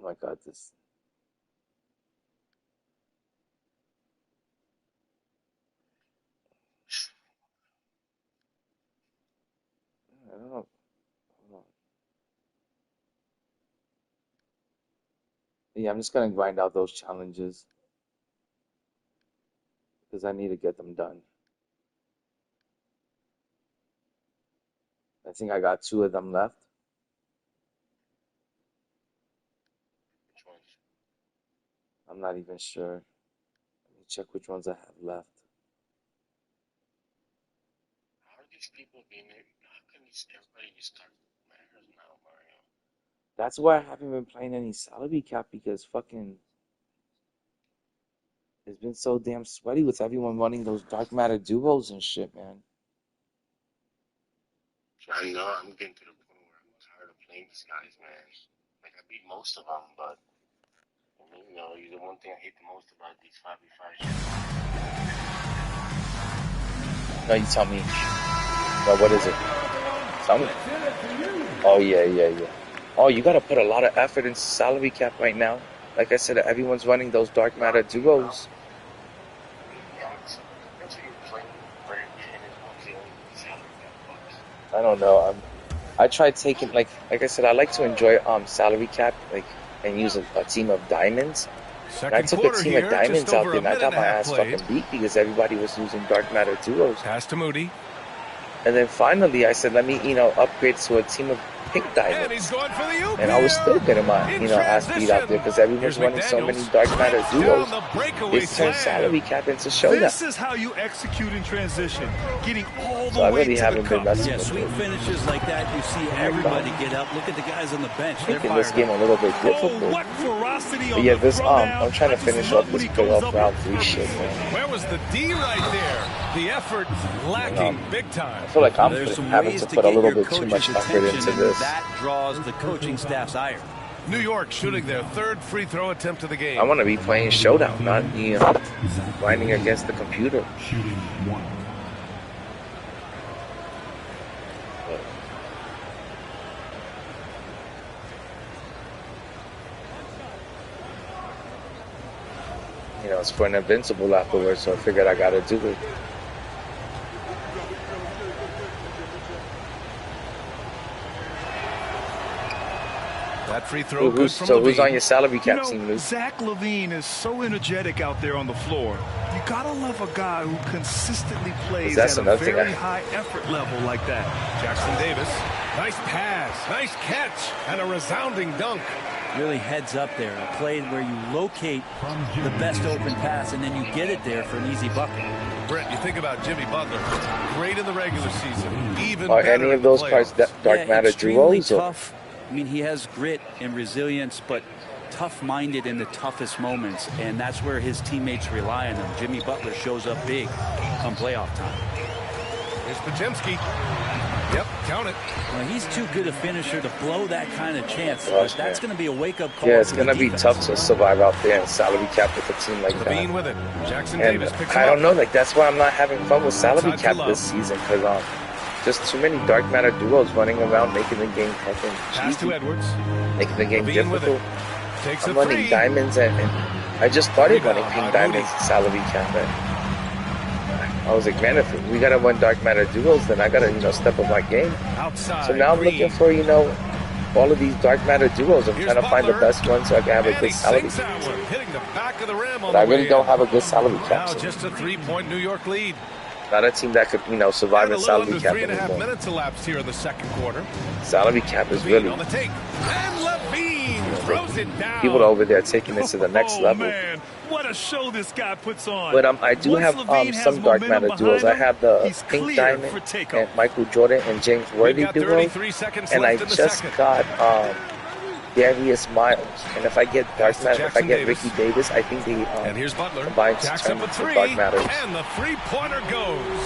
my God, this. I don't know. Hold on. Yeah, I'm just gonna grind out those challenges because I need to get them done. I think I got 2 of them left. Which ones? I'm not even sure. Let me check which ones I have left. How are these people being there? How can everybody just start matters now, Mario? That's why I haven't been playing any salary cap because fucking it's been so damn sweaty with everyone running those dark matter duos and shit, man. I know I'm getting to the point where I'm tired of playing these guys, man. Like I beat most of them, but I mean, the one thing I hate the most about these 5v5 shit. No, you tell me. No, what is it? Tell me. Oh, yeah. Oh, you gotta put a lot of effort into salary cap right now. Like I said, everyone's running those dark matter duos. Yeah, that's what you're playing for your salary cap bucks. I don't know. I tried taking like I said, I like to enjoy salary cap and use a team of diamonds. And I took a team of diamonds out there and I got my ass fucking beat because everybody was using dark matter duos. Pass to Moody. And then finally I said, let me, upgrade to a team of pink diamonds. And he's going for the and I was still getting my, ass beat out there because everyone's running so many dark matter duos. It's turned salary cap into showdown. This is how you execute in transition, getting all the So I way really to haven't the been cup. messing Yeah, with sweet it. finishes like that. You see everybody get up. Look at the guys on the bench. They're Making this fired game up. a little bit Oh, difficult. what ferocity But on yeah, the this throwdown. I'm trying to I just finish love off when this he goes playoff up round with 3 shit, purpose. man. Where was the D right there? The effort lacking big time. I feel like I'm There's some having ways to to put a get little your bit too coach's much effort attention, into and this. that draws the coaching staff's ire. New York shooting their 3rd free throw attempt of the game. I want to be playing showdown, not grinding against the computer. It's for an invincible afterwards, so I figured I gotta do it. That free throw good from So Levine. who's on your salary cap team, Luke? Zach LaVine is so energetic out there on the floor. You gotta love a guy who consistently plays That's at a another thing very high effort level like that. Jackson Davis. Nice pass. Nice catch. And a resounding dunk. Really heads up there. A play where you locate the best open pass and then you get it there for an easy bucket. Brett, you think about Jimmy Butler. Great in the regular season. Even Are better any in of the those playoffs. cards dark matter extremely duos? Or? tough. I mean, he has grit and resilience, but tough-minded in the toughest moments, and that's where his teammates rely on him. Jimmy Butler shows up big come playoff time. Here's Podziemski. Yep, count it. Well, he's too good a finisher to blow that kind of chance, but that's going to be a wake-up call. Yeah, it's to going the to be defense. tough to survive out there and salary cap with a team like Levine that. with it. Jackson And Davis picks I him don't know, up. that's why I'm not having fun with salary Outside cap to this Love. season because just too many dark matter duos running around making the game fucking Pass to cheesy, Edwards. making the game Levine with difficult. it. Takes I'm a running three. diamonds and I just started running Rebound pink by diamonds Moody. salary cap. I was like, man, if we gotta run dark matter duos, then I gotta step up my game. Outside. So now I'm Green. looking for all of these dark matter duos. I'm Here's trying to find the Butler. best one so I can have a And good he salary sinks cap. that one, hitting the back of the rim on But I the really way don't in. have a good salary cap. Now So just a 3-point New York lead. not a team that could survive And a in little salary under cap 3.5 anymore. minutes elapsed here in the second quarter. Salary cap is Levine really on the take. And Levine throws it down. people over there taking this to the next level. Man, what a show this guy puts on. But I do Once have LaVine has some dark momentum matter duos. behind I him, have the he's Pink clear Diamond for takeoff. and Michael Jordan and James We've Worthy got duo, 33 seconds and I left in the just second. got Darius Miles. And if I get dark Pass to matter, if I Jackson get Davis. Ricky Davis, I think they And here's Butler. combined to Jackson turn for into three. dark matter. And the three-pointer goes.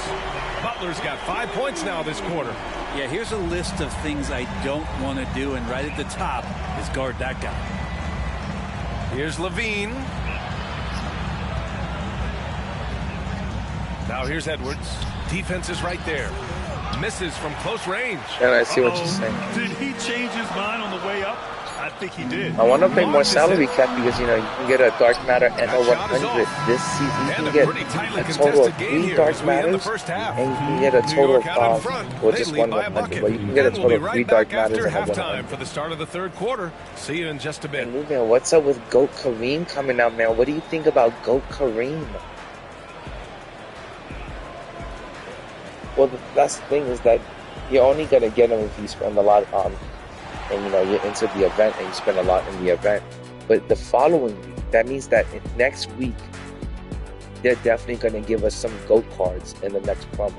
Butler's got 5 points now this quarter. Yeah, here's a list of things I don't want to do, and right at the top is guard that guy. Here's Levine. Now here's Edwards. Defense is right there. Misses from close range. And I see what you're saying. Did he change his mind on the way up? I I think he did. I want to play more salary cap because, you know, you can get a dark matter and a 100 this season. You can get a total of 3 dark matters, and you can get a total of, well, just one 100. But you can get a total of 3 dark matters and a 100. For the start of the third quarter. See you in just a bit. And man, what's up with GOAT Kareem coming out, man? What do you think about GOAT Kareem? Well, that's the thing is that you're only going to get him if you spend a lot and you know, you're into the event and you spend a lot in the event. But the following week, that means that next week, they're definitely going to give us some GOAT cards in the next promo.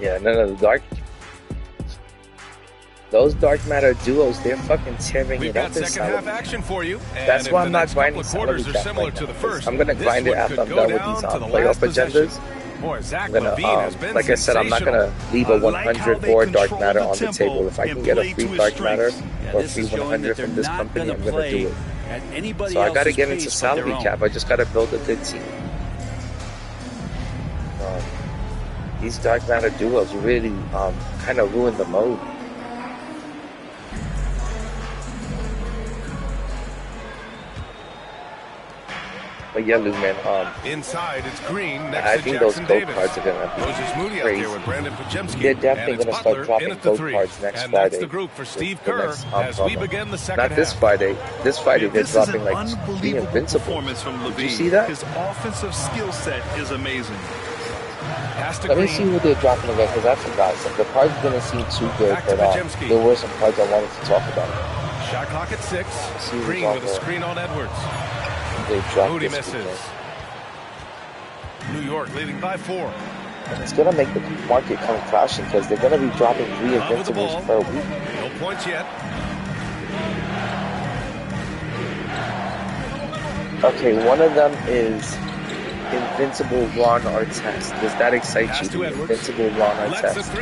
Yeah, no, the dark. Those dark matter duos, they're fucking tearing it up. Second half action for you. That's why I'm not grinding salary cap right now. I'm gonna grind it after I'm done with these playoff agendas. I'm gonna, like I said, I'm not gonna leave a 100 or dark matter on the table. If I can get a free dark matter or a free 100 from this company, I'm gonna do it. So I gotta get into salary cap. I just gotta build a good team. These dark matter duos really kind of ruin the mode. But yeah, Lou, man, inside it's Green next I to think Jackson those GOAT Davis. cards are going to Moses Moody be out there with crazy. Brandon Pajemski. They're definitely going to start dropping GOAT three. cards next and Friday. That's the group for Steve Kerr as we begin the second Not this half. Friday. This Friday they're dropping like unbelievable the Invincible. performance from Levine. Did you see that? His offensive skill set is amazing. Let me see who they're dropping again because I forgot. So the cards didn't seem too good, but there were some cards I wanted to talk about. Shot clock at 6. Green with a screen on Edwards. They dropped Moody this misses. weekend. New York leading by 4. And it's going to make the market come crashing because they're going to be dropping 3 Invincibles per week. No points yet. Okay, one of them is Invincible Ron Artest. Does that excite you? Invincible Ron Artest.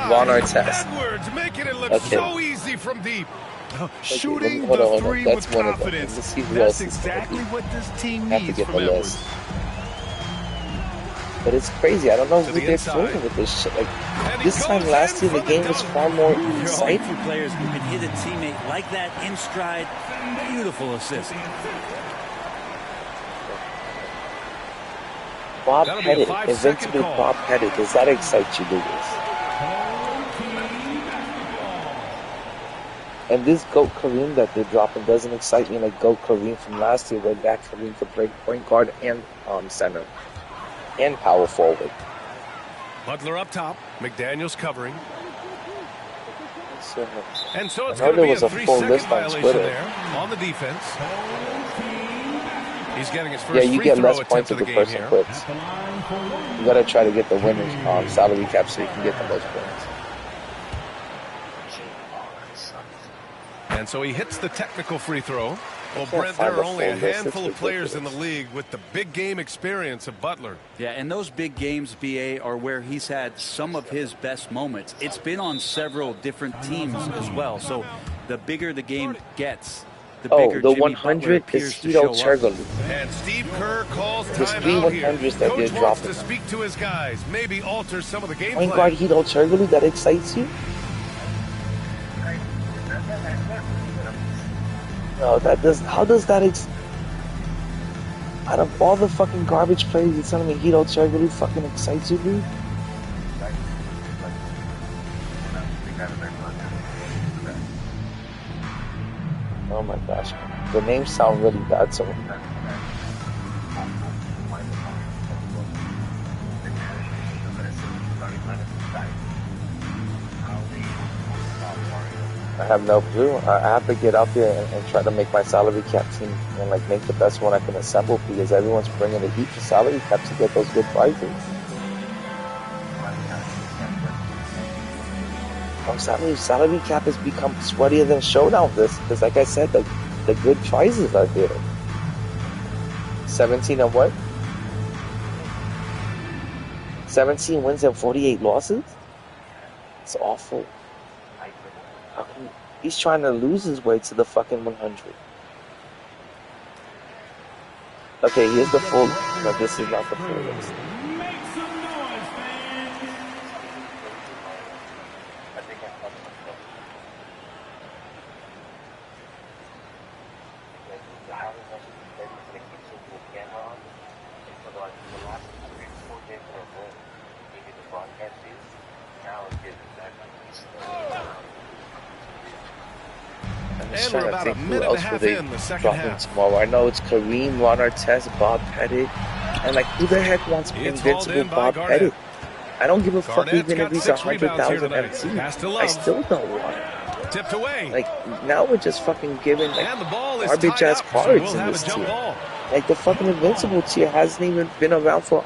Ron Artest. Edwards making it look so easy from deep. Shooting hold the on. three That's with one of them. confidence. Let's see who That's else is exactly what this team have to needs get from the Edwards. list. But it's crazy. I don't know who they're fooling with this shit. Like this time last year, the game was far more exciting. Few players who can hit a teammate like that in stride. Beautiful assist. Bob Pettit, Invincible Bob Pettit. Does that excite you, Lucas? And this GOAT Kareem that they're dropping doesn't excite me like GOAT Kareem from last year, where that Kareem could play point guard and center and power forward. Butler up top, McDaniels covering. And so it's I know going to be there was a full 3-second list on violation Twitter. there on the defense. He's getting his first Yeah, you free get throw less attempt points of if the the game person here. quits. You gotta try to get the winners salary cap so you can get the most points. And so he hits the technical free throw. Well, Brent, there are only a handful of players in the league with the big game experience of Butler. Yeah, and those big games, BA, are where he's had some of his best moments. It's been on several different teams as well. So the bigger the game gets, the bigger the Jimmy 100 is Hito Chergolu. And Steve Kerr calls There's time 3 out here. 100s that they're Coach wants dropping. to speak to his guys, maybe alter some of the game Point guard plan. Hito Chergolu, that excites you? No, that does. How does that out of all the fucking garbage plays, you're telling me Hito Chergolu fucking excites you, dude? Oh my gosh, the names sound really bad, so. I have no clue. I have to get out there and try to make my salary cap team and like make the best one I can assemble because everyone's bringing the heat for salary cap to get those good prizes. I'm telling you, salary cap has become sweatier than Showdown because like I said, the good prizes are there. 17 and what? 17 wins and 48 losses? It's awful. He's trying to lose his way to the fucking 100. Okay, here's the full, but this is not the full list. I'm just trying to think who else will they drop in tomorrow. I know it's Kareem, Ron Artest, Bob Pettit, and like who the heck wants invincible Bob Pettit? I don't give a fuck even if he's 100,000 MC. I still don't want it. Tipped away. Like now we're just fucking giving like garbage ass cards in this tier. Like the fucking invincible tier hasn't even been around for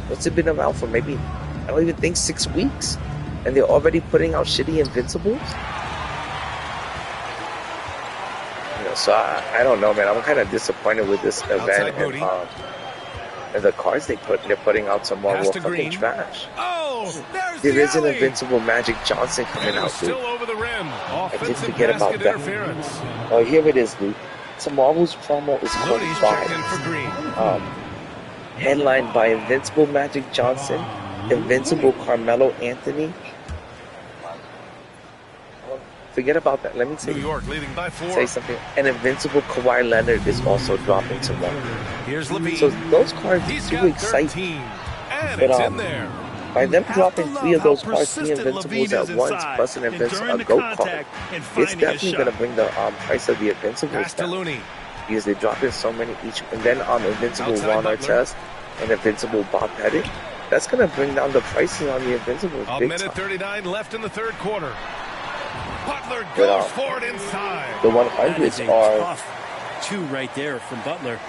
what's it been around for? Maybe I don't even think 6 weeks, and they're already putting out shitty invincibles. So I don't know, man. I'm kind of disappointed with this event and the cards they're putting out tomorrow are fucking trash. There is an invincible Magic Johnson coming out, dude. I did forget about that. Oh, here it is, Luke. Tomorrow's promo is called Vibes. Headlined by Invincible Magic Johnson, Invincible Carmelo Anthony. Forget about that. Let me say, New York leading by 4. Say something. An Invincible Kawhi Leonard is also dropping tomorrow. Here's Levine. So those cards do excite me. But by them dropping 3 of those cards, 3 Invincibles at once, plus an a GOAT card, it's definitely going to bring the price of the Invincibles down. Because they're dropping so many each. And then Invincible Ron Artest and Invincible Bob Pettit. That's going to bring down the pricing on the Invincibles big time. 1:39 left in the third quarter. Butler goes for it inside. The 100s are 2 right there from Butler.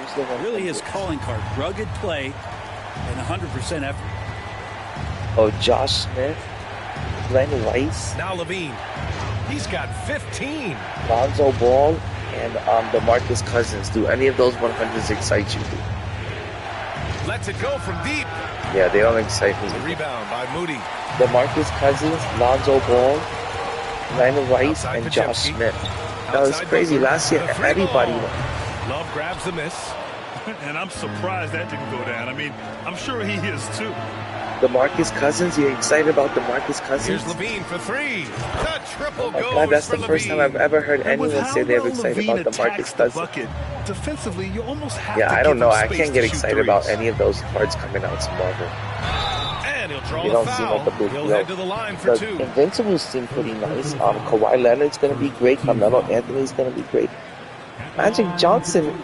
Really his calling card. Rugged play and 100% effort. Oh, Josh Smith, Glenn Rice. Now Levine. He's got 15. Lonzo Ball and DeMarcus Cousins. Do any of those 100s excite you? Lets it go from deep. Yeah, they don't excite me. Rebound by Moody. DeMarcus Cousins, Lonzo Ball, Glenn Rice, and Josh Smith. That was crazy. Last year, everybody won. Love grabs the miss. And I'm surprised that didn't go down. I mean, I'm sure he is too. DeMarcus Cousins, you excited about DeMarcus Cousins? Here's Levine for 3. The triple oh my God, that's the first time I've ever heard anyone say they're excited about DeMarcus Cousins. Defensively, you almost have yeah, I don't know. I can't get excited about any of those cards coming out tomorrow. And he'll draw you don't seem like a big deal. The Invincibles seem pretty nice. Kawhi Leonard's going to be great. Carmelo Anthony's going to be great. Magic Johnson,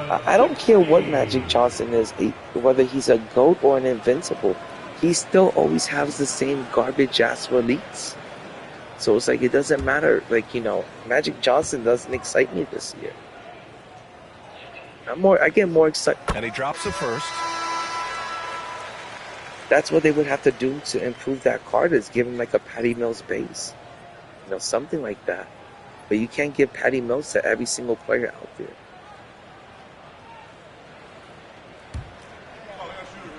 I don't care what Magic Johnson is, whether he's a GOAT or an Invincible. He still always has the same garbage-ass release. So it's like, it doesn't matter. Like, you know, Magic Johnson doesn't excite me this year. I get more excited. And he drops the first. That's what they would have to do to improve that card, is give him like a Patty Mills base. You know, something like that. But you can't give Patty Mills to every single player out there.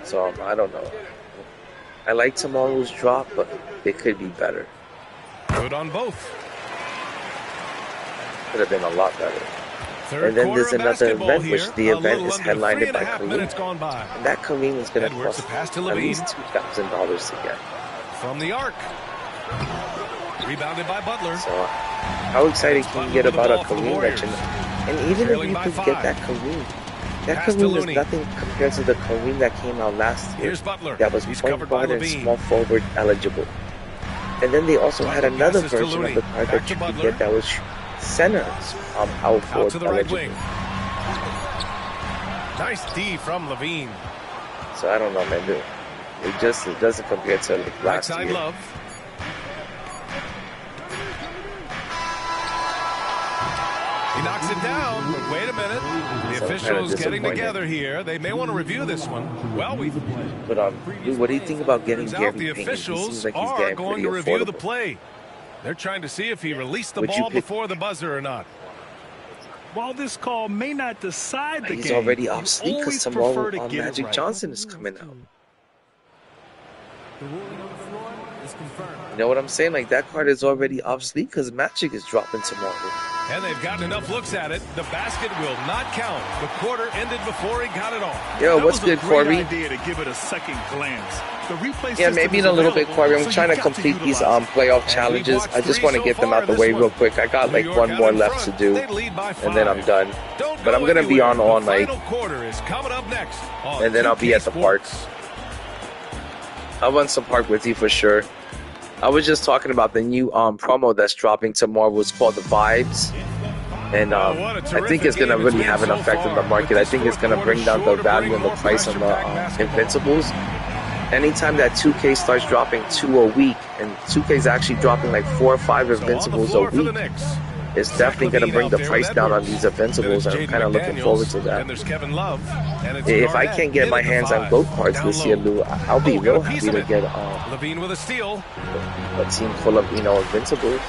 So, I don't know. I like tomorrow's drop, but it could be better. Good on both. Could have been a lot better. And then there's another event, which the event is headlined by Kareem. And that Kareem is going to cost at least $2,000 to get. From the arc. Rebounded by Butler. So, how excited can you get about a Kareem legend? And even if you could get that Kareem is nothing compared to the Kareem that came out last year. That was point guard and small forward eligible. And then they also had another version of the card that you could get that was center out forward eligible. Nice D from Levine. So I don't know, man. It doesn't compare to like last year. Love. He knocks it down, but wait a minute. The officials getting together here. They may want to review this one. Well, But what do you think about getting Gary Payton? The officials are going to review the play. They're trying to see if he released the ball before the buzzer or not. While this call may not decide the game, he's already obsolete because tomorrow Magic Johnson is coming out. You know what I'm saying? Like, that card is already obsolete because Magic is dropping tomorrow. And they've gotten enough looks at it. The basket will not count. The quarter ended before he got it off. Yo, what's good, Corey? Idea to give it a second glance. The replay yeah, maybe in a little bit, Corey. I'm trying to complete these playoff challenges. I just want to get them out the way real quick. I got like one more left to do, and then I'm done. But I'm gonna be on all night, and then I'll be at the park. I'll run some park with you for sure. I was just talking about the new promo that's dropping tomorrow. It's called the Vibes. And I think it's going to really have an effect on the market. I think it's going to bring down the value and the price on the Invincibles. Anytime that 2K starts dropping 2 a week, and 2K is actually dropping like 4 or 5 Invincibles a week, it's definitely going to bring the price down on these Invincibles. I'm kind of looking forward to that. If I can't get my hands on GOAT cards this year, Lou, I'll be real happy to get a team full of, Invincibles.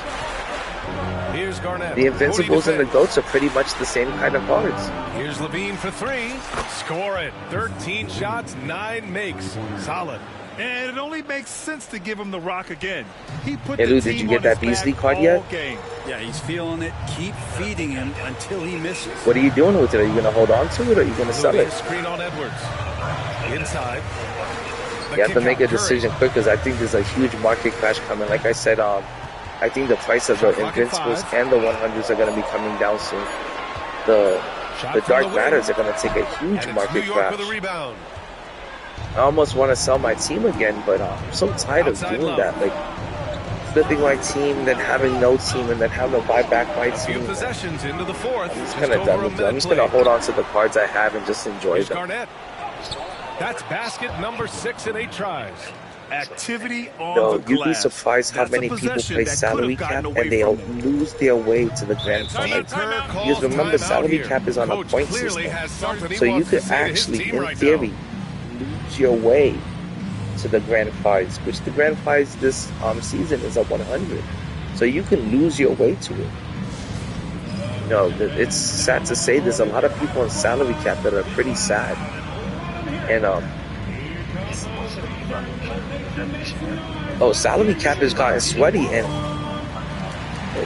The Invincibles and the GOATs are pretty much the same kind of cards. Here's Levine for 3. Score it. 13 shots, 9 makes. Solid. And it only makes sense to give him the rock again. He put hey, Lou, did you get that Beasley card yet? Yeah, he's feeling it. Keep feeding him until he misses. What are you doing with it? Are you going to hold on to it, or are you going to sell it? Screen on Edwards. Inside. You have to make a decision quick because I think there's a huge market crash coming. Like I said, I think the price of the Invincibles and the 100s are going to be coming down soon. The Dark Matters are going to take a huge market crash. I almost want to sell my team again, but I'm so tired of doing that. Like, flipping my team, then having no team, and then having to buy back my team. I'm just kind of done with it. I'm just going to hold on to the cards I have and just enjoy them. That's basket number 6 in 8 tries. Activity on the glass. You'd be surprised how many people play salary cap and they'll lose their way to the grand final. Because remember, salary cap is on a point system. So you could actually, in theory, lose your way to the grand prize, which the grand prize this season is a 100. So you can lose your way to it. It's sad to say there's a lot of people on salary cap that are pretty sad. And salary cap has gotten sweaty, and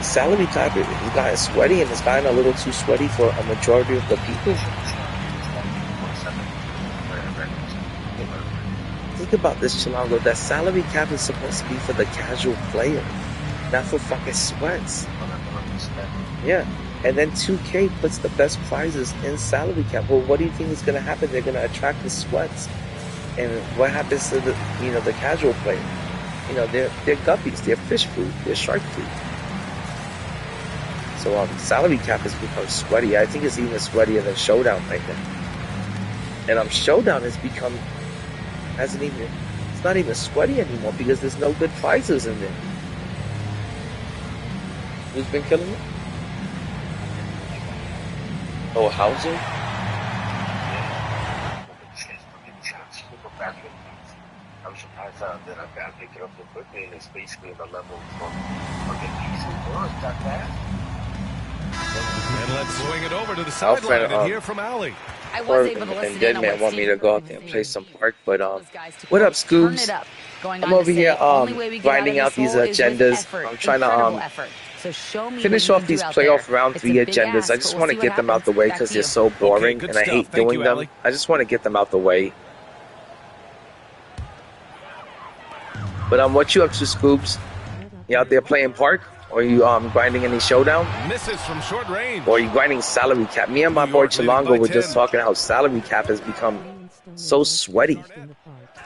salary cap has gotten sweaty, and it's gotten a little too sweaty for a majority of the people. Think about this, Chilango. That salary cap is supposed to be for the casual player, not for fucking sweats. Yeah. And then 2K puts the best prizes in salary cap. Well, what do you think is going to happen? They're going to attract the sweats. And what happens to the casual player? They're guppies, they're fish food, they're shark food. So salary cap has become sweaty. I think it's even sweatier than Showdown right now. And Showdown has become it's not even sweaty anymore because there's no good prizes in there. Who's been killing it? Oh, Hauser? I'm surprised that I pick it up so quickly, and it's basically the level from fucking PC or that fast. And let's swing it over to the sideline and hear from Ali. I was able to listen and Dead Man want me to go out there and play some park, but what up, Scoobs? I'm over here grinding out these agendas. I'm trying to finish off these playoff round 3 agendas. I just want to get them out the way because they're so boring and I hate doing them. I just want to get them out the way. But what you up to, Scoobs? You out there playing park? Or you grinding any Showdown? Misses from short range. Or are you grinding salary cap? Me and my boy Chilango were just talking how salary cap has become so sweaty.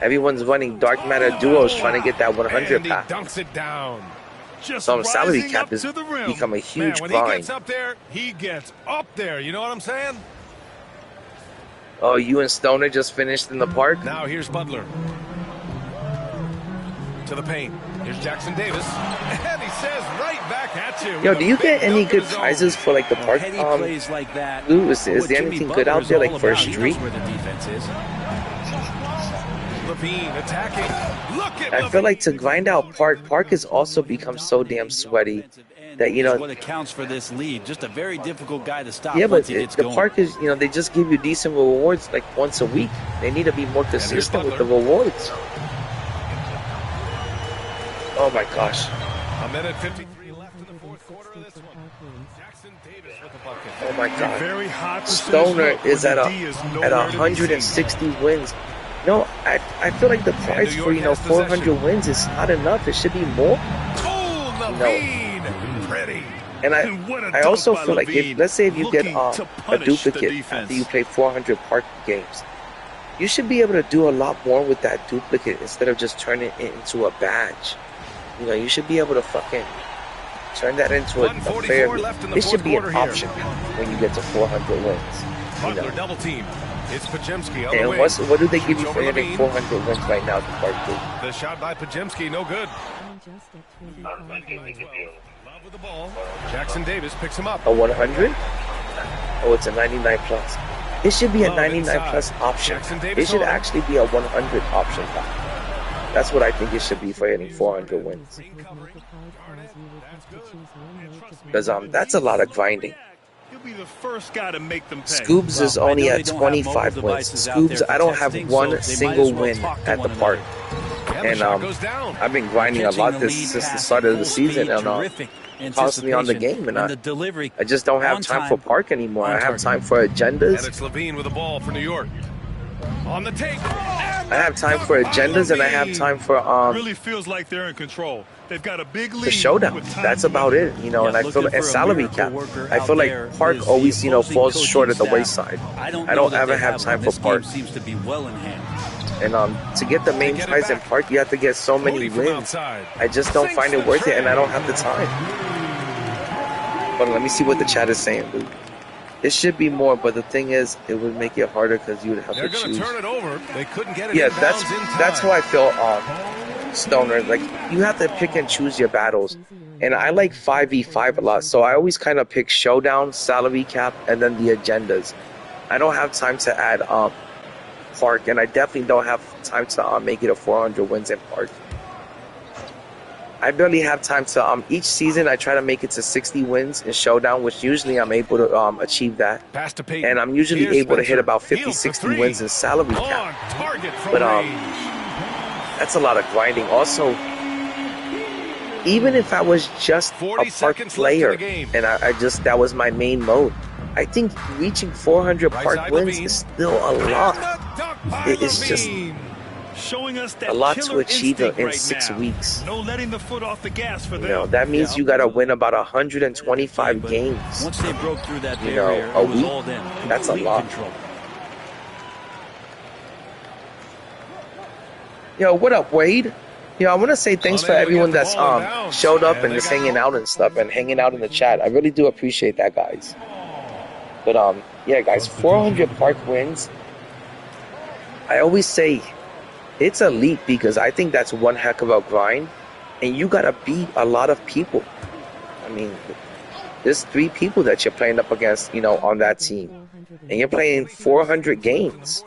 Everyone's running Dark Matter duos trying to get that 100 pack. Dunks it down. So salary cap has become a huge grind. When he gets up there, he gets up there. You know what I'm saying? Oh, you and Stoner just finished in the park? Now here's Butler. To the paint. Here's Jackson Davis. And he says right back at you. Yo, do you get any good prizes for like the park? Lou, is there anything good out there like for a streak? Levine attacking. I feel like to grind out park has also become so damn sweaty that what accounts for this lead. Just a very difficult guy to stop. Yeah, but the park is they just give you decent rewards like once a week. They need to be more consistent with the rewards. Oh my gosh. A minute 53 left in the fourth quarter of this one. Jackson Davis with the bucket. Oh my God. Very high Stoner is at 160 wins. No, I feel like the price for 400 wins is not enough. It should be more. Oh, Levine, pretty. And I also feel like let's say if you get a duplicate after you play 400 park games, you should be able to do a lot more with that duplicate instead of just turning it into a badge. You should be able to fucking turn that into a fair. It should be an option when you get to 400 wins. Butler double team. It's Pajemski on and the wing. What do they give you for hitting 400 wins right now? The shot by Pajemski, no good. Love with the ball. Jackson Davis picks him up. A 100? Oh, it's a 99 plus. It should be a 99 plus option. It should actually be a 100 option. That's what I think it should be for hitting 400 wins. Because that's a lot of grinding. Scoobs is only at 25 wins. Scoobs, I don't have one single win at the park. And I've been grinding a lot since the start of the season, and constantly on the game, and I just don't have time for park anymore. I have time for agendas. And it's Levine with the ball for New York. On the take. I have time for agendas, and I have time for really feels like they're in control. They've got a big lead. The showdown. That's about it, and I feel and salary cap. I feel like park always, falls short at the wayside. I don't ever have time for park. Seems to be well in hand. And to get the main prize in park, you have to get so many wins. I just don't find it worth it, and I don't have the time. But let me see what the chat is saying, dude. It should be more, but the thing is, it would make it harder because you would have to choose. They're going to turn it over. They couldn't get it. Yeah, that's how I feel. Stoner, like you have to pick and choose your battles, and I like 5v5 a lot, so I always kind of pick showdown, salary cap, and then the agendas. I don't have time to add park, and I definitely don't have time to make it a 400 wins in park. I barely have time to each season I try to make it to 60 wins in showdown, which usually I'm able to achieve that, and I'm usually able to hit about 50-60 wins in salary cap. But that's a lot of grinding. Also, even if I was just a park player and I just that was my main mode, I think reaching 400 park wins is still a lot. It's just a lot to achieve in 6 weeks. No letting the foot off the gas for them. That means you got to win about 125 games. Once they broke through that barrier, a week. That's a lot. Yo, what up, Wade? I want to say thanks for everyone that's showed up and just hanging out and stuff and hanging out in the chat. I really do appreciate that, guys. But yeah, guys, 400 park wins. I always say it's elite because I think that's one heck of a grind, and you gotta beat a lot of people. I mean, there's 3 people that you're playing up against, on that team, and you're playing 400 games.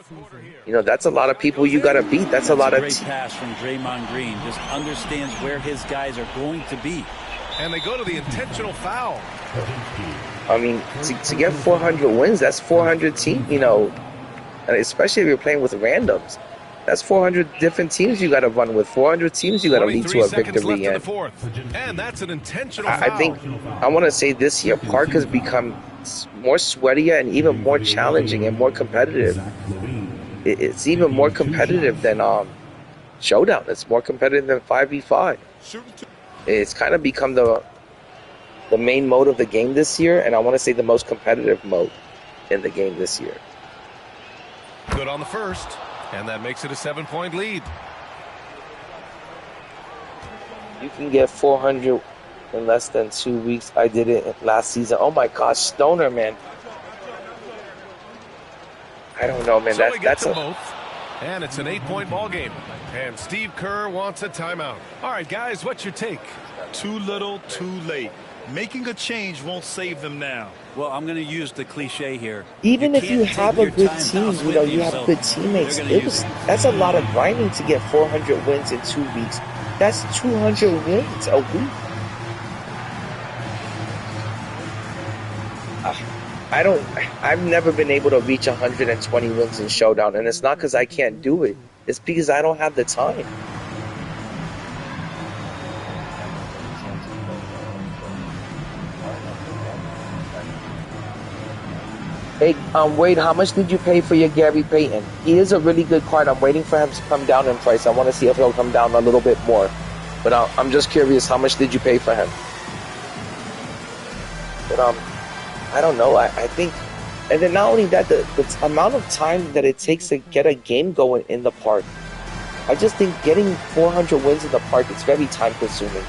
That's a lot of people you gotta beat. That's a lot of. Great pass from Draymond Green. Just understands where his guys are going to be. And they go to the intentional foul. I mean, to get 400 wins, that's 400 teams, and especially if you're playing with randoms. That's 400 different teams you got to run with. 400 teams you got to lead to a victory. And that's an intentional foul. I think I want to say this year, Park has become more sweatier and even more challenging and more competitive. It's even more competitive than Showdown. It's more competitive than 5v5. It's kind of become the main mode of the game this year, and I want to say the most competitive mode in the game this year. Good on the first. And that makes it a 7-point lead. You can get 400 in less than 2 weeks. I did it last season. Oh my gosh, Stoner, man. I don't know, man. So That's a both. And it's an 8-point ball game. And Steve Kerr wants a timeout. All right, guys, what's your take? Too little, too late. Making a change won't save them now. Well, I'm going to use the cliche here. Even if you have a good team, you have good teammates. That's a lot of grinding to get 400 wins in 2 weeks. That's 200 wins a week. I've never been able to reach 120 wins in Showdown, and it's not because I can't do it. It's because I don't have the time. Hey, Wade, how much did you pay for your Gary Payton? He is a really good card. I'm waiting for him to come down in price. I want to see if he'll come down a little bit more. But I'm just curious, how much did you pay for him? But I don't know. I think, and then not only that, the amount of time that it takes to get a game going in the park. I just think getting 400 wins in the park is very time consuming.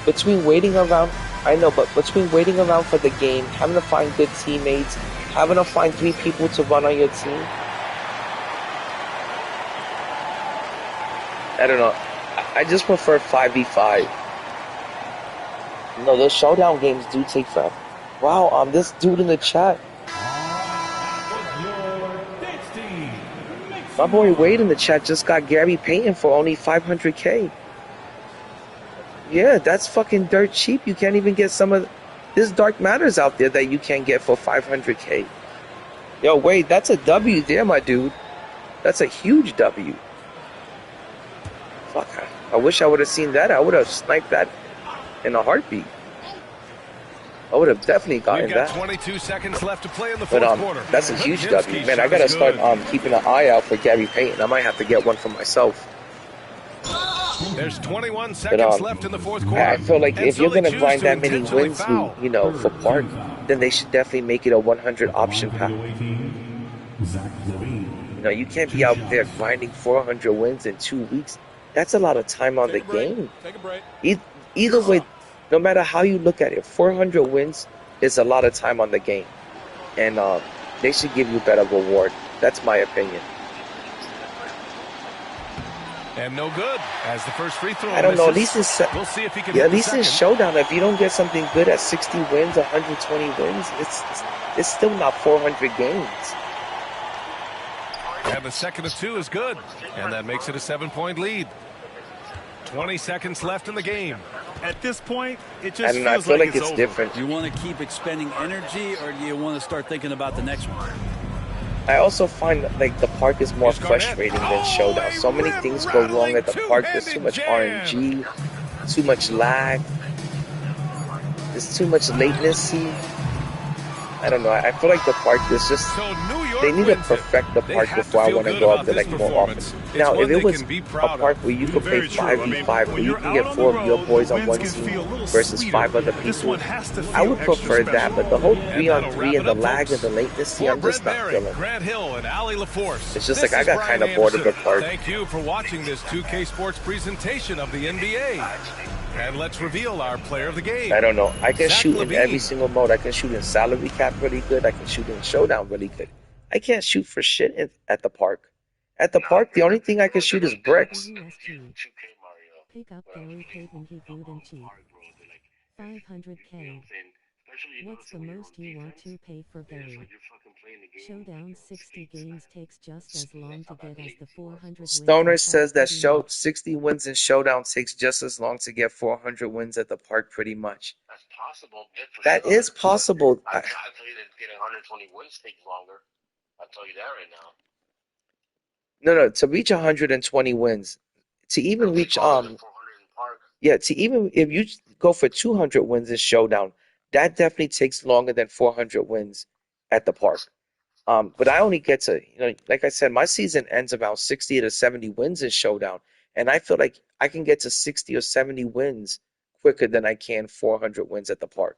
Between waiting around, I know, but between waiting around for the game, having to find good teammates, having to find 3 people to run on your team. I don't know. I just prefer 5v5. No, those showdown games do take forever. Wow, this dude in the chat. My boy Wade in the chat just got Gary Payton for only 500K. Yeah, that's fucking dirt cheap. You can't even get some of... There's Dark Matters out there that you can't get for 500K. Yo, Wade, that's a W there, my dude. That's a huge W. Fuck, I wish I would have seen that. I would have sniped that in a heartbeat. I would have definitely gotten that. 22 seconds left to play in the fourth quarter. That's a huge W. Man, I gotta start keeping an eye out for Gary Payton. I might have to get one for myself. There's 21 seconds left in the fourth quarter. I feel like if you're gonna grind that many wins, you know, for Park, then they should definitely make it a 100 option pack. You know, you can't be out there grinding 400 wins in 2 weeks. That's a lot of time on the game. Take a break. Either way, no matter how you look at it, 400 wins is a lot of time on the game. And they should give you better reward. That's my opinion. And no good as the first free throw. I don't know. At least we'll see if he can. Yeah, at least in Showdown, if you don't get something good at 60 wins, 120 wins, it's still not 400 games. And the second of 2 is good, and that makes it a 7-point lead. 20 seconds left in the game. At this point, it just I feel like it's different. Do you want to keep expending energy, or do you want to start thinking about the next one? I also find like the park is more frustrating than Showdown. So many things go wrong at the park. There's too much RNG, too much lag. There's too much latency. I don't know. I feel like the park is just... They need to perfect the park before I want to go up there like more often. Now, if it was a park where you could play 5v5, where you can get 4 of your boys on one team versus 5 other people, I would prefer that. But the whole 3-on-3 and the lag and the latency, I'm just not feeling. It's just like I got kind of bored of the park. Thank you for watching this 2K Sports presentation of the NBA. And let's reveal our player of the game. I don't know. I can shoot in every single mode. I can shoot in salary cap really good. I can shoot in showdown really good. I can't shoot for shit at the park. At the park, the only thing I can shoot is bricks. Pick up Gary Payton, he good and cheap. 500K. What's the most you want to pay for Gary? Showdown 60 games takes just as long to get as the 400 Stoner says that 60 wins in Showdown takes just as long to get 400 wins at the park, pretty much. That's possible. That is possible. I'll tell you that getting 120 wins takes longer. I'll tell you that right now. No, to reach 120 wins, to even reach yeah, to even if you go for 200 wins in Showdown, that definitely takes longer than 400 wins at the park. But I only get to, you know, like I said, my season ends around 60 to 70 wins in Showdown, and I feel like I can get to 60 or 70 wins quicker than I can 400 wins at the park.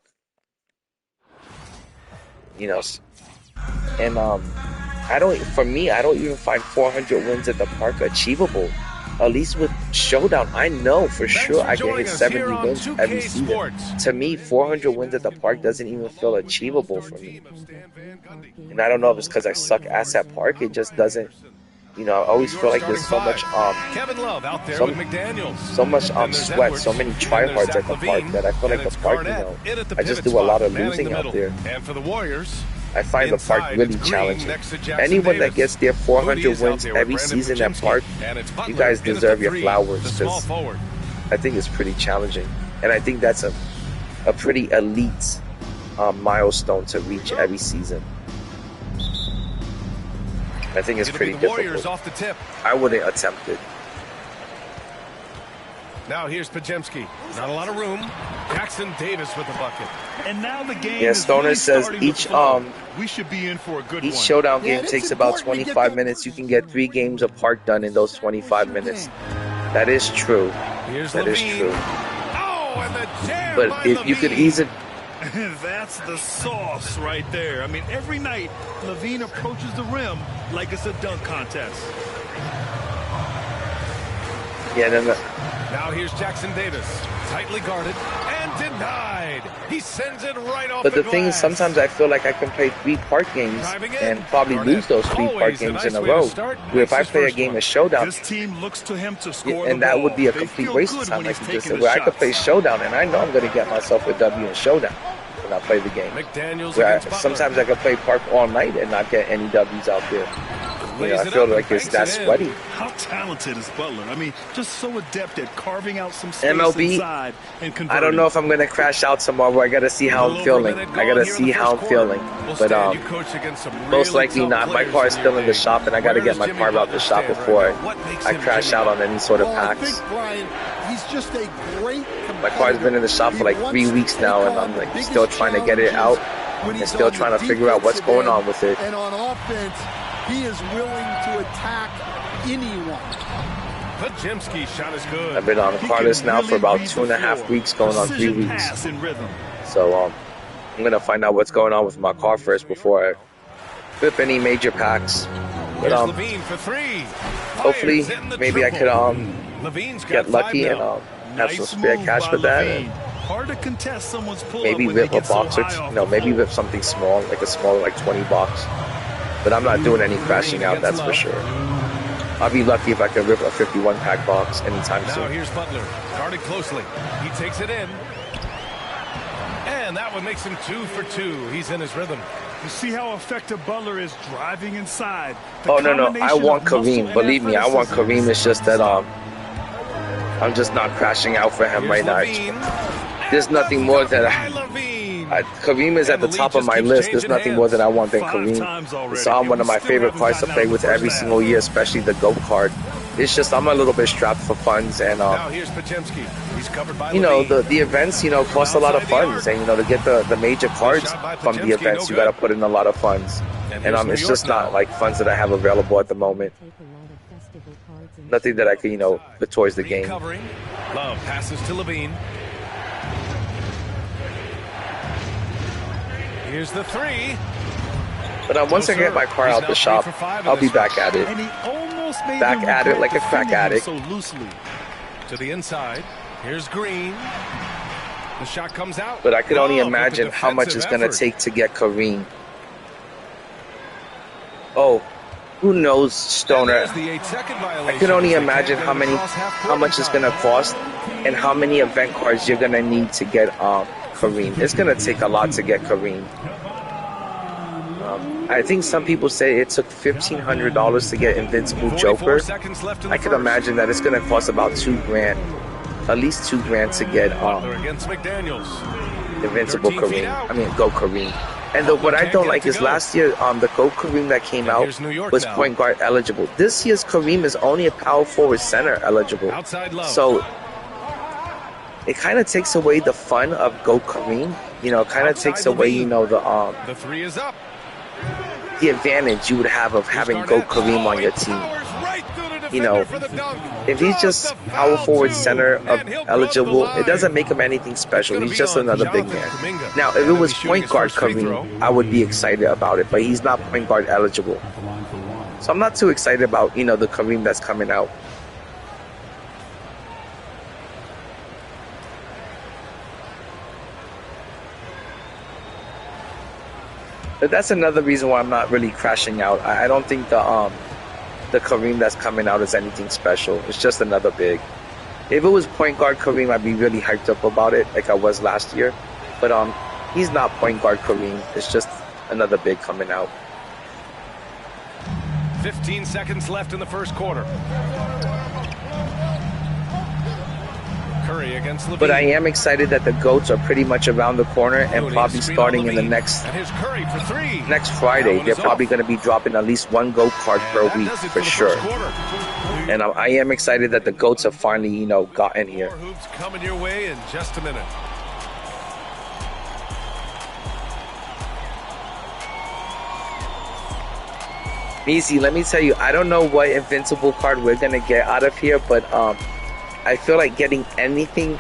You know, and I don't even find 400 wins at the park achievable. At least with Showdown, I know for sure I can hit 70 wins every season. To me, 400 wins at the park doesn't even feel achievable for me. And I don't know if it's because I suck ass at park. It just doesn't. You know, I always feel like there's so much sweat, so many tryhards at the park that I feel like the park, you know, I just do a lot of losing out there. And for the Warriors, I find the park really challenging. Anyone that gets their 400 wins every season at park, you guys deserve your flowers, because I think it's pretty challenging. And I think that's a pretty elite milestone to reach every season. I think it's pretty difficult. Off the tip. I wouldn't attempt it. Now here's Pajemski. Not a lot of room. Jackson Davis with the bucket. And now the game yeah, Stoner really says we should be in for a good each one. showdown game takes about 25 minutes. You can get 3 games of park done in those 25 minutes. That is true. That is true. Oh, and the jam but if you could easily... That's the sauce right there. I mean, every night, Levine approaches the rim like it's a dunk contest. Yeah, then now here's Jackson Davis, tightly guarded and denied. He sends it right off. But the thing is, sometimes I feel like I can play 3 park games and probably lose those 3 park games in a row. Where if I play a game of showdown, this team looks to him to score and that would be a complete waste of time, like you just said. Where I could play showdown, and I know I'm going to get myself a W in showdown when I play the game. Where sometimes I could play park all night and not get any W's out there. You know, I feel like it's that sweaty. How talented is Butler? I mean, just so adept at carving out some space MLB, inside and converting. I don't know if I'm going to crash out tomorrow. I got to see how I'm feeling. I got to see how I'm feeling. But most likely not. My car is still in the shop, and I got to get my car out the shop before I crash out on any sort of packs. He's just a great My car's been in the shop for like 3 weeks now, and I'm like still trying to get it out and still trying to figure out what's going on with it. And on offense, he is willing to attack anyone. Pajemski shot is good. I've been on Carlos now for about 2.5 weeks, going on 3 weeks. So I'm going to find out what's going on with my car first before I flip any major packs. But hopefully maybe I could get lucky and have some spare cash for that. And hard to contest someone's pull maybe rip a box or maybe rip something small, like a small, like 20 box. But I'm not doing any crashing out, that's for sure. I'll be lucky if I can rip a 51-pack box anytime soon. Now here's Butler, guarded closely. He takes it in. And that one makes him 2 for 2. He's in his rhythm. You see how effective Butler is driving inside. Oh, no. I want Kareem. Believe me, I want Kareem. It's just that I'm just not crashing out for him right now. There's nothing more that Kareem is at the top of my list. There's nothing more that I want than Kareem. It's one of my favorite cards to play with every single year, especially the GOAT card. It's just I'm a little bit strapped for funds, and you know, the events, you know, cost a lot of funds, and you know, to get the major cards from the events, you got to put in a lot of funds, and it's just not like funds that I have available at the moment. Nothing that I can, you know, put towards the game. Love passes to Levine. Here's the 3. But once I get my car out the shop, I'll be back at it. Back at it like a crack addict. To the inside. Here's Green. The shot comes out. But I could only imagine how much it's going to take to get Kareem. Oh, who knows, Stoner? I could only imagine how much it's going to cost and how many event cards you're going to need to get Kareem. It's going to take a lot to get Kareem. I think some people say it took $1,500 to get Invincible Joker. I can imagine that it's going to cost about $2,000, at least $2,000 to get Invincible Kareem. I mean, Go Kareem. And what I don't like is last year, the Go Kareem that came out was point guard eligible. This year's Kareem is only a power forward center eligible. So it kind of takes away the fun of Go Kareem. You know, it kind of takes away, you know, the 3 is up. The advantage you would have of having Go Kareem on your team. You know, if he's just power forward center eligible, it doesn't make him anything special. He's just another big man. Now, if it was point guard Kareem, I would be excited about it, but he's not point guard eligible. So I'm not too excited about, you know, the Kareem that's coming out. But that's another reason why I'm not really crashing out. I don't think the Kareem that's coming out is anything special. It's just another big. If it was point guard Kareem, I'd be really hyped up about it, like I was last year. But he's not point guard Kareem. It's just another big coming out. 15 seconds left in the first quarter. Curry against Levine. But I am excited that the GOATs are pretty much around the corner and probably starting in the next Friday. They're probably going to be dropping at least one GOAT card per week for sure. And I am excited that the GOATs have finally, you know, gotten here. Hoops coming your way in just a minute. Measy, let me tell you, I don't know what invincible card we're gonna get out of here, but I feel like getting anything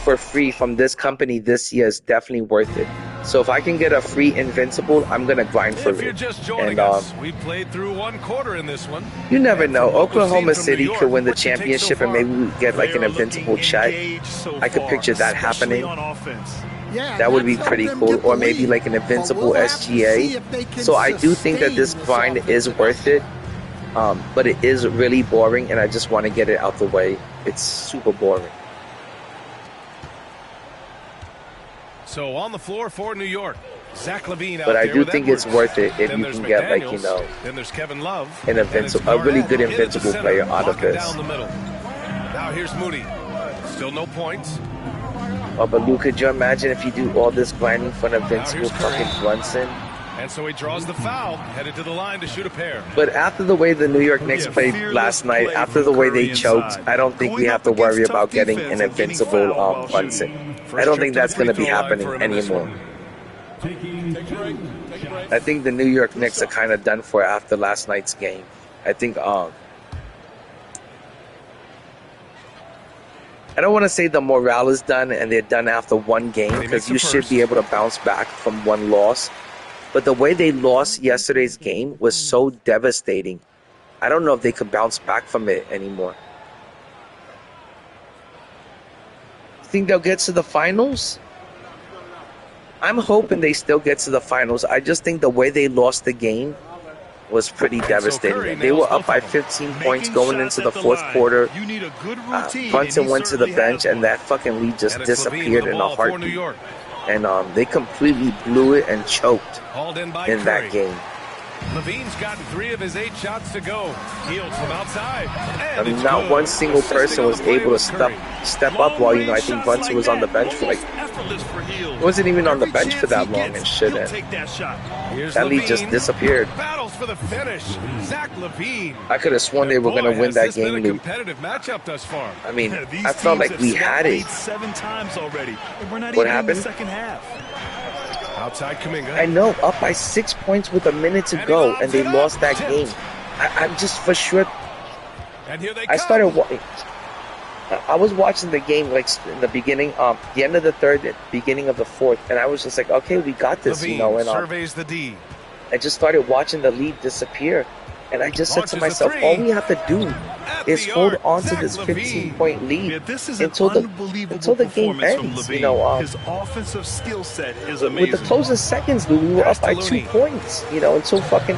for free from this company this year is definitely worth it. So if I can get a free invincible, I'm gonna grind for it. If you're just joining us, we played through 1 quarter in this one. You never know. Oklahoma City could win the championship, and maybe we get like an invincible check. I could picture that happening. That would be pretty cool. Or maybe like an invincible SGA. So I do think that this grind is worth it. But it is really boring, and I just want to get it out the way. It's super boring. So on the floor for New York, Zach LaVine out but I there do with think Edwards. It's worth it if then you can get like, you know, then there's Kevin Love, an invincible, a really good invincible player out of this. Down the middle. Now here's Moody. Still no points. Oh, but Luke, could you imagine if you do all this grinding for an invincible fucking Brunson? And so he draws the foul, headed to the line to shoot a pair. But after the way the New York Knicks played last night, after the way they choked, I don't think we have to worry about getting an invincible Brunson. I don't think that's going to be happening anymore. I think the New York Knicks are kind of done for after last night's game. I think I don't want to say the morale is done and they're done after one game, because you should be able to bounce back from one loss. But the way they lost yesterday's game was so devastating. I don't know if they could bounce back from it anymore. Think they'll get to the finals? I'm hoping they still get to the finals. I just think the way they lost the game was pretty devastating. They were up by 15 points going into the fourth quarter. Brunson went to the bench, and that fucking lead just disappeared in a heartbeat. And they completely blew it and choked in that game. LaVine's gotten 3 of his 8 shots to go. Healed from outside. I mean, not one single person was able to step up while, you know, I think Brunson was on the bench for like, he wasn't even on the bench for that long and shit. That lead just disappeared. Battles for the finish. Zach LaVine. I could have sworn they were going to win that game, Luke. Competitive matchup thus far. I mean, I felt like we had it. 7 times already. What happened? Second half. Outside Kuminga. I know, up by 6 points with a minute to go, and they lost that game. I'm just for sure. And here they I started. I was watching the game like in the beginning, the end of the third, beginning of the fourth, and I was just like, okay, we got this, you know. And surveys the D. I just started watching the lead disappear, and I just said to myself, all we have to do is hold on to this 15-point lead until the game ends. You know, his offensive skill set is amazing. With the closing seconds, we were up by 2 points. You know, until fucking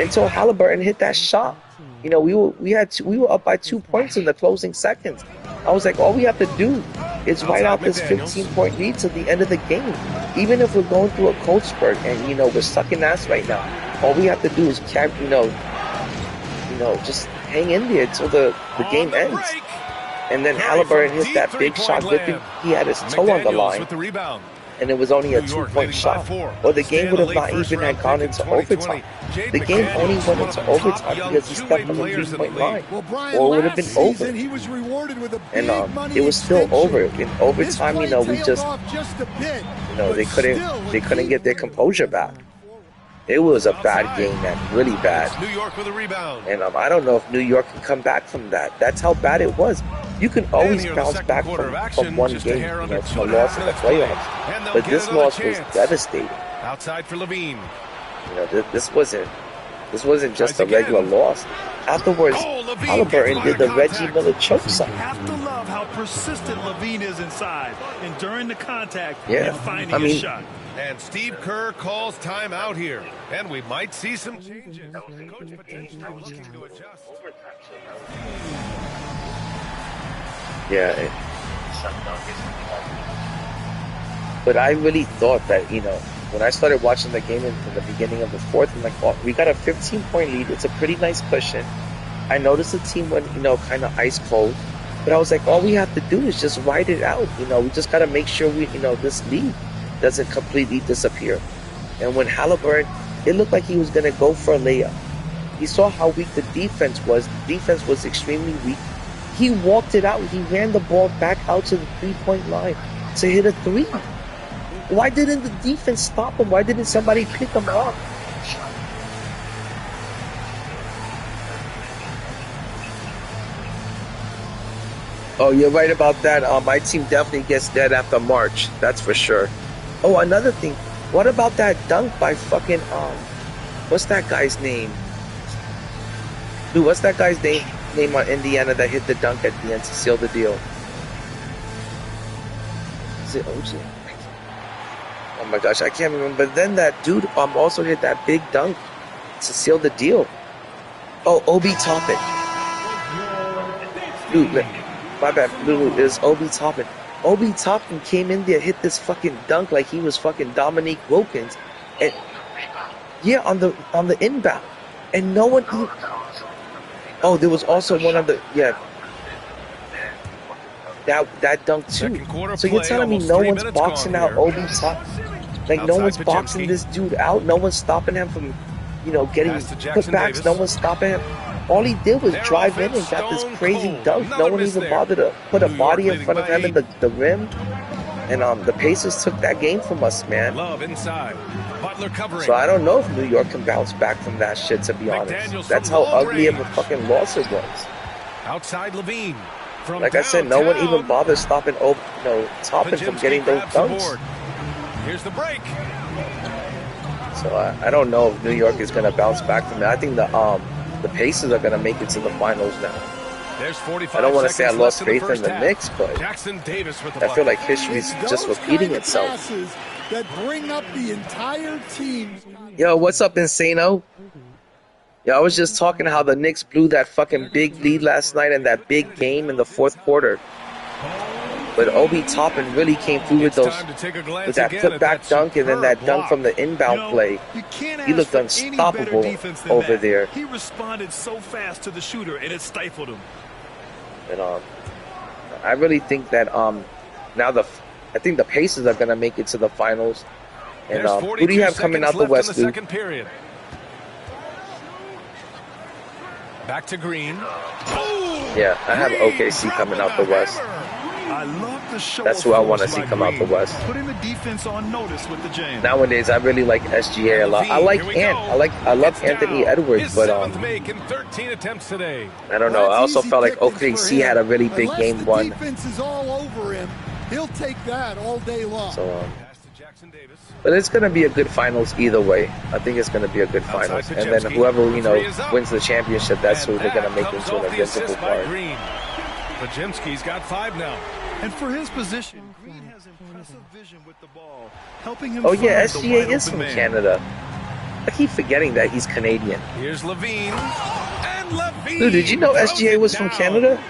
until Halliburton hit that shot. You know, we were up by 2 points in the closing seconds. I was like, all we have to do is ride out this 15-point lead to the end of the game. Even if we're going through a cold spurt and, you know, we're sucking ass right now, all we have to do is carry, you know, just hang in there until the game ends. And then Halliburton hit that big shot. He had his toe on the line. And it was only a 2-point shot. Or the game would have not even had gone into overtime. The game only went into overtime because he stepped on the 3-point line. Or it would have been over. And it was still over. In overtime, you know, we just, you know, they couldn't get their composure back. It was a bad game, man, really bad. New York with a rebound. And I don't know if New York can come back from that. That's how bad it was. You can always bounce back from one game, you know, from a loss in the playoffs. But this loss was devastating. Outside for LaVine. You know, this wasn't just a regular loss. Afterwards, Halliburton did the Reggie Miller choke side. You have to love how persistent LaVine is inside and during the contact and finding a shot. And Steve Kerr calls time out here. And we might see some changes. Coach potentially looking to adjust. Yeah. But I really thought that, you know, when I started watching the game in the beginning of the fourth, I'm like, oh, we got a 15-point lead. It's a pretty nice cushion. I noticed the team went, you know, kind of ice cold. But I was like, all we have to do is just ride it out. You know, we just got to make sure this lead doesn't completely disappear. And when Halliburton, it looked like he was going to go for a layup. He saw how weak the defense was. The defense was extremely weak. He walked it out. He ran the ball back out to the 3-point line to hit a 3. Why didn't the defense stop him? Why didn't somebody pick him up? Oh, you're right about that. My team definitely gets dead after March. That's for sure. Oh, another thing. What about that dunk by fucking what's that guy's name? Dude, what's that guy's name on Indiana that hit the dunk at the end to seal the deal? Is it OG? Oh my gosh, I can't remember. But then that dude also hit that big dunk to seal the deal. Oh, Obi Toppin. Dude, my bad. Dude, it's Obi Toppin. Obi Toppin came in there, hit this fucking dunk like he was fucking Dominique Wilkins, and yeah, on the inbound, and no one. Oh, there was also one of the that dunk too. So you're telling me no one's boxing out Obi Toppin? Like no one's boxing this dude out. No one's stopping him from, getting putbacks. No one's stopping him. All he did was drive in and got this crazy dunk. No one even bothered to put a body in front of him in the rim. And the Pacers took that game from us, man. So I don't know if New York can bounce back from that shit, to be honest. That's how ugly of a fucking loss it was. Outside Levine. Like I said, no one even bothered stopping Toppin from getting those dunks. Here's the break. So I don't know if New York is going to bounce back from that. I think the Pacers are going to make it to the finals now. I don't want to say I lost faith in the Knicks, but I feel like history is just repeating itself. That bring up the entire team. Yo, what's up, Insano? Yo, I was just talking how the Knicks blew that fucking big lead last night in that big game in the fourth quarter. But Obi Toppin really came through with that putback dunk and then that dunk from the inbound play. He looked unstoppable over there. He responded so fast to the shooter, and it stifled him. And I really think that now I think the Pacers are gonna make it to the finals. And who do you have coming out the West, dude? Back to Green. Yeah, I have OKC coming out the West. I love the show. That's who I want to see come out the West. Putting the defense on notice with the jam. Nowadays, I really like SGA a lot. I love Anthony Edwards, but I don't know. I also felt like OKC had a really big game one. Defense is all over him. He'll take that all day long. So, but it's gonna be a good finals either way. I think it's gonna be a good finals, and then whoever wins the championship, that's who they're gonna make into an invincible card. Pajemski's got 5 now. And for his position, Green has impressive vision with the ball, helping him. Oh yeah, SGA is from Canada. I keep forgetting that he's Canadian. Here's Levine. And Levine. Dude, did you know SGA was from Canada?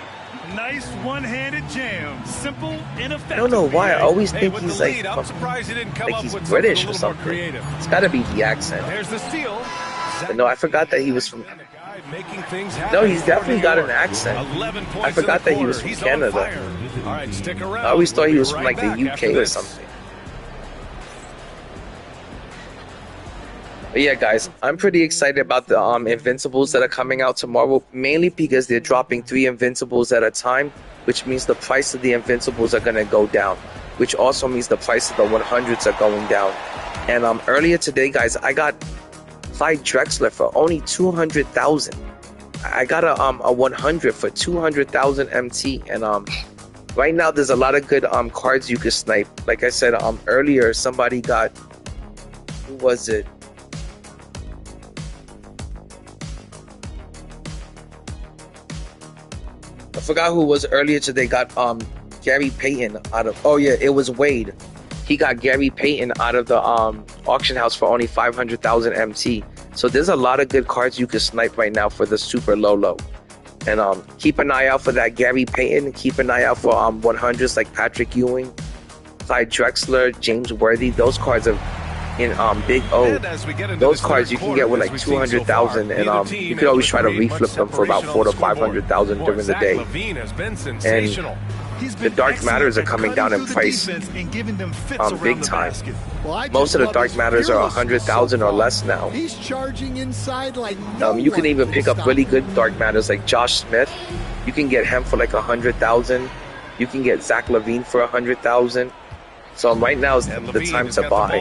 Nice one-handed jam. Simple, ineffective. I don't know why. I always think he's like he's British or something. It's got to be the accent. There's the steal. But no, I forgot that he was from. No, he's definitely got an accent. I forgot that he was from Canada. All right, stick around. I always thought he was from like the UK or something. But yeah, guys, I'm pretty excited about the Invincibles that are coming out tomorrow, mainly because they're dropping 3 Invincibles at a time, which means the price of the Invincibles are going to go down, which also means the price of the 100s are going down. And earlier today, guys, I got Clyde Drexler for only 200,000. I got a 100 for 200,000 MT, and right now there's a lot of good cards you could snipe. Like I said earlier, somebody got, who was it? I forgot who it was earlier today. Got Gary Payton out of, oh yeah, it was Wade. He got Gary Payton out of the auction house for only 500,000 MT. So there's a lot of good cards you can snipe right now for the super low. And keep an eye out for that Gary Payton. Keep an eye out for 100s like Patrick Ewing, Clyde Drexler, James Worthy. Those cards are in Big O. Those cards you can get with like 200,000, and you can always try to reflip them for about 400,000 to 500,000 during the day. And the Dark Matters are coming down in price big time. Most of the Dark Matters are 100,000 or less now. He's charging inside like you can even pick up really good Dark Matters like Josh Smith. You can get him for like 100,000. You can get Zach LaVine for 100,000. So right now is the time to buy.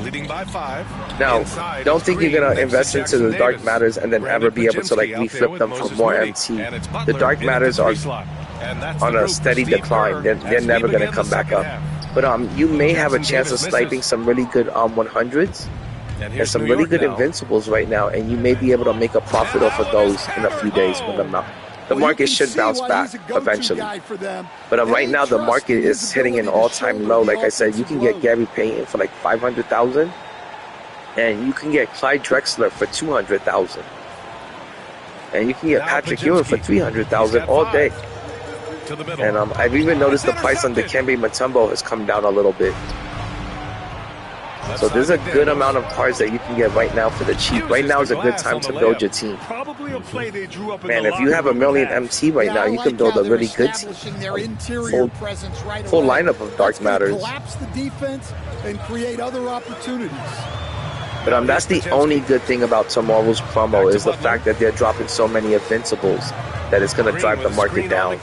Leading by 5. Now, don't think you're gonna invest into the Dark Matters and then ever be able to like reflip them for more MT. The Dark Matters are on a steady decline. They're never going to come back up. But you may have a chance of sniping some really good 100s and some really good invincibles right now, and you may be able to make a profit off of those in a few days when the market should bounce back eventually. But right now the market is hitting an all-time low. Like I said, you can get Gary Payton for like 500,000, and you can get Clyde Drexler for 200,000, and you can get Patrick Ewing for 300,000 all day. And I've even noticed the price on Dikembe Mutombo has come down a little bit. So there's a good amount of cards that you can get right now for the cheap. Right now is a good time to build your team. Man, if you have $1 million MT right now, you can build a really good team. Full lineup of Dark Matters. But that's the only good thing about tomorrow's promo is the fact that they're dropping so many invincibles that it's going to drive the market down.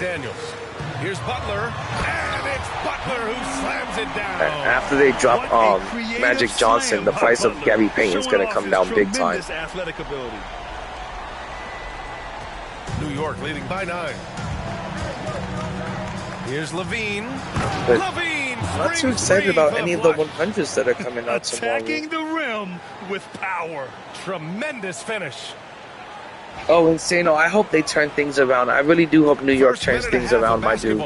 Here's Butler, and it's Butler who slams it down. After they drop Magic Johnson, the price of Gary Payton is going to come down big time. New York leading by 9. Here's Levine. I'm not too excited about any of the 100s that are coming out tomorrow. Attacking the rim with power. Tremendous finish. Oh, Insano, I hope they turn things around. I really do hope New York turns things around, my dude.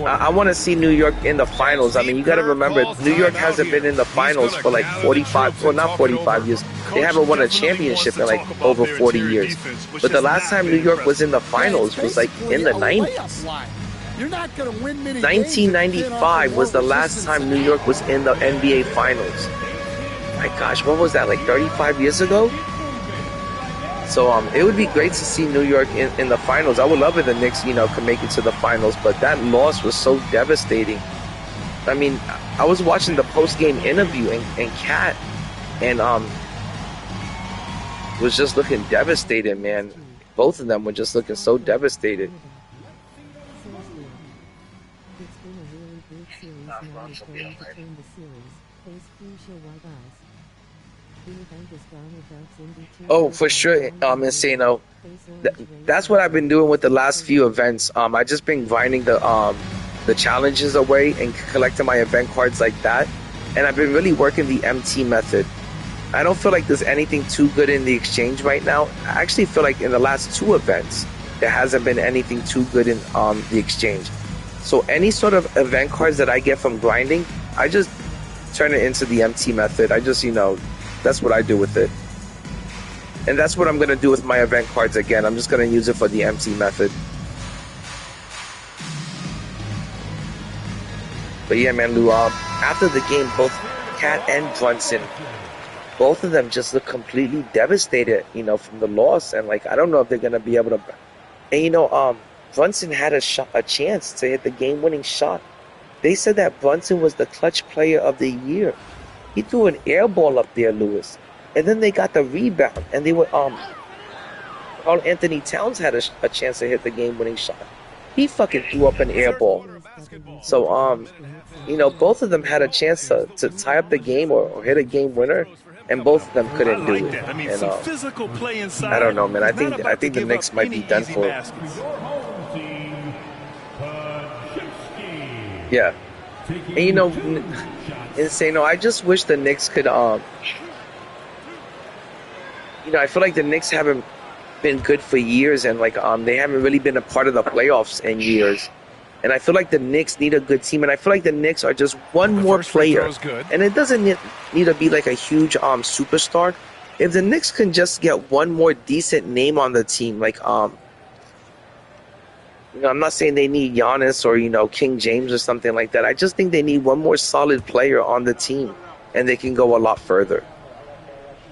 I want to see New York in the finals. I mean, you got to remember, New York hasn't been in the finals for like 45, well, not 45 years. They haven't won a championship in like over 40 years. But the last time New York was in the finals was like in the 90s. 1995 was the last time New York was in the NBA finals. My gosh, what was that, like 35 years ago? So it would be great to see New York in the finals. I would love if the Knicks, could make it to the finals, but that loss was so devastating. I mean, I was watching the post-game interview and Kat and was just looking devastated, man. Both of them were just looking so devastated. Oh, for sure, Insano. That's what I've been doing with the last few events. I just been grinding the challenges away and collecting my event cards like that, and I've been really working the MT method. I don't feel like there's anything too good in the exchange right now. I actually feel like in the last 2 events there hasn't been anything too good in the exchange. So any sort of event cards that I get from grinding, I just turn it into the MT method. I just, that's what I do with it. And that's what I'm going to do with my event cards again. I'm just going to use it for the MT method. But yeah, man, Lou, after the game, both Kat and Brunson, both of them just look completely devastated, from the loss. And, I don't know if they're going to be able to... And, Brunson had a chance to hit the game-winning shot. They said that Brunson was the clutch player of the year. He threw an air ball up there, Lewis. And then they got the rebound. And they were, Karl Anthony Towns had a chance to hit the game-winning shot. He fucking threw up an air ball. So, both of them had a chance to tie up the game or hit a game winner. And both of them couldn't do it. And, I don't know, man. I think the Knicks might be done for. Yeah. And Insano, I just wish the Knicks could I feel like the Knicks haven't been good for years, and they haven't really been a part of the playoffs in years. And I feel like the Knicks need a good team, and I feel like the Knicks are just one more player. And it doesn't need to be like a huge superstar. If the Knicks can just get one more decent name on the team, I'm not saying they need Giannis or, King James or something like that. I just think they need one more solid player on the team, and they can go a lot further.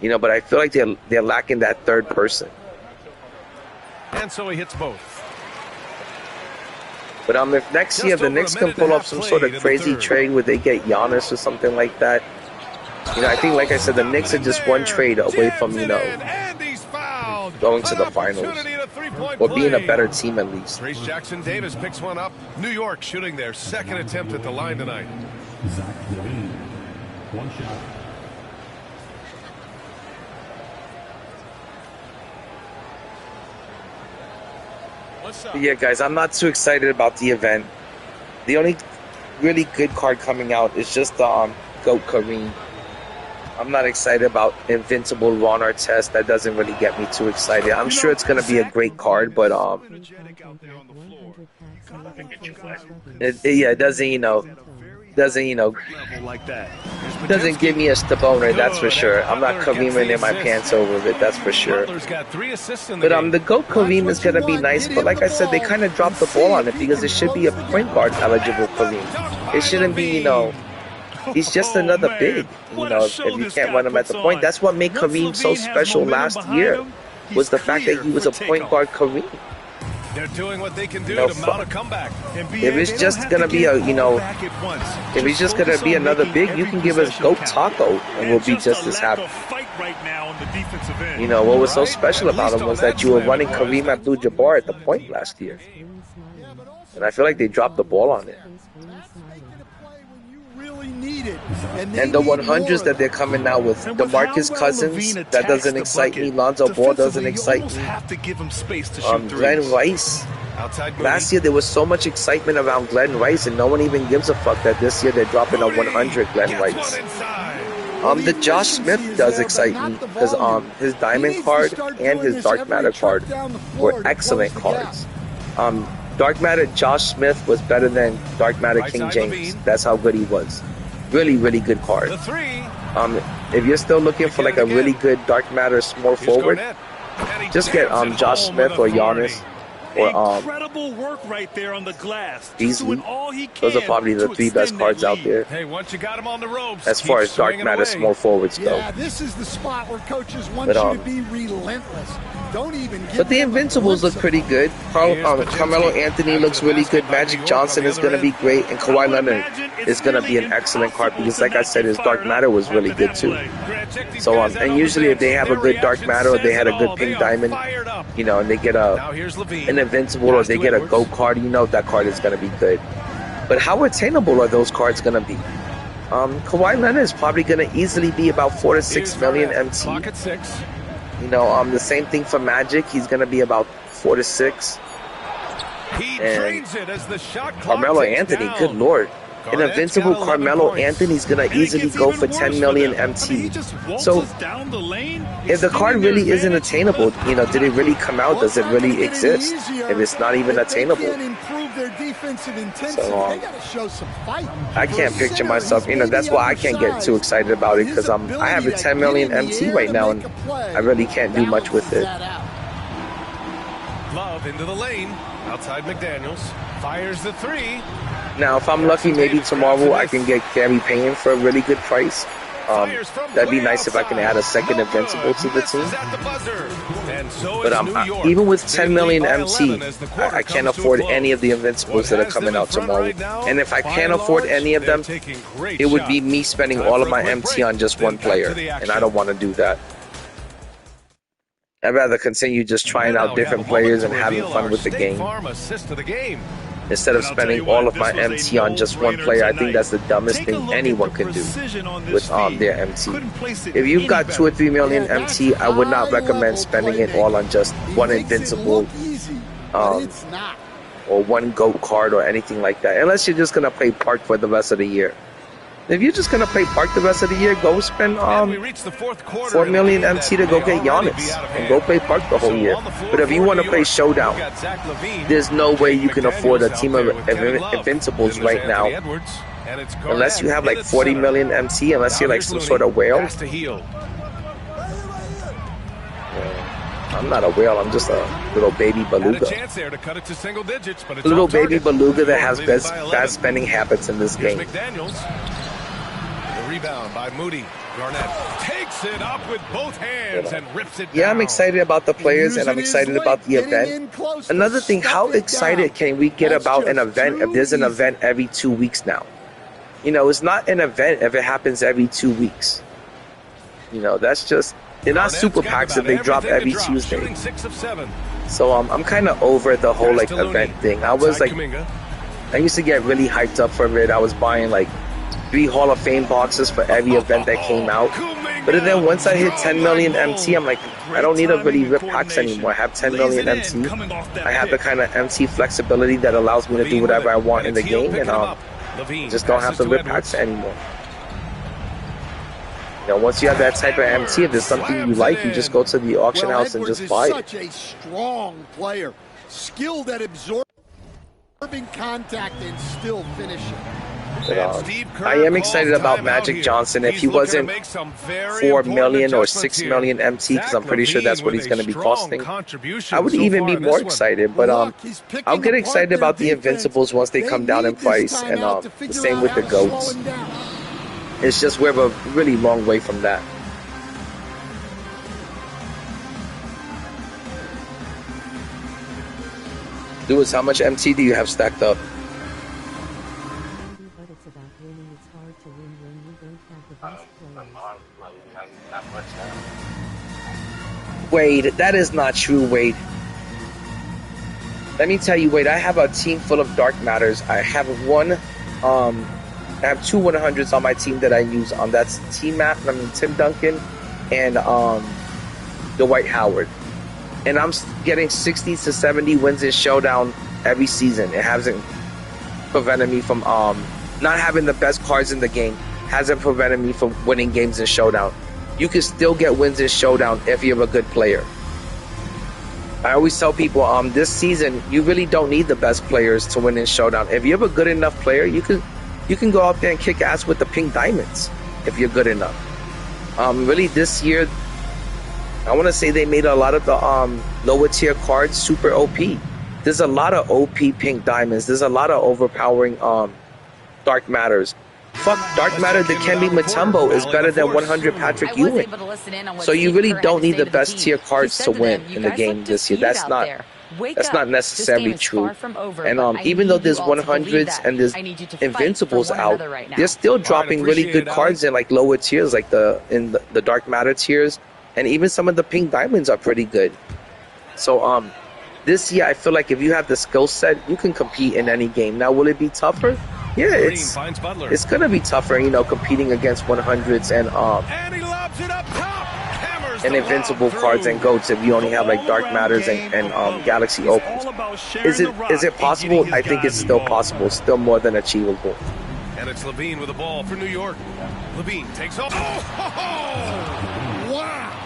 But I feel like they're lacking that third person. And so he hits both. But if next year the Knicks can pull off some sort of crazy trade where they get Giannis or something like that, I think, like I said, the Knicks are just one trade away from, going to the finals or being a better team at least. Trace Jackson Davis picks one up. New York shooting their second attempt at the line tonight. One shot. Yeah, guys, I'm not too excited about the event. The only really good card coming out is just the GOAT Kareem. I'm not excited about Invincible Ron Artest. That doesn't really get me too excited. I'm sure it's gonna be a great card, but it doesn't give me a Staboner, that's for sure. I'm not Kareeming in my pants over it, that's for sure. But the GOAT Kareem is gonna be nice, but like I said, they kind of dropped the ball on it because it should be a point guard eligible Kareem. It shouldn't be, he's just another big. If you can't run him at the point, that's what made Kareem so special last year, was the fact that he was a point guard Kareem. They're doing what they can do to mount a comeback. If it's just gonna be if it's just gonna be another big, you can give us GOAT Taco and we'll be just as happy. What was so special about him was that you were running Kareem Abdul-Jabbar at the point last year, and I feel like they dropped the ball on it. And the 100s that they're coming out with, DeMarcus Cousins, that doesn't excite me. Lonzo Ball doesn't excite me. Glenn Rice. Last year there was so much excitement around Glenn Rice, and no one even gives a fuck that this year they're dropping a 100 Glenn Rice. The Josh Smith does excite me because his Diamond card and his Dark Matter card were excellent cards. Dark Matter Josh Smith was better than Dark Matter King James. That's how good he was. Really, really good card. If you're still looking for like a really good Dark Matter small forward, just get Josh Smith or Giannis or incredible work right there on the glass. Beasley. Those are probably the three best cards out there. Hey, once you got him on the ropes, as far as Dark Matter small forwards go. Yeah, this is the spot where coaches want you to be relentless. Don't even give But the Invincibles look pretty good. Carmelo Anthony looks really good. Magic Johnson is going to be great. And Kawhi Leonard is going to be an excellent card because, like I said, his Dark Matter was really good too. So, and usually if they have a good Dark Matter or they had a good Pink Diamond, and they get an Invincible or they get a GOAT card, that card is going to be good. But how attainable are those cards going to be? Kawhi Leonard is probably going to easily be about 4 to 6 million MT. The same thing for Magic. He's going to be about 4 to 6. And Carmelo Anthony, good lord. An Invincible Carmelo Anthony's going to easily go for 10 million MT. So, if the card really isn't attainable, did it really come out? Does it really exist? If it's not even attainable. So, I can't picture myself, that's why I can't get too excited about it, because I have a 10 million MT right now, and I really can't do much with it. Love into the lane, outside McDaniels, fires the three. Now, if I'm lucky, maybe tomorrow I can get Gary Payton for a really good price. That'd be nice if I can add a second Invincible to the team. But even with 10 million MT, I can't afford any of the Invincibles that are coming out tomorrow. And if I can't afford any of them, it would be me spending all of my MT on just one player. And I don't want to do that. I'd rather continue just trying out different players and having fun with the game, instead of spending all of my MT on just one player. I think that's the dumbest thing anyone can do with their MT. If you've got 2 or 3 million MT, I would not recommend spending it all on just one Invincible or one GOAT card or anything like that, unless you're just going to play Park for the rest of the year. If you're just going to play Park the rest of the year, go spend 4 million MT to go get Giannis and go play Park the whole year. But if you want to play Showdown, there's no way you can afford a team of Invincibles right now. Unless you have like 40 million MT, unless you're like some sort of whale. I'm not a whale, I'm just a little baby beluga. A little baby beluga that has bad spending habits in this game. Rebound by Moody. Garnett takes it up with both hands and rips it down. Yeah, I'm excited about the players and I'm excited about the event. Another thing, how excited can we get about an event if there's an event every 2 weeks now? It's not an event if it happens every 2 weeks. That's just, they're not super packs if they drop every Tuesday. So I'm kind of over the whole like event thing. I used to get really hyped up for it. I was buying like 3 Hall of Fame boxes for every event that came out. But then once I hit 10 million MT, I'm like, I don't need to really rip packs anymore. I have 10 million MT. I have the kind of MT flexibility that allows me to do whatever I want in the game, and just don't have to rip packs anymore. You know, once you have that type of MT, if there's something you like, you just go to the auction house and just buy it. Such a strong player, skilled at absorbing contact and still finishing. But, I am excited about Magic Johnson. If he wasn't 4 million or 6 million MT, because I'm pretty sure that's what he's going to be costing, I would even be more excited. But I'll get excited about the Invincibles once they come down in price, and the same with the GOATs. It's just we're a really long way from that. Lewis, how much MT do you have stacked up? Wade, that is not true, Wade. Let me tell you, Wade, I have a team full of dark matters. I have two 100s on my team that I use. That's Tim Duncan and Dwight Howard. And I'm getting 60 to 70 wins in Showdown every season. It hasn't prevented me from not having the best cards in the game. Hasn't prevented me from winning games in Showdown. You can still get wins in Showdown if you're a good player. I always tell people, this season, you really don't need the best players to win in Showdown. If you're a good enough player, you can go out there and kick ass with the pink diamonds if you're good enough. Really, this year, I want to say they made a lot of the lower tier cards super OP. There's a lot of OP pink diamonds. There's a lot of overpowering dark matters. Fuck, Dark Matter Dikembe Mutombo is better than 100 Patrick Ewing. So you really don't need the best tier cards to win in the game this year. That's not necessarily true. And even though there's 100s and there's Invincibles out, they're still dropping really good cards in like lower tiers, like in the Dark Matter tiers, and even some of the pink diamonds are pretty good. So this year I feel like if you have the skill set, you can compete in any game. Now, will it be tougher? Yeah, it's gonna be tougher, you know, competing against 100s and Invincible cards and GOATs if you only have like Dark Matters and Galaxy Opals. Is it possible? I think it's still possible, still more than achievable. And it's Levine with the ball for New York. Levine takes off. Wow!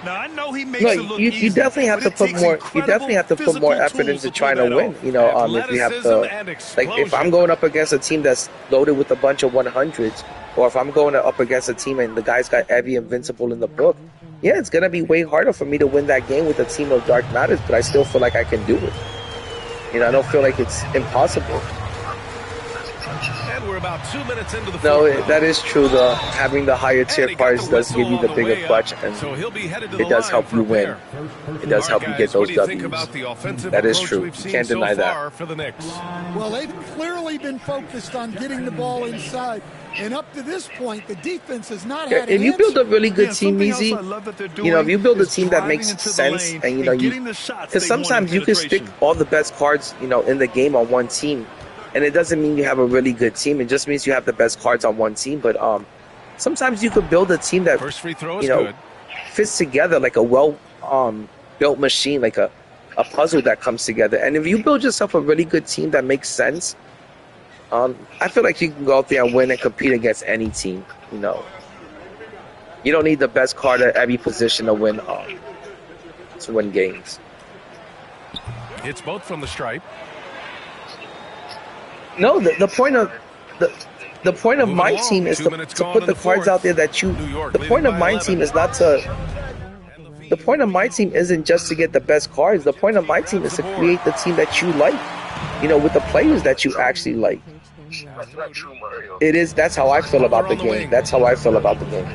Now I know he makes it look easy, you definitely have to put more. You definitely have to put more effort into trying to win. You know, if you have to, like, if I'm going up against a team that's loaded with a bunch of 100s, or if I'm going up against a team and the guy's got every Invincible in the book, yeah, it's gonna be way harder for me to win that game with a team of Dark Matters. But I still feel like I can do it. You know, I don't feel like it's impossible. And we're about 2 minutes into the No, that is true. Having the higher tier cards does give you the bigger clutch, and it does help you win. It does help you get those W's. That is true. You can't deny that. Well, they've clearly been focused on getting the ball inside. And up to this point, the defense has not had. If you build a really good team, Easy, you know, if you build a team that makes sense, and you know, because sometimes you can stick all the best cards, you know, in the game on one team. And it doesn't mean you have a really good team. It just means you have the best cards on one team. But sometimes you could build a team that, you know, fits together like a built machine, like a puzzle that comes together. And if you build yourself a really good team that makes sense, I feel like you can go out there and win and compete against any team. You know, you don't need the best card at every position to win games. It's both from the stripe. No, the point of the point of my team is to put the cards out there that you. The point of my team is not to. The point of my team isn't just to get the best cards. The point of my team is to create the team that you like. You know, with the players that you actually like. It is. That's how I feel about the game. That's how I feel about the game.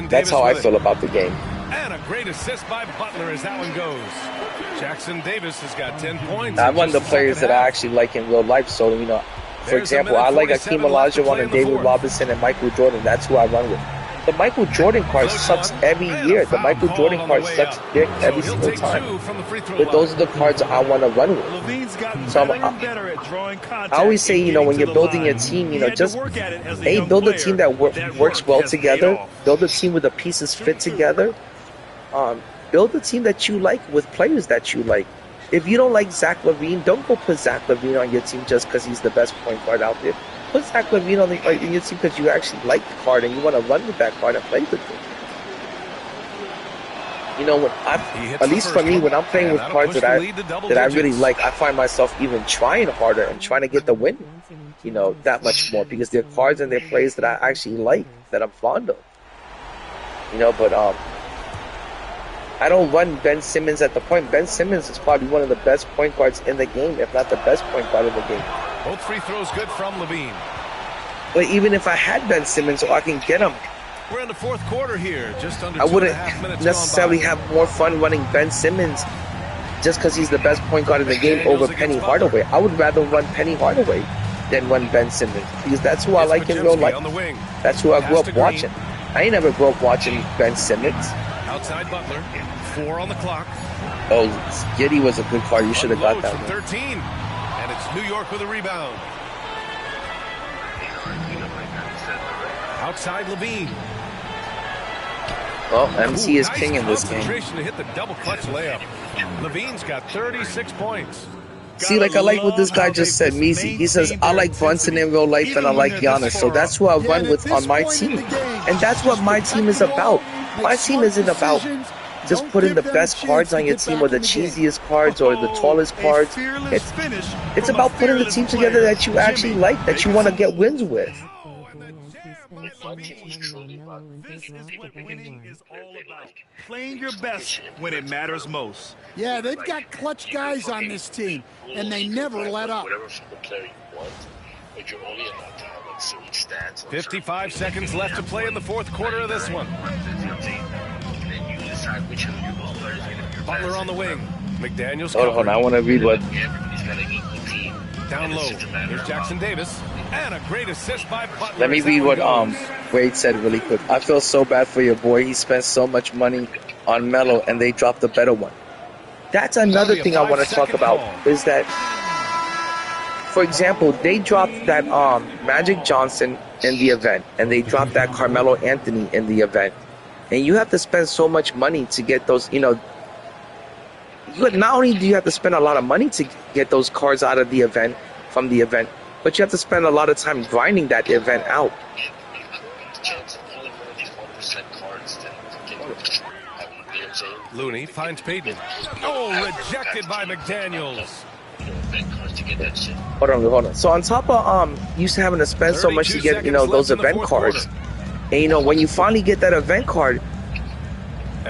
That's how I feel about the game. And a great assist by Butler as that one goes. Jackson Davis has got 10 points. I run the players that I actually like in real life. So, you know, for example, I like Akeem Olajuwon and David Robinson and Michael Jordan. That's who I run with. The Michael Jordan card sucks every year. The Michael Jordan card sucks dick every single time. But those are the cards I want to run with. So I always say, you know, when you're building your team, you know, just build a team that works well together. Build a team where the pieces fit together. Build a team that you like with players that you like. If you don't like Zach LaVine, don't go put Zach LaVine on your team just because he's the best point guard out there. Put Zach LaVine on in your team because you actually like the card and you want to run with that card and play with it. You know, at least for me, when I'm playing with cards that I really like, I find myself even trying harder and trying to get the win, you know, that much more because they're cards and they're plays that I actually like, that I'm fond of. You know, but I don't run Ben Simmons at the point. Ben Simmons is probably one of the best point guards in the game, if not the best point guard in the game. Both free throws good from LaVine. But even if I had Ben Simmons, so I can get him. We're in the fourth quarter here, just under I wouldn't necessarily have more fun running Ben Simmons just because he's the best point guard in the game over Penny Hardaway. I would rather run Penny Hardaway than run Ben Simmons because that's who I like in real life. That's who I grew up watching. I ain't never grew up watching Ben Simmons. Outside Butler, 4 on the clock. Oh, Giddy was a good card. You should have got that one. 13, and it's New York with a rebound. Outside LaVine. Well, MC is king in this game. To hit the double clutch layup. LaVine's got 36 points. See, like I like what this guy just said, Meezy. He says, I like Brunson in real life and I like Giannis. So that's who I run with on my team. And that's what my team is about. My team isn't about just putting the best cards on your team or the cheesiest cards or the tallest cards. It's about putting the team together that you actually like, that you want to get wins with. Winning is all about playing your best when it matters most. Yeah, they've got clutch guys on this team, and they never let up. 55 seconds left to play in the fourth quarter of this one. Butler on the wing. McDaniels. Hold on, I want to read what. Down low. Here's Jackson Davis. And a great assist by Butler. Let me read what Wade said really quick. I feel so bad for your boy. He spent so much money on Melo and they dropped the better one. That's another thing I want to talk about is that, for example, they dropped that Magic Johnson in the event and they dropped that Carmelo Anthony in the event. And you have to spend so much money to get those, you know, not only do you have to spend a lot of money to get those cards out of the event, from the event, but you have to spend a lot of time grinding that event out. Looney finds Payton. Oh, rejected by McDaniels. Hold on. So on top of used to having to spend so much to get, you know, those event cards, and you know, when you finally get that event card,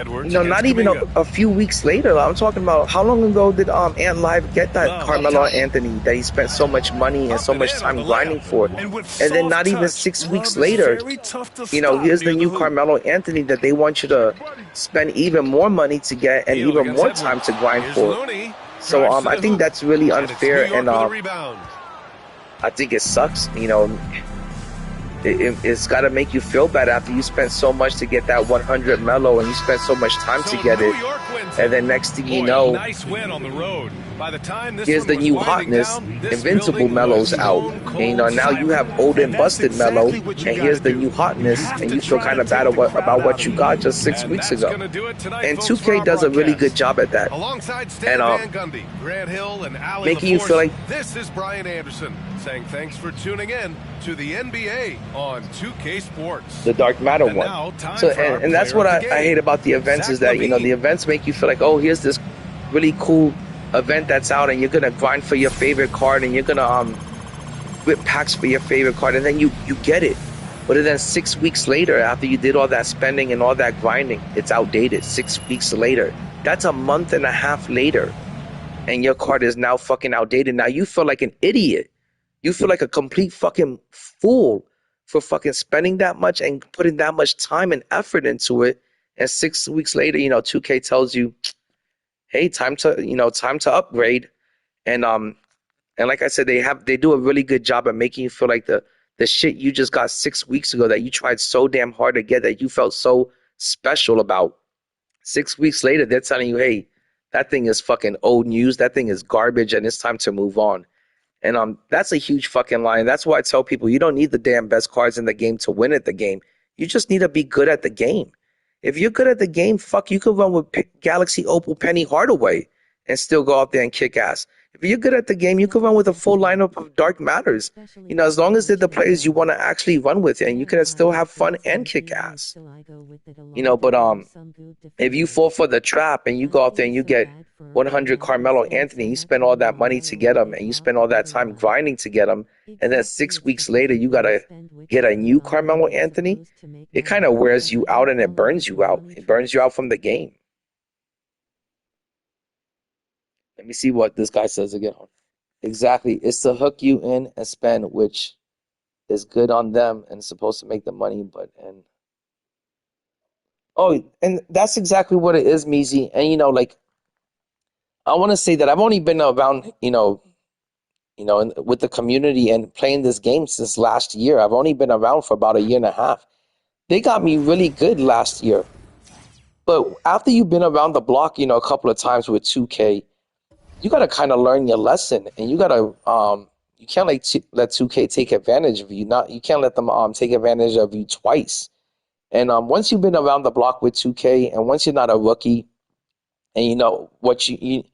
you know, not even a few weeks later. I'm talking about how long ago did Ant Live get that Carmelo Anthony that he spent so much money and so much time grinding for, and then not even 6 weeks later, you know, here's the new Carmelo Anthony that they want you to spend even more money to get and even more time to grind for. So I think that's really unfair, and I think it sucks. You know, it's got to make you feel bad after you spent so much to get that 100 Melo and you spent so much time to get it, and then next thing you know, here's the new hotness. Invincible Melo's out, and you know, now you have old and busted Melo, and here's the new hotness, and you feel kind of bad about what you got just 6 weeks ago. And 2K does a really good job at that, and making you feel like. This is Brian Anderson saying thanks for tuning in to the NBA on 2K Sports, the Dark Matter one. So, and that's what I hate about the events, is that, you know, the events make you feel like, oh, here's this really cool event that's out, and you're gonna grind for your favorite card, and you're gonna whip packs for your favorite card, and then you get it. But then 6 weeks later, after you did all that spending and all that grinding, it's outdated. 6 weeks later, that's a month and a half later, and your card is now fucking outdated. Now you feel like an idiot. You feel like a complete fucking fool for fucking spending that much and putting that much time and effort into it. And 6 weeks later, you know, 2K tells you, hey, time to upgrade. And like I said, they do a really good job at making you feel like the the shit you just got 6 weeks ago that you tried so damn hard to get, that you felt so special about. 6 weeks later, they're telling you, hey, that thing is fucking old news. That thing is garbage, and it's time to move on. And that's a huge fucking lie. And that's why I tell people, you don't need the damn best cards in the game to win at the game. You just need to be good at the game. If you're good at the game, fuck, you could run with Galaxy Opal Penny Hardaway and still go out there and kick ass. If you're good at the game, you could run with a full lineup of Dark Matters. You know, as long as they're the players you want to actually run with, and you can still have fun and kick ass. You know, but if you fall for the trap and you go out there and you get 100 Carmelo Anthony, you spend all that money to get him, and you spend all that time grinding to get him, and then 6 weeks later you gotta get a new Carmelo Anthony, it kind of wears you out and it burns you out. It burns you out from the game. Let me see what this guy says again. Exactly. It's to hook you in and spend, which is good on them and supposed to make the money, and that's exactly what it is, Meezy. And you know, like, I want to say that I've only been around, with the community and playing this game since last year. I've only been around for about a year and a half. They got me really good last year. But after you've been around the block, a couple of times with 2K, you got to kind of learn your lesson, and you got to you can't let 2K take advantage of you. You can't let them take advantage of you twice. And once you've been around the block with 2K, and once you're not a rookie, and you know what you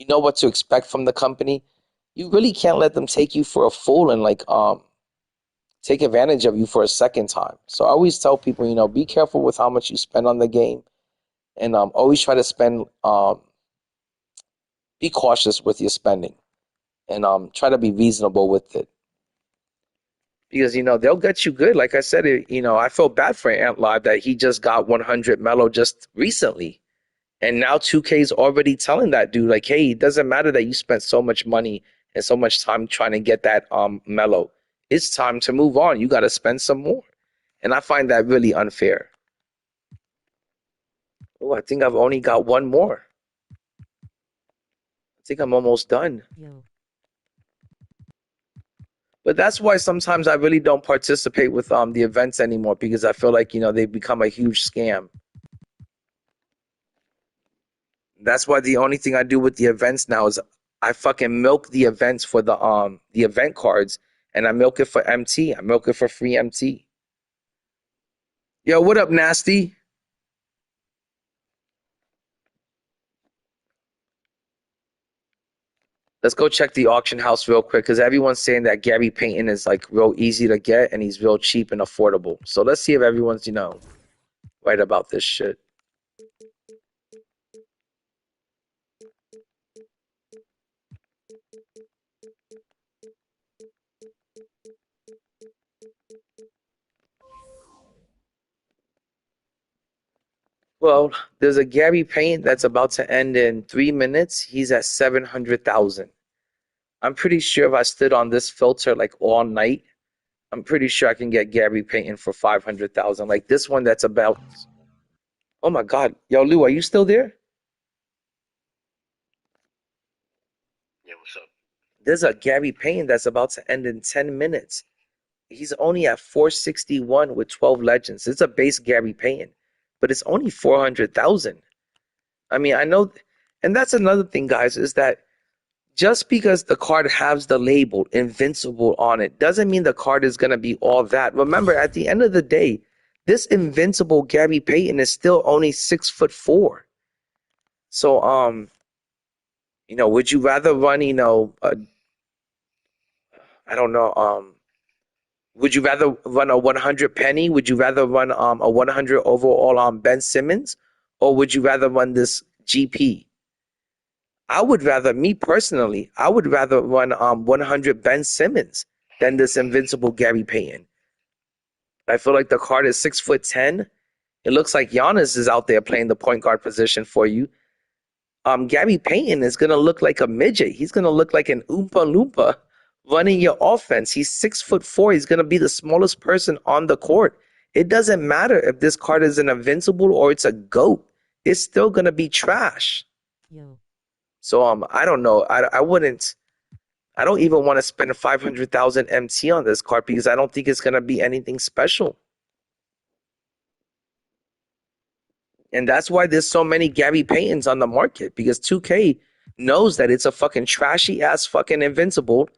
know what to expect from the company, you really can't let them take you for a fool and take advantage of you for a second time. So I always tell people, be careful with how much you spend on the game, and always try to spend. Be cautious with your spending, and try to be reasonable with it, because they'll get you good. Like I said, I felt bad for Ant Live that he just got 100 Melo just recently, and now 2K's already telling that dude, like, hey, it doesn't matter that you spent so much money and so much time trying to get that Melo. It's time to move on. You got to spend some more, and I find that really unfair. Oh, I think I've only got one more. I think I'm almost done. Yo. But that's why sometimes I really don't participate with the events anymore, because I feel like, they've become a huge scam. That's why the only thing I do with the events now is I fucking milk the events for the event cards, and I milk it for MT. I milk it for free MT. Yo, what up, Nasty? Let's go check the auction house real quick, because everyone's saying that Gary Payton is like real easy to get and he's real cheap and affordable. So let's see if everyone's, right about this shit. Well, there's a Gary Payton that's about to end in 3 minutes. He's at 700,000. I'm pretty sure if I stood on this filter like all night, I'm pretty sure I can get Gary Payton for 500,000. Like this one that's about. Oh my God, yo, Lou, are you still there? Yeah, what's up? There's a Gary Payton that's about to end in 10 minutes. He's only at 461 with 12 legends. It's a base Gary Payton, but it's only 400,000. I mean, I know, and that's another thing, guys, is that just because the card has the label Invincible on it doesn't mean the card is going to be all that. Remember, at the end of the day, this Invincible Gary Payton is still only 6'4". So, would you rather run, I don't know, would you rather run a 100 Penny? Would you rather run a 100 overall Ben Simmons? Or would you rather run this GP? Me personally, I would rather run 100 Ben Simmons than this Invincible Gary Payton. I feel like the card is 6'10". It looks like Giannis is out there playing the point guard position for you. Gary Payton is gonna look like a midget. He's gonna look like an Oompa Loompa running your offense. He's 6'4". He's gonna be the smallest person on the court. It doesn't matter if this card is an Invincible or it's a GOAT. It's still gonna be trash. Yo. So I don't know. I wouldn't. I don't even want to spend 500,000 MT on this card because I don't think it's going to be anything special. And that's why there's so many Gary Paytons on the market, because 2K knows that it's a fucking trashy ass fucking invincible.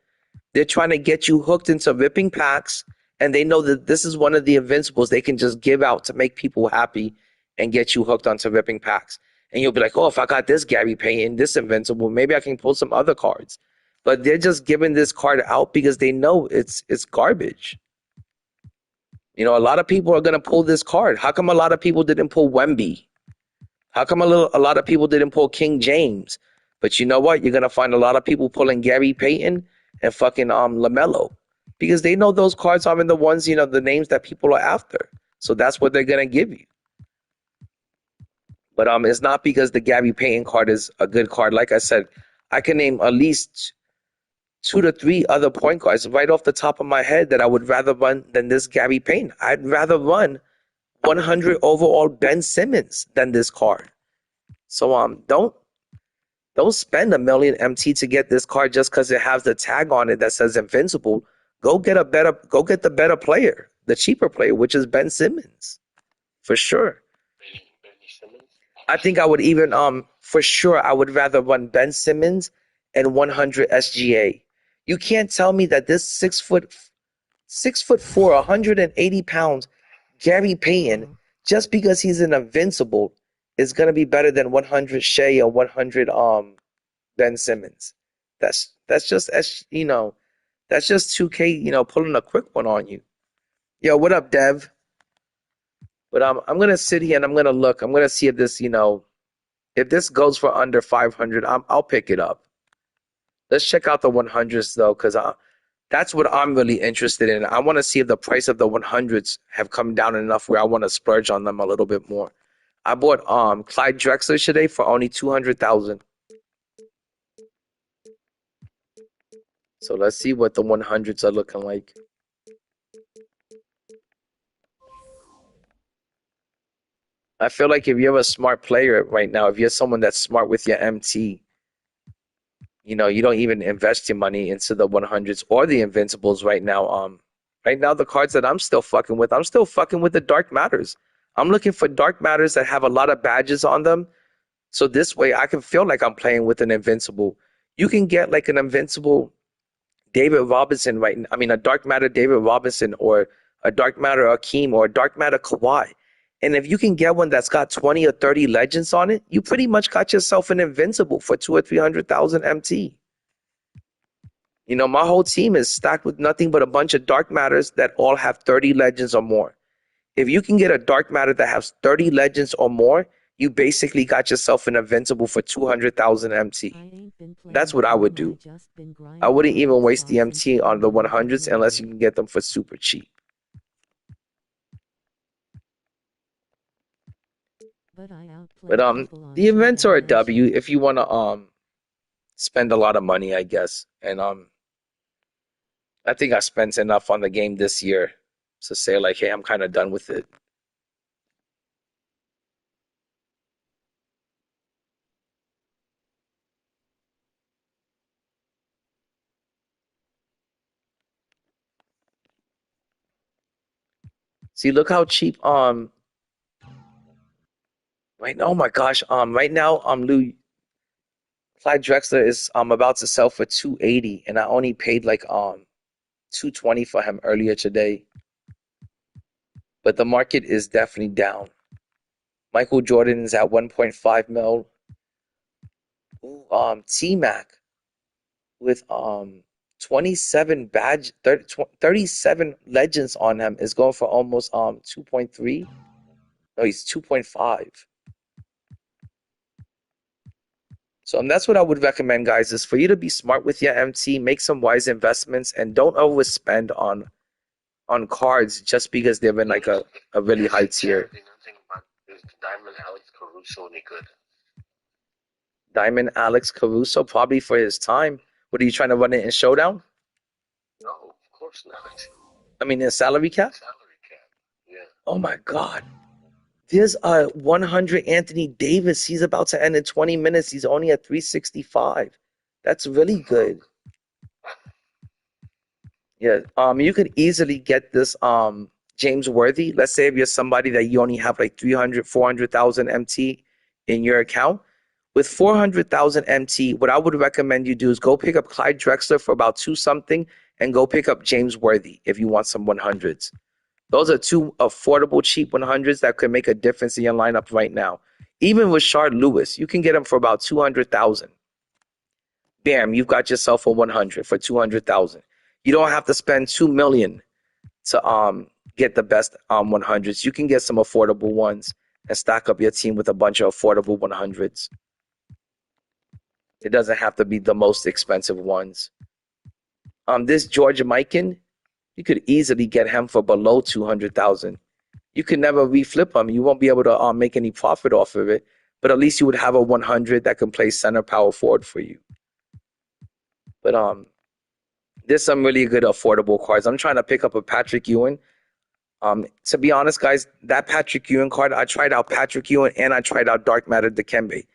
They're trying to get you hooked into ripping packs, and they know that this is one of the invincibles they can just give out to make people happy and get you hooked onto ripping packs. And you'll be like, oh, if I got this Gary Payton, this invincible, maybe I can pull some other cards. But they're just giving this card out because they know it's garbage. You know, a lot of people are going to pull this card. How come a lot of people didn't pull Wemby? How come a lot of people didn't pull King James? But you know what? You're going to find a lot of people pulling Gary Payton and fucking LaMelo, because they know those cards aren't the ones, you know, the names that people are after. So that's what they're going to give you. But it's not because the Gary Payton card is a good card. Like I said, I can name at least 2 to 3 other point guards right off the top of my head that I would rather run than this Gary Payton. I'd rather run 100 overall Ben Simmons than this card. So don't spend $1 million MT to get this card just because it has the tag on it that says invincible. Go get the better player, the cheaper player, which is Ben Simmons, for sure. I think I would even for sure I would rather run Ben Simmons and 100 SGA. You can't tell me that this 6'4", 180 pounds Gary Payton, just because he's an invincible, is gonna be better than 100 Shea or 100 Ben Simmons. That's just, you know, that's just 2K, you know, pulling a quick one on you. Yo, what up, Dev? But I'm gonna sit here and I'm gonna look. I'm gonna see if this, you know, if this goes for under 500, I'll pick it up. Let's check out the 100s though, because that's what I'm really interested in. I want to see if the price of the 100s have come down enough where I want to splurge on them a little bit more. I bought Clyde Drexler today for only 200,000. So let's see what the 100s are looking like. I feel like if you're a smart player right now, if you're someone that's smart with your MT, you know, you don't even invest your money into the 100s or the Invincibles right now. Right now, the cards that I'm still fucking with the Dark Matters. I'm looking for Dark Matters that have a lot of badges on them. So this way I can feel like I'm playing with an Invincible. You can get like an Invincible David Robinson right now. I mean, a Dark Matter David Robinson or a Dark Matter Akeem or a Dark Matter Kawhi. And if you can get one that's got 20 or 30 legends on it, you pretty much got yourself an Invincible for 200,000 or 300,000 MT. You know, my whole team is stacked with nothing but a bunch of Dark Matters that all have 30 legends or more. If you can get a Dark Matter that has 30 legends or more, you basically got yourself an Invincible for 200,000 MT. That's what I would do. I wouldn't even waste the MT on the 100s unless you can get them for super cheap. But the events are a W if you want to spend a lot of money, I guess. And I think I spent enough on the game this year to say like, hey, I'm kind of done with it. See, look how cheap right now, oh my gosh, right now Lou Clyde Drexler is about to sell for 280 and I only paid like 220 for him earlier today. But the market is definitely down. Michael Jordan is at 1.5 mil. Ooh, T-Mac with 27 badge 37 legends on him is going for almost 2.3. No, he's 2.5. So that's what I would recommend, guys, is for you to be smart with your MT, make some wise investments, and don't overspend on cards just because they're in like a really high tier. Diamond Alex Caruso any good? Diamond Alex Caruso, probably for his time. What are you trying to run it in Showdown? No, of course not. I mean, in salary cap? Salary cap, yeah. Oh my God. There's a 100 Anthony Davis. He's about to end in 20 minutes. He's only at 365. That's really good. Yeah. You could easily get this James Worthy. Let's say if you're somebody that you only have like 300, 400,000 MT in your account. With 400,000 MT, what I would recommend you do is go pick up Clyde Drexler for about 2 something and go pick up James Worthy if you want some 100s. Those are 2 affordable, cheap 100s that could make a difference in your lineup right now. Even with Shard Lewis, you can get him for about 200,000. Bam, you've got yourself a 100 for 200,000. You don't have to spend 2 million to get the best 100s. You can get some affordable ones and stack up your team with a bunch of affordable 100s. It doesn't have to be the most expensive ones. This George Mikan, you could easily get him for below 200,000. You could never reflip him. You won't be able to make any profit off of it, but at least you would have a 100 that can play center power forward for you. But there's some really good affordable cards. I'm trying to pick up a Patrick Ewing. To be honest, guys, that Patrick Ewing card, I tried out Patrick Ewing and I tried out Dark Matter Dikembe.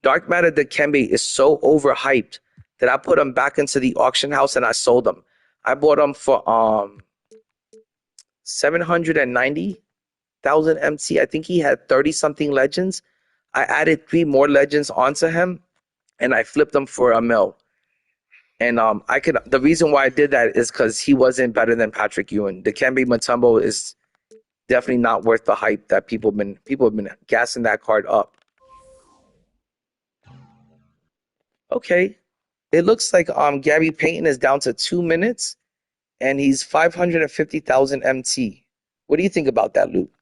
Dark Matter Dikembe is so overhyped that I put him back into the auction house and I sold him. I bought him for 790,000 MT. I think he had 30 something legends. I added 3 more legends onto him and I flipped them for $1 million. And the reason why I did that is because he wasn't better than Patrick Ewing. Dikembe Mutombo is definitely not worth the hype that people have been gassing that card up. Okay, it looks like Gary Payton is down to 2 minutes, and he's 550,000 MT. What do you think about that, Luke?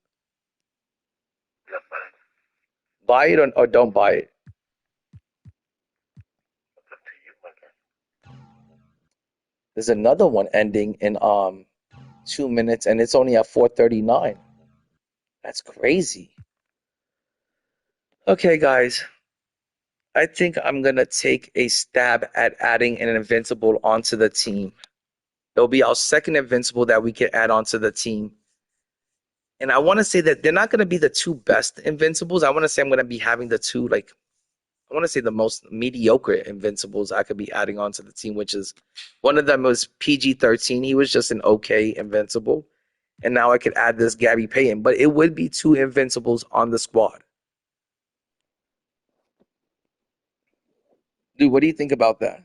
Buy it or don't buy it. There's another one ending in 2 minutes, and it's only at 439. That's crazy. Okay, guys. I think I'm going to take a stab at adding an invincible onto the team. It'll be our second invincible that we can add onto the team. And I want to say that they're not going to be the 2 best invincibles. I want to say I'm going to be having the 2, I want to say the most mediocre invincibles I could be adding onto the team, which is one of them was PG-13. He was just an okay invincible. And now I could add this Gary Payton. But it would be 2 invincibles on the squad. Dude, what do you think about that?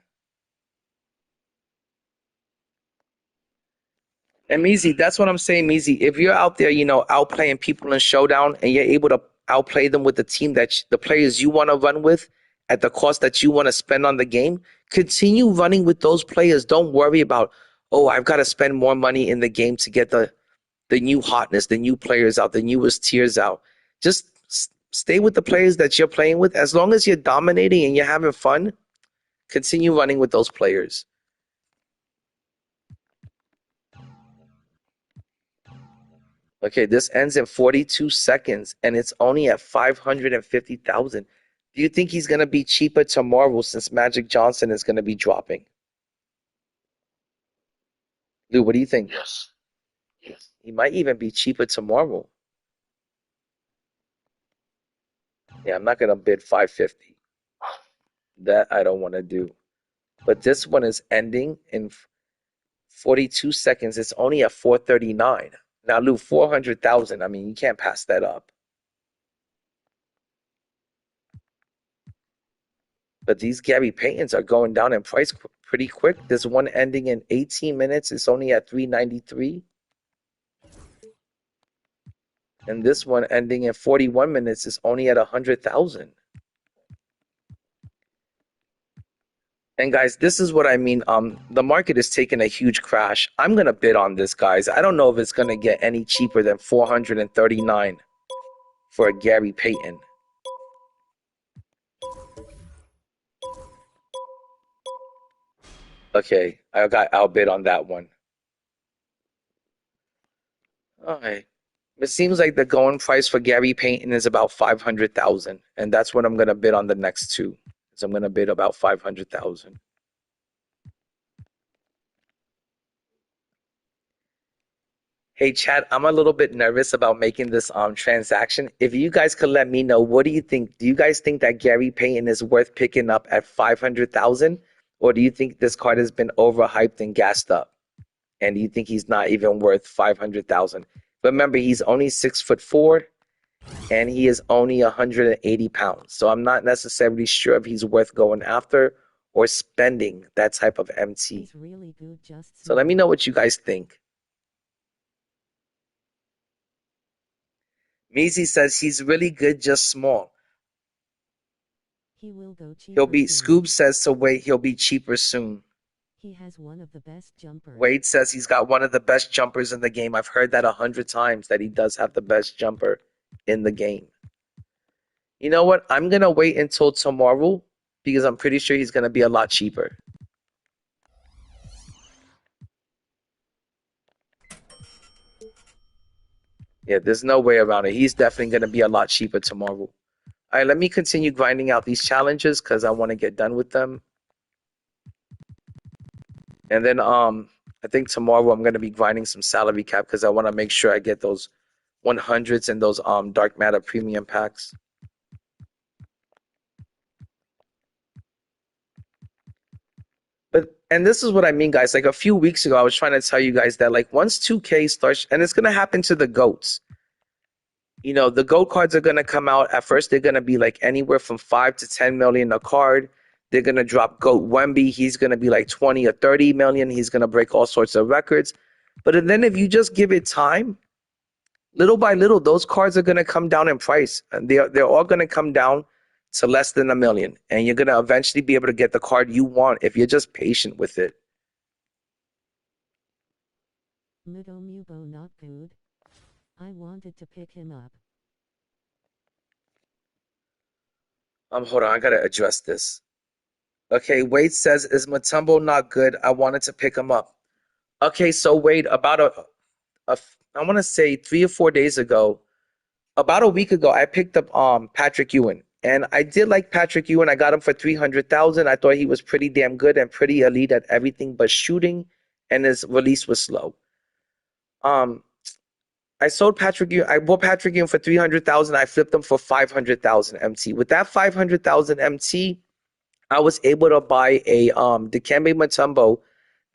And Meezy, that's what I'm saying, Meezy. If you're out there, outplaying people in Showdown and you're able to outplay them with the team the players you want to run with at the cost that you want to spend on the game, continue running with those players. Don't worry about, I've got to spend more money in the game to get the new hotness, the new players out, the newest tiers out. Just stay with the players that you're playing with. As long as you're dominating and you're having fun, continue running with those players. Okay, this ends in 42 seconds, and it's only at 550,000. Do you think he's going to be cheaper tomorrow since Magic Johnson is going to be dropping? Lou, what do you think? Yes. He might even be cheaper tomorrow. Yeah, I'm not going to bid 550. That I don't want to do. But this one is ending in 42 seconds. It's only at 439. Now, Lou, 400,000. I mean, you can't pass that up. But these Gary Paytons are going down in price pretty quick. There's one ending in 18 minutes. It's only at 393. And this one ending in 41 minutes is only at 100,000. And guys, this is what I mean. The market is taking a huge crash. I'm gonna bid on this, guys. I don't know if it's gonna get any cheaper than 439 for a Gary Payton. Okay, I'll bid on that one. All right. It seems like the going price for Gary Payton is about 500,000, and that's what I'm gonna bid on the next 2. So I'm gonna bid about 500,000. Hey, chat, I'm a little bit nervous about making this transaction. If you guys could let me know, what do you think? Do you guys think that Gary Payton is worth picking up at 500,000, or do you think this card has been overhyped and gassed up? And you think he's not even worth 500,000? Remember, he's only 6'4", and he is only 180 pounds. So I'm not necessarily sure if he's worth going after or spending that type of MT. He's really good, just so let me know what you guys think. Measy says he's really good, just small. He will go cheaper. He'll be. Scoob says to wait. He'll be cheaper soon. He has one of the best jumpers. Wade says he's got one of the best jumpers in the game. I've heard that 100 times, that he does have the best jumper in the game. You know what? I'm going to wait until tomorrow because I'm pretty sure he's going to be a lot cheaper. Yeah, there's no way around it. He's definitely going to be a lot cheaper tomorrow. All right, let me continue grinding out these challenges because I want to get done with them. And then I think tomorrow I'm going to be grinding some salary cap because I want to make sure I get those 100s and those dark matter premium packs. And this is what I mean, guys. Like a few weeks ago, I was trying to tell you guys that like once 2K starts, and it's going to happen to the GOATs. You know, the GOAT cards are going to come out. At first, they're going to be like anywhere from 5 to 10 million a card. They're going to drop GOAT Wemby. He's going to be like 20 or 30 million. He's going to break all sorts of records. But then if you just give it time, little by little, those cards are going to come down in price. And they're all going to come down to less than $1 million. And you're going to eventually be able to get the card you want if you're just patient with it. Mudo Mubo not good. I wanted to pick him up. Hold on, I got to address this. Okay, Wade says, is Mutombo not good? I wanted to pick him up. Okay, so Wade, about I want to say 3 or 4 days ago, about a week ago, I picked up Patrick Ewing. And I did like Patrick Ewing. I got him for 300,000. I thought he was pretty damn good and pretty elite at everything but shooting, and his release was slow. I sold Patrick Ewing. I bought Patrick Ewing for 300,000. I flipped him for 500,000 MT. With that 500,000 MT, I was able to buy a Dikembe Mutombo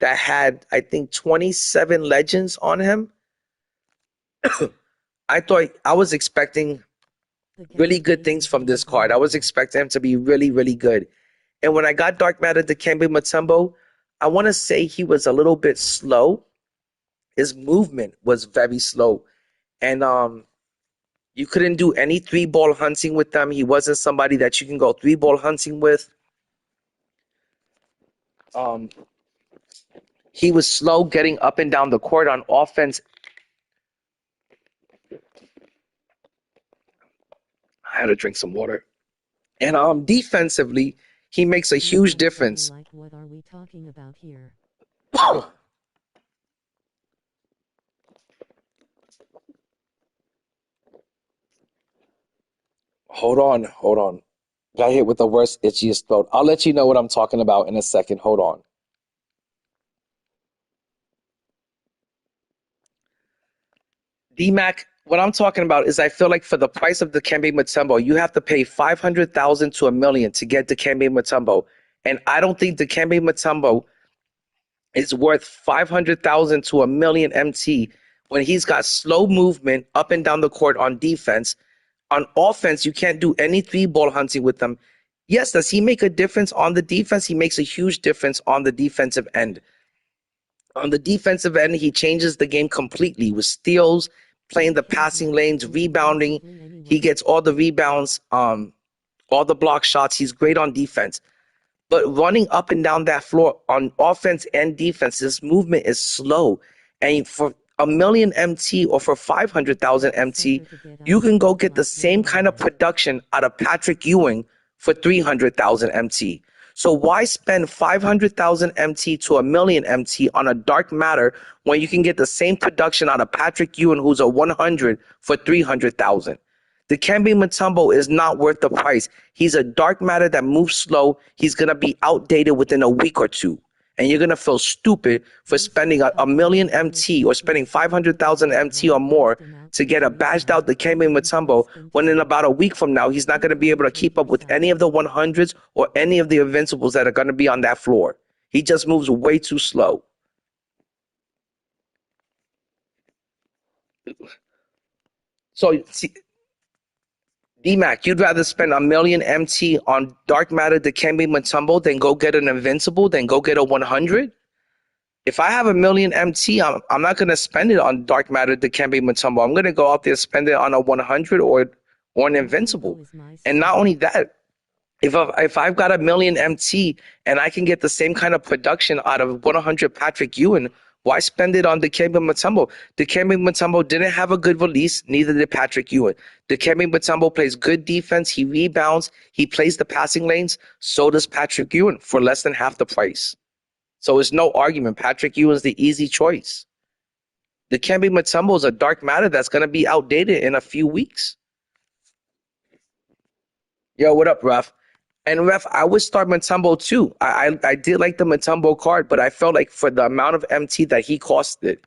that had, I think, 27 legends on him. I was expecting really good things from this card. I was expecting him to be really, really good. And when I got Dark Matter Dikembe Mutombo, I want to say he was a little bit slow. His movement was very slow. And you couldn't do any 3-ball hunting with them. He wasn't somebody that you can go 3-ball hunting with. He was slow getting up and down the court on offense. I had to drink some water. And defensively, he makes a huge difference. Like, what are we talking about here? Hold on. Got hit with the worst itchiest throat. I'll let you know what I'm talking about in a second. Hold on. D-Mac, what I'm talking about is I feel like for the price of Dikembe Mutombo, you have to pay 500,000 to $1 million to get Dikembe Mutombo. And I don't think Dikembe Mutombo is worth 500,000 to $1 million MT when he's got slow movement up and down the court on defense. On offense, you can't do any 3-ball hunting with them. Yes, does he make a difference on the defense? He makes a huge difference on the defensive end. On the defensive end, he changes the game completely with steals, playing the passing lanes, rebounding. He gets all the rebounds, all the block shots. He's great on defense. But running up and down that floor on offense and defense, his movement is slow. And for $1 million MT or for 500,000 MT, you can go get the same kind of production out of Patrick Ewing for 300,000 MT. So why spend 500,000 MT to $1 million MT on a dark matter when you can get the same production out of Patrick Ewing, who's a 100 for 300,000? Dikembe Mutombo is not worth the price. He's a dark matter that moves slow. He's going to be outdated within a week or two. And you're going to feel stupid for spending a million MT or spending 500,000 MT or more to get a badged out Dikembe Mutombo when in about a week from now, he's not going to be able to keep up with any of the 100s or any of the invincibles that are going to be on that floor. He just moves way too slow. So, D-Mac, you'd rather spend $1 million MT on Dark Matter Dikembe Mutombo than go get an Invincible, than go get a 100? If I have $1 million MT, I'm not going to spend it on Dark Matter Dikembe Mutombo. I'm going to go out there and spend it on a 100 or an Invincible. And not only that, if I've got $1 million MT and I can get the same kind of production out of 100 Patrick Ewing, why spend it on Dikembe Mutombo? Dikembe Mutombo didn't have a good release, neither did Patrick Ewing. Dikembe Mutombo plays good defense, he rebounds, he plays the passing lanes, so does Patrick Ewing for less than half the price. So it's no argument. Patrick Ewing's the easy choice. Dikembe Mutombo is a dark matter that's going to be outdated in a few weeks. Yo, what up, Ref? And Ref, I would start Mutombo too. I did like the Mutombo card, but I felt like for the amount of MT that he costed,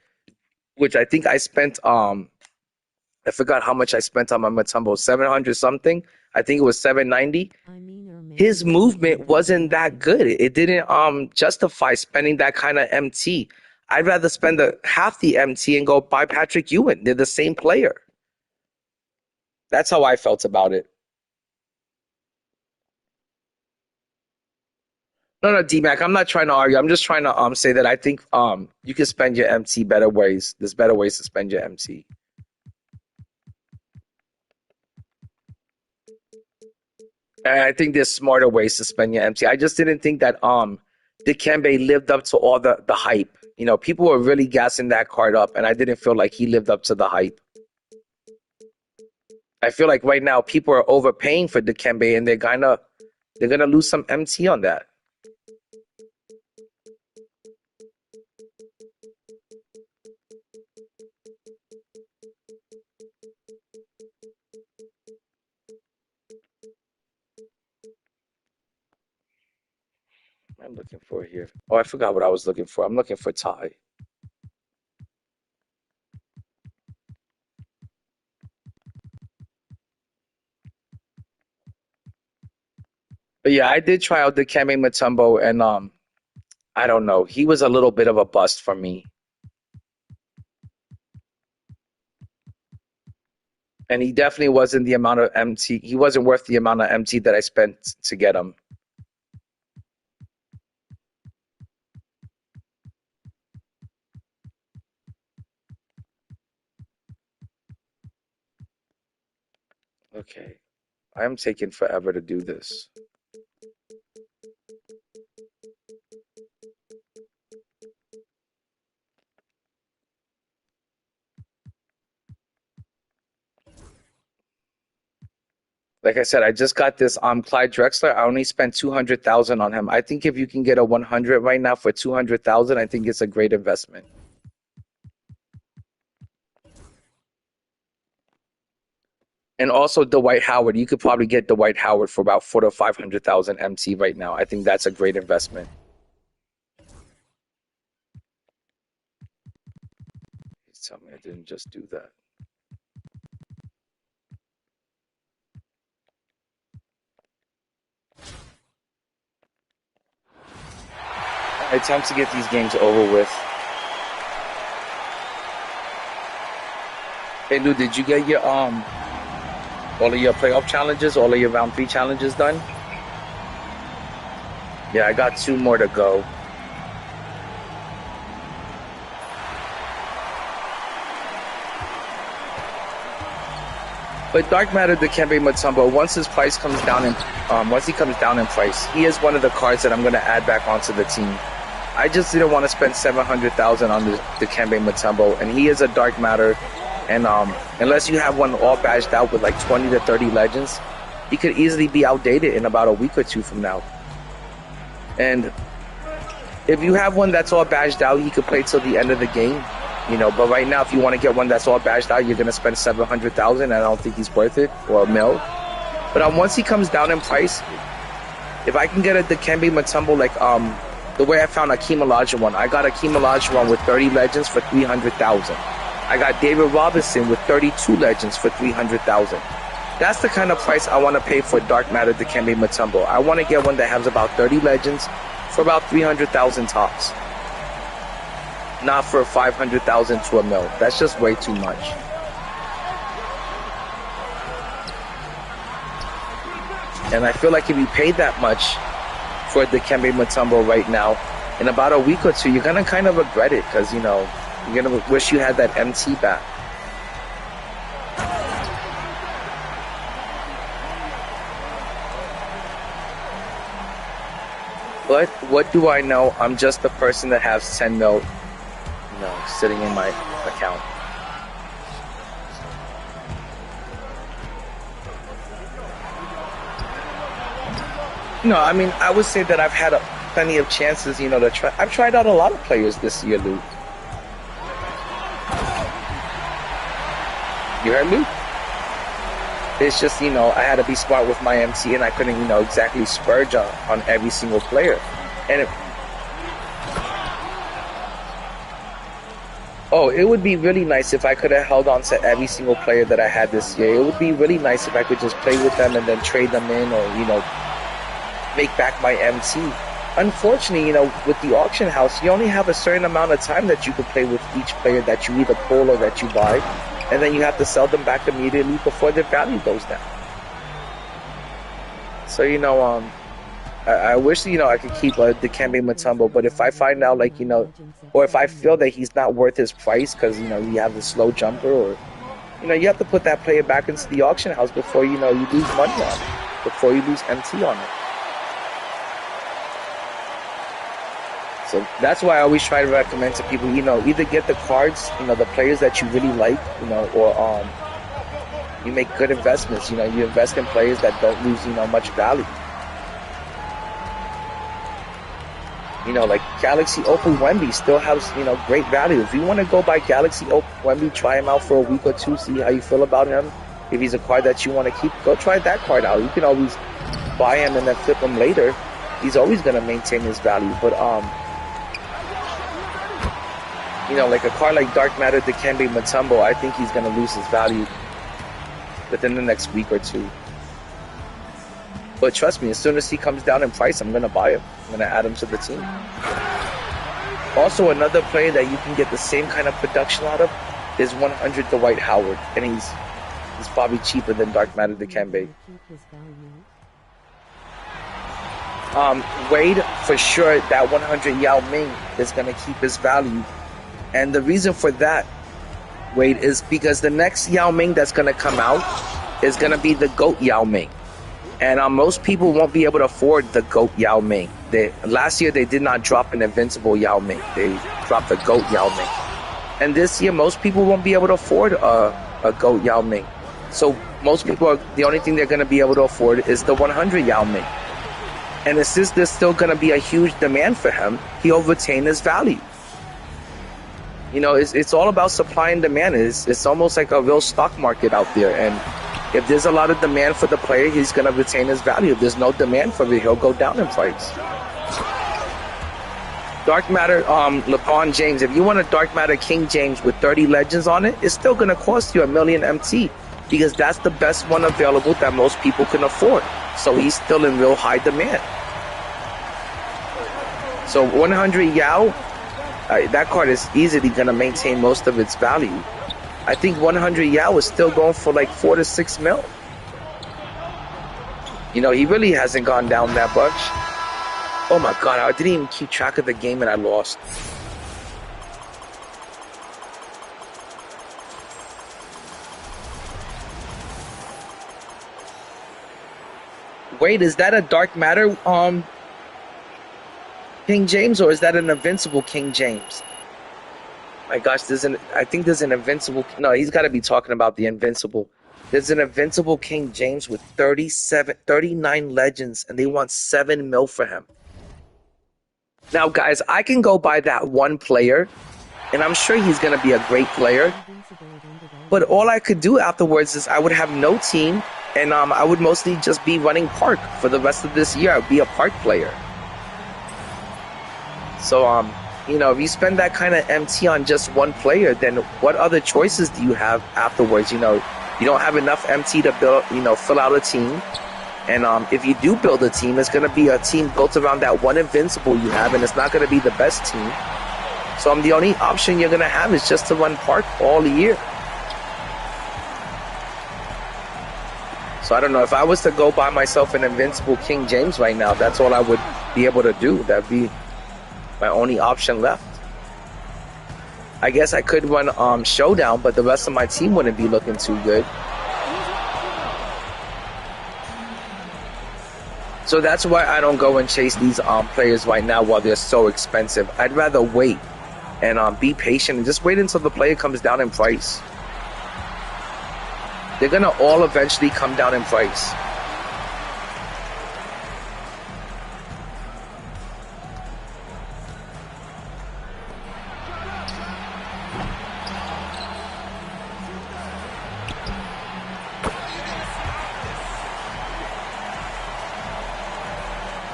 which I think I spent I forgot how much I spent on my Mutombo, 700 something. I think it was 790. His movement wasn't that good. It didn't justify spending that kind of MT. I'd rather spend half the MT and go buy Patrick Ewing. They're the same player. That's how I felt about it. No, D-Mac, I'm not trying to argue. I'm just trying to say that I think you can spend your MT better ways. There's better ways to spend your MT. And I think there's smarter ways to spend your MT. I just didn't think that Dikembe lived up to all the hype. You know, people were really gassing that card up, and I didn't feel like he lived up to the hype. I feel like right now people are overpaying for Dikembe, and they're gonna lose some MT on that. I'm looking for here. Oh, I forgot what I was looking for. I'm looking for Ty. But yeah, I did try out Dikembe Mutombo, and I don't know. He was a little bit of a bust for me. And he definitely wasn't the amount of MT. He wasn't worth the amount of MT that I spent to get him. Okay. I am taking forever to do this. Like I said, I just got this Clyde Drexler. I only spent $200,000 on him. I think if you can get a 100 right now for $200,000, I think it's a great investment. And also Dwight Howard. You could probably get Dwight Howard for about $400,000 to $500,000 MT right now. I think that's a great investment. Please tell me I didn't just do that. All right, time to get these games over with. Hey, Lou, did you get your all of your playoff challenges, all of your round 3 challenges done? Yeah, I got 2 more to go. But Dark Matter Dikembe Mutombo, once his price comes down in once he comes down in price, he is one of the cards that I'm going to add back onto the team. I just didn't want to spend $700,000 on the Dikembe Mutombo, and he is a Dark Matter. And unless you have one all badged out with like 20 to 30 legends, he could easily be outdated in about a week or 2 from now. And if you have one that's all badged out, he could play till the end of the game. You know, but right now, if you want to get one that's all badged out, you're going to spend $700,000, and I don't think he's worth it, or $1 million. But once he comes down in price, if I can get a Dikembe Mutombo like the way I found Akeem Olajuwon, I got Akeem Olajuwon with 30 legends for $300,000. I got David Robinson with 32 legends for $300,000. That's the kind of price I want to pay for Dark Matter Dikembe Mutombo. I want to get one that has about 30 legends for about $300,000 tops. Not for $500,000 to $1 million. That's just way too much. And I feel like if you pay that much for Dikembe Mutombo right now, in about a week or two, you're going to kind of regret it because, you know, you're going to wish you had that MT back. But what do I know? I'm just the person that has 10 mil, you know, sitting in my account. No, I mean, I would say that I've had plenty of chances, you know, to try. I've tried out a lot of players this year, Luke. You heard me? It's just, you know, I had to be smart with my MT, and I couldn't, you know, exactly splurge on every single player. And it would be really nice if I could have held on to every single player that I had this year. It would be really nice if I could just play with them and then trade them in, or, you know, make back my MT. Unfortunately, you know, with the auction house, you only have a certain amount of time that you can play with each player that you either pull or that you buy, and then you have to sell them back immediately before their value goes down. So, you know, I wish, you know, I could keep Dikembe Mutombo, but if I find out, like, you know, or if I feel that he's not worth his price because, you know, he has a slow jumper, or, you know, you have to put that player back into the auction house before, you know, you lose money on it, before you lose MT on it. So that's why I always try to recommend to people, you know, either get the cards, you know, the players that you really like, you know, or you make good investments. You know, you invest in players that don't lose, you know, much value. You know, like Galaxy Opal Wemby still has, you know, great value. If you want to go buy Galaxy Opal Wemby, try him out for a week or two, see how you feel about him. If he's a card that you want to keep, go try that card out. You can always buy him and then flip him later. He's always going to maintain his value. But, you know, like a card like Dark Matter Dikembe Mutombo, I think he's going to lose his value within the next week or two. But trust me, as soon as he comes down in price, I'm going to buy him. I'm going to add him to the team. Also, another player that you can get the same kind of production out of is 100 Dwight Howard. And he's probably cheaper than Dark Matter Dikembe. Wade, for sure, that 100 Yao Ming is going to keep his value. And the reason for that, Wade, is because the next Yao Ming that's going to come out is going to be the GOAT Yao Ming. And most people won't be able to afford the GOAT Yao Ming. Last year, they did not drop an Invincible Yao Ming. They dropped the GOAT Yao Ming. And this year, most people won't be able to afford a GOAT Yao Ming. So most people, the only thing they're going to be able to afford is the 100 Yao Ming. And since there's still going to be a huge demand for him, he'll retain his value. You know, it's all about supply and demand. It's almost like a real stock market out there. And if there's a lot of demand for the player, he's going to retain his value. If there's no demand for it, he'll go down in price. Dark Matter, LeBron James. If you want a Dark Matter King James with 30 legends on it, it's still going to cost you $1 million MT because that's the best one available that most people can afford. So he's still in real high demand. So 100 Yao, that card is easily going to maintain most of its value. I think 100 Yao is still going for like 4 to 6 mil. You know, he really hasn't gone down that much. Oh my God, I didn't even keep track of the game and I lost. Wait, is that a Dark Matter King James, or is that an Invincible King James? My gosh, I think there's an Invincible. No, he's got to be talking about the Invincible. There's an Invincible King James with 39 legends, and they want 7 mil for him. Now, guys, I can go buy that one player, and I'm sure he's going to be a great player. But all I could do afterwards is I would have no team, and I would mostly just be running Park for the rest of this year. I'd be a Park player. So, you know, if you spend that kind of MT on just one player, then what other choices do you have afterwards? You know, you don't have enough MT to build, you know, fill out a team. And if you do build a team, it's going to be a team built around that one Invincible you have, and it's not going to be the best team. So the only option you're going to have is just to run Park all year. So I don't know. If I was to go buy myself an invincible King James right now, that's all I would be able to do. That'd be my only option left. I guess I could run Showdown, but the rest of my team wouldn't be looking too good. So that's why I don't go and chase these players right now while they're so expensive. I'd rather wait and be patient and just wait until the player comes down in price. They're gonna all eventually come down in price.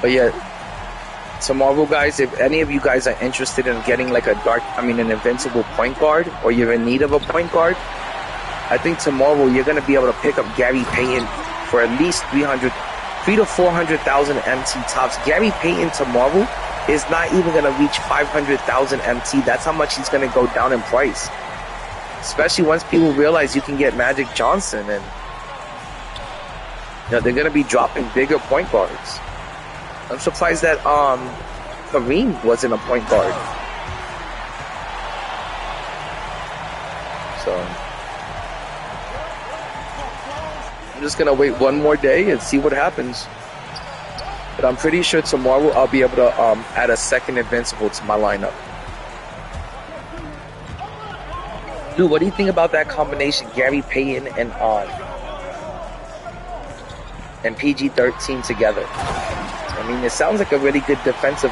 But yeah, tomorrow, guys, if any of you guys are interested in getting like an invincible point guard, or you're in need of a point guard, I think tomorrow you're going to be able to pick up Gary Payton for at least 300 to 400,000 MT tops. Gary Payton tomorrow is not even going to reach 500,000 MT. That's how much he's going to go down in price. Especially once people realize you can get Magic Johnson, and they're going to be dropping bigger point guards. I'm surprised that Kareem wasn't a point guard. So I'm just gonna wait one more day and see what happens. But I'm pretty sure tomorrow I'll be able to add a second invincible to my lineup. Dude, what do you think about that combination, Gary Payton and PG-13 together? I mean, it sounds like a really good defensive,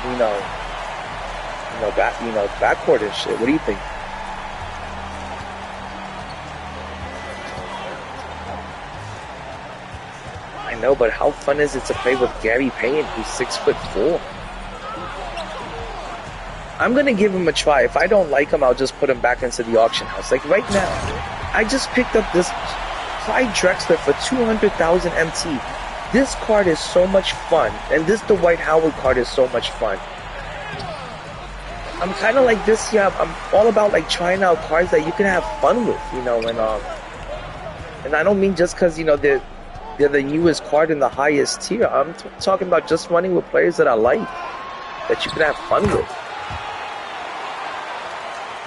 backcourt and shit. What do you think? I know, but how fun is it to play with Gary Payton, who's 6'4"? I'm gonna give him a try. If I don't like him, I'll just put him back into the auction house. Like right now, I just picked up this Clyde Drexler for 200,000 MT. This card is so much fun, and this Dwight Howard card is so much fun. I'm kind of like this year. I'm all about like trying out cards that you can have fun with, and I don't mean just because they're the newest card in the highest tier. I'm talking about just running with players that I like, that you can have fun with.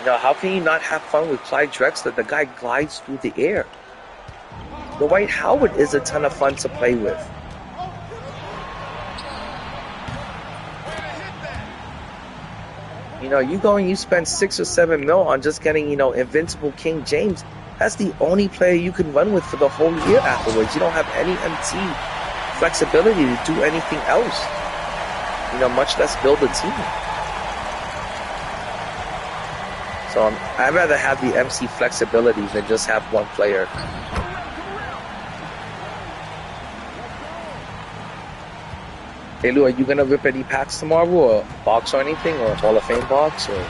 How can you not have fun with Clyde Drexler? The guy glides through the air. Dwight Howard is a ton of fun to play with. You go and you spend 6 or 7 mil on just getting, invincible King James. That's the only player you can run with for the whole year afterwards. You don't have any MT flexibility to do anything else. Much less build a team. So I'd rather have the MC flexibility than just have one player. Hey Lou, are you gonna rip any packs tomorrow, or box or anything, or Hall of Fame box? Or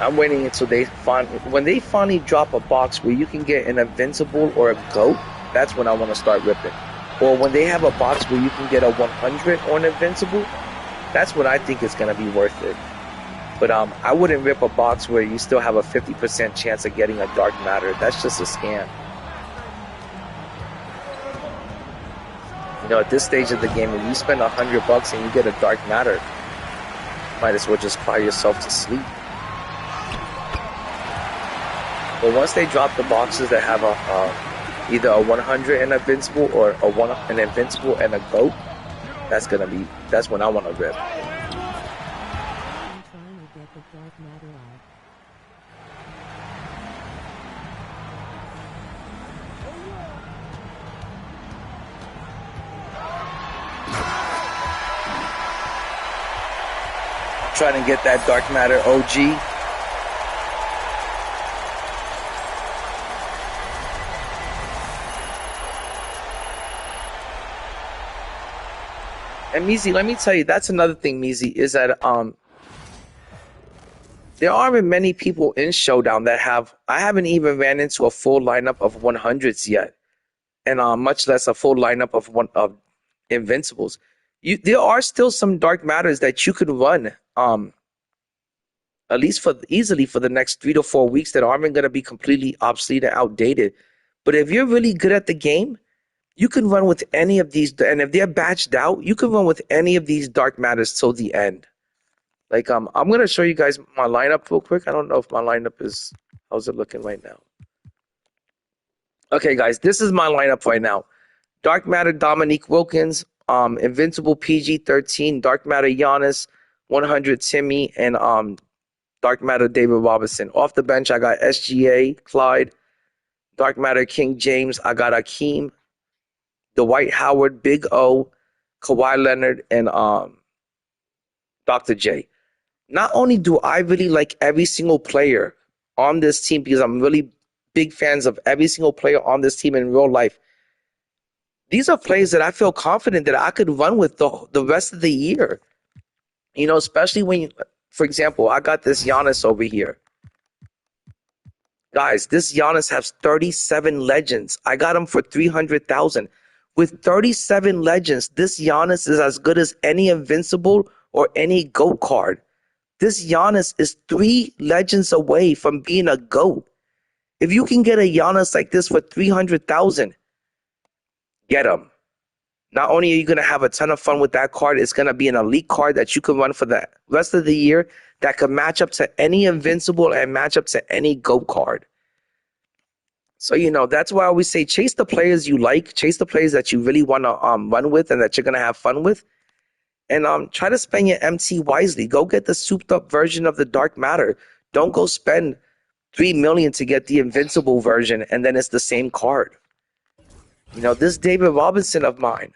I'm waiting until when they finally drop a box where you can get an invincible or a GOAT. That's when I want to start ripping. Or when they have a box where you can get a 100 or an invincible. That's when I think it's gonna be worth it. But I wouldn't rip a box where you still have a 50% chance of getting a dark matter. That's just a scam. At this stage of the game, if you spend $100 and you get a dark matter, might as well just cry yourself to sleep. But once they drop the boxes that have either a 100 and invincible or an invincible and a GOAT, that's when I want to rip. Trying to get that dark matter OG. And Meezy, let me tell you, that's another thing, Meezy, is that there aren't many people in Showdown that I haven't even ran into a full lineup of 100s yet, and much less a full lineup of invincibles. There are still some dark matters that you could run, at least easily for the next 3 to 4 weeks, that aren't going to be completely obsolete and outdated. But if you're really good at the game, you can run with any of these, and if they're batched out, you can run with any of these dark matters till the end. Like I'm gonna show you guys my lineup real quick. I don't know if my lineup is how's it looking right now. Okay, guys, this is my lineup right now. Dark Matter Dominique Wilkins, Invincible PG-13, Dark Matter Giannis, 100 Timmy, and Dark Matter David Robinson. Off the bench, I got SGA, Clyde, Dark Matter King James, I got Akeem, Dwight Howard, Big O, Kawhi Leonard, and Dr. J. Not only do I really like every single player on this team because I'm really big fans of every single player on this team in real life, these are players that I feel confident that I could run with the rest of the year. You know, especially when, for example, I got this Giannis over here. Guys, this Giannis has 37 legends. I got him for 300,000. With 37 legends, this Giannis is as good as any Invincible or any GOAT card. This Giannis is 3 legends away from being a GOAT. If you can get a Giannis like this for 300,000, get him. Not only are you going to have a ton of fun with that card, it's going to be an elite card that you can run for the rest of the year that can match up to any Invincible and match up to any GOAT card. So, you know, that's why I always say chase the players you like, chase the players that you really want to run with and that you're going to have fun with. And try to spend your MT wisely. Go get the souped up version of the Dark Matter. Don't go spend $3 million to get the Invincible version and then it's the same card. You know, this David Robinson of mine,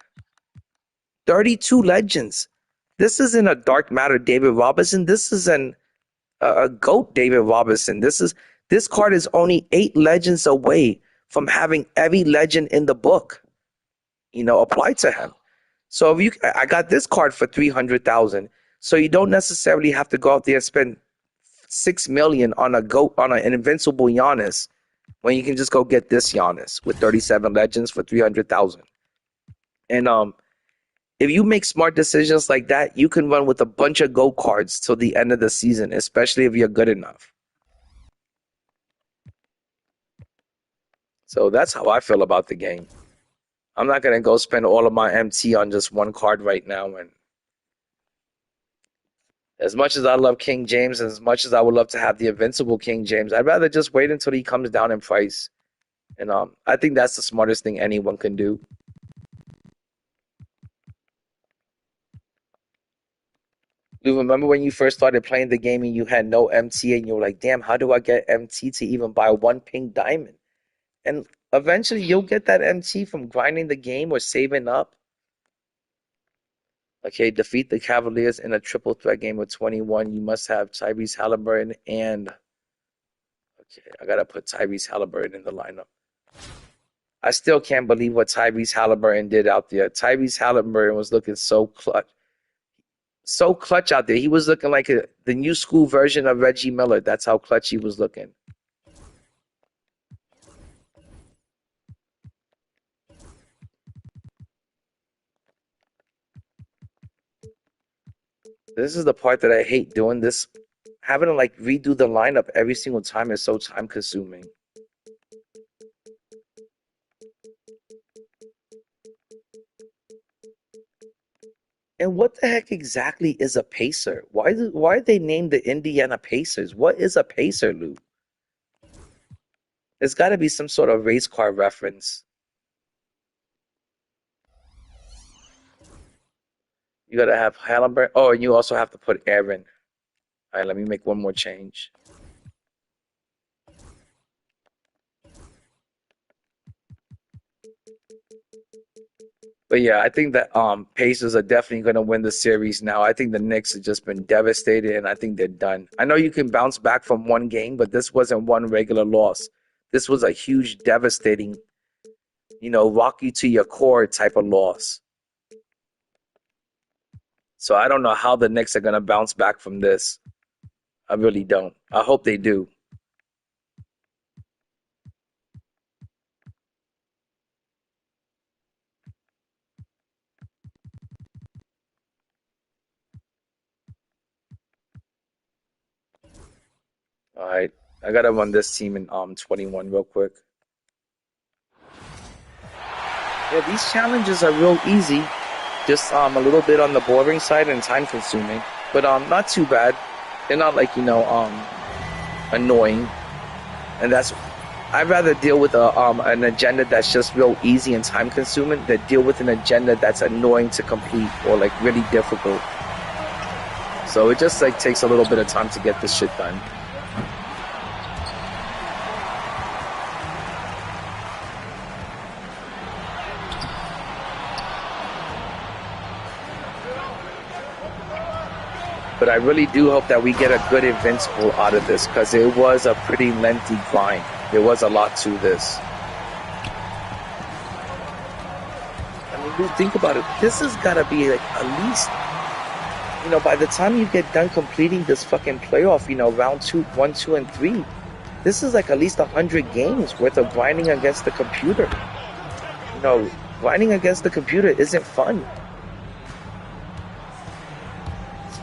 32 legends. This isn't a Dark Matter David Robinson. This is a GOAT David Robinson. This card is only 8 legends away from having every legend in the book, you know, applied to him. So if I got this card for 300,000. So you don't necessarily have to go out there and spend $6 million on an Invincible Giannis when you can just go get this Giannis with 37 legends for 300,000. And if you make smart decisions like that, you can run with a bunch of GOAT cards till the end of the season, especially if you're good enough. So that's how I feel about the game. I'm not going to go spend all of my MT on just one card right now. And as much as I love King James, and as much as I would love to have the Invincible King James, I'd rather just wait until he comes down in price. And I think that's the smartest thing anyone can do. Lou, remember when you first started playing the game and you had no MT and you were like, damn, how do I get MT to even buy one pink diamond? And eventually you'll get that MT from grinding the game or saving up. Okay, defeat the Cavaliers in a triple threat game with 21. You must have Tyrese Halliburton and... Okay, I got to put Tyrese Halliburton in the lineup. I still can't believe what Tyrese Halliburton did out there. Tyrese Halliburton was looking so clutch. So clutch out there. He was looking like the new school version of Reggie Miller. That's how clutch he was looking. This is the part that I hate doing this. Having to like redo the lineup every single time is so time consuming. And what the heck exactly is a Pacer? Why are they named the Indiana Pacers? What is a Pacer, Lou? There's got to be some sort of race car reference. You got to have Halliburton. Oh, and you also have to put Aaron. All right, let me make one more change. But yeah, I think that Pacers are definitely going to win the series now. I think the Knicks have just been devastated, and I think they're done. I know you can bounce back from one game, but this wasn't one regular loss. This was a huge, devastating, you know, rock you to your core type of loss. So I don't know how the Knicks are going to bounce back from this. I really don't. I hope they do. All right. I got to run this team in 21 real quick. Yeah, these challenges are real easy. Just a little bit on the boring side and time consuming, but not too bad. They're not like annoying, and I'd rather deal with an agenda that's just real easy and time consuming than deal with an agenda that's annoying to complete or like really difficult. So it just like takes a little bit of time to get this shit done. But I really do hope that we get a good Invincible out of this, because it was a pretty lengthy grind. There was a lot to this. I mean, dude, think about it. This has got to be like at least, by the time you get done completing this fucking playoff, round 2, 1, 2, and 3, this is like at least 100 games worth of grinding against the computer. Grinding against the computer isn't fun.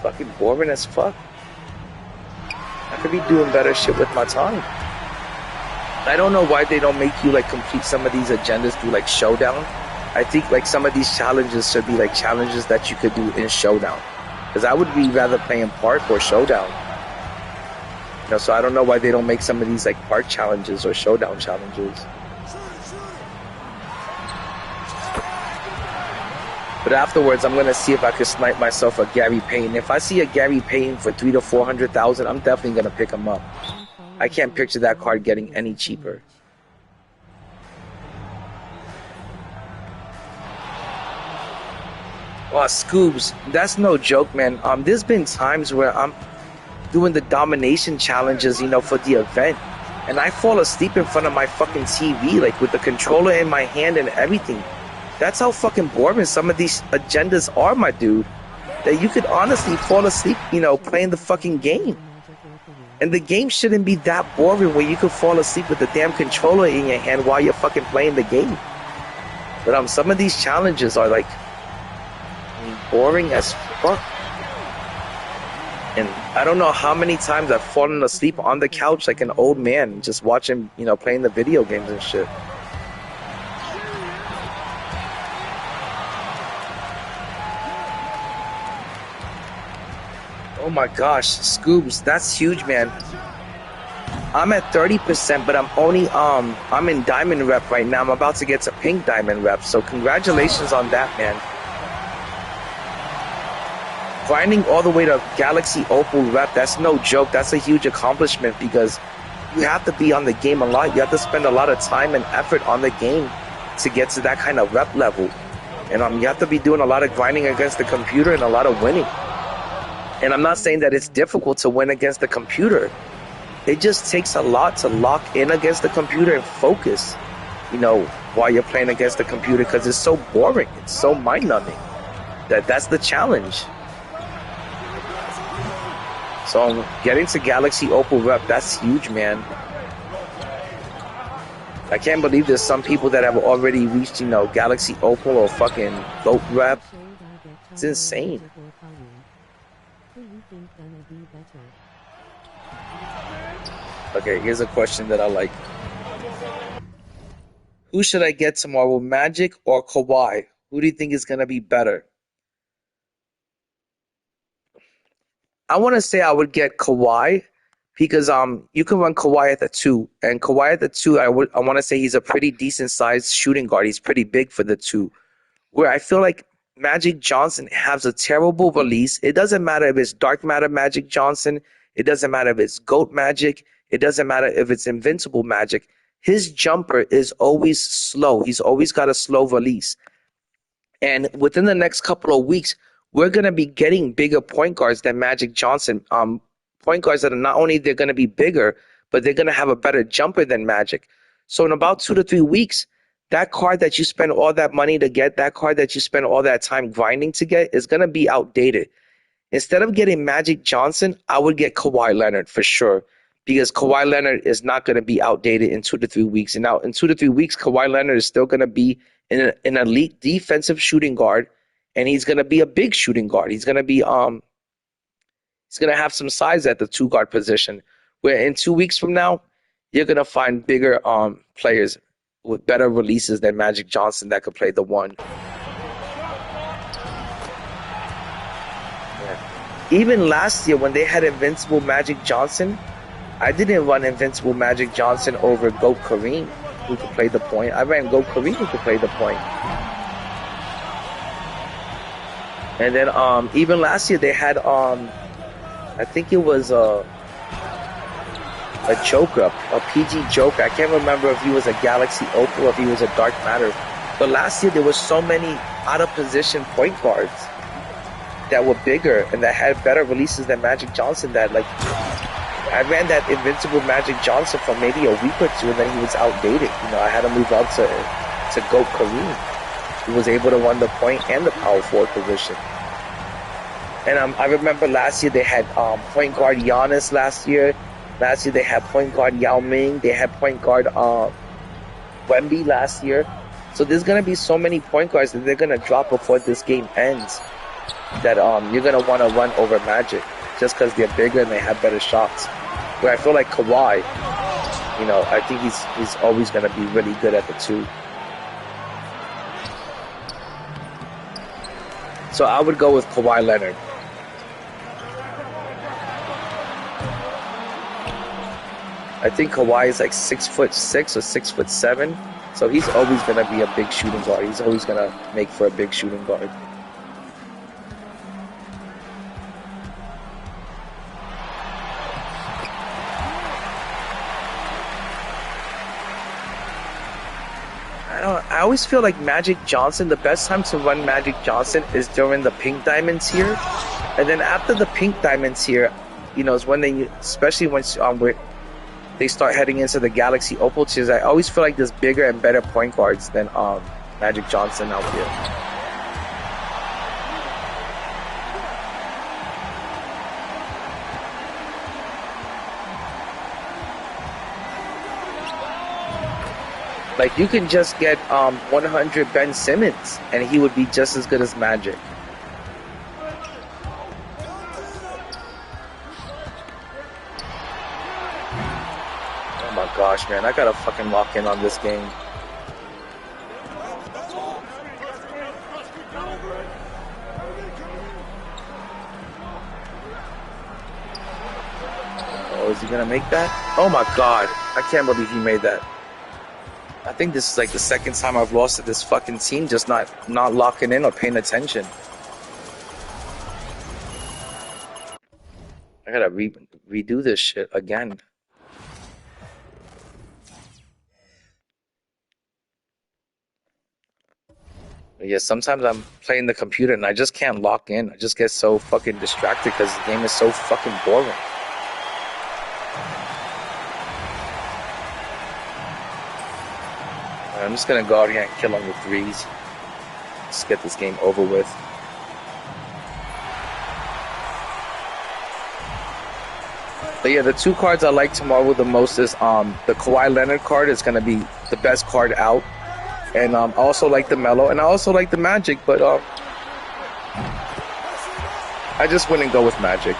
Fucking boring as fuck. I could be doing better shit with my time. I don't know why they don't make you like complete some of these agendas through like Showdown. I think like some of these challenges should be like challenges that you could do in Showdown, because I would be rather playing Park or Showdown. So I don't know why they don't make some of these like Park challenges or Showdown challenges. But afterwards, I'm gonna see if I could snipe myself a Gary Payton. If I see a Gary Payton for 300,000 to 400,000, I'm definitely gonna pick him up. I can't picture that card getting any cheaper. Oh, Scoobs, that's no joke, man. There's been times where I'm doing the domination challenges, for the event, and I fall asleep in front of my fucking TV, like with the controller in my hand and everything. That's how fucking boring some of these agendas are, my dude. That you could honestly fall asleep, playing the fucking game. And the game shouldn't be that boring where you could fall asleep with the damn controller in your hand while you're fucking playing the game. But some of these challenges are like boring as fuck. And I don't know how many times I've fallen asleep on the couch like an old man just watching, playing the video games and shit. Oh my gosh, Scoobs, that's huge, man. I'm at 30%, but I'm in diamond rep right now. I'm about to get to pink diamond rep, so congratulations on that, man. Grinding all the way to Galaxy Opal rep, that's no joke. That's a huge accomplishment, because you have to be on the game a lot. You have to spend a lot of time and effort on the game to get to that kind of rep level. And you have to be doing a lot of grinding against the computer and a lot of winning. And I'm not saying that it's difficult to win against the computer. It just takes a lot to lock in against the computer and focus, while you're playing against the computer, because it's so boring. It's so mind-numbing. That's the challenge. So getting to Galaxy Opal rep, that's huge, man. I can't believe there's some people that have already reached, Galaxy Opal or fucking GOAT rep. It's insane. Okay, here's a question that I like. Who should I get tomorrow, Magic or Kawhi? Who do you think is going to be better? I want to say I would get Kawhi, because you can run Kawhi at the 2, and Kawhi at the 2, I want to say he's a pretty decent sized shooting guard. He's pretty big for the 2. Where I feel like Magic Johnson has a terrible release. It doesn't matter if it's Dark Matter Magic Johnson. It doesn't matter if it's GOAT Magic. It doesn't matter if it's Invincible Magic. His jumper is always slow. He's always got a slow release. And within the next couple of weeks, we're going to be getting bigger point guards than Magic Johnson. Point guards that are not only they're going to be bigger, but they're going to have a better jumper than Magic. So in about 2 to 3 weeks, that card that you spend all that money to get, that card that you spend all that time grinding to get, is going to be outdated. Instead of getting Magic Johnson, I would get Kawhi Leonard for sure, because Kawhi Leonard is not going to be outdated in 2 to 3 weeks. And now in 2 to 3 weeks, Kawhi Leonard is still going to be an elite defensive shooting guard, and he's going to be a big shooting guard. He's going to be he's going to have some size at the 2 guard position, where in 2 weeks from now, you're going to find bigger players with better releases than Magic Johnson that could play the 1. Yeah. Even last year when they had Invincible Magic Johnson, I didn't run Invincible Magic Johnson over GOAT Kareem, who could play the point. I ran GOAT Kareem, who could play the point. And then even last year they had I think it was a Joker, a PG Joker. I can't remember if he was a Galaxy Opal or if he was a Dark Matter. But last year there were so many out of position point guards that were bigger and that had better releases than Magic Johnson. That like I ran that Invincible Magic Johnson for maybe a week or two, and then he was outdated. You know, I had to move out to GOAT Kareem. He was able to run the point and the power forward position. And I remember last year they had point guard Giannis last year. Last year they had point guard Yao Ming. They had point guard Wemby last year. So there's going to be so many point guards that they're going to drop before this game ends that you're going to want to run over Magic just because they're bigger and they have better shots. Where I feel like Kawhi, you know, I think he's always going to be really good at the 2. So I would go with Kawhi Leonard. I think Kawhi is like 6'6" or 6'7", so he's always gonna be a big shooting guard. He's always gonna make for a big shooting guard. I always feel like Magic Johnson, the best time to run Magic Johnson is during the Pink Diamonds here, and then after the Pink Diamonds here, you know, is when they, especially when they start heading into the Galaxy Opal tiers. I always feel like there's bigger and better point guards than Magic Johnson out here. Like, you can just get 100 Ben Simmons, and he would be just as good as Magic. Oh my gosh, man, I gotta fucking lock in on this game. Oh, is he gonna make that? Oh my god, I can't believe he made that. I think this is like the second time I've lost to this fucking team, just not locking in or paying attention. I gotta redo this shit again. Yeah, sometimes I'm playing the computer and I just can't lock in. I just get so fucking distracted because the game is so fucking boring. I'm just gonna go out here and kill on the threes. Just get this game over with. But yeah, the 2 cards I like tomorrow the most is the Kawhi Leonard card is gonna be the best card out. And I also like the Melo, and I also like the Magic, but I just wouldn't go with Magic.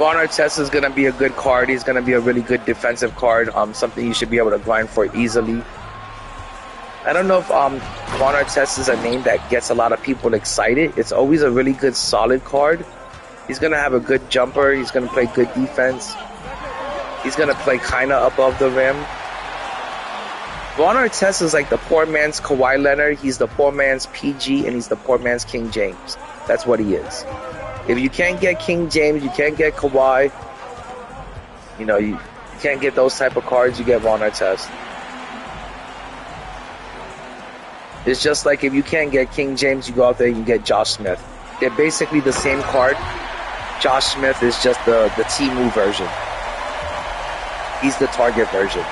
Ron Artest is going to be a good card. He's going to be a really good defensive card, something you should be able to grind for easily. I don't know if Ron Artest is a name that gets a lot of people excited. It's always a really good, solid card. He's going to have a good jumper. He's going to play good defense. He's going to play kind of above the rim. Ron Artest is like the poor man's Kawhi Leonard. He's the poor man's PG, and he's the poor man's King James. That's what he is. If you can't get King James, you can't get Kawhi, you know, you can't get those type of cards, you get Ron Artest. It's just like if you can't get King James, you go out there and you get Josh Smith. They're basically the same card. Josh Smith is just the Temu version. He's the Target version.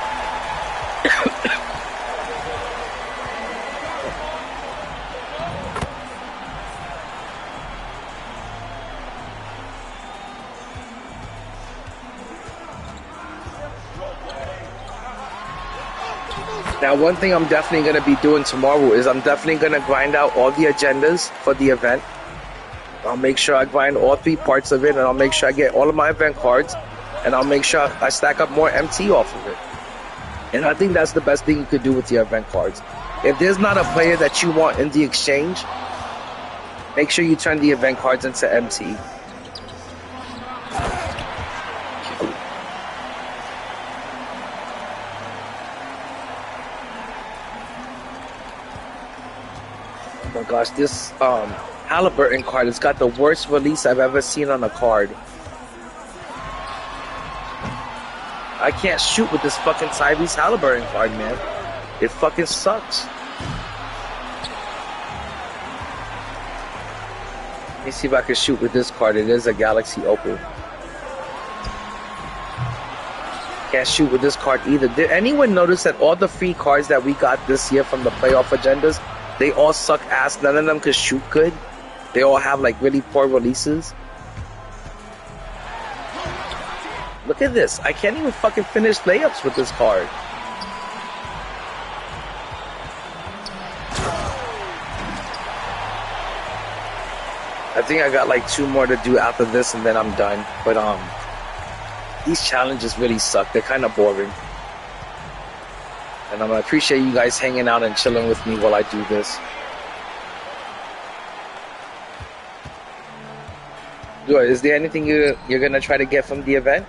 Now, one thing I'm definitely going to be doing tomorrow is I'm definitely going to grind out all the agendas for the event. I'll make sure I grind all 3 parts of it, and I'll make sure I get all of my event cards. and I'll make sure I stack up more MT off of it. And I think that's the best thing you could do with your event cards. If there's not a player that you want in the exchange, make sure you turn the event cards into MT. Oh my gosh, this Halliburton card has got the worst release I've ever seen on a card. I can't shoot with this fucking Tyrese Halliburton card, man. It fucking sucks. Let me see if I can shoot with this card. It is a Galaxy Opal. Can't shoot with this card either. Did anyone notice that all the free cards that we got this year from the playoff agendas, they all suck ass? None of them could shoot good. They all have like really poor releases. Look at this. I can't even fucking finish layups with this card. I think I got like 2 more to do after this and then I'm done. But these challenges really suck. They're kind of boring. And I appreciate you guys hanging out and chilling with me while I do this. Is there anything you're gonna try to get from the event?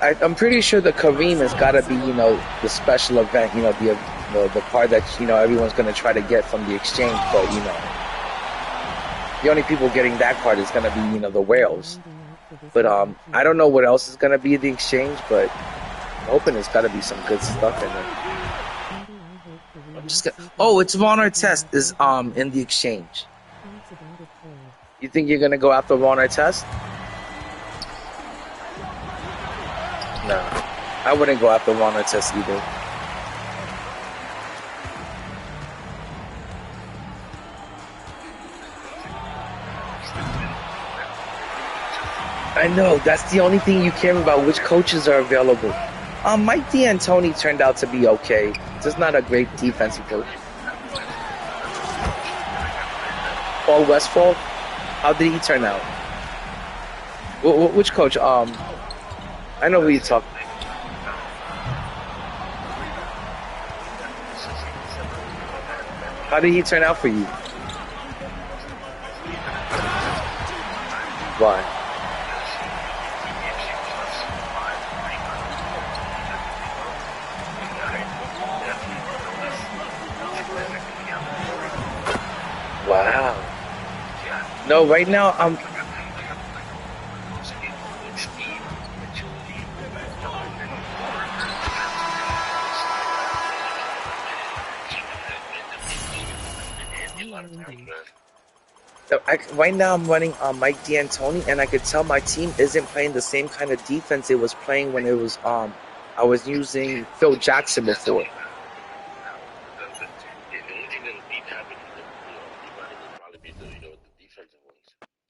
I'm pretty sure the Kareem has got to be, you know, the special event, you know, the card that, you know, everyone's going to try to get from the exchange. But, you know, the only people getting that card is going to be, you know, the whales. But I don't know what else is going to be the exchange, but I'm hoping there's got to be some good stuff in it. I'm just gonna, oh, it's Ron Artest is in the exchange. You think you're going to go after Ron Artest? No, I wouldn't go after Ron Artest either. I know, that's the only thing you care about, which coaches are available. Mike D'Antoni turned out to be okay. Just not a great defensive coach. Paul Westphal, how did he turn out? Which coach? I know who you talk. How did he turn out for you? Why? Wow. No, right now I'm. Right now I'm running Mike D'Antoni, and I could tell my team isn't playing the same kind of defense it was playing when it was I was using Phil Jackson before.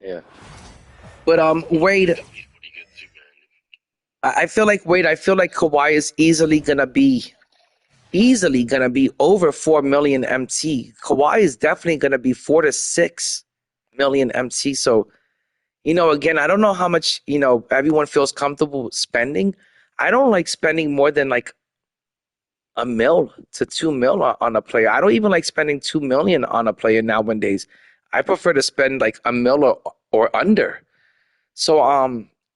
Yeah, but Wade, I feel like Kawhi is easily gonna be over 4 million MT. Kawhi is definitely gonna be 4 to 6 million MT. So, you know, again, I don't know how much, you know, everyone feels comfortable spending. I don't like spending more than like $1 mil to $2 mil on a player. I don't even like spending $2 million on a player nowadays. I prefer to spend like $1 mil or under. So,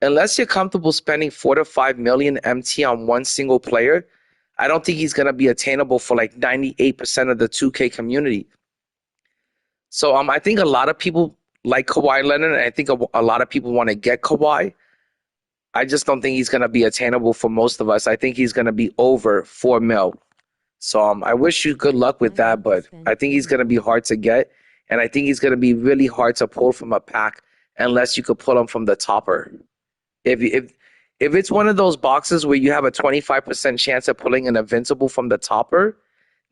unless you're comfortable spending 4 to 5 million MT on one single player, I don't think he's gonna be attainable for like 98% of the 2K community. So I think a lot of people like Kawhi Leonard, and I think a lot of people want to get Kawhi. I just don't think he's going to be attainable for most of us. I think he's going to be over 4 mil. So I wish you good luck with that, but I think he's going to be hard to get, and I think he's going to be really hard to pull from a pack unless you could pull him from the topper. If it's one of those boxes where you have a 25% chance of pulling an Invincible from the topper,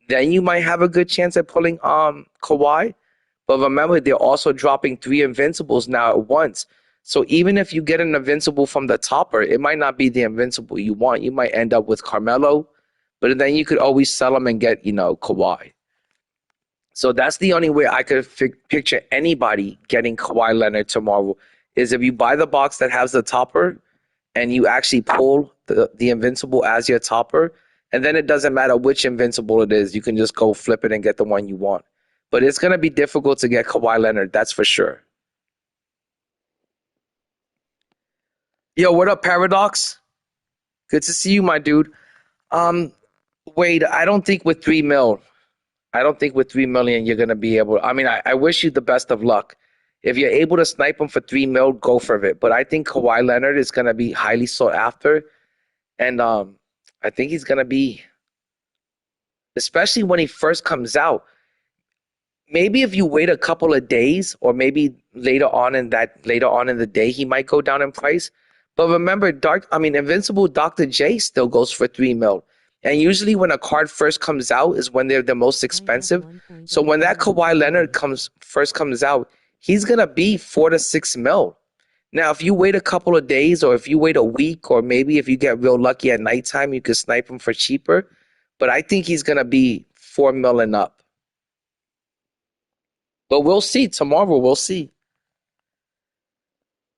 then you might have a good chance at pulling Kawhi. But remember, they're also dropping 3 Invincibles now at once. So even if you get an invincible from the topper, it might not be the invincible you want. You might end up with Carmelo, but then you could always sell him and get, Kawhi. So that's the only way I could picture anybody getting Kawhi Leonard tomorrow is if you buy the box that has the topper and you actually pull the invincible as your topper, and then it doesn't matter which invincible it is. You can just go flip it and get the one you want. But it's going to be difficult to get Kawhi Leonard, that's for sure. Yo, what up, Paradox? Good to see you, my dude. Wade, I don't think with $3 million you're gonna be able. I mean, I wish you the best of luck. If you're able to snipe him for $3 million, go for it. But I think Kawhi Leonard is gonna be highly sought after, and I think he's gonna be, especially when he first comes out. Maybe if you wait a couple of days, or maybe later on in the day, he might go down in price. But remember, Invincible Dr. J still goes for $3 million. And usually when a card first comes out is when they're the most expensive. So when that Kawhi Leonard first comes out, he's going to be $4 to $6 million. Now, if you wait a couple of days, or if you wait a week, or maybe if you get real lucky at nighttime, you could snipe him for cheaper. But I think he's going to be $4 million up. But we'll see. Tomorrow, we'll see.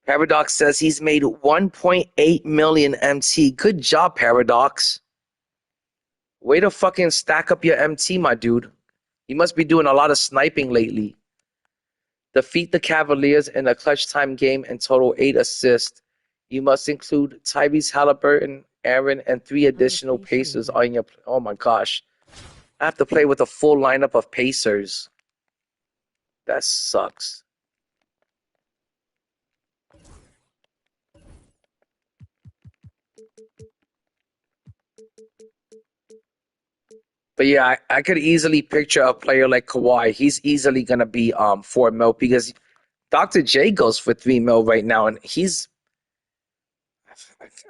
Paradox says he's made 1.8 million MT. Good job, Paradox. Way to fucking stack up your MT, my dude. You must be doing a lot of sniping lately. Defeat the Cavaliers in a clutch time game and total 8 assists. You must include Tyrese Halliburton, Aaron, and 3 additional Pacers on your... Oh my gosh. I have to play with a full lineup of Pacers. That sucks. But yeah, I could easily picture a player like Kawhi. He's easily going to be $4 million because Dr. J goes for $3 million right now. And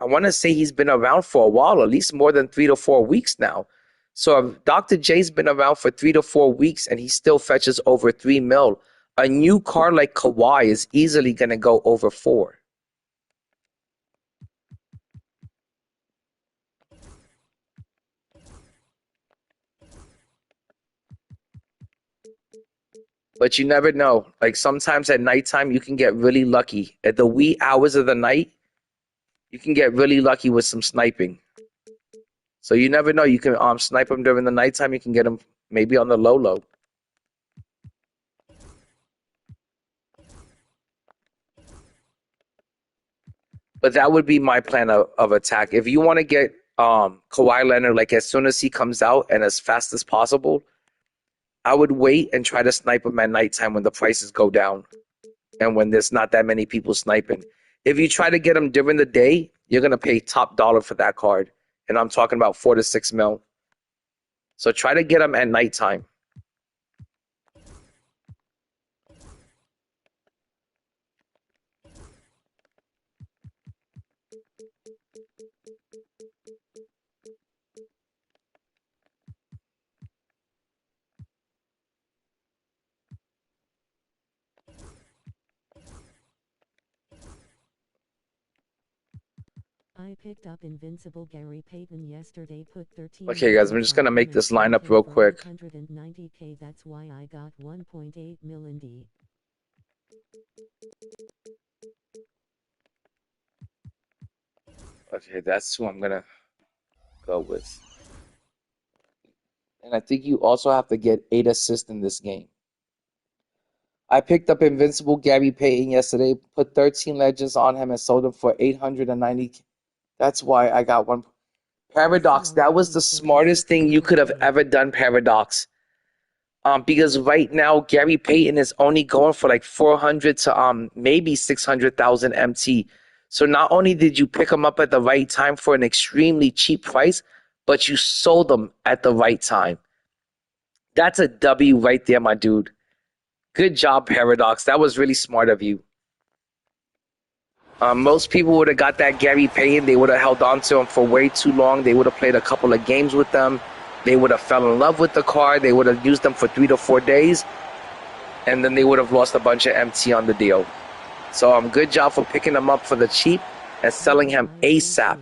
I want to say he's been around for a while, at least more than 3 to 4 weeks now. So if Dr. J's been around for 3 to 4 weeks and he still fetches over $3 million, a new card like Kawhi is easily going to go over 4. But you never know. Like sometimes at nighttime, you can get really lucky. At the wee hours of the night, you can get really lucky with some sniping. So you never know. You can snipe them during the nighttime. You can get them maybe on the low. But that would be my plan of attack. If you want to get Kawhi Leonard like as soon as he comes out and as fast as possible, I would wait and try to snipe him at nighttime when the prices go down and when there's not that many people sniping. If you try to get him during the day, you're going to pay top dollar for that card. And I'm talking about $4 to $6 million. So try to get him at nighttime. I picked up Invincible Gary Payton yesterday, put 13. Okay, guys, I'm just going to make this lineup real quick. 190K, that's why I got 1.8 million D. Okay, that's who I'm going to go with. And I think you also have to get 8 assists in this game. I picked up Invincible Gary Payton yesterday, put 13 legends on him and sold him for 890. That's why I got 1. Paradox, that was the smartest thing you could have ever done, Paradox. Because right now, Gary Payton is only going for like 400 to maybe 600,000 MT. So not only did you pick him up at the right time for an extremely cheap price, but you sold him at the right time. That's a W right there, my dude. Good job, Paradox. That was really smart of you. Most people would have got that Gary Payton. They would have held on to him for way too long. They would have played a couple of games with them. They would have fell in love with the card. They would have used them for 3 to 4 days. And then they would have lost a bunch of MT on the deal. So good job for picking him up for the cheap and selling him ASAP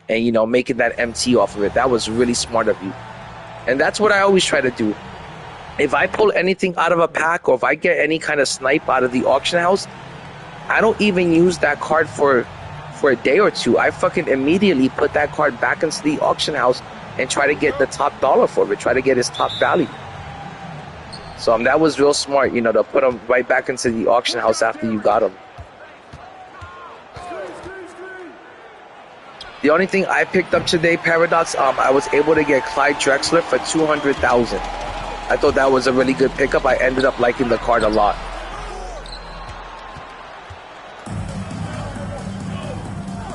and, you know, making that MT off of it. That was really smart of you. And that's what I always try to do. If I pull anything out of a pack or if I get any kind of snipe out of the auction house, I don't even use that card for a day or two. I fucking immediately put that card back into the auction house and try to get the top dollar for it, try to get his top value. So that was real smart, you know, to put him right back into the auction house after you got him. The only thing I picked up today, Paradox, I was able to get Clyde Drexler for $200,000. I thought that was a really good pickup. I ended up liking the card a lot.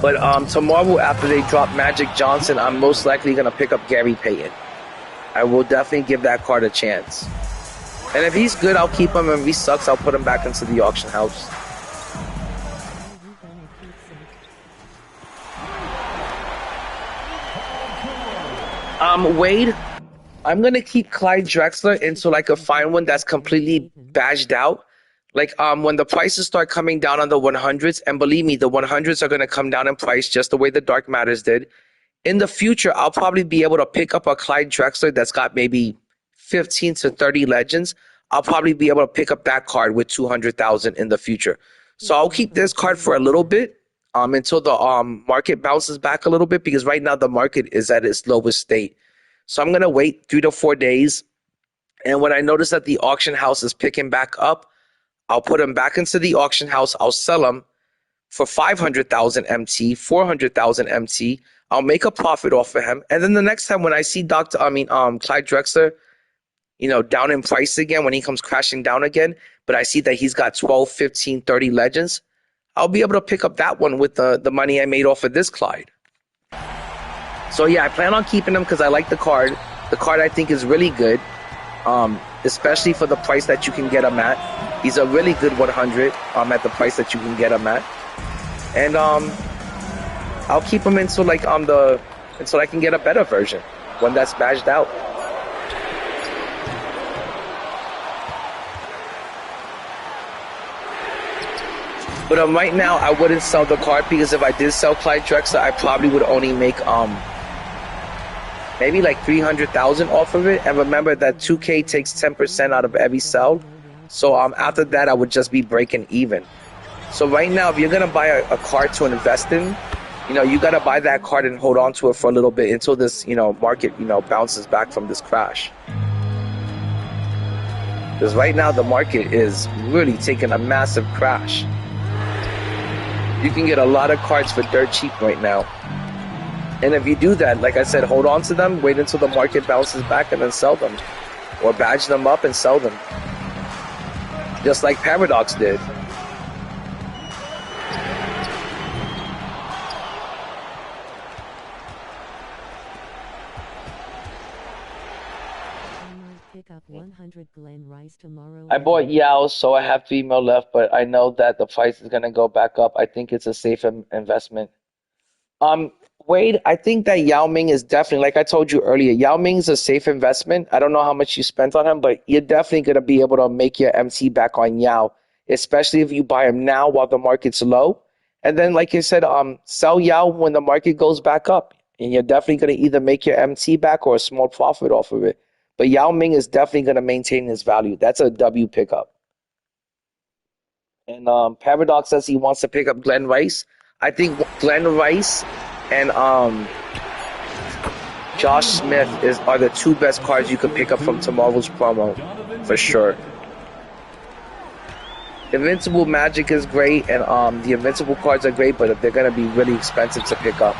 But tomorrow, after they drop Magic Johnson, I'm most likely going to pick up Gary Payton. I will definitely give that card a chance. And if he's good, I'll keep him. And if he sucks, I'll put him back into the auction house. Wade, I'm going to keep Clyde Drexler until I can find one that's completely badged out. Like when the prices start coming down on the 100s, and believe me, the 100s are going to come down in price just the way the Dark Matters did. In the future, I'll probably be able to pick up a Clyde Drexler that's got maybe 15 to 30 legends. I'll probably be able to pick up that card with 200,000 in the future. So I'll keep this card for a little bit until the market bounces back a little bit, because right now the market is at its lowest state. So I'm going to wait 3 to 4 days. And when I notice that the auction house is picking back up, I'll put him back into the auction house. I'll sell him for 500,000 MT, 400,000 MT. I'll make a profit off of him. And then the next time when I see Clyde Drexler, you know, down in price again, when he comes crashing down again, but I see that he's got 12, 15, 30 legends, I'll be able to pick up that one with the money I made off of this Clyde. So yeah, I plan on keeping him because I like the card. The card I think is really good, especially for the price that you can get him at. He's a really good 100 at the price that you can get him at. And I'll keep him until until I can get a better version, one that's badged out. But right now, I wouldn't sell the card, because if I did sell Clyde Drexler, I probably would only make maybe like 300,000 off of it. And remember that 2K takes 10% out of every sell. So after that, I would just be breaking even. So right now, if you're gonna buy a card to invest in, you know, you gotta buy that card and hold on to it for a little bit until this, you know, market, you know, bounces back from this crash. Because right now the market is really taking a massive crash. You can get a lot of cards for dirt cheap right now. And if you do that, like I said, hold on to them, wait until the market bounces back and then sell them. Or badge them up and sell them. Just like Paradox did. I bought Yao, so I have 3 mil left, but I know that the price is going to go back up. I think it's a safe investment. Wade, I think that Yao Ming is definitely, like I told you earlier, Yao Ming is a safe investment. I don't know how much you spent on him, but you're definitely going to be able to make your MT back on Yao, especially if you buy him now while the market's low. And then, like I said, sell Yao when the market goes back up. And you're definitely going to either make your MT back or a small profit off of it. But Yao Ming is definitely going to maintain his value. That's a W pickup. And Paradox says he wants to pick up Glenn Rice. I think Glenn Rice and Josh Smith are the 2 best cards you can pick up from tomorrow's promo, for sure. Invincible Magic is great, and the Invincible cards are great, but they're going to be really expensive to pick up.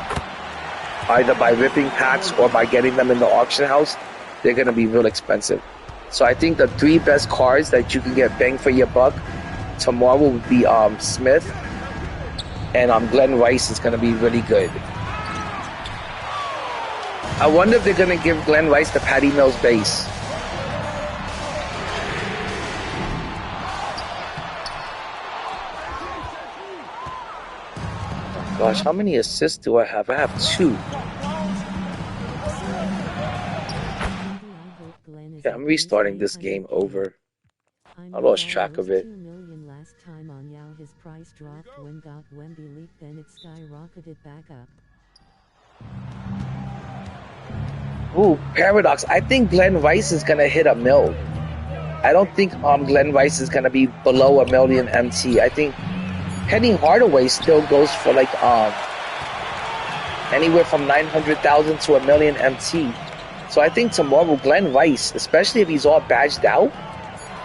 Either by ripping packs or by getting them in the auction house, they're going to be real expensive. So I think the 3 best cards that you can get bang for your buck tomorrow would be Smith, and Glenn Rice is going to be really good. I wonder if they're going to give Glenn Rice the Patty Mills base. Oh gosh, how many assists do I have? I have 2. Yeah, I'm restarting this game over. I lost track of it. price dropped when got Wemby leaked, then it skyrocketed back up. Ooh, Paradox. I think Glenn Rice is gonna hit $1 million. I don't think Glenn Rice is gonna be below $1 million MT. I think Penny Hardaway still goes for like anywhere from 900,000 to $1 million MT. So I think tomorrow Glenn Rice, especially if he's all badged out,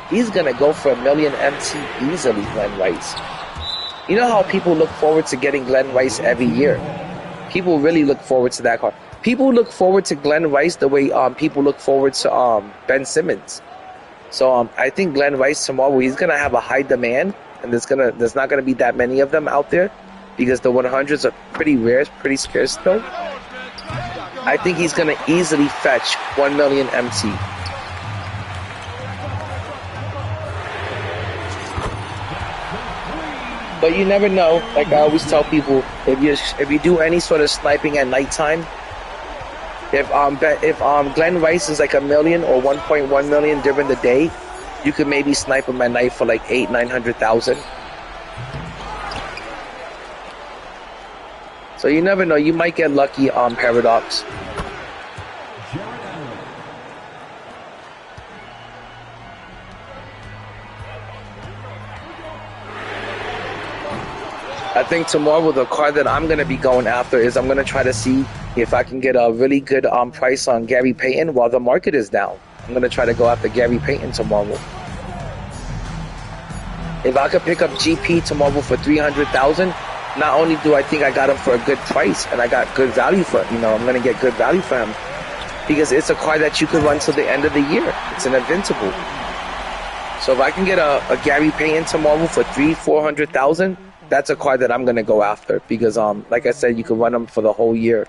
he's gonna go for $1 million MT easily. Glenn Rice. You know how people look forward to getting Glenn Rice every year. People really look forward to that card. People look forward to Glenn Rice the way people look forward to Ben Simmons. So I think Glenn Rice tomorrow, he's gonna have a high demand, and there's not gonna be that many of them out there because the 100s are pretty rare, pretty scarce though. I think he's gonna easily fetch 1 million MT. But you never know. Like I always tell people, if you do any sort of sniping at nighttime, if Glenn Rice is like $1 million or 1.1 million during the day, you could maybe snipe him at night for like 800,000-900,000. So you never know. You might get lucky on Paradox. I think tomorrow the card that I'm going to be going after is I'm going to try to see if I can get a really good price on Gary Payton while the market is down. I'm going to try to go after Gary Payton tomorrow. If I could pick up GP tomorrow for 300,000, not only do I think I got him for a good price and I got good value for him, I'm going to get good value for him because it's a card that you could run till the end of the year. It's an invincible. So if I can get a Gary Payton tomorrow for 300,000-400,000, that's a card that I'm going to go after because, like I said, you can run them for the whole year.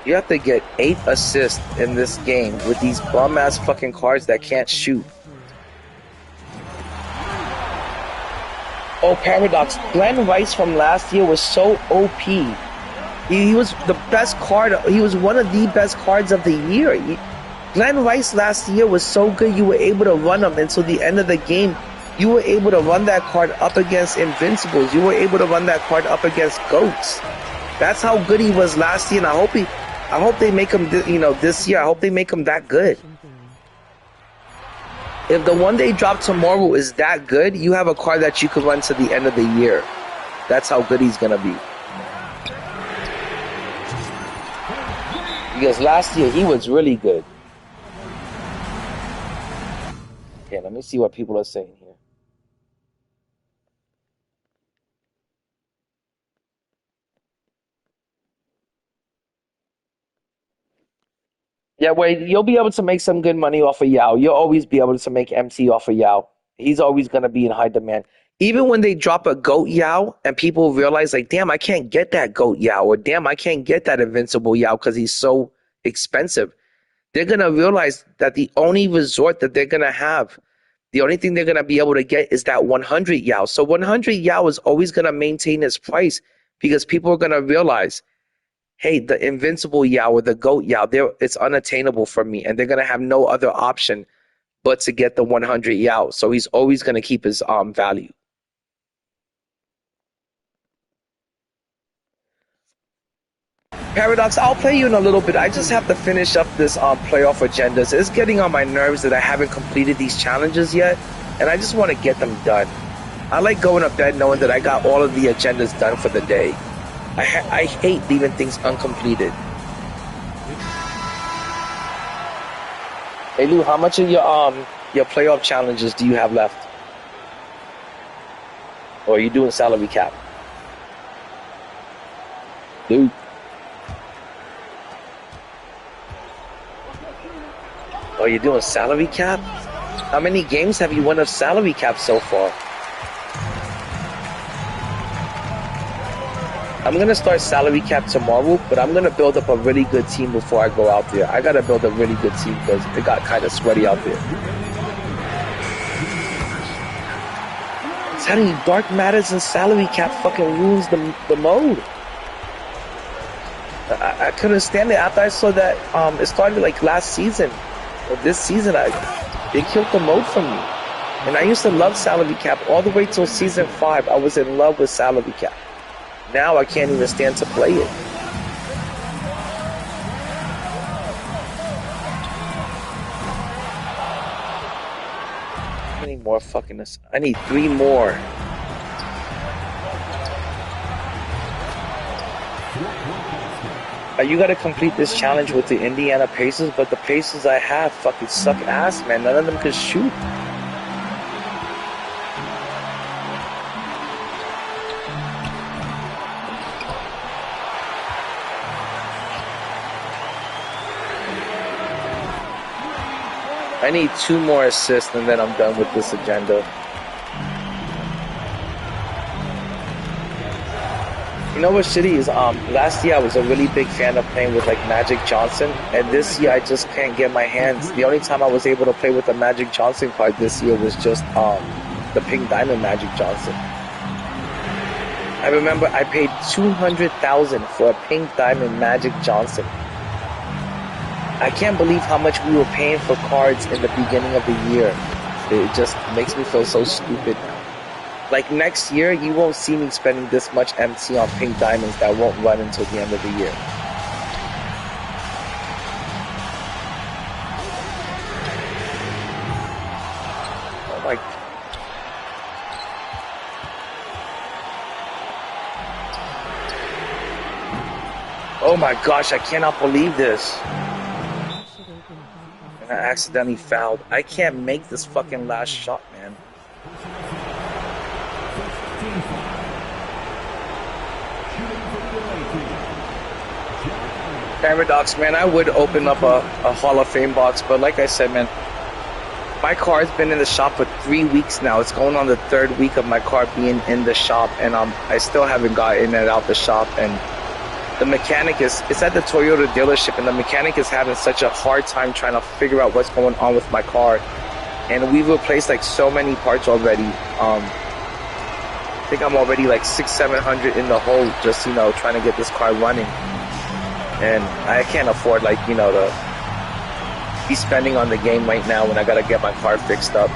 You have to get 8 assists in this game with these bum-ass fucking cards that can't shoot. Oh, Paradox. Glenn Rice from last year was so OP. He was the best card. He was one of the best cards of the year. Glenn Rice last year was so good. You were able to run him until the end of the game. You were able to run that card up against Invincibles. You were able to run that card up against GOATs. That's how good he was last year, and I hope they make him, this year. I hope they make him that good. If the one they drop tomorrow is that good, you have a card that you can run to the end of the year. That's how good he's gonna be. Because last year he was really good. Okay, let me see what people are saying here. Yeah, wait, you'll be able to make some good money off of Yao. You'll always be able to make MT off of Yao. He's always going to be in high demand. Even when they drop a GOAT Yao and people realize, like, damn, I can't get that GOAT Yao, or damn, I can't get that Invincible Yao because he's so expensive. They're going to realize that the only resort that they're going to have, the only thing they're going to be able to get is that 100 Yao. So 100 Yao is always going to maintain its price because people are going to realize, hey, the Invincible Yao or the GOAT Yao, it's unattainable for me. And they're going to have no other option but to get the 100 Yao. So he's always going to keep his value. Paradox, I'll play you in a little bit. I just have to finish up this playoff agendas. It's getting on my nerves that I haven't completed these challenges yet, and I just want to get them done. I like going to bed knowing that I got all of the agendas done for the day. I hate leaving things uncompleted. Hey Lou, how much of your playoff challenges do you have left? Or are you doing salary cap? Lou. Oh, you're doing salary cap? How many games have you won of salary cap so far? I'm going to start salary cap tomorrow, but I'm going to build up a really good team before I go out there. I got to build a really good team because it got kind of sweaty out there. I'm telling you, Dark Matters and salary cap fucking ruins the mode. I couldn't stand it after I saw that it started like last season or this season. They killed the mode from me, and I used to love salary cap all the way till season 5. I was in love with salary cap. Now I can't even stand to play it. How many more fucking this? I need 3 more. You gotta complete this challenge with the Indiana Pacers, but the Pacers I have fucking suck ass, man. None of them can shoot. I need 2 more assists and then I'm done with this agenda. You know what's shitty is last year I was a really big fan of playing with like Magic Johnson, and this year I just can't get my hands. The only time I was able to play with the Magic Johnson card this year was just the Pink Diamond Magic Johnson. I remember I paid $200,000 for a Pink Diamond Magic Johnson. I can't believe how much we were paying for cards in the beginning of the year. It just makes me feel so stupid now. Like next year, you won't see me spending this much MT on Pink Diamonds that won't run until the end of the year. Oh my... Oh my gosh, I cannot believe this. And I accidentally fouled. I can't make this fucking last shot, man. Paradox, man, I would open up a Hall of Fame box, but like I said, man, my car's been in the shop for 3 weeks now. It's going on the 3rd week of my car being in the shop, and I still haven't got in and out the shop. And the mechanic it's at the Toyota dealership, and the mechanic is having such a hard time trying to figure out what's going on with my car. And we've replaced like so many parts already. I think I'm already like $600-700 in the hole, just, you know, trying to get this car running. And I can't afford, like, you know, to be spending on the game right now when I gotta get my car fixed up.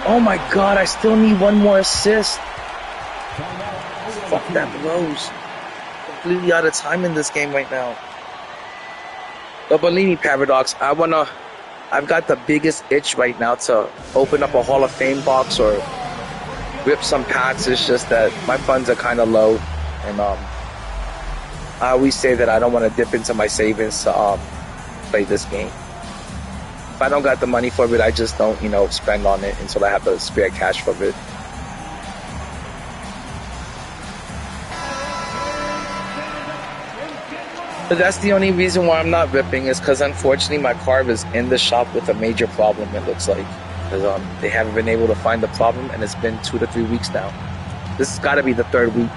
Oh my god, I still need 1 more assist. Fuck that blows. Completely out of time in this game right now. But believe me, Paradox, I've got the biggest itch right now to open up a Hall of Fame box or rip some packs. It's just that my funds are kind of low, and I always say that I don't want to dip into my savings to play this game. If I don't got the money for it, I just don't, you know, spend on it until I have the spare cash for it. But that's the only reason why I'm not ripping, is because unfortunately my car is in the shop with a major problem, it looks like. Because they haven't been able to find the problem, and it's been 2 to 3 weeks now. This has got to be the 3rd week.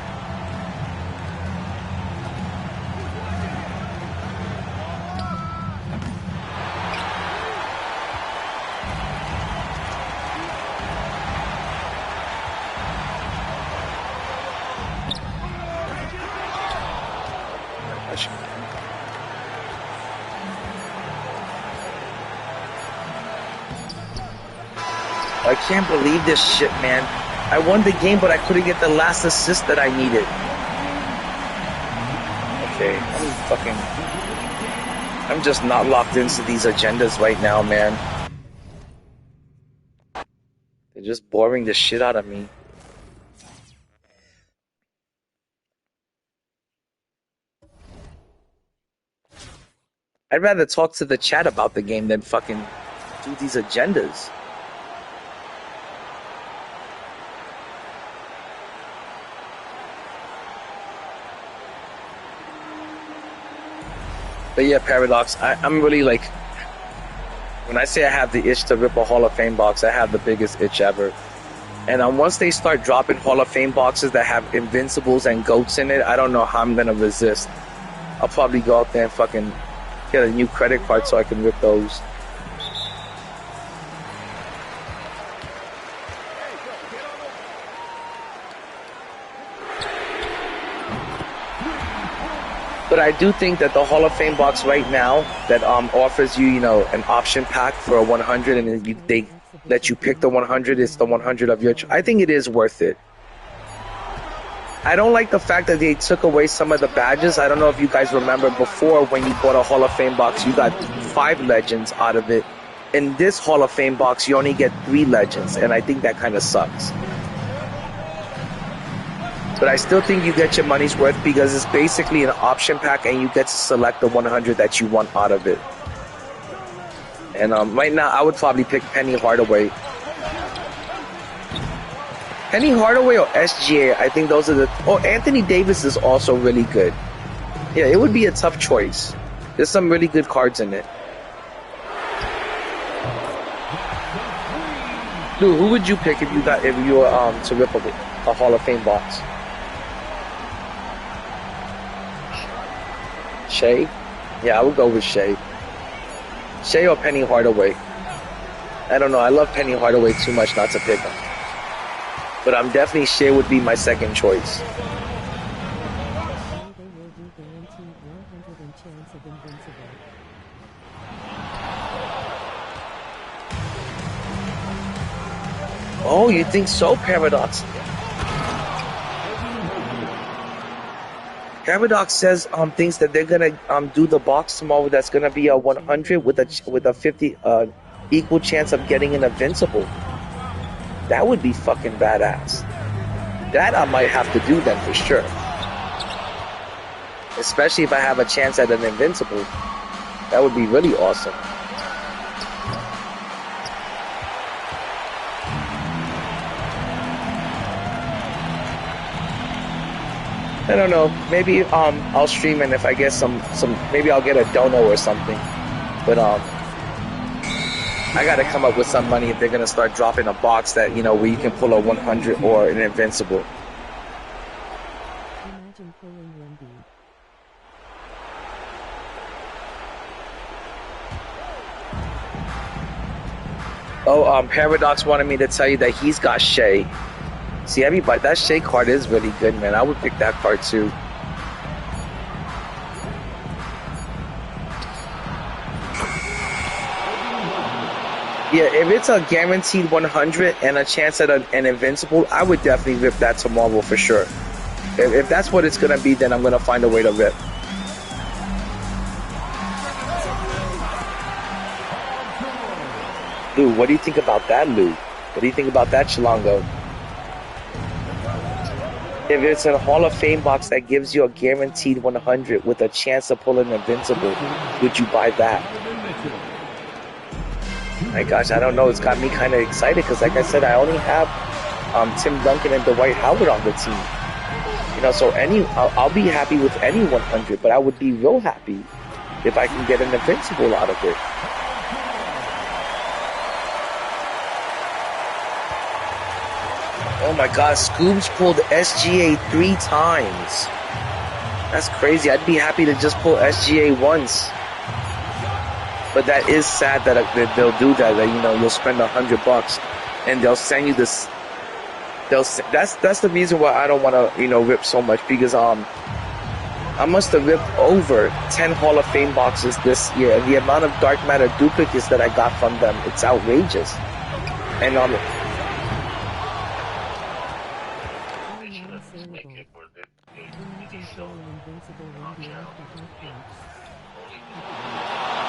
I can't believe this shit, man. I won the game, but I couldn't get the last assist that I needed. Okay, I'm just not locked into these agendas right now, man. They're just boring the shit out of me. I'd rather talk to the chat about the game than fucking do these agendas. But yeah, Paradox, I'm really like, when I say I have the itch to rip a Hall of Fame box, I have the biggest itch ever. And once they start dropping Hall of Fame boxes that have Invincibles and GOATs in it, I don't know how I'm going to resist. I'll probably go out there and fucking get a new credit card so I can rip those. But I do think that the Hall of Fame box right now that offers you, you know, an option pack for a 100, and then they let you pick the 100. It's the 100 of your choice. I think it is worth it. I don't like the fact that they took away some of the badges. I don't know if you guys remember before, when you bought a Hall of Fame box, you got 5 legends out of it. In this Hall of Fame box, you only get 3 legends, and I think that kind of sucks. But I still think you get your money's worth because it's basically an option pack, and you get to select the 100 that you want out of it. And right now, I would probably pick Penny Hardaway. Penny Hardaway or SGA, I think those are the... Oh, Anthony Davis is also really good. Yeah, it would be a tough choice. There's some really good cards in it. Dude, who would you pick if you were to rip a Hall of Fame box? Shea? Yeah, I would go with Shea. Shea or Penny Hardaway. I don't know. I love Penny Hardaway too much not to pick him. But I'm definitely Shea would be my second choice. Oh, you think so, Paradox? Paradox says thinks that they're gonna do the box tomorrow that's gonna be a 100 with a 50 equal chance of getting an invincible. That would be fucking badass. That I might have to do then for sure. Especially if I have a chance at an invincible. That would be really awesome. I don't know. Maybe I'll stream, and if I get some maybe I'll get a dono or something. But I gotta come up with some money if they're gonna start dropping a box that, you know, where you can pull a 100 or an invincible. Imagine pulling Wemby. Oh, Paradox wanted me to tell you that he's got Shea. See, everybody, that Shea card is really good, man. I would pick that card too. Yeah, if it's a guaranteed 100 and a chance at an invincible, I would definitely rip that tomorrow for sure. If that's what it's going to be, then I'm going to find a way to rip. Lou, what do you think about that, Lou? What do you think about that, Chilongo? If it's a Hall of Fame box that gives you a guaranteed 100 with a chance to pull an invincible, would you buy that? My gosh, I don't know. It's got me kind of excited because, like I said, I only have Tim Duncan and Dwight Howard on the team. You know, so I'll be happy with any 100, but I would be real happy if I can get an invincible out of it. Oh my God, Scoobs pulled SGA 3 times. That's crazy. I'd be happy to just pull SGA once. But that is sad that they'll do that. That, you know, you'll spend $100 and they'll send you this. That's the reason why I don't want to, you know, rip so much, because I must have ripped over 10 Hall of Fame boxes this year, and the amount of dark matter duplicates that I got from them, it's outrageous. And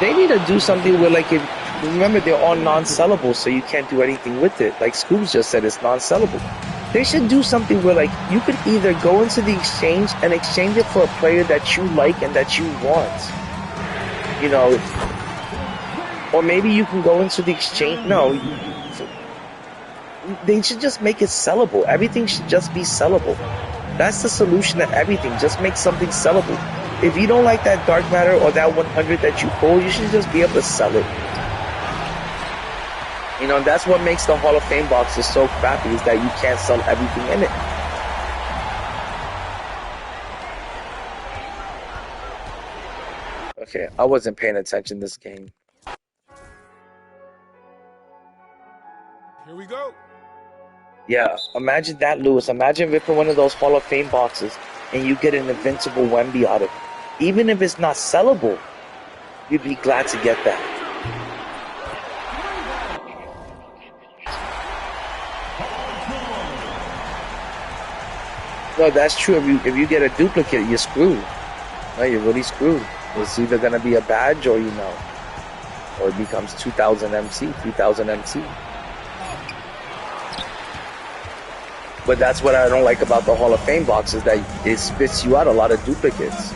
they need to do something where, like, remember, they're all non-sellable, so you can't do anything with it. Like Scoobs just said, it's non-sellable. They should do something where, like, you could either go into the exchange and exchange it for a player that you like and that you want, you know, or maybe you can go into the exchange. No, they should just make it sellable. Everything should just be sellable. That's the solution to everything. Just make something sellable. If you don't like that dark matter or that 100 that you pull, you should just be able to sell it. You know, that's what makes the Hall of Fame boxes so crappy, is that you can't sell everything in it. Okay, I wasn't paying attention this game. Here we go. Yeah, imagine that, Lewis. Imagine ripping one of those Hall of Fame boxes and you get an invincible Wemby out of it. Even if it's not sellable, you'd be glad to get that. No, that's true. If you get a duplicate, you're screwed. No, you're really screwed. It's either gonna be a badge or or it becomes 2,000 MC, 3,000 MC. But that's what I don't like about the Hall of Fame box, is that it spits you out a lot of duplicates.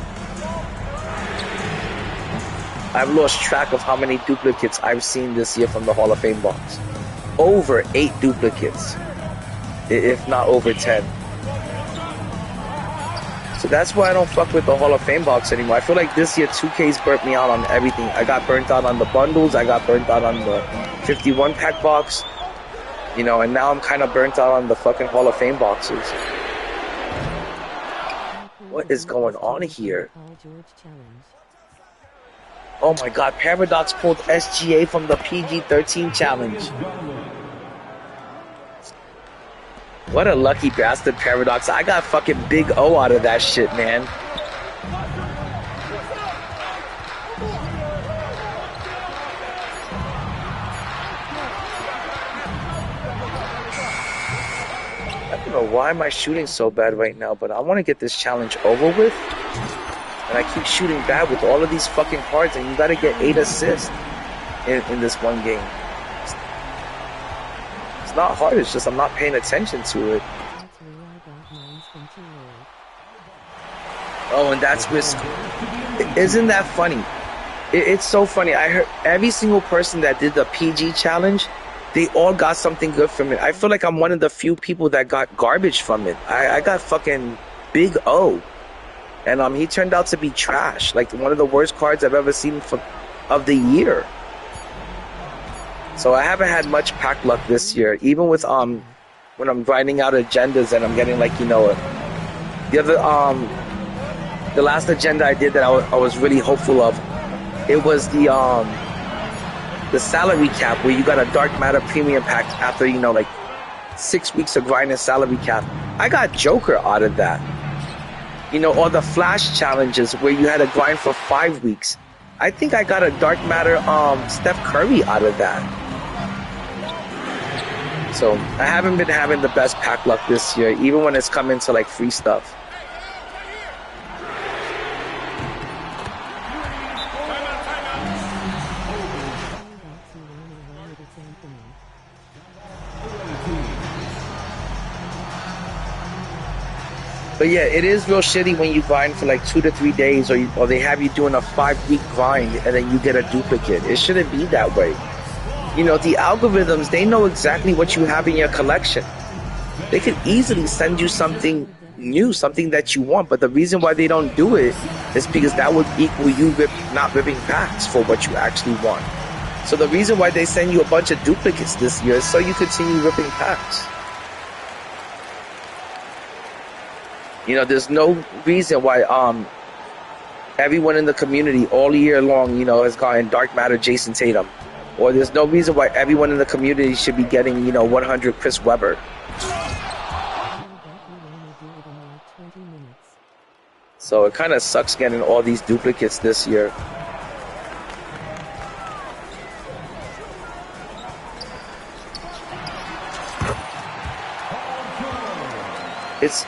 I've lost track of how many duplicates I've seen this year from the Hall of Fame box. Over 8 duplicates, if not over 10. So that's why I don't fuck with the Hall of Fame box anymore. I feel like this year 2K's burnt me out on everything. I got burnt out on the bundles. I got burnt out on the 51 pack box. And now I'm kind of burnt out on the fucking Hall of Fame boxes. What is going on here? Oh my god, Paradox pulled SGA from the PG-13 challenge. What a lucky bastard, Paradox. I got fucking Big O out of that shit, man. I don't know why am I shooting so bad right now, but I want to get this challenge over with. And I keep shooting bad with all of these fucking cards, and you gotta get 8 assists in this one game. It's not hard, it's just I'm not paying attention to it. Oh, and that's risk. Isn't that funny? It's so funny. I heard every single person that did the PG challenge, they all got something good from it. I feel like I'm one of the few people that got garbage from it. I got fucking Big O. And he turned out to be trash. Like one of the worst cards I've ever seen of the year. So I haven't had much pack luck this year. Even with when I'm grinding out agendas and I'm getting like, the last agenda I did that I was really hopeful of, it was the salary cap, where you got a dark matter premium pack after, like 6 weeks of grinding salary cap. I got Joker out of that. Or the flash challenges where you had to grind for 5 weeks. I think I got a dark matter Steph Curry out of that. So I haven't been having the best pack luck this year, even when it's coming to like free stuff. But yeah, it is real shitty when you grind for like 2 to 3 days, or they have you doing a 5-week grind and then you get a duplicate. It shouldn't be that way. The algorithms, they know exactly what you have in your collection. They could easily send you something new, something that you want, but the reason why they don't do it is because that would equal you not ripping packs for what you actually want. So the reason why they send you a bunch of duplicates this year is so you continue ripping packs. There's no reason why everyone in the community all year long, has gotten dark matter Jason Tatum. Or there's no reason why everyone in the community should be getting, 100 Chris Webber. So it kind of sucks getting all these duplicates this year. It's...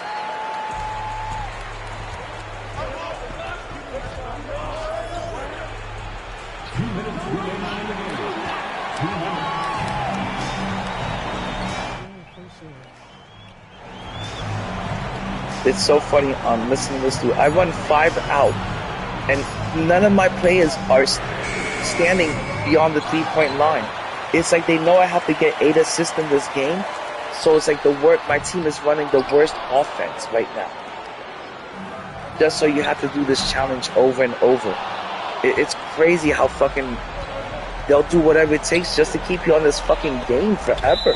It's so funny listening to this dude. I run 5 out, and none of my players are standing beyond the 3-point line. It's like they know I have to get 8 assists in this game, so it's like my team is running the worst offense right now. Just so you have to do this challenge over and over. It's crazy how fucking they'll do whatever it takes just to keep you on this fucking game forever.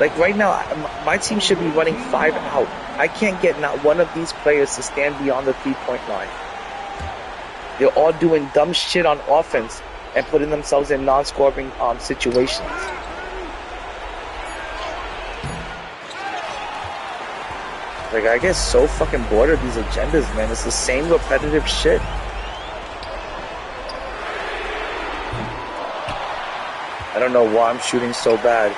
Like right now, my team should be running 5 out. I can't get not one of these players to stand beyond the 3-point line. They're all doing dumb shit on offense and putting themselves in non-scoring situations. Like, I get so fucking bored of these agendas, man. It's the same repetitive shit. I don't know why I'm shooting so bad.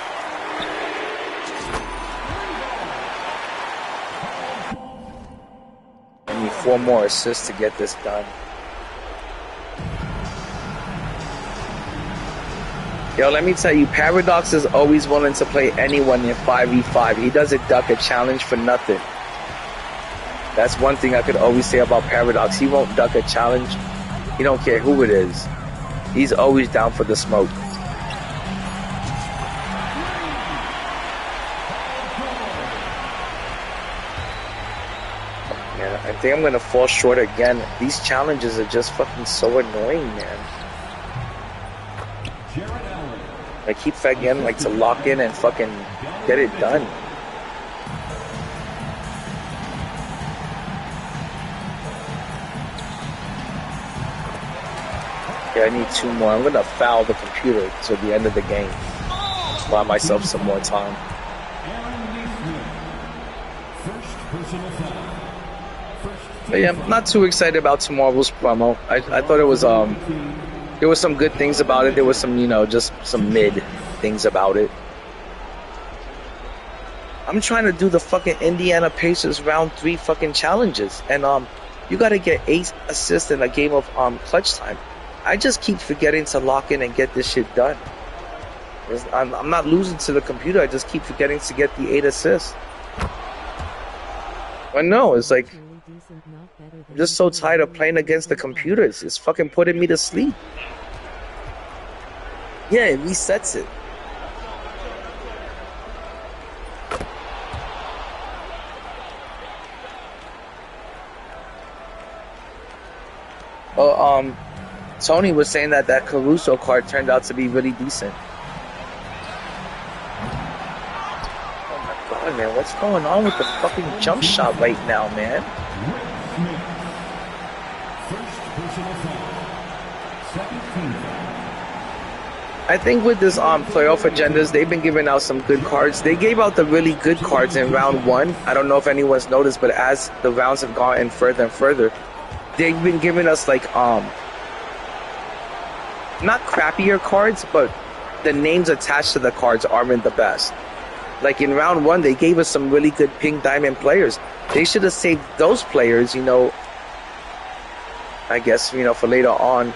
I need 4 more assists to get this done. Yo, let me tell you, Paradox is always willing to play anyone in 5v5. He doesn't duck a challenge for nothing. That's one thing I could always say about Paradox. He won't duck a challenge. He don't care who it is. He's always down for the smoke. Man, I think I'm gonna fall short again. These challenges are just fucking so annoying, man. I keep forgetting like to lock in and fucking get it done. Yeah, I need 2 more. I'm gonna foul the computer till the end of the game. Buy myself some more time. But yeah, I'm not too excited about tomorrow's promo. I thought it was there was some good things about it. There was some, you know, just some mid things about it. I'm trying to do the fucking Indiana Pacers round 3 fucking challenges, and you gotta get 8 assists in a game of clutch time. I just keep forgetting to lock in and get this shit done. I'm not losing to the computer. I just keep forgetting to get the 8 assists. I know, it's like I'm just so tired of playing against the computers. It's fucking putting me to sleep. Yeah, it resets it. Oh, Tony was saying that Caruso card turned out to be really decent. Oh my god, man, what's going on with the fucking jump shot right now, man? I think with this playoff agendas, they've been giving out some good cards. They gave out the really good cards in round 1. I don't know if anyone's noticed, but as the rounds have gone further and further, they've been giving us like not crappier cards, but the names attached to the cards aren't the best. Like in round 1, they gave us some really good pink diamond players. They should have saved those players, you know, I guess, you know, for later on.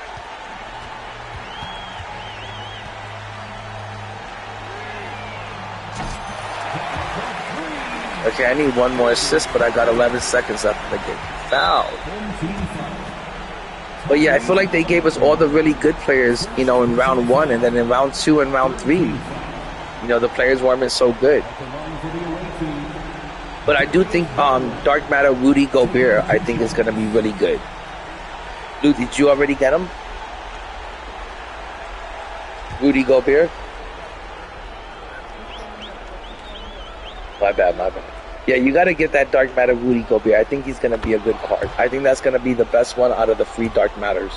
Okay, I need 1 more assist, but I got 11 seconds left to get fouled. But yeah, I feel like they gave us all the really good players, you know, in round 1, and then in round 2 and round 3, you know, the players weren't so good. But I do think Dark Matter Rudy Gobert, I think, is going to be really good. Dude, did you already get him? Rudy Gobert? My bad. Yeah, you got to get that Dark Matter Rudy Gobert. I think he's going to be a good card. I think that's going to be the best one out of the free Dark Matters.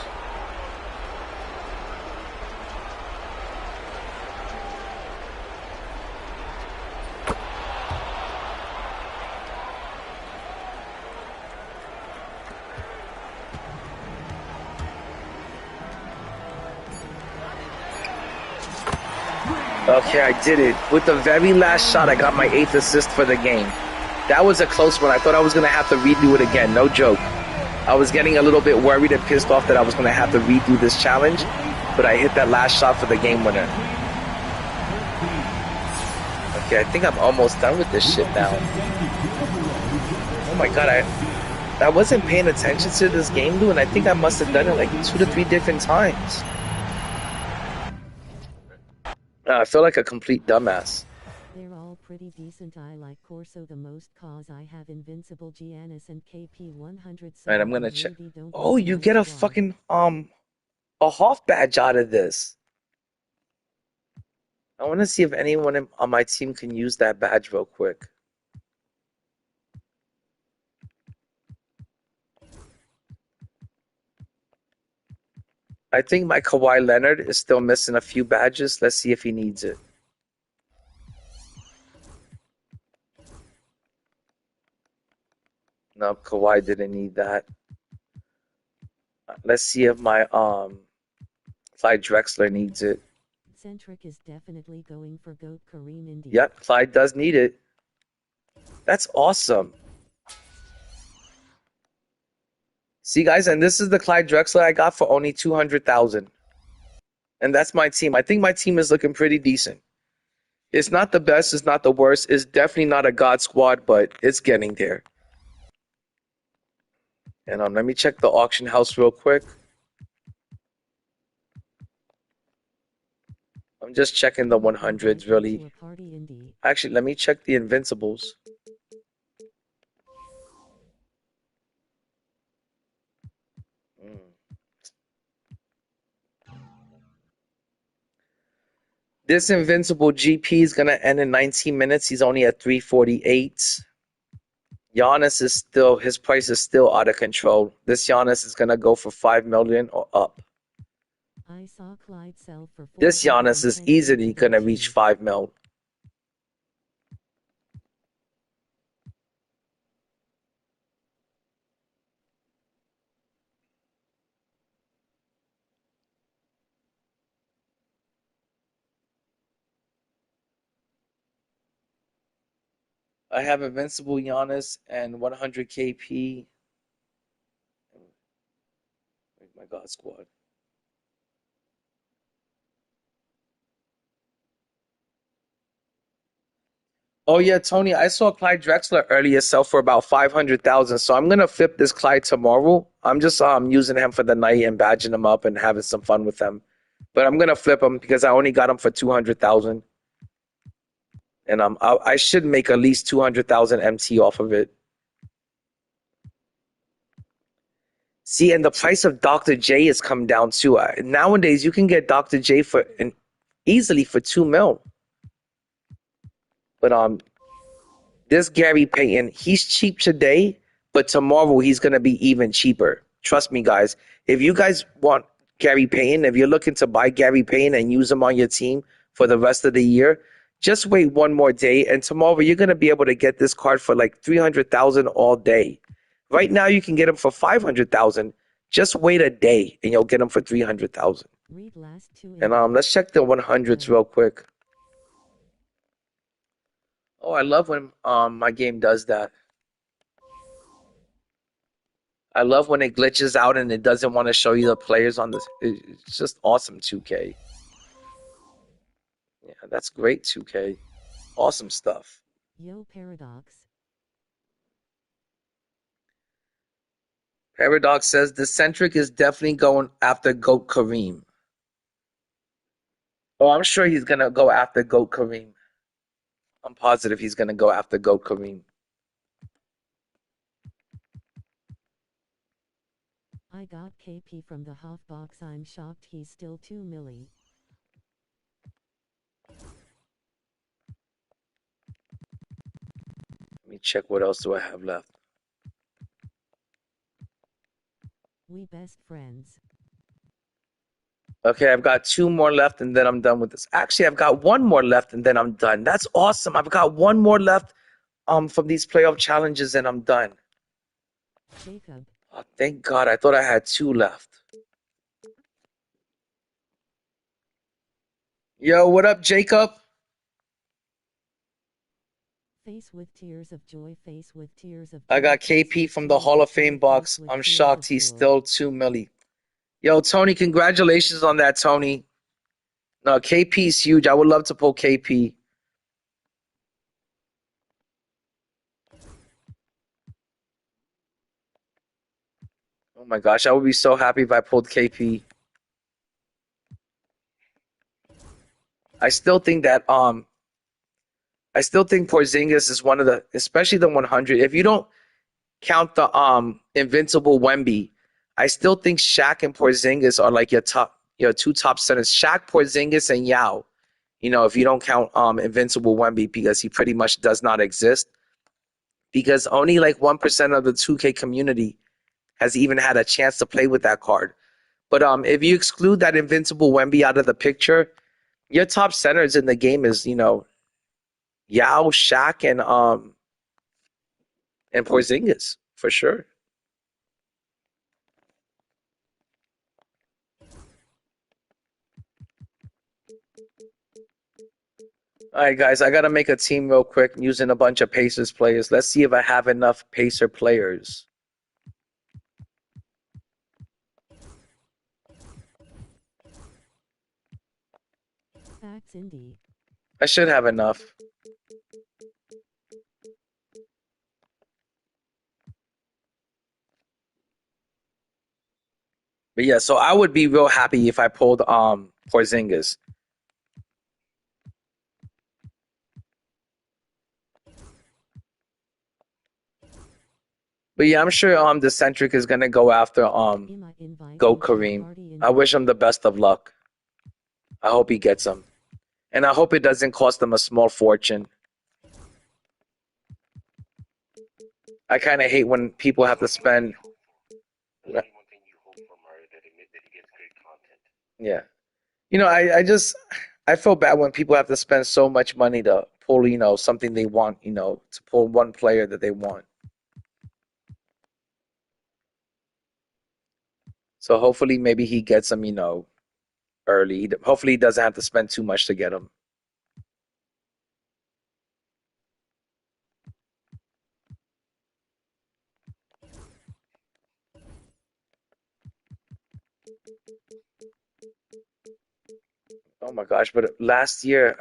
Okay, I did it. With the very last shot, I got my 8th assist for the game. That was a close one. I thought I was going to have to redo it again. No joke. I was getting a little bit worried and pissed off that I was going to have to redo this challenge, but I hit that last shot for the game winner. Okay, I think I'm almost done with this shit now. Oh my god, I wasn't paying attention to this game, dude, and I think I must have done it like 2 to 3 different times. I feel like a complete dumbass. They're all pretty decent. I like Corso the most cause I have Invincible Giannis and KP100. Alright, I'm gonna check. Oh, you get a fucking a Hoff badge out of this. I want to see if anyone on my team can use that badge real quick. I think my Kawhi Leonard is still missing a few badges. Let's see if he needs it. No, Kawhi didn't need that. Let's see if my Clyde Drexler needs it. Centric is definitely going for GOAT Kareem Indy. Yep, Clyde does need it. That's awesome. See, guys, and this is the Clyde Drexler I got for only $200,000. And that's my team. I think my team is looking pretty decent. It's not the best, it's not the worst. It's definitely not a God squad, but it's getting there. And let me check the auction house real quick. I'm just checking the 100s, really. Actually, let me check the Invincibles. This Invincible GP is going to end in 19 minutes. He's only at 348. Giannis is still, his price is still out of control. This Giannis is going to go for $5 million or up. I saw Clyde sell for this Giannis is easily going to reach $5 million. I have Invincible Giannis and 100 KP. My God squad. Oh yeah, Tony, I saw Clyde Drexler earlier sell for about 500,000. So I'm gonna flip this Clyde tomorrow. I'm just using him for the night and badging him up and having some fun with him. But I'm gonna flip him because I only got him for 200,000. And I should make at least 200,000 MT off of it. See, and the price of Dr. J has come down too. Nowadays, you can get Dr. J for easily for $2 million. But this Gary Payton, he's cheap today, but tomorrow he's gonna be even cheaper. Trust me, guys. If you guys want Gary Payton, if you're looking to buy Gary Payton and use him on your team for the rest of the year, just wait one more day, and tomorrow you're gonna be able to get this card for like 300,000 all day. Right now, you can get him for 500,000. Just wait a day, and you'll get him for 300,000. And let's check the 100s real quick. Oh, I love when my game does that. I love when it glitches out and it doesn't want to show you the players on this. It's just awesome, 2K. Yeah, that's great, 2K. Awesome stuff. Yo, Paradox. Paradox says the Centric is definitely going after GOAT Kareem. Oh, I'm sure he's going to go after GOAT Kareem. I'm positive he's going to go after GOAT Kareem. I got KP from the half box. I'm shocked he's still 2 milli. Let me check what else do I have left. We best friends. Okay, I've got 2 more left and then I'm done with this. Actually, I've got 1 more left and then I'm done. That's awesome. I've got 1 more left from these playoff challenges and I'm done. Jacob. Oh, thank God. I thought I had 2 left. Yo, what up, Jacob? Face with tears of joy, face with tears of joy. I got KP from the Hall of Fame box. I'm shocked he's still 2 milli. Yo, Tony, congratulations on that, Tony. No, KP's huge. I would love to pull KP. Oh my gosh, I would be so happy if I pulled KP. I still think that Porzingis is one of the, especially the 100. If you don't count the invincible Wemby, I still think Shaq and Porzingis are like your 2 top centers. Shaq, Porzingis, and Yao. You know, if you don't count invincible Wemby because he pretty much does not exist. Because only like 1% of the 2K community has even had a chance to play with that card. But if you exclude that invincible Wemby out of the picture, your top centers in the game is, you know, Yao, Shaq, and Porzingis for sure. All right, guys, I gotta make a team real quick using a bunch of Pacers players. Let's see if I have enough Pacer players. Facts Indy. I should have enough. But yeah, so I would be real happy if I pulled Porzingis. But yeah, I'm sure the Centric is gonna go after Go Kareem. I wish him the best of luck. I hope he gets him. And I hope it doesn't cost him a small fortune. I kind of hate when people have to spend. Yeah. You know, I feel bad when people have to spend so much money to pull, something they want, to pull one player that they want. So hopefully maybe he gets him, early. Hopefully he doesn't have to spend too much to get him. Oh my gosh, but last year,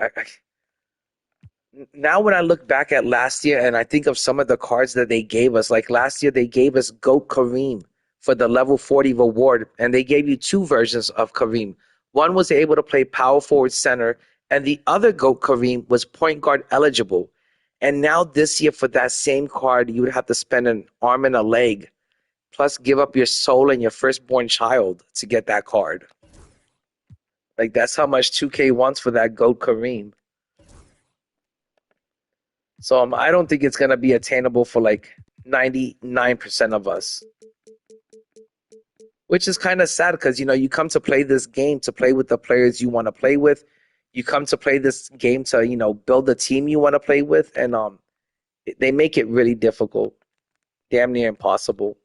now when I look back at last year and I think of some of the cards that they gave us, like last year they gave us GOAT Kareem for the level 40 reward, and they gave you two versions of Kareem. One was able to play power forward center, and the other GOAT Kareem was point guard eligible. And now this year for that same card, you would have to spend an arm and a leg, plus give up your soul and your firstborn child to get that card. Like that's how much 2K wants for that GOAT Kareem. So I don't think it's going to be attainable for like 99% of us. Which is kind of sad because, you come to play this game to play with the players you want to play with. You come to play this game to, build a team you want to play with. And they make it really difficult. Damn near impossible.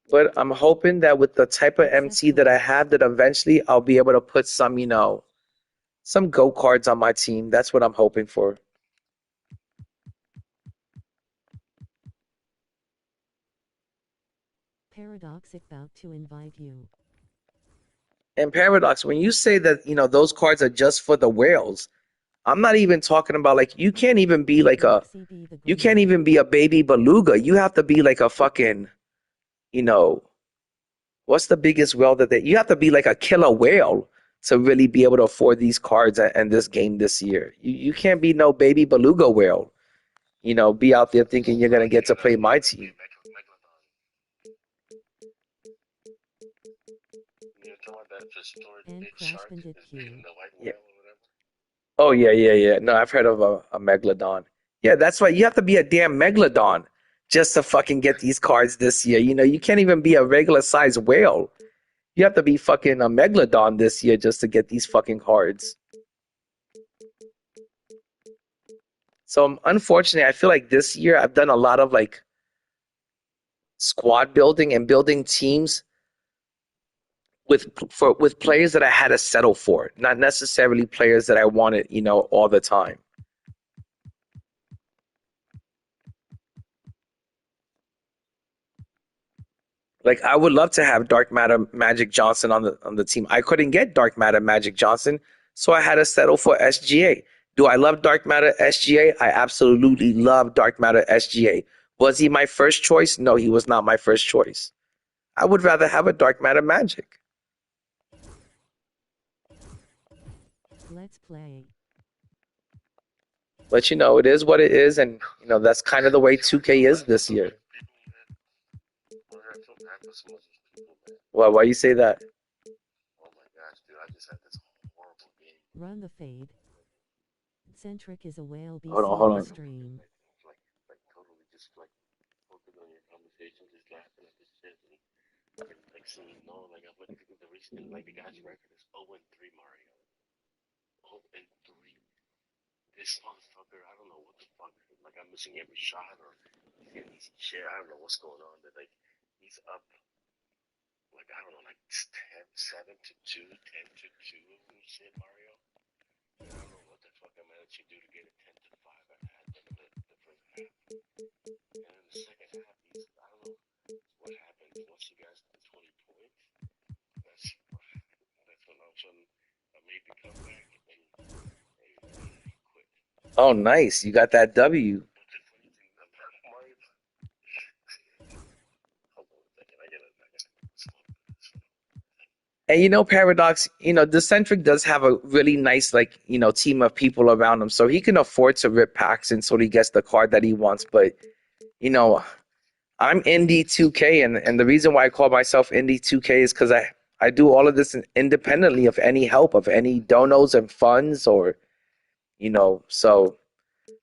But I'm hoping that with the type of MC that I have, that eventually I'll be able to put some, some GO cards on my team. That's what I'm hoping for. Paradoxic about to invite you. And Paradox, when you say that, those cards are just for the whales, I'm not even talking about like you can't even be like a baby beluga. You have to be like a fucking, what's the biggest whale you have to be like a killer whale to really be able to afford these cards and this game this year. You can't be no baby beluga whale. Be out there thinking you're gonna get to play my team. And Crash Bandit Q. Yeah. Oh yeah. No, I've heard of a megalodon. Yeah, that's right. You have to be a damn megalodon just to fucking get these cards this year. You can't even be a regular sized whale. You have to be fucking a megalodon this year just to get these fucking cards. So unfortunately, I feel like this year I've done a lot of like squad building and building teams with players that I had to settle for, not necessarily players that I wanted, all the time. Like I would love to have Dark Matter Magic Johnson on the team. I couldn't get Dark Matter Magic Johnson, so I had to settle for SGA. Do I love Dark Matter SGA? I absolutely love Dark Matter SGA. Was he my first choice? No, he was not my first choice. I would rather have a Dark Matter Magic. Let's play. But it is what it is, and that's kind of the way 2K is this year. Well, why you say that? Oh my gosh, dude! I just had this horrible game. Run the fade. Centric is a whale BC Hold on. stream. Like totally just like focus on your conversation, just laughing at this shit. And like so like I went through the recent like the guy's record is 0-3 Mario. 0-3. this motherfucker, I don't know what the fuck. Like, I'm missing every shot or he's getting easy shit. I don't know what's going on. But, like, he's up, like, I don't know, like 7 to 2, 10 to 2 and shit, Mario. And I don't know what the fuck I managed to do to get it 10 to 5 at the end of the first half. And in the second half, I don't know what happened. Once you guys did 20 points, that's when all of a sudden I made the comeback and he quit. Oh, nice. You got that W. But the funny thing about Mario, hold on a second, I gotta And Paradox, Decentric does have a really nice, like, team of people around him. So he can afford to rip packs until he gets the card that he wants. But, I'm MB2k, and the reason why I call myself MB2k is because I do all of this independently of any help, of any donos and funds, or, so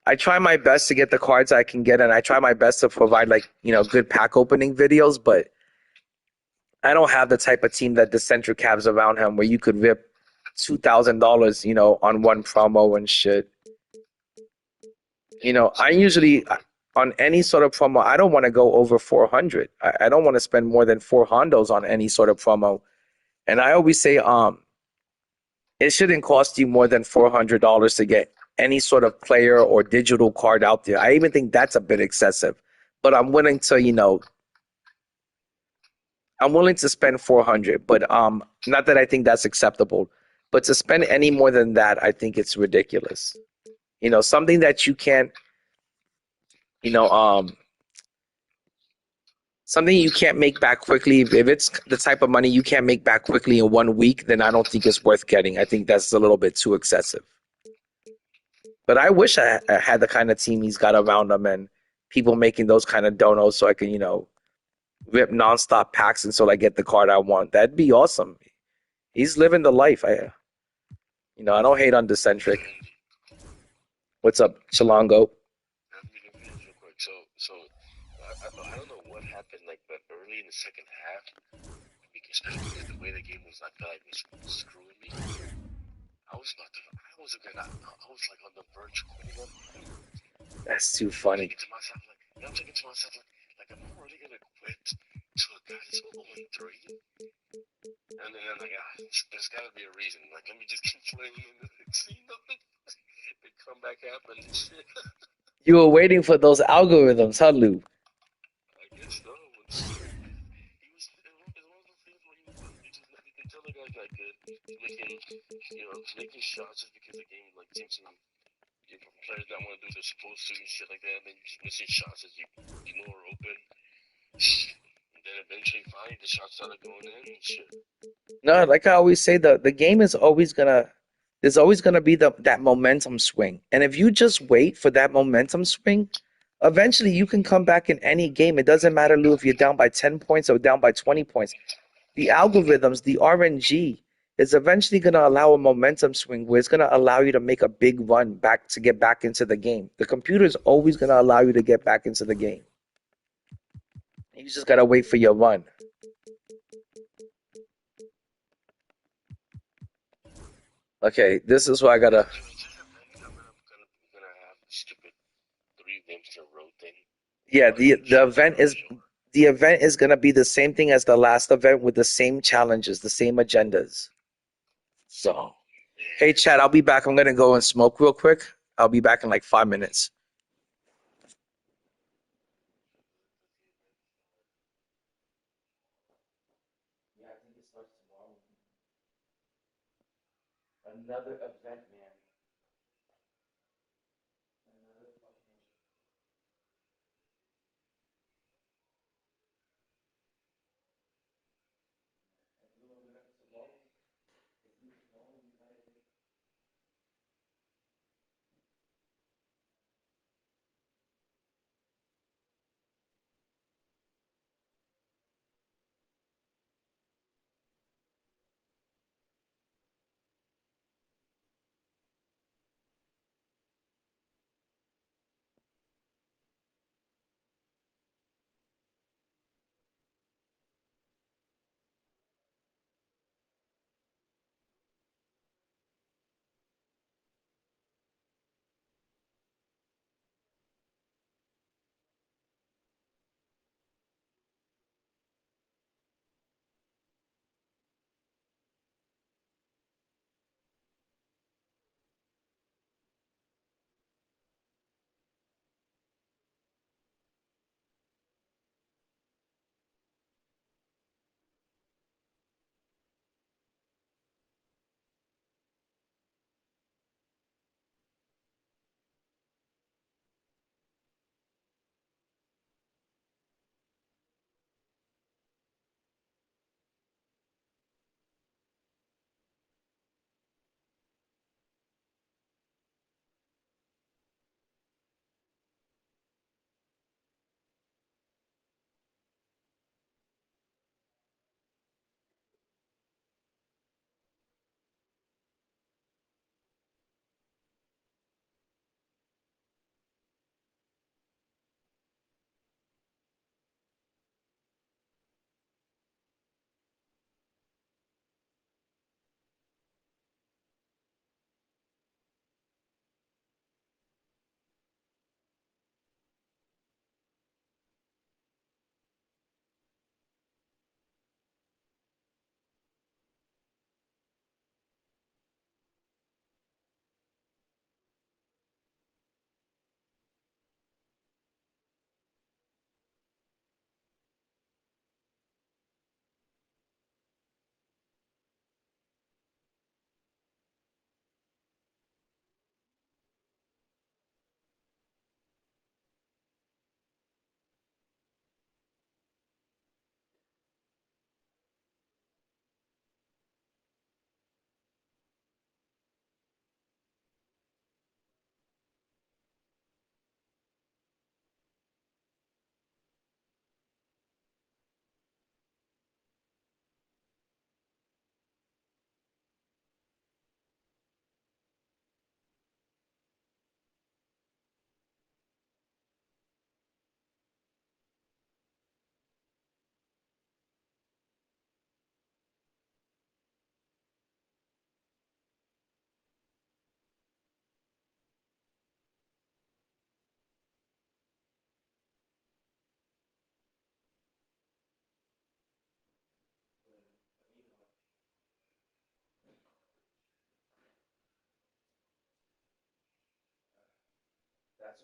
I try my best to get the cards I can get, and I try my best to provide, like, good pack opening videos, but I don't have the type of team that Decentric has around him where you could rip $2,000, on one promo and shit. I usually, on any sort of promo, I don't want to go over 400. I don't want to spend more than 4 hondos on any sort of promo. And I always say, it shouldn't cost you more than $400 to get any sort of player or digital card out there. I even think that's a bit excessive, but I'm willing to, I'm willing to spend 400, but not that I think that's acceptable, but to spend any more than that, I think it's ridiculous. Something that you can't, you know, something you can't make back quickly. If it's the type of money you can't make back quickly in 1 week, then I don't think it's worth getting. I think that's a little bit too excessive. But I wish I had the kind of team he's got around him and people making those kind of donos so I can, rip nonstop packs until I get the card I want. That'd be awesome. He's living the life. I don't hate on Decentric. What's up, Chalongo? let me finish real quick. So I don't know what happened, like, but early in the second half, especially because the way the game was, I felt like was screwing me. I was like on the verge of quitting him. That's too funny. I'm thinking to myself, like, am I really gonna quit to a guy that's 0-3? And then I'm like, there's gotta be a reason. Like, let me just keep playing and see nothing. The comeback happened and shit. You were waiting for those algorithms, huh, Lou? I guess so. It's one of those things where you can tell the guy's not good. Making shots just because the game, like, seems to players not want to do what they're supposed to and shit like that, and then you're just missing shots as you know are open. And then eventually, finally, the shots started going in and shit. No, like I always say, the game is always gonna there's always gonna be that momentum swing. And if you just wait for that momentum swing, eventually you can come back in any game. It doesn't matter, Lou, if you're down by 10 points or down by 20 points. The algorithms, the RNG, is eventually gonna allow a momentum swing where it's gonna allow you to make a big run back to get back into the game. The computer is always gonna allow you to get back into the game. You just gotta wait for your run. Okay, this is what I gotta. I'm gonna have stupid 3 games in a row thing. Yeah, the event is gonna be the same thing as the last event with the same challenges, the same agendas. So, hey Chad, I'll be back. I'm gonna go and smoke real quick. I'll be back in like 5 minutes. Yeah, I think it starts tomorrow. Another event, man. Another fucking.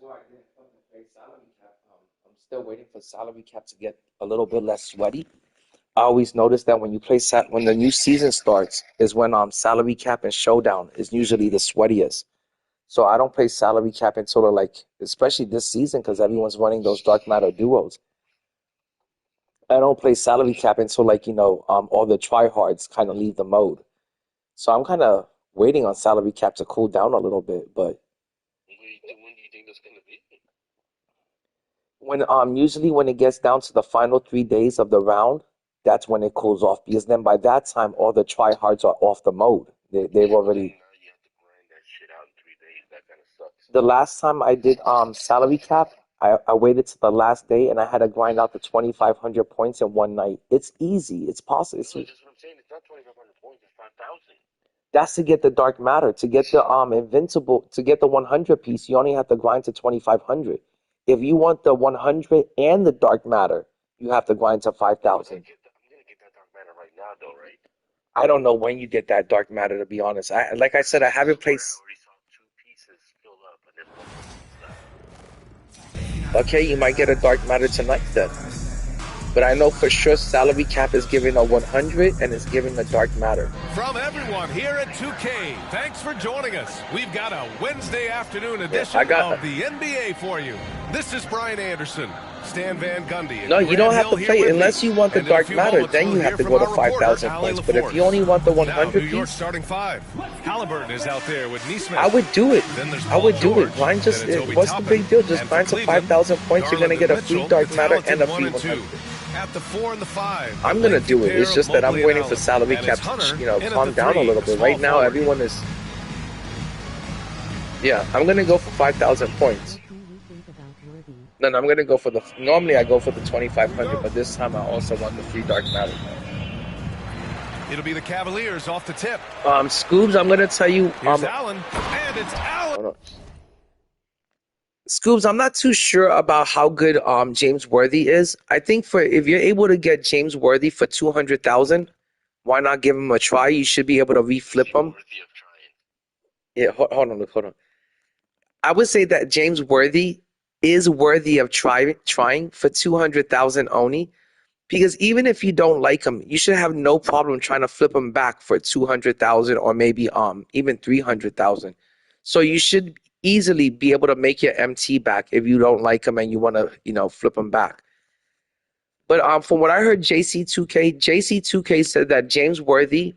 why I didn't fucking play salary cap. I'm still waiting for salary cap to get a little bit less sweaty. I always notice that when you play when the new season starts is when salary cap and showdown is usually the sweatiest. So I don't play salary cap until like, especially this season because everyone's running those dark matter duos. I don't play salary cap until like all the tryhards kind of leave the mode. So I'm kind of waiting on salary cap to cool down a little bit, but when do you think that's gonna be? when usually when it gets down to the final 3 days of the round, that's when it cools off because then by that time all the tryhards are off the mode. They've already. Now you have to grind that shit out in 3 days. That kind of sucks. The last time I did salary cap, I waited to the last day and I had to grind out the 2,500 points in one night. It's easy. It's possible. No, that's what I'm saying. It's not 2,500 points. It's 5,000. That's to get the dark matter. To get the invincible, to get the 100 piece, you only have to grind to 2,500. If you want the 100 and the dark matter, you have to grind to 5,000. I'm gonna get that dark matter right now, though, right? I don't know when you get that dark matter. To be honest, like I said, I haven't played. I already saw 2 pieces fill up, and there's 1 piece left. Okay, you might get a dark matter tonight then. But I know for sure salary cap is giving a 100 and it's giving a dark matter. From everyone here at 2K, thanks for joining us. We've got a Wednesday afternoon edition of the NBA for you. This is Brian Anderson, Stan Van Gundy. No, you don't have to play it unless you want the dark matter. Then you have to go to 5,000 points. But if you only want the 100 piece, starting 5. Halliburton is out there with Neesmith. I would do it. I would do it. Grind just what's the big deal? Just grind to 5,000 points. You're gonna get a free dark matter and a free 100. At the 4 and the 5. I'm gonna do it. It's just that I'm waiting for salary cap to calm down a little bit. Right now, everyone is. Yeah, I'm gonna go for 5,000 points. No, I'm gonna go for the. Normally, I go for the 2,500, but this time I also want the free dark matter. It'll be the Cavaliers off the tip. Scoobs, I'm gonna tell you. Here's Allen, and it's Allen. Scoobs, I'm not too sure about how good James Worthy is. I think if you're able to get James Worthy for 200,000, why not give him a try? You should be able to reflip him. Yeah, hold on. I would say that James Worthy is worthy of trying for 200,000 only, because even if you don't like him, you should have no problem trying to flip him back for 200,000 or maybe even 300,000. So you should easily be able to make your MT back if you don't like him and you want to, flip him back. But from what I heard, JC2K said that James Worthy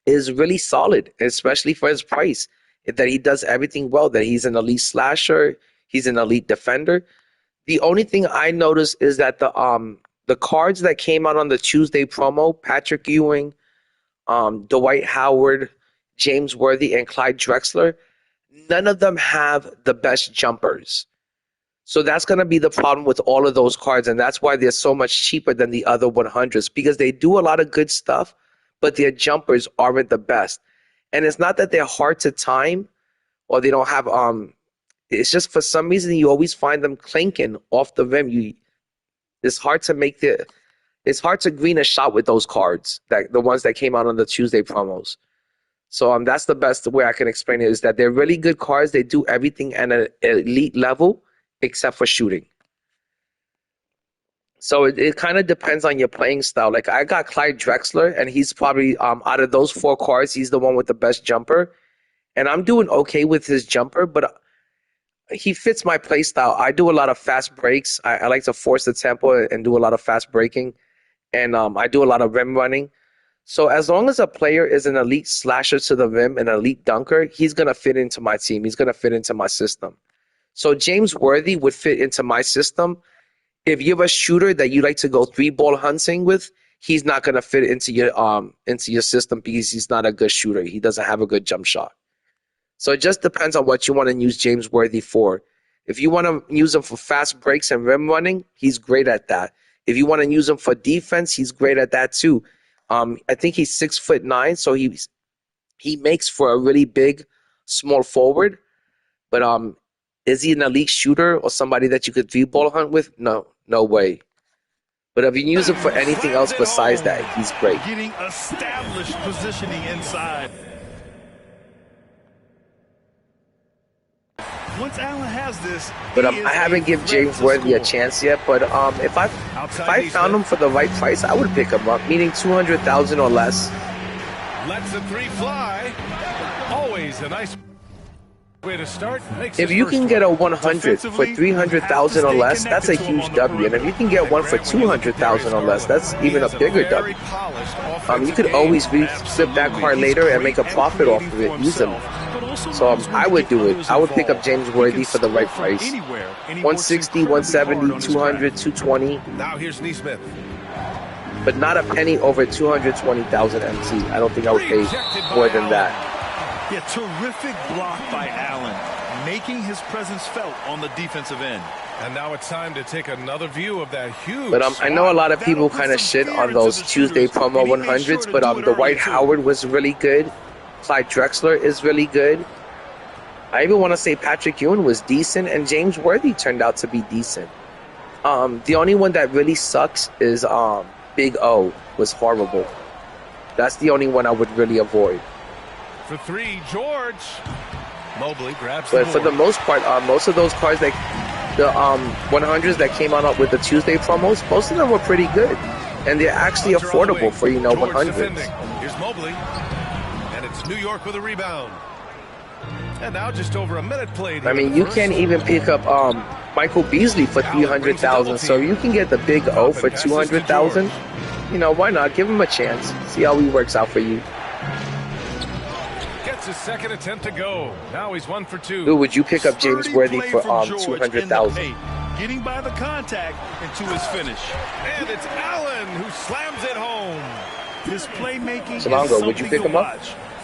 is really solid, especially for his price. That he does everything well. That he's an elite slasher, he's an elite defender. The only thing I noticed is that the cards that came out on the Tuesday promo, Patrick Ewing, Dwight Howard, James Worthy, and Clyde Drexler, none of them have the best jumpers. So that's going to be the problem with all of those cards, and that's why they're so much cheaper than the other 100s, because they do a lot of good stuff, but their jumpers aren't the best. And it's not that they're hard to time or they don't have it's just for some reason you always find them clinking off the rim. It's hard to green a shot with those cards, the ones that came out on the Tuesday promos. So that's the best way I can explain it, is that they're really good cards. They do everything at an elite level except for shooting. So it kind of depends on your playing style. Like I got Clyde Drexler, and he's probably out of those 4 cards, he's the one with the best jumper. And I'm doing okay with his jumper, but he fits my play style. I do a lot of fast breaks. I like to force the tempo and do a lot of fast breaking. And I do a lot of rim running. So as long as a player is an elite slasher to the rim, an elite dunker, he's going to fit into my team. He's going to fit into my system. So James Worthy would fit into my system. If you have a shooter that you like to go 3-ball hunting with, he's not going to fit into your system because he's not a good shooter. He doesn't have a good jump shot. So it just depends on what you want to use James Worthy for. If you want to use him for fast breaks and rim running, he's great at that. If you want to use him for defense, he's great at that too. I think he's 6'9", so he makes for a really big, small forward. But is he an elite shooter or somebody that you could 3-ball hunt with? No way. But if you use him for anything else besides that, he's great. Getting established positioning inside. Once Allen has this, but I haven't given James Worthy a chance yet. But if I found him for the right price, I would pick him up, meaning 200,000 or less. Lets the three fly. Always a nice way to start. If you can get a 100 for 300,000 or less, that's a huge W. And if you can get one for 200,000 or less, that's even a bigger W. You could always flip that card later and make a profit off of it easily. So I would do it. I would pick up James Worthy for the right price. 160, 170, 200, 220. Now here's Neesmith. But not a penny over 220,000 MT. I don't think I would pay more than that. Yeah, terrific block by Allen, making his presence felt on the defensive end. And now it's time to take another view of that huge. But I know a lot of people kind of shit on those Tuesday promo 100s, but the Dwight Howard was really good. Clyde Drexler is really good. I even want to say Patrick Ewing was decent, and James Worthy turned out to be decent. The only one that really sucks is Big O was horrible. That's the only one I would really avoid. For three, George. Mobley grabs the board. For the most part, most of those cards, like the 100s that came out with the Tuesday promos, most of them were pretty good, and they're actually affordable for 100s. Here's Mobley, and it's New York with a rebound. And now just over a minute played. I mean, you can't even pick up Michael Beasley for 300,000. So you can get the Big O for 200,000. Why not? Give him a chance. See how he works out for you. Gets his second attempt to go. Now he's 1 for 2. Dude, would you pick up James Worthy for 200,000? Getting by the contact into his finish. And it's Allen who slams it home. His playmaking is Salongo, something would you pick him up?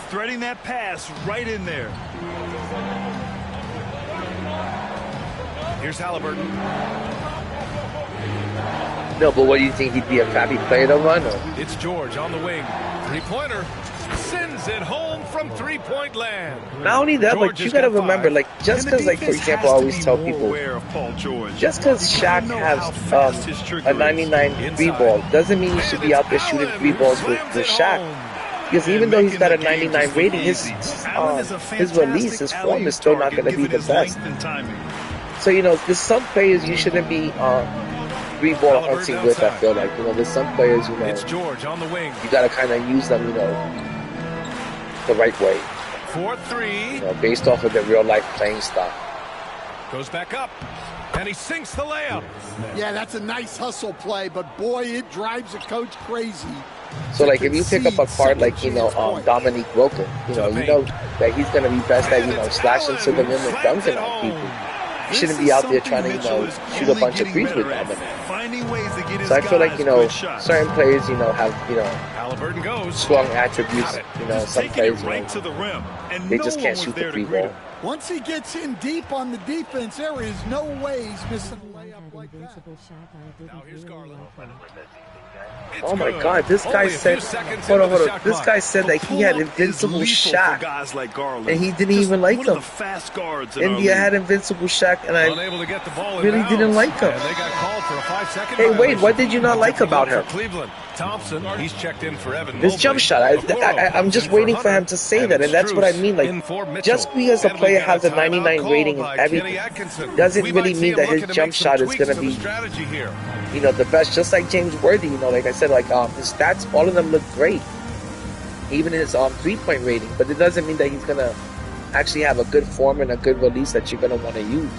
Threading that pass right in there. Here's Halliburton. No, but what do you think? He'd be a crappy player to run? Or? It's George on the wing. Three-pointer. Sends it home from three-point land. Not only that, but you got to remember, just because, for example, I always tell people, just because Shaq has a 99 three ball doesn't mean you should be out there shooting three balls with Shaq. Because even though he's got a 99 rating, his release, his form is still not going to be the best. So, there's some players you shouldn't be three ball hunting with, I feel like. There's some players, it's George on the wing. You got to kind of use them, the right way. 4-3. Based off of their real life playing style. Goes back up. And he sinks the layup. Yeah, that's a nice hustle play, but boy, it drives a coach crazy. So, if you pick up a card like, Dominique Wilkins, you know that he's going to be best at, slashing to the rim and dunking on people. You shouldn't be out there trying to, shoot a bunch of threes with Dominique. So I feel like, certain players, have, Halliburton goes. strong attributes. Some players, they just can't shoot the free ball. Once he gets in deep on the defense, there is no way he's missing a layup like that. Now here's Garland. Oh my God! This guy said, hold on. This guy said that he had invincible Shaq, and he didn't even like him. India had invincible Shaq, and I really didn't like him. Hey, wait, what did you not like about him? Thompson, he's checked in for Evan. This jump shot, I'm just waiting for him to say that, and that's what I mean. Just because a player has a 99 rating and everything doesn't really mean that his jump shot is going to be, the best. Just like James Worthy, like I said, his stats, all of them look great. Even his three-point rating, but it doesn't mean that he's going to actually have a good form and a good release that you're going to want to use.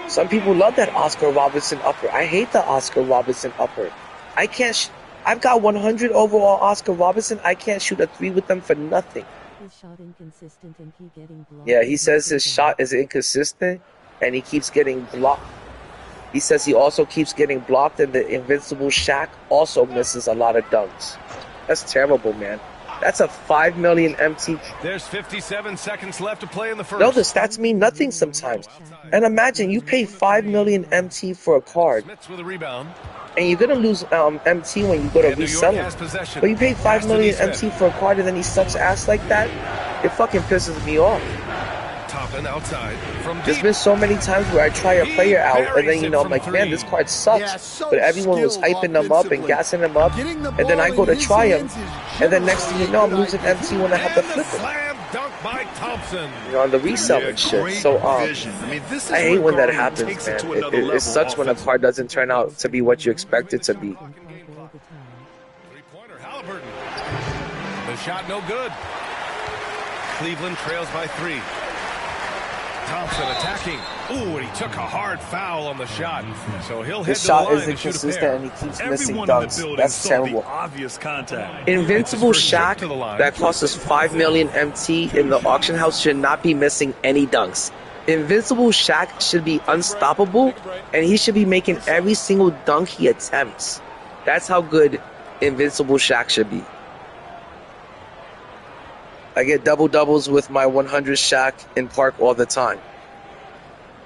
Some people love that Oscar Robertson upper. I hate the Oscar Robertson upper. I can't. I've got 100 overall Oscar Robertson. I can't shoot a three with them for nothing. His shot inconsistent and he getting blocked. Yeah, he says his shot is inconsistent and he keeps getting blocked. He says he also keeps getting blocked, and the invincible Shaq also misses a lot of dunks. That's terrible, man. That's a 5 million MT. There's 57 seconds left to play in the first. No, the stats mean nothing sometimes. And imagine you pay 5 million MT for a card, with a rebound. And you're gonna lose MT when you go to resell him. But you pay 5 million MT for a card, and then he sucks ass like that. It fucking pisses me off. Outside from There's been so many times where I try a player out, and then I'm like, man, this card sucks. But everyone was hyping them up and gassing them up, and then I go to try him, and then next thing you know, I'm losing MT when I have to flip him. dunk by Thompson. On the resell and shit. So this is I hate when that Garden happens, takes man. It to another It sucks when a card doesn't turn out to be what you expect it to be. Three-pointer, Halliburton. The shot no good. Cleveland trails by 3. Thompson attacking. Ooh, and he took a hard foul on the shot. So he'll head His to the shot line isn't and shoot a consistent pair. and he keeps missing Everyone in the dunks. building That's saw terrible. the obvious contact. Invincible Shaq that cost us $5 million MT in the auction house should not be missing any dunks. Invincible Shaq should be unstoppable, and he should be making every single dunk he attempts. That's how good Invincible Shaq should be. I get double-doubles with my 100 Shaq in park all the time.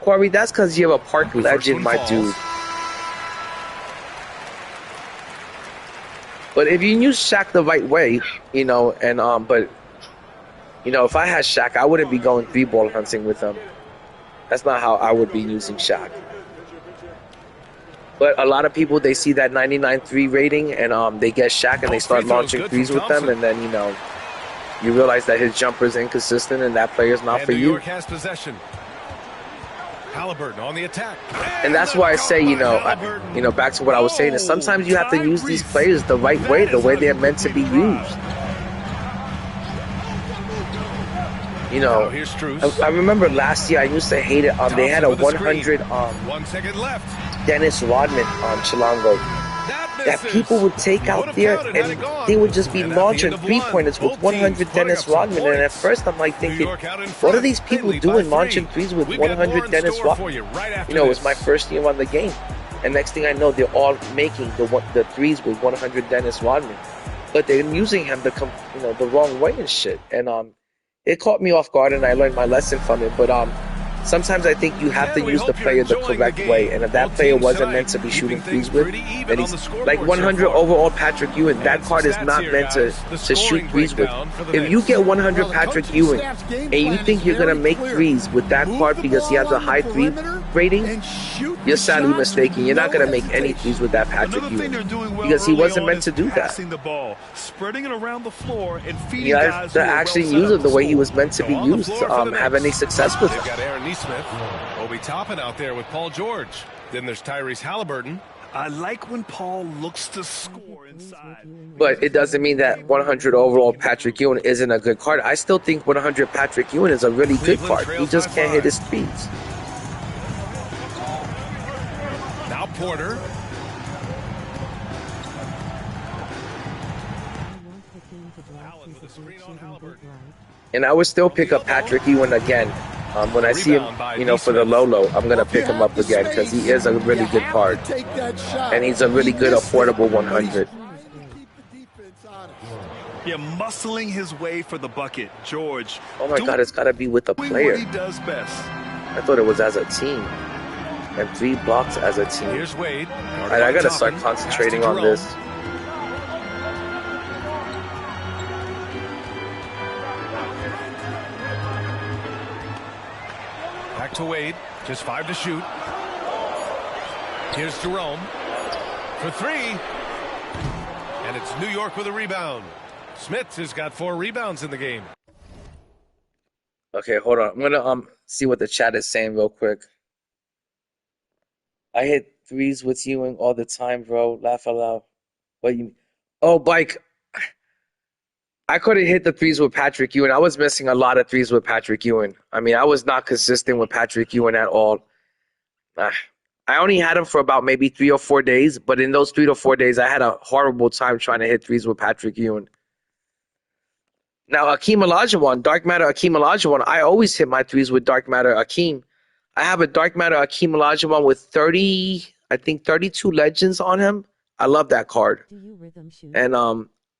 Corey, that's because you're a park legend, my dude. But if you use Shaq the right way, but if I had Shaq, I wouldn't be going 3-ball hunting with him. That's not how I would be using Shaq. But a lot of people, they see that 99.3 rating and they get Shaq and they start launching threes with them, and then you realize that his jumper is inconsistent and that player's not for New you. York has possession. Halliburton on the attack. And that's why I say, back to what I was saying, is sometimes you have to use these players the right way, the way they're meant to be used. I remember last year I used to hate it. They had a 100 1 second left. Dennis Rodman on Chilango that people would take out there and they would just be launching 3-pointers with 100 Dennis Rodman. And at first I'm like thinking, what are these people doing launching threes with 100 Dennis Rodman? It was my first year on the game. And next thing I know, they're all making the threes with 100 Dennis Rodman. But they're using him the wrong way and shit. And it caught me off guard and I learned my lesson from it. But sometimes I think you have to use the player the correct way. And if that player wasn't meant to be shooting threes with, then he's like 100 overall Patrick Ewing. That card is not meant to shoot threes with. If you get 100 Patrick Ewing and you think you're going to make threes with that card because he has a high 3 rating, you're sadly mistaken. You're not going to make any threes with that Patrick Ewing because he wasn't meant to do that. He has to actually use it the way he was meant to be used to have any success with it. Smith, Obi Toppin out there with Paul George. Then there's Tyrese Halliburton. I like when Paul looks to score inside. But it doesn't mean that 100 overall Patrick Ewing isn't a good card. I still think 100 Patrick Ewing is a really good card. He just can't hit his threes. Now Porter. And I would still pick up Patrick Ewing again. When I see him, for the Lolo, I'm going to pick him up again because he is a really good card. And he's a really good, affordable 100. Yeah, muscling his way for the bucket. George. Oh, my God, it's got to be with the player. What he does best. I thought it was as a team. And 3 blocks as a team. Here's Wade. All right, I got to start concentrating on this. Back to Wade, just 5 to shoot. Here's Jerome for 3. And it's New York with a rebound. Smith has got 4 rebounds in the game. Okay, hold on. I'm going to see what the chat is saying real quick. I hit threes with Ewing all the time, bro. Laugh out loud. What you? Oh, Bike. I couldn't hit the threes with Patrick Ewing. I was missing a lot of threes with Patrick Ewing. I mean, I was not consistent with Patrick Ewing at all. I only had him for about maybe 3 or 4 days, but in those 3 to 4 days, I had a horrible time trying to hit threes with Patrick Ewing. Now, Akeem Olajuwon, Dark Matter Akeem Olajuwon, I always hit my threes with Dark Matter Akeem. I have a Dark Matter Akeem Olajuwon with 32 legends on him. I love that card. And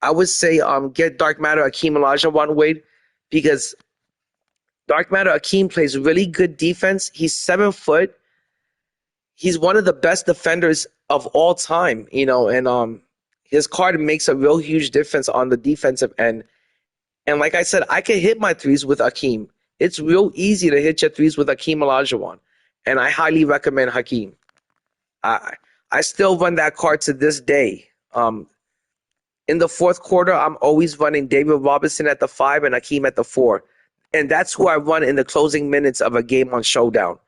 I would say get Dark Matter Akeem Olajuwon, Wade, because Dark Matter Akeem plays really good defense. He's 7 foot. He's one of the best defenders of all time, and his card makes a real huge difference on the defensive end. And like I said, I can hit my threes with Akeem. It's real easy to hit your threes with Akeem Olajuwon, and I highly recommend Hakeem. I still run that card to this day. In the fourth quarter, I'm always running David Robinson at the 5 and Hakeem at the 4. And that's who I run in the closing minutes of a game on Showdown.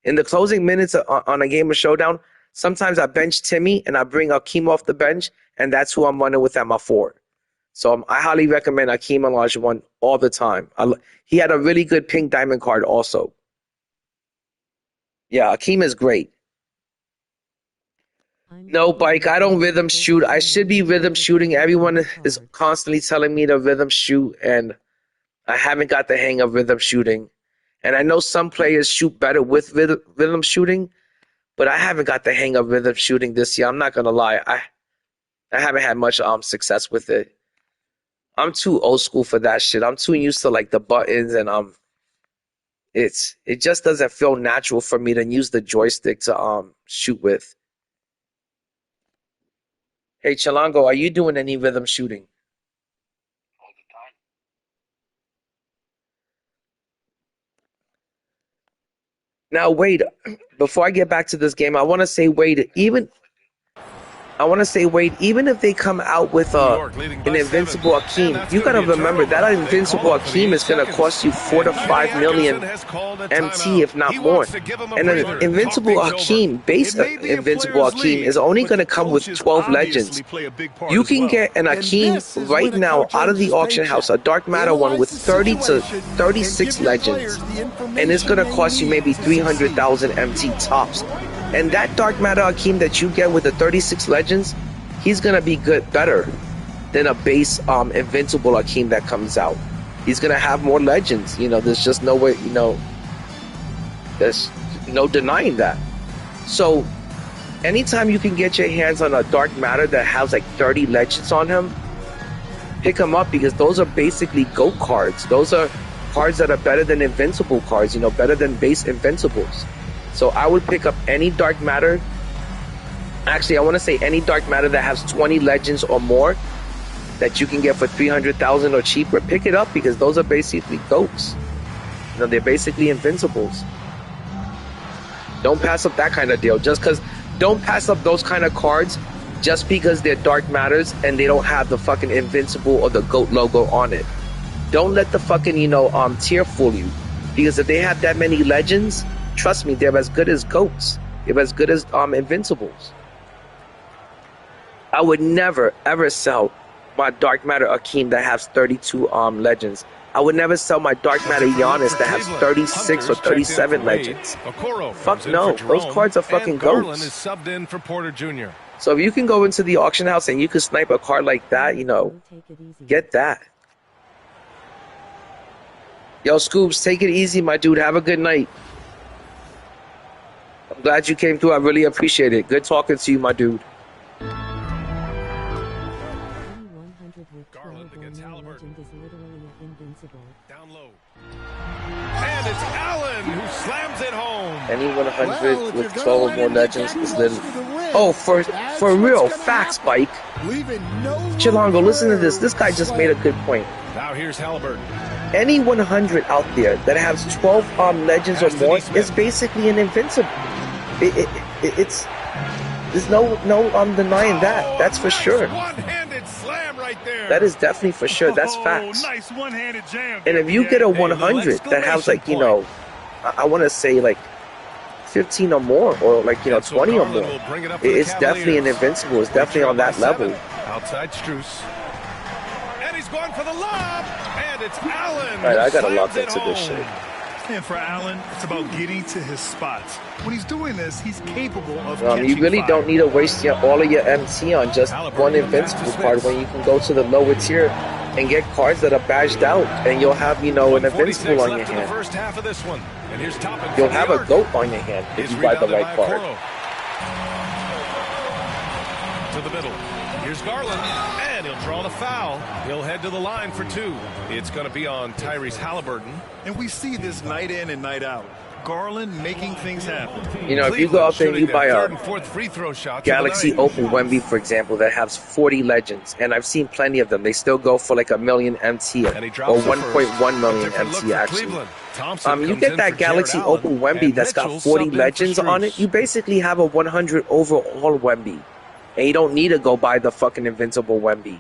In the closing minutes on a game of Showdown, sometimes I bench Timmy and I bring Akeem off the bench, and that's who I'm running with at my 4. So I highly recommend Akeem Olajuwon all the time. He had a really good pink diamond card also. Yeah, Akeem is great. No, Bike, I don't rhythm shoot. I should be rhythm shooting. Everyone is constantly telling me to rhythm shoot, and I haven't got the hang of rhythm shooting. And I know some players shoot better with rhythm shooting, but I haven't got the hang of rhythm shooting this year. I'm not going to lie. I haven't had much success with it. I'm too old school for that shit. I'm too used to like the buttons, and it just doesn't feel natural for me to use the joystick to shoot with. Hey, Chilango, are you doing any rhythm shooting? All the time. Now, Wade, before I get back to this game, I want to say, Wade, even if they come out with an invincible Akeem, you got to remember that invincible Akeem is going to cost you 4 to 5 million MT, if not more. And an invincible Akeem, base invincible Akeem, is only going to come with 12 legends. You can get an Akeem right now out of the auction house, a Dark Matter one with 30 to 36 legends, and it's going to cost you maybe 300,000 MT tops. And that Dark Matter Akeem that you get with the 36 legends, he's going to be better than a base invincible Akeem that comes out. He's going to have more legends. There's just no way, there's no denying that. So anytime you can get your hands on a Dark Matter that has like 30 legends on him, pick them up, because those are basically GOAT cards. Those are cards that are better than invincible cards, better than base invincibles. So I would pick up any Dark Matter. Actually, I want to say any Dark Matter that has 20 legends or more that you can get for 300,000 or cheaper. Pick it up, because those are basically GOATs. They're basically invincibles. Don't pass up that kind of deal. Don't pass up those kind of cards just because they're Dark Matters and they don't have the fucking invincible or the GOAT logo on it. Don't let the fucking tier fool you, because if they have that many legends, trust me, they're as good as GOATs. They're as good as invincibles. I would never ever sell my Dark Matter Akeem that has 32 legends. I would never sell my Dark Matter Giannis that has 36 or 37 legends. Fuck no, those cards are fucking GOATs. So if you can go into the auction house and you can snipe a card like that, get that. Yo, Scoops, take it easy, my dude. Have a good night. I'm glad you came through. I really appreciate it. Good talking to you, my dude. Garland against Halliburton. Down low. And it's Allen who slams it home. Any 100 with 12 more legends is literally... Oh, for real. Facts, Spike. Chilango, listen to this. This guy just made a good point. Now here's Halliburton. Any 100 out there that has 12 legends or more is basically an invincible. It's there's no denying that. That's for sure. One-handed slam right there. That is definitely for sure. That's facts. Nice one-handed jam. And if you get a 100 that has like, I want to say like 15 or more, or like, 20 or more, it's definitely an invincible. It's definitely on that level. Outside Strus. And he's going for the lob. And it's Allen. All right, I got to lock into this shit. And for Allen, it's about getting to his spots. When he's doing this, he's capable of catching you really fire. don't need to waste all of your MT on just one invincible card when you can go to the lower tier and get cards that are badged out, and you'll have, an invincible on your hand. First half of this one. And here's You'll have a GOAT on your hand if you buy the right card. To the middle. Here's Garland, and he'll draw the foul. He'll head to the line for 2. It's going to be on Tyrese Halliburton. And we see this night in and night out. Garland making things happen. If you go out there and you buy a free throw shot Galaxy Open Wemby, for example, that has 40 legends, and I've seen plenty of them, they still go for like 1 million MT or 1.1 million MT actually. You get that Galaxy Open Wemby that's got 40 legends on it, you basically have a 100 overall Wemby. And you don't need to go buy the fucking invincible Wemby.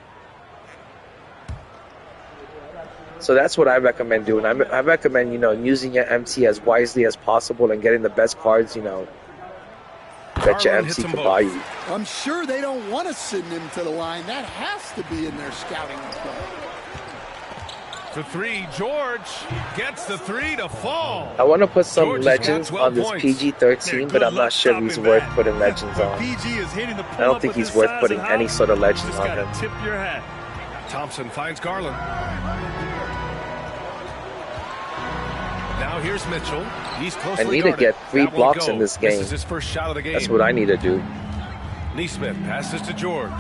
So that's what I recommend doing. I recommend, you know, using your MT as wisely as possible and getting the best cards, you know, that your MC can buy you. I'm sure they don't want to send him to the line. That has to be in their scouting report. For three, George gets the three to fall. I want to put some legends on this PG-13, but I'm not sure he's worth putting legends on. I don't think he's worth putting any sort of legends on him. Tip your hat. Thompson finds Garland. Now here's Mitchell. He's closely I need to get 3 blocks in this game. This is his first shot of the game. That's what I need to do. Neesmith passes to George.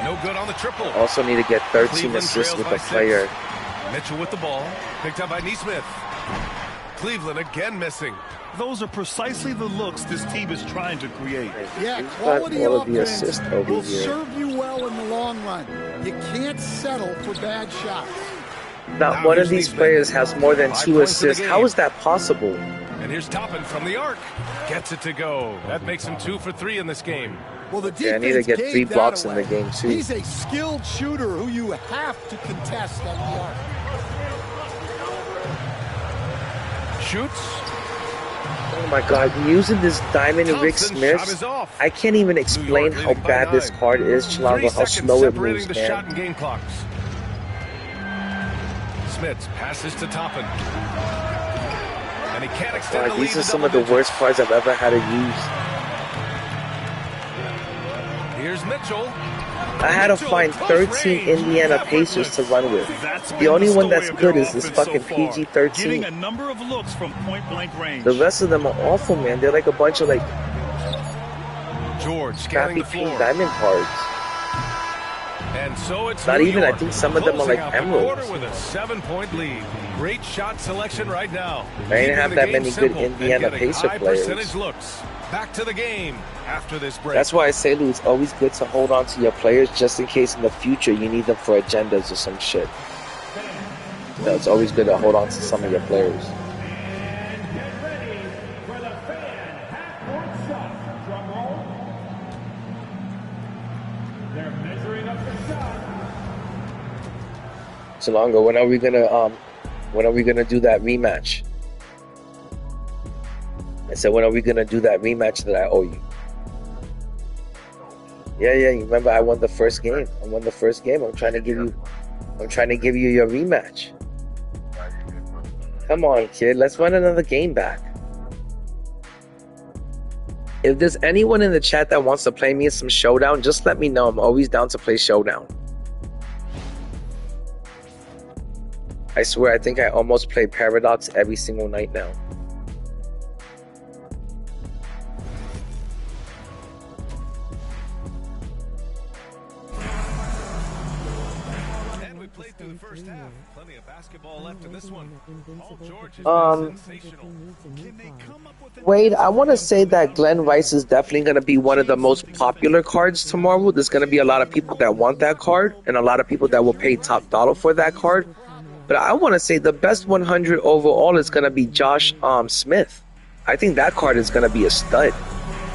No good on the triple. Also need to get 13 assists with the player. Mitchell with the ball. Picked up by Neesmith. Cleveland again missing. Those are precisely the looks this team is trying to create. Yeah, He's quality got all of the offense assists over will here. serve you well in the long run. You can't settle for bad shots. Not one of these players has more than 2 assists. How is that possible? And here's Toppin from the arc. Gets it to go. That makes him 2 for 3 in this game. Well, the Yeah, I need to get 3 blocks in the game, too. He's a skilled shooter who you have to contest at the arc. Shoots. Oh my God, using this Diamond Rick Smith, I can't even explain how bad this card is, Chilango, how slow it moves, the man. shot and game clocks. Smith passes to Toppin. And he can't extend the lead. These are some of the worst cards I've ever had to use. Here's Mitchell. I had to find 13 Indiana Pacers to run with. The only one that's good is this fucking PG-13. Getting a number of looks from point-blank range. The rest of them are awful, man. They're like a bunch of like George crappy pink diamond cards. And so it's not New even. York I think some of them are like emeralds. With a 7-point lead. Great shot selection right now. I didn't have that many good Indiana Pacer players. Looks. Back to the game after this break. That's why I say, Lou, it's always good to hold on to your players just in case in the future you need them for agendas or some shit. You know, it's always good to hold on to some of your players. Solongo, when are we gonna do that rematch? I said, when are we gonna do that rematch that I owe you? Yeah, you remember I won the first game. I'm trying to give you your rematch. Come on, kid, let's run another game back. If there's anyone in the chat that wants to play me in some Showdown, just let me know. I'm always down to play Showdown. I swear, I think I almost play Paradox every single night now. And we played through the first half. Plenty of basketball left in this one. Paul George has been sensational. Wade, I want to say that Glenn Rice is definitely going to be one of the most popular cards tomorrow. There's going to be a lot of people that want that card and a lot of people that will pay top dollar for that card. But I want to say the best 100 overall is going to be Josh Smith. I think that card is going to be a stud.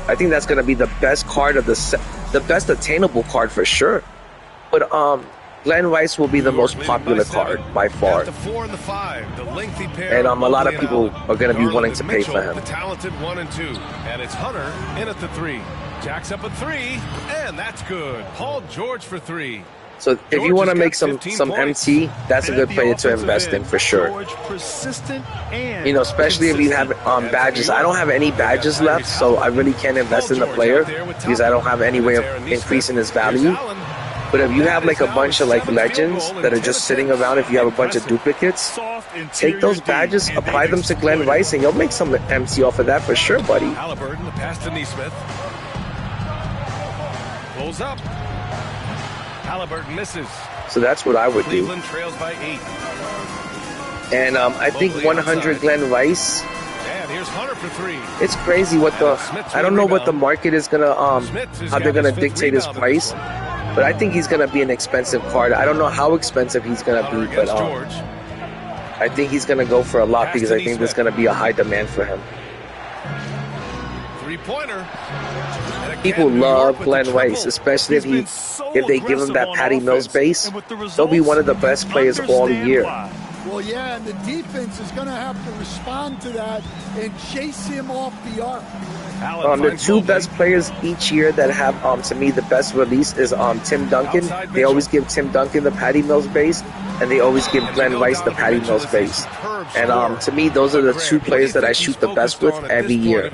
I think that's going to be the best card of the best attainable card for sure. But Glenn Rice will be the most popular card by far. And a lot of people are going to be wanting to pay for him. The talented 1 and 2. And it's Hunter in at the 3. Jacks up at 3, and that's good. Paul George for 3. So if you want to make some MT, that's a good player to invest in for sure. You know, especially if you have badges. I don't have any badges left, so I really can't invest in the player because I don't have any way of increasing his value. But if you have like a bunch of like legends that are just sitting around, if you have a bunch of duplicates, take those badges, apply them to Glenn Rice, and you'll make some MT off of that for sure, buddy. Halliburton, the pass to Neesmith. Pulls up. Halliburton misses. So that's what I would do. Cleveland trails by 8. And I think 100 Glenn Rice. And here's Hunter for 3. It's crazy what I don't know what the market is gonna how they're gonna dictate his price, but I think he's gonna be an expensive card. I don't know how expensive he's gonna be, but I think he's gonna go for a lot because I think there's gonna be a high demand for him. 3-pointer. And People love Glenn Rice, especially if they give him that Patty Mills base. He'll be one of the best players all year. Well, yeah, and the defense is going to have to respond to that and chase him off the arc. The two best players each year that have, to me, the best release is Tim Duncan. They always give Tim Duncan the Patty Mills base, and they always give Glenn Rice the Patty Mills base. And to me, those are the two players that I shoot the best with every year.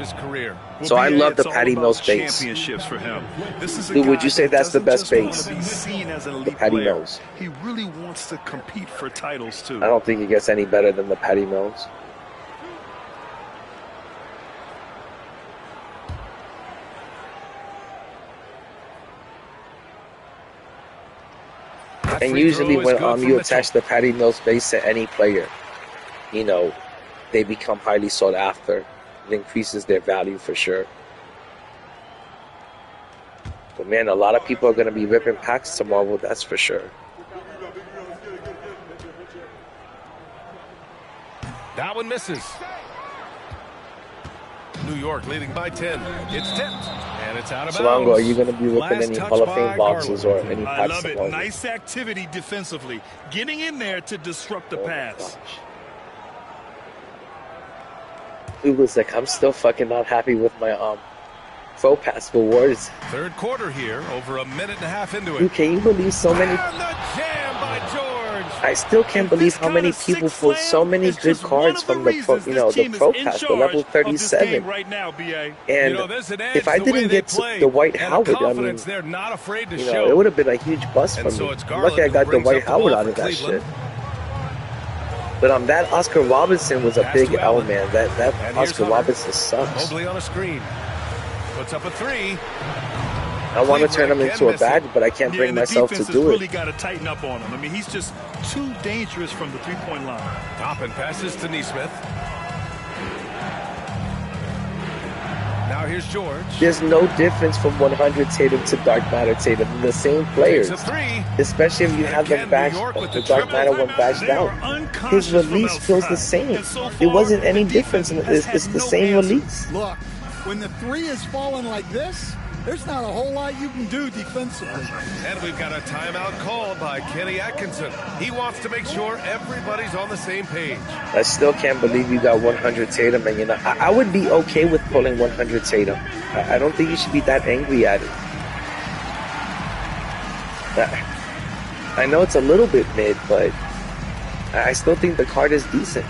So I love the Patty Mills base. Dude, would you say that's the best base? The Patty Mills. He really wants to compete for titles too. I don't think it gets any better than the Patty Mills. And usually when you attach the Patty Mills base to any player, you know, they become highly sought after. It increases their value for sure. But man, a lot of people are going to be ripping packs tomorrow, that's for sure. That one misses. New York leading by 10. It's tipped, and it's out of bounds. Salongo, are you going to be ripping any Hall of Fame boxes or any packs? I love it. Tomorrow? Nice activity defensively. Getting in there to disrupt the pass. It was like, I'm still fucking not happy with my pro pass rewards. Third quarter here, over a minute and a half into it. Dude, can you believe so many? And the jam by George. I still can't believe how many people pulled so many good cards from the pro, the pro pass, the level 37. Right now, BA. And if I didn't get the White Howard, I mean, it would have been a huge bust for me. I'm lucky I got the White Howard out of that shit. But that Oscar Robinson was a big L, man. That Oscar Robinson sucks. Mobley on a screen. Puts up a three. I want to turn him into a bag, but I can't bring myself to do it. Really got to tighten up on him. I mean, he's just too dangerous from the three-point line. Toppin passes to Nesmith. Now here's George. There's no difference from 100 Tatum to Dark Matter Tatum. The same players. Especially if you have them back, the Dark Matter one bashed down. His release feels the same. It wasn't any difference. It's the same release. Look, when the three is falling like this, there's not a whole lot you can do defensively. And we've got a timeout called by Kenny Atkinson. He wants to make sure everybody's on the same page. I still can't believe you got 100 Tatum. And, I would be okay with pulling 100 Tatum. I don't think you should be that angry at it. I know it's a little bit mid, but I still think the card is decent.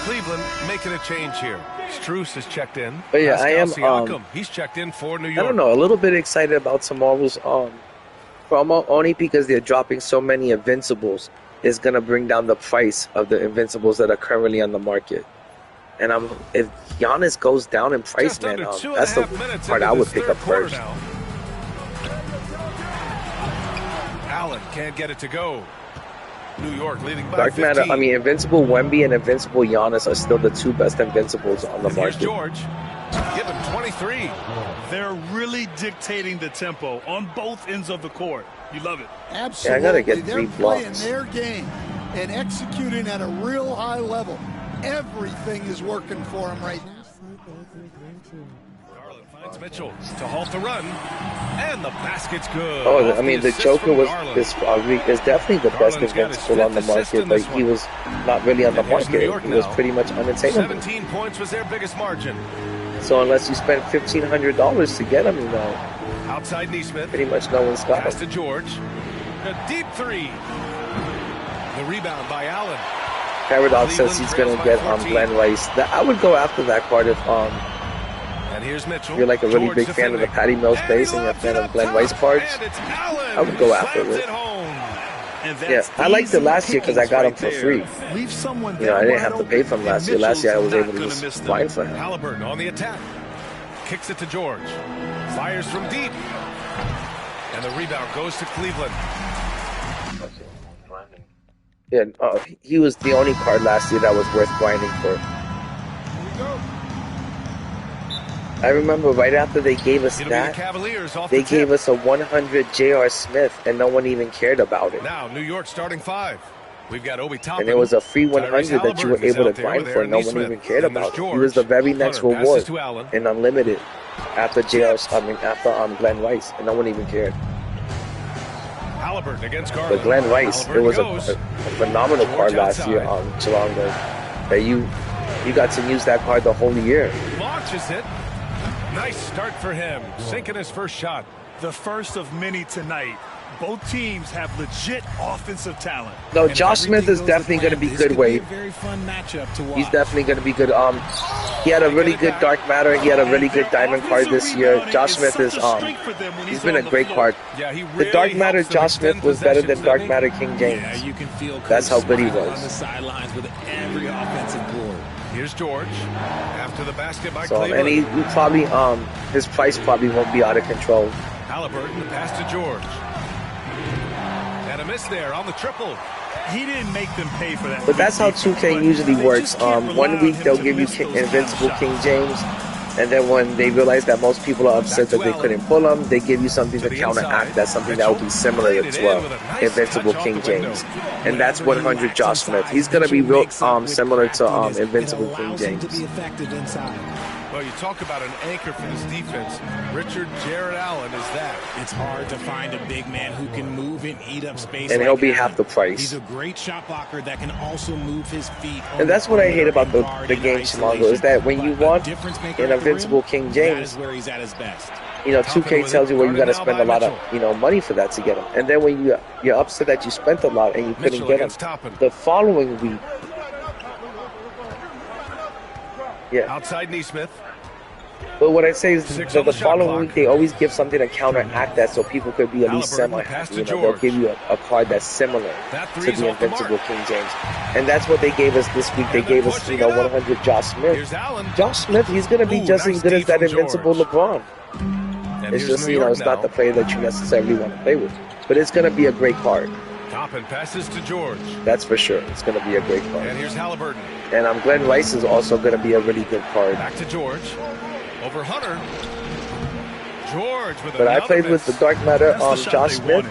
Cleveland making a change here. Strus has checked in. But yeah, Pascal I am. Siakam, he's checked in for New York. I don't know. A little bit excited about tomorrow's promo only because they're dropping so many Invincibles. It's gonna bring down the price of the Invincibles that are currently on the market. And if Giannis goes down in price, man, that's the part I would pick up first. Now. Allen can't get it to go. New York leading by Dark 15. Matter, Invincible Wemby and Invincible Giannis are still the two best Invincibles on the market. George, give him 23. They're really dictating the tempo on both ends of the court. You love it. Absolutely. Yeah, I gotta get 3 They're blocks. playing their game and executing at a real high level. Everything is working for them right now. Finds Mitchell to halt the run, and the basket's good. Oh, the Joker is definitely the best Invincible on the market, but he was not really on the market. He was pretty much unattainable. 17 points was their biggest margin. So unless you spend $1,500 to get him, Outside Nesmith. pretty much no one's got Pass to him. George. A deep three. The rebound by Allen. Paradox says he's going to get Glenn Rice. I would go after that card if And here's Mitchell. you're like a really George big fan of the defending. Patty Mills base and you're a fan of Glenn Rice cards. I would go after it. Yeah, I liked it last year because I got him for free. Leave someone I didn't have to pay for him last year. Last year I was able to just find for him. Halliburton on the attack. Kicks it to George. Fires from deep. And the rebound goes to Cleveland. Yeah, he was the only card last year that was worth grinding for. I remember right after they gave us that, they gave us a 100 J.R. Smith, and no one even cared about it. Now, New York starting 5. We've got Obi Toppin. And it was a free 100 that you were able to grind for, and no one even cared about it. He was the very next reward in Unlimited after Glenn Rice, and no one even cared. Against but Glenn Rice, it was a phenomenal card last year on Chilongo. That you got to use that card the whole year. Launches it. Nice start for him. Sinking his first shot. The first of many tonight. Both teams have legit offensive talent. No, Josh Smith is definitely going to be good, Wade. He's definitely going to be good. He had a really good Dark Matter. He had a really good Diamond card this year. Josh Smith is he's been a great card. The Dark Matter Josh Smith was better than Dark Matter King James. That's how good he was. Here's George after the basket by so, Cleveland. And he probably his price probably won't be out of control. Halliburton, the pass to George. And a miss there on the triple. He didn't make them pay for that. But that's how 2K usually works. 1 week they'll give you Invincible King James, and then when they realize that most people are upset that they couldn't pull him, they give you something to counteract. That's something that will be similar to Invincible King James, and that's 100 Josh Smith. He's gonna be real similar to Invincible King James. Well, you talk about an anchor for this defense. Richard Jarrett Allen is that. It's hard to find a big man who can move and eat up space. And he'll be half the price. He's a great shot blocker that can also move his feet. And that's what I hate about the game, Chimango, is that when you want an Invincible King James, where he's at his best. 2K tells you, well, you got to spend a lot of, money for that to get him. And then when you're upset that you spent a lot and you couldn't get him, the following week. Yeah. Outside Neesmith. But what I say is that the following week they always give something to counteract that, so people could be at least semi-happy. They'll give you a card that's similar to the Invincible King James, and that's what they gave us this week. They gave us 100 Josh Smith. Josh Smith, he's gonna be just as good as that Invincible LeBron. It's just it's not the player that you necessarily want to play with, but it's gonna be a great card. Toppin passes to George. That's for sure. It's going to be a great card. And here's Halliburton. And Glenn Rice is also going to be a really good card. Back to George. Over Hunter. George with But I played with the Dark Matter Josh Smith.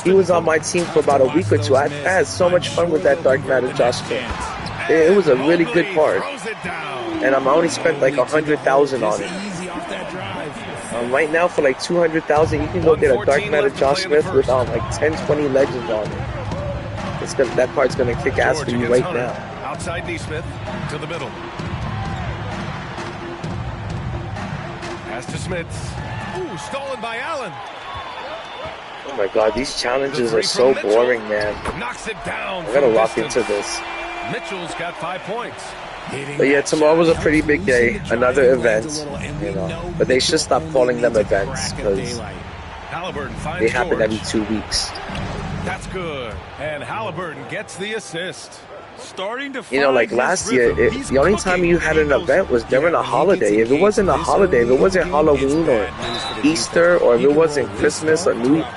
He was on my team for about a week or two. I had so much fun with that Dark Matter Josh Smith. It was a really good card. And I only spent like 100,000 on it. Right now for like 200,000, you can go get a Dark Matter Josh Smith with like 10, 20 legends on it. That card's gonna kick ass for you right now. Outside Neesmith to the middle. Pass to Smith. Ooh, stolen by Allen. Oh my God, these challenges are so boring, man. Knocks it down. I gotta lock into this. Mitchell's got 5 points. But yeah, tomorrow was a pretty big day, another event, but they should stop calling them events because they happen every 2 weeks. That's good. And Halliburton gets the assist. Like last year, the only time you had an event was during a holiday. If it wasn't a holiday, if it wasn't Halloween or Easter, or if it wasn't Christmas or New Year,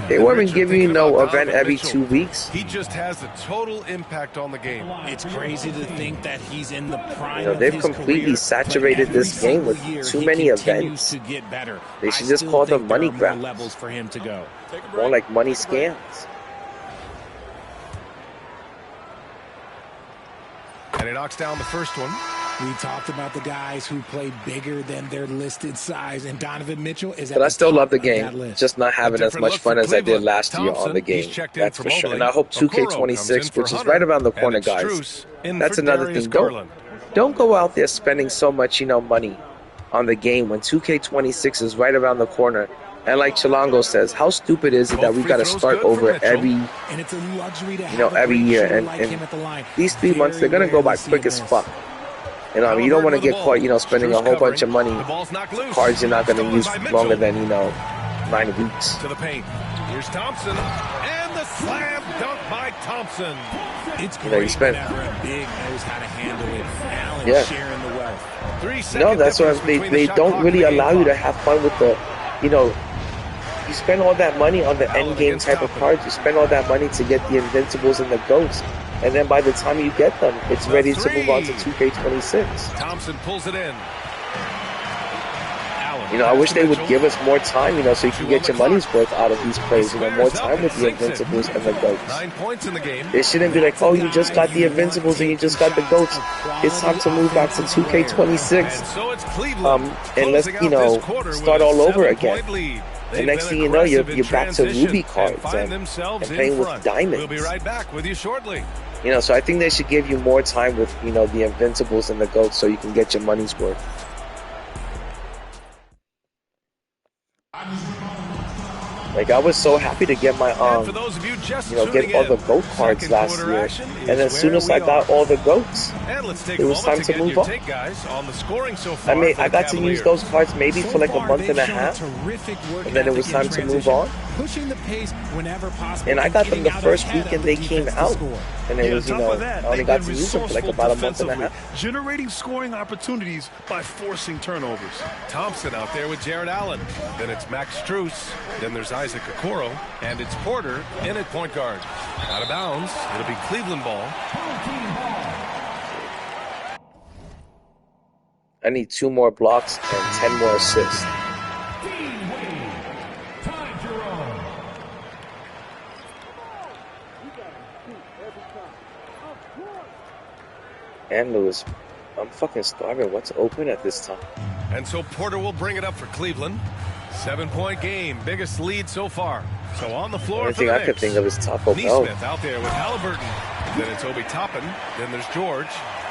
they weren't giving you no event every 2 weeks. He just has a total impact on the game. It's crazy to think that he's in the prime. They've completely saturated this game with too many events. They should just call them money grabs. More like money scams. And he knocks down the first one. We talked about the guys who play bigger than their listed size, and Donovan Mitchell is. But I still love the game, just not having as much fun as I did last year on the game. That's for sure. And I hope 2K26, which is right around the corner, guys. That's another thing. Don't go out there spending so much, money on the game when 2K26 is right around the corner. And like Chilongo says, how stupid is it that we got to start over every year? And these 3 months, they're going to go by quick as fuck. You don't want to get caught, spending a whole bunch of money for cards you're not going to use longer than, 9 weeks. To the paint. Here's Thompson. And the slam dunk by Thompson. It's great. You spent. Big knows how to handle it. Allen sharing the wealth. 3 seconds. No, that's why they don't really allow you to have fun with the, you spend all that money on the end game type of cards. You spend all that money to get the Invincibles and the Ghosts. And then by the time you get them, it's ready to move on to 2K26. Thompson pulls it in. You know, I wish they would give us more time, you know, so you can get your money's worth out of these plays. You know, more time with the Invincibles and the GOATs. 9 points in the game. It shouldn't be like, oh, you just got the Invincibles and you just got the GOATs. It's time to move back to 2K26. And let's, you know, start all over again. The next thing you know, you're back to Ruby cards and playing with diamonds. We'll be right back with you shortly. You know, so I think they should give you more time with, you know, the Invincibles and the GOATs so you can get your money's worth. Like, I was so happy to get my, you know, get all the GOAT cards last year. And as soon as I got all the GOATs, it was time to move on. I mean, I got to use those cards maybe for like a month and a half. And then it was time to move on. And I got them the first weekend they came out. And it was, you know, I only got to use them for like about a month and a half. Generating scoring opportunities by forcing turnovers. Thompson out there with Jared Allen. Then it's Max Strus. Then there's Isaac Okoro. And it's Porter in at point guard. Out of bounds. It'll be Cleveland ball. I need 2 more blocks and 10 more assists. And Lewis, I'm fucking starving. What's open at this time? And so Porter will bring it up for Cleveland. 7-point game, biggest lead so far. So on the floor. The only thing I could think of is Taco Bell. Neesmith out there with Halliburton. Then it's Obi Toppin. Then there's George.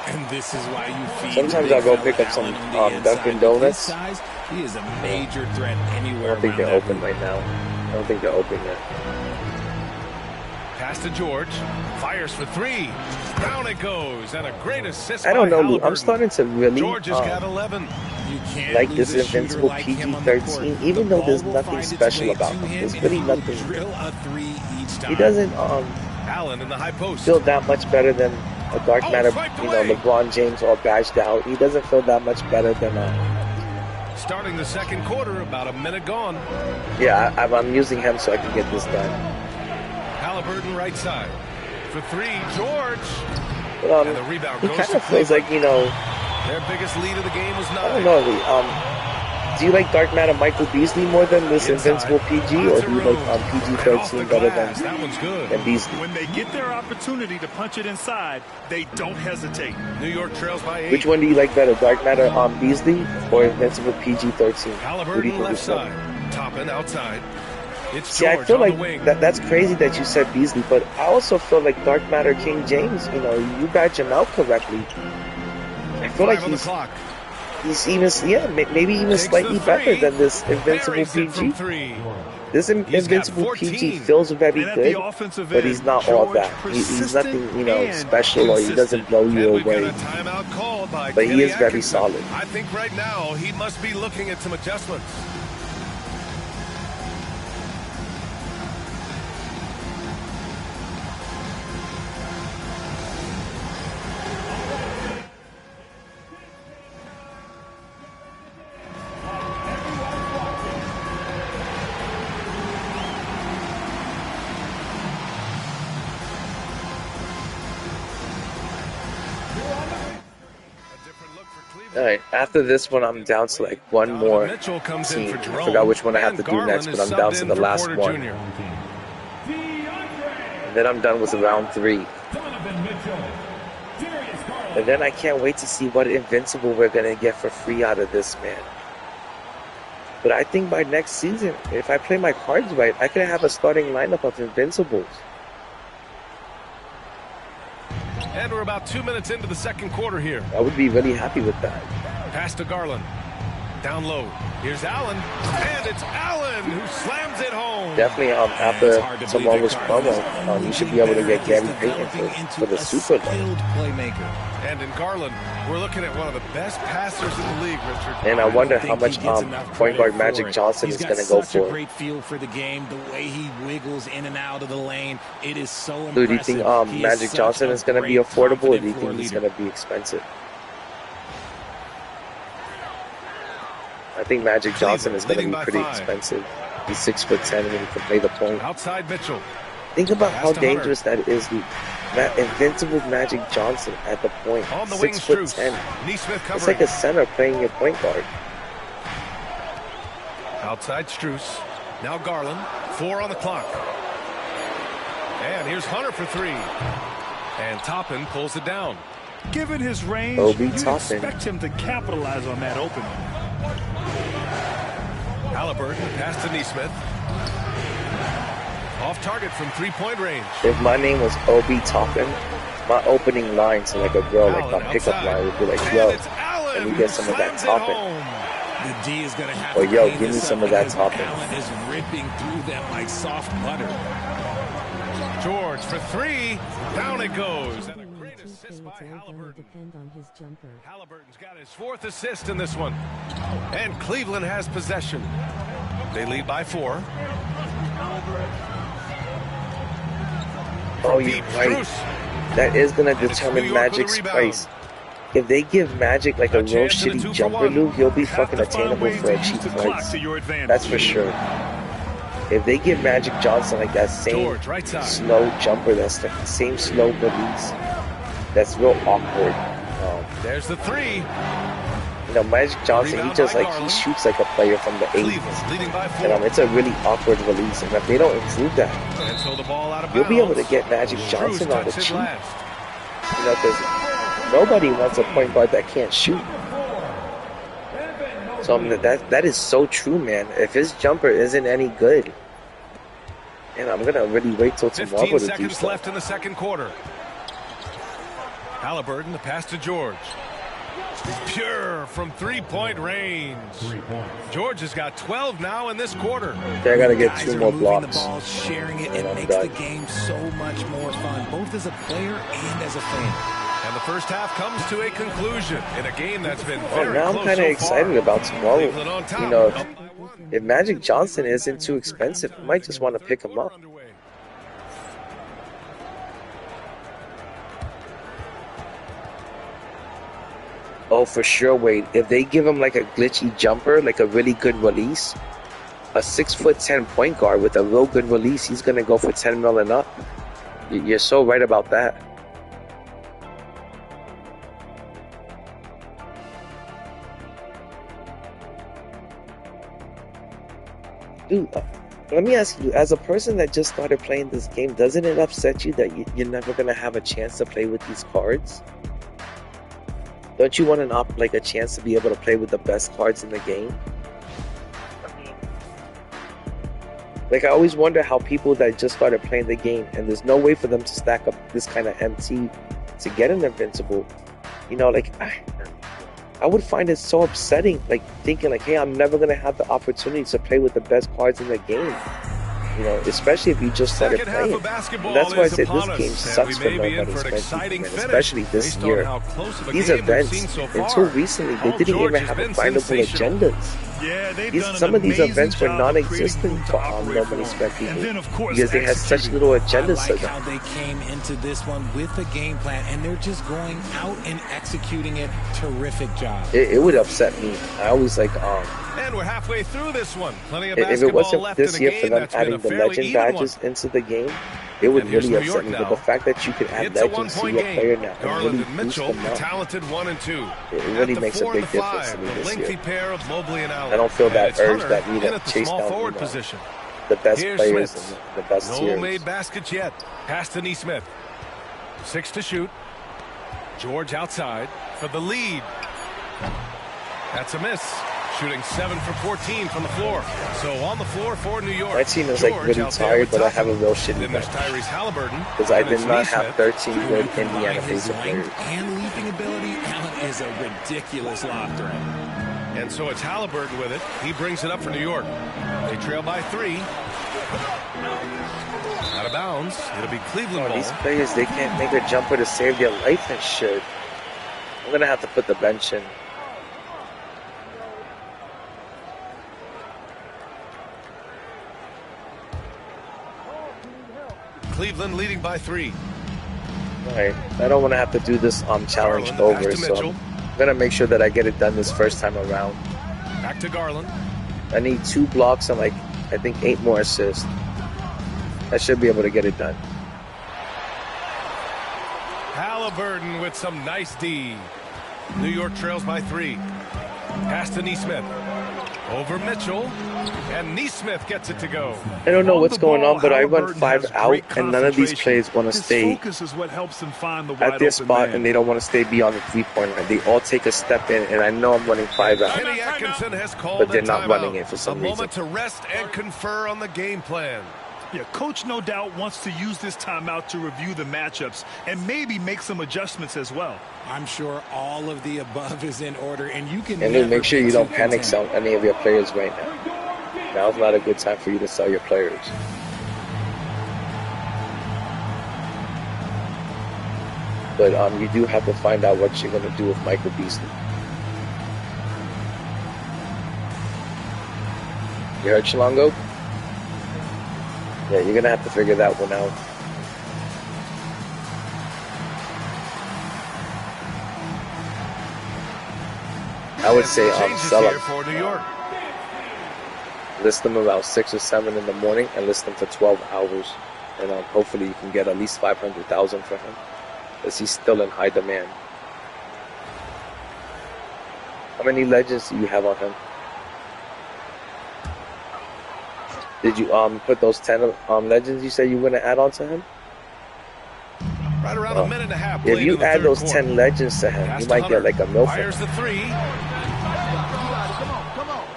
And this is why you feed. Sometimes I'll go pick up some Dunkin' Donuts. He is a major threat anywhere. I don't think they're open right now. I don't think they're open yet. Pass to George. Fires for 3. Down it goes. And a great assist. I don't know, Lou. I'm starting to really George has got 11. like this Invincible PG-13, even though there's nothing special about him. There's really nothing. He doesn't Allen in the high post. feel that much better than a dark matter, you know, LeBron James all badged out. He doesn't feel that much better than starting the second quarter, about a minute gone. Yeah, I'm using him so I can get this done. Halliburton right side for 3. George. But, and the rebound he goes kind to of feels like, you know, their biggest lead of the game was 9. I don't know. Do you like Dark Matter Michael Beasley more than this Invincible PG, or do you like PG-13 better than Beasley? When they get their opportunity to punch it inside, they don't hesitate. New York trails by 8. Which one do you like better, Dark Matter Beasley or Invincible PG-13? Halliburton left side, Toppin outside. It's See, I George feel on like the wing. that's crazy that you said Beasley, but I also feel like Dark Matter King James, you know, you badge him out correctly. I feel like he's even, maybe even slightly better than this Invincible PG. This Invincible PG feels very good, but he's not all that. He's nothing, you know, special, or he doesn't blow you away. But he is very solid. I think right now he must be looking at some adjustments. Alright, after this one, I'm down to like one more team. I forgot which one I have to do next, but I'm down to the last one. And then I'm done with round 3. And then I can't wait to see what Invincible we're going to get for free out of this, man. But I think by next season, if I play my cards right, I can have a starting lineup of Invincibles. And we're about 2 minutes into the second quarter here. I would be really happy with that. Pass to Garland. Down low. Here's Allen. And it's Allen who slams it home. Definitely after tomorrow's promo, you should be able to get Gary Payton for the Super Bowl. And in Garland, we're looking at one of the best passers in the league, Richard. And I wonder how much point guard Magic Johnson is going to go for. Great feel for the game, the way he wiggles in and out of the lane. It is so impressive. So do you think Magic Johnson is going to be affordable, or do you think he's going to be expensive? I think Magic Johnson is going to be pretty expensive. He's 6'10" and he can play the point. Outside Mitchell. Think about how dangerous that is. That Invincible Magic Johnson at the point. 6'10". It's like a center playing your point guard. Outside Strus. Now Garland. 4 on the clock. And here's Hunter for 3. And Toppin pulls it down. Given his range, Obi you'd Toppin. expect him to capitalize on that opening. Halliburton pass to Neesmith. Off target from 3-point range. If my name was Obi Toppin, my opening line to like a girl, like my pickup outside. line would be like, yo, let me get some of that Toppin. The D is going to have Or to yo, clean give me this some up of that because Toppin. Allen is ripping through them like soft butter. George for 3. Down it goes. And a Even great in 2K, assist it's by all gonna Halliburton. depend on his jumper. Halliburton's got his 4th assist in this one. And Cleveland has possession. They lead by 4. Oh, you're Deep, right. Strus. That is going to And it's determine New York with Magic's the rebound. price. If they give Magic like a real chance and a shitty 2 for jumper 1. loop, he'll be Have fucking to find attainable ways for to a use cheap the clock price. to your advantage. That's for sure. If they give Magic Johnson like that same George, right side. slow jumper, that's like the same slow release, that's real awkward. There's the 3. Magic Johnson, he Rebound just by like he Garland. shoots like a player from the 80s. Cleveland leading by 4. And it's a really awkward release. And if they don't improve that, And so the ball out of you'll bounds. be able to get Magic Strus Johnson on the touched it cheap. last. Because nobody wants a point guard that can't shoot. So I mean, that is so true, man. If his jumper isn't any good, and I'm gonna really wait till tomorrow 15 to do seconds stuff. left in the second quarter. Halliburton, the pass to George. Pure from 3-point range. George has got 12 now in this quarter. Okay, I gotta get Guys 2 are more moving blocks. the ball, sharing it. And It I'm makes the done. game so much more fun, both as a player and as a fan. And the first half comes to a conclusion in a game that's been Oh, very now I'm close kind of so excited far. about tomorrow. Cleveland on top. You know, Up by 1. if Magic Johnson isn't too expensive, I might just want to pick him up. Underway. Oh, for sure, Wade. If they give him like a glitchy jumper, like a really good release, a 6'10" point guard with a real good release, he's gonna go for 10 mil and up. You're so right about that. Dude, let me ask you, as a person that just started playing this game, doesn't it upset you that you're never gonna have a chance to play with these cards? Don't you want a chance to be able to play with the best cards in the game? Like, I always wonder how people that just started playing the game and there's no way for them to stack up this kind of MT to get an invincible. Like, I would find it so upsetting, like thinking like, hey, I'm never going to have the opportunity to play with the best cards in the game. Especially if you just started Second half playing. of basketball And that's why I is said upon this game us, and sucks we for may be in nobody for an exciting man, finish especially this based on year. how close of a These game we've events, seen so until far. recently, they Paul didn't George even has have been findable sensational. agendas. Yeah, they've done Some an of these amazing events were job of creating non-existent room to for operate nobody from. spec people And then, of course, because they had such executing. little I agendas like to them. how they came into this one with a game plan, and they're just going out and executing it. Terrific job. It would upset me. I always like And we're halfway through this one. Plenty of if it basketball wasn't left in this a year for game them that's been adding a the fairly legend even one. badges into the game, it would And here's really New upset York me. now. But the fact that you could add It's a legends to one-point your game. player now and Garland really and boost Mitchell, them the up, talented 1 and 2. it At really the makes a 4 and big the difference 5, to me the this lengthy year. pair of Mobley and Allen. I don't feel And that it's urge Hunter that need in to at the chase small down forward position. the best Here's players Smith. and the best No tiers. made baskets yet. Pass to Neesmith. 6 to shoot. George outside for the lead. That's a miss. Shooting 7 for 14 from the floor. So on the floor for New York. My team is George like really out there tired, with but I Tucker. have a real shitty Then there's bench Tyrese Halliburton. because I And did it's not have Neesmith. 13 good Combine Indiana his Pacers players. length and leaping ability, Allen is a ridiculous lob threat. And so it's Halliburton with it. He brings it up for New York. They trail by 3. Out of bounds. It'll be Cleveland ball. These players, they can't make a jumper to save their life and shit. I'm gonna have to put the bench in. Cleveland leading by 3. Alright, I don't want to have to do this challenge Garland, over, pass to so Mitchell. I'm gonna make sure that I get it done this first time around. Back to Garland. I need 2 blocks and I think 8 more assists. I should be able to get it done. Halliburton with some nice D. New York trails by 3. Pass to Neesmith. Over Mitchell. And Neesmith gets it to go. I don't know what's going on, but I run 5 out, and none of these players want to stay at their spot, and they don't want to stay beyond the 3-point line. They all take a step in, and I know I'm running 5 out, Kenny Atkinson has called but they're not running it for some reason. A moment to rest and confer on the game plan. Yeah, coach no doubt wants to use this timeout to review the matchups and maybe make some adjustments as well. I'm sure all of the above is in order, and you can. And then make sure you don't panic sell any of your players right now. Now's not a good time for you to sell your players. But you do have to find out what you're going to do with Michael Beasley. You heard Shalongo? Yeah, you're going to have to figure that one out. I would say sell them. For New York. List them about 6 or 7 in the morning and list them for 12 hours. And hopefully you can get at least $500,000 for him, because he's still in high demand. How many legends do you have on him? Did you put those 10 legends you said you were going to add on to him? Right around a minute and a half. If you add those 10 legends to him, you might get like a mil for him. Fires the 3.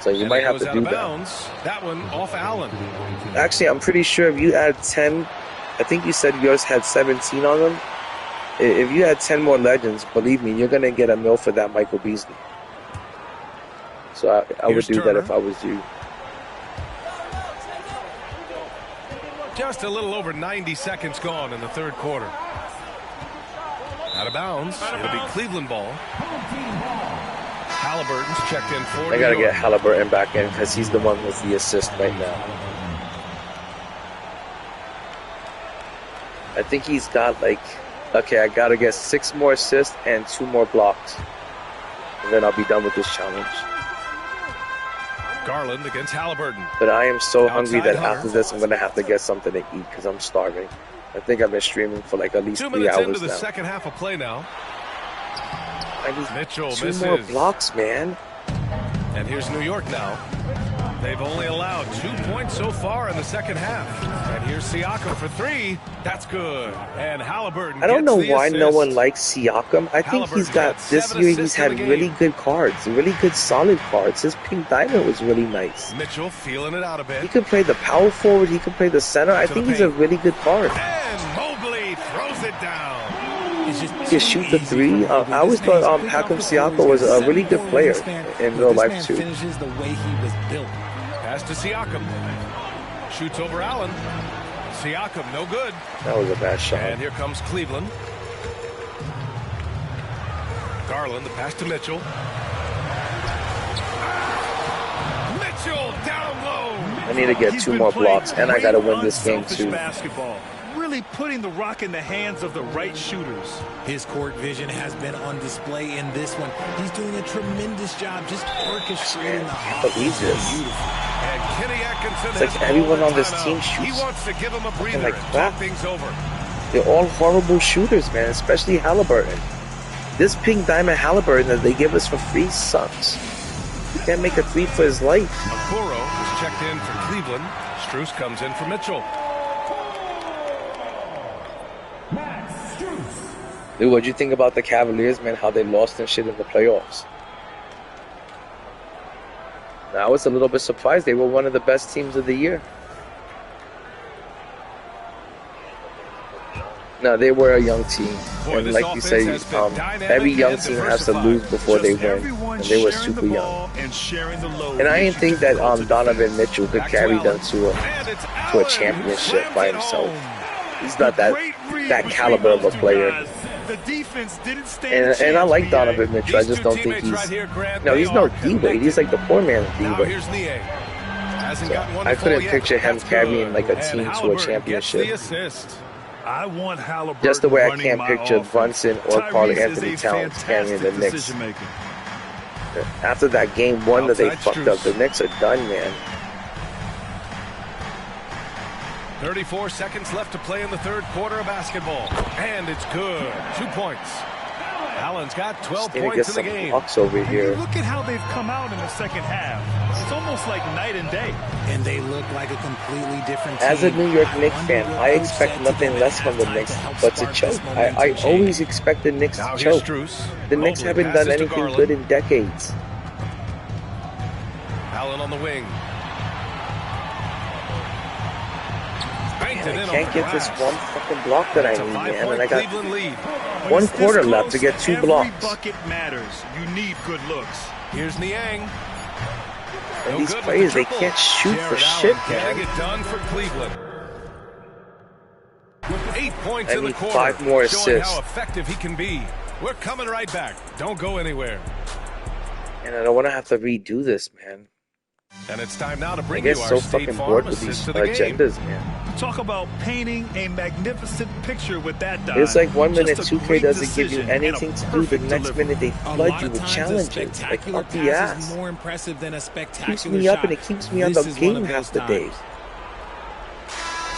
So you might have to do that. That one off Allen. Actually, I'm pretty sure if you add 10, I think you said yours had 17 on them. If you had 10 more legends, believe me, you're going to get a mil for that Michael Beasley. So I would do that if I was you. Just a little over 90 seconds gone in the third quarter. Out of bounds. It'll be Cleveland ball. Halliburton's checked in for. I got to get Halliburton back in because he's the one with the assist right now. I think he's got like, okay, I got to get 6 more assists and 2 more blocks. And then I'll be done with this challenge. Garland against Halliburton. But I am so hungry that Hunter. after this I'm going to have to get something to eat because I'm starving. I think I've been streaming for like at least 2 3 minutes hours into the now. second half of play now. I need Mitchell 2 misses. more blocks, man. And here's New York now. They've only allowed 2 points so far in the second half. And here's Siakam for 3. That's good. And Halliburton. I don't know why assist. no one likes Siakam. I think he's got, this year he's had really good cards, really good solid cards. His pink diamond was really nice. Mitchell feeling it out a bit. He could play the power forward, he could play the center. I think he's a really good card. And Mobley throws it down. He can shoot the 3. I always thought Hakim Siakam was a really good player in real life too. Finishes the way he was built. Pass to Siakam. Shoots over Allen. Siakam, no good. That was a bad shot. And here comes Cleveland. Garland, the pass to Mitchell. Mitchell down low. I need to get 2 more blocks, and I got to win this game too. Basketball. Really putting the rock in the hands of the right shooters. His court vision has been on display in this one. He's doing a tremendous job just orchestrating the Believe this. And Kenny Atkinson It's like everyone on this team He shoots wants to give him a breather like and crap. talk things over. They're all horrible shooters, man, especially Halliburton. This pink diamond Halliburton that they give us for free sucks. He can't make a 3 for his life. Okoro is checked in for Cleveland. Strus comes in for Mitchell. Dude, what'd you think about the Cavaliers, man? How they lost and shit in the playoffs? I was a little bit surprised. They were one of the best teams of the year. No, they were a young team. And like you say, every young team has to lose before they win. And they were super young. And I didn't think that Donovan Mitchell could carry them to a championship by himself. He's not that caliber of a player. And I like Donovan Mitchell. I just don't think he's no D-Wade. He's like the poor man of D-Wade. So I couldn't picture him carrying like a team to a championship. I want Halliburton Just the way I can't picture Brunson or Karl-Anthony Towns carrying the Knicks. After that game 1 that they fucked up, the Knicks are done, man. 34 seconds left to play in the third quarter of basketball. And it's good. 2 points. Allen's got 12 Gonna points get in the some game. blocks over here. Look at how they've come out in the second half. It's almost like night and day. And they look like a completely different team. As a New York Knicks fan, I expect nothing less from the Knicks but to choke. I always expect the Knicks to choke. The Knicks haven't done anything good in decades. Allen on the wing. Man, I can't get this one fucking block that I need, man. And I got 1 quarter left to get 2 blocks. Every bucket matters. You need good looks. Here's Niang. And these players, they can't shoot for shit, man. Getting it done for Cleveland. 8 points in the quarter. 5 more showing assists. how effective he can be. We're coming right back. Don't go anywhere. And I don't want to have to redo this, man. And it's time now to bring I get you our so State fucking Farm bored with assist these to the game. agendas, man. Talk about painting a magnificent picture with that dive. It's like 1 minute Just a 2K great doesn't give you decision and a anything to do. The perfect next delivery. minute they A flood lot you of with times a challenges. Like spectacular up the pass is ass. more impressive than a spectacular Keeps me shot. up and it keeps me on This the is one game of half those the day. times.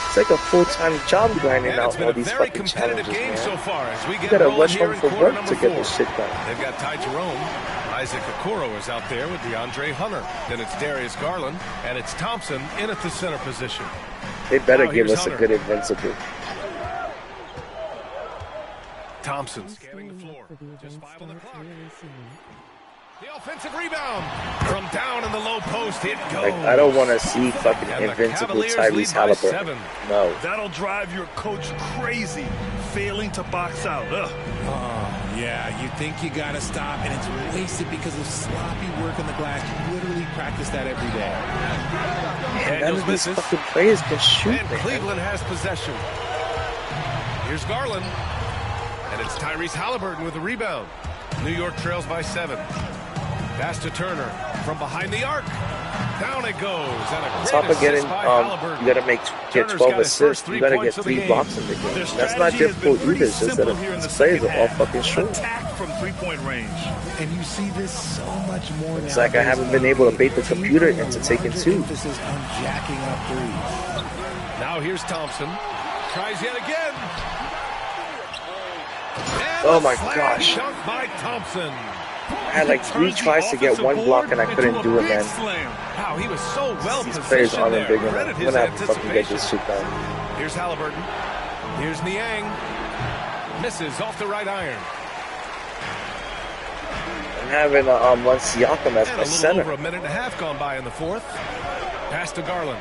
It's like a full-time job grinding And it's out been all a these very fucking competitive challenges, game man. so far as we You get gotta rolling rush here home in from quarter work number to get 4. this shit done. They've got Ty Jerome. Isaac Okoro is out there with DeAndre Hunter. Then it's Darius Garland, and it's Thompson in at the center position. They better Now give here's us a Hunter. good invincible. Thompson Who's scanning the going floor. up for the Just event 5 on the starts clock. really soon. The offensive rebound from down in the low post. It goes. Like, I don't want to see fucking And the invincible Cavaliers Tyrese lead by Halliburton. 7. No. That'll drive your coach crazy, failing to box out. Ugh. Oh, yeah, you think you got to stop, and it's wasted because of sloppy work on the glass. You literally practice that every day. Man, none of these misses. fucking players can shoot, And man. Cleveland has possession. Here's Garland. And it's Tyrese Halliburton with the rebound. New York trails by 7. Pass to Turner from behind the arc. Down it goes. And a On great top of getting, assist by Halliburton. you gotta get Turner's 12 got his assists. first You 3 gotta get points of the 3 game. blocks in the Their game. That's strategy not has been difficult pretty either. It's just simple that here in the these players second are all half. fucking short. Attack from three-point range. And you see this so much more It's now. like I haven't been able to bait the computer into taking 2. Emphasis on jacking up threes. Now here's Thompson. Tries yet again. And Oh a my slam gosh. dunk by Thompson. I had like 3 tries to get 1 block and I couldn't do it, man. Wow, he was so well These positioned players aren't there. big enough. Credit I'm his gonna have to fucking get anticipation. this shit done. Here's Halliburton. Here's Niang. Misses off the right iron. I'm having one Siakam as And my a little center. over a minute and a half gone by in the 4th. Pass to Garland.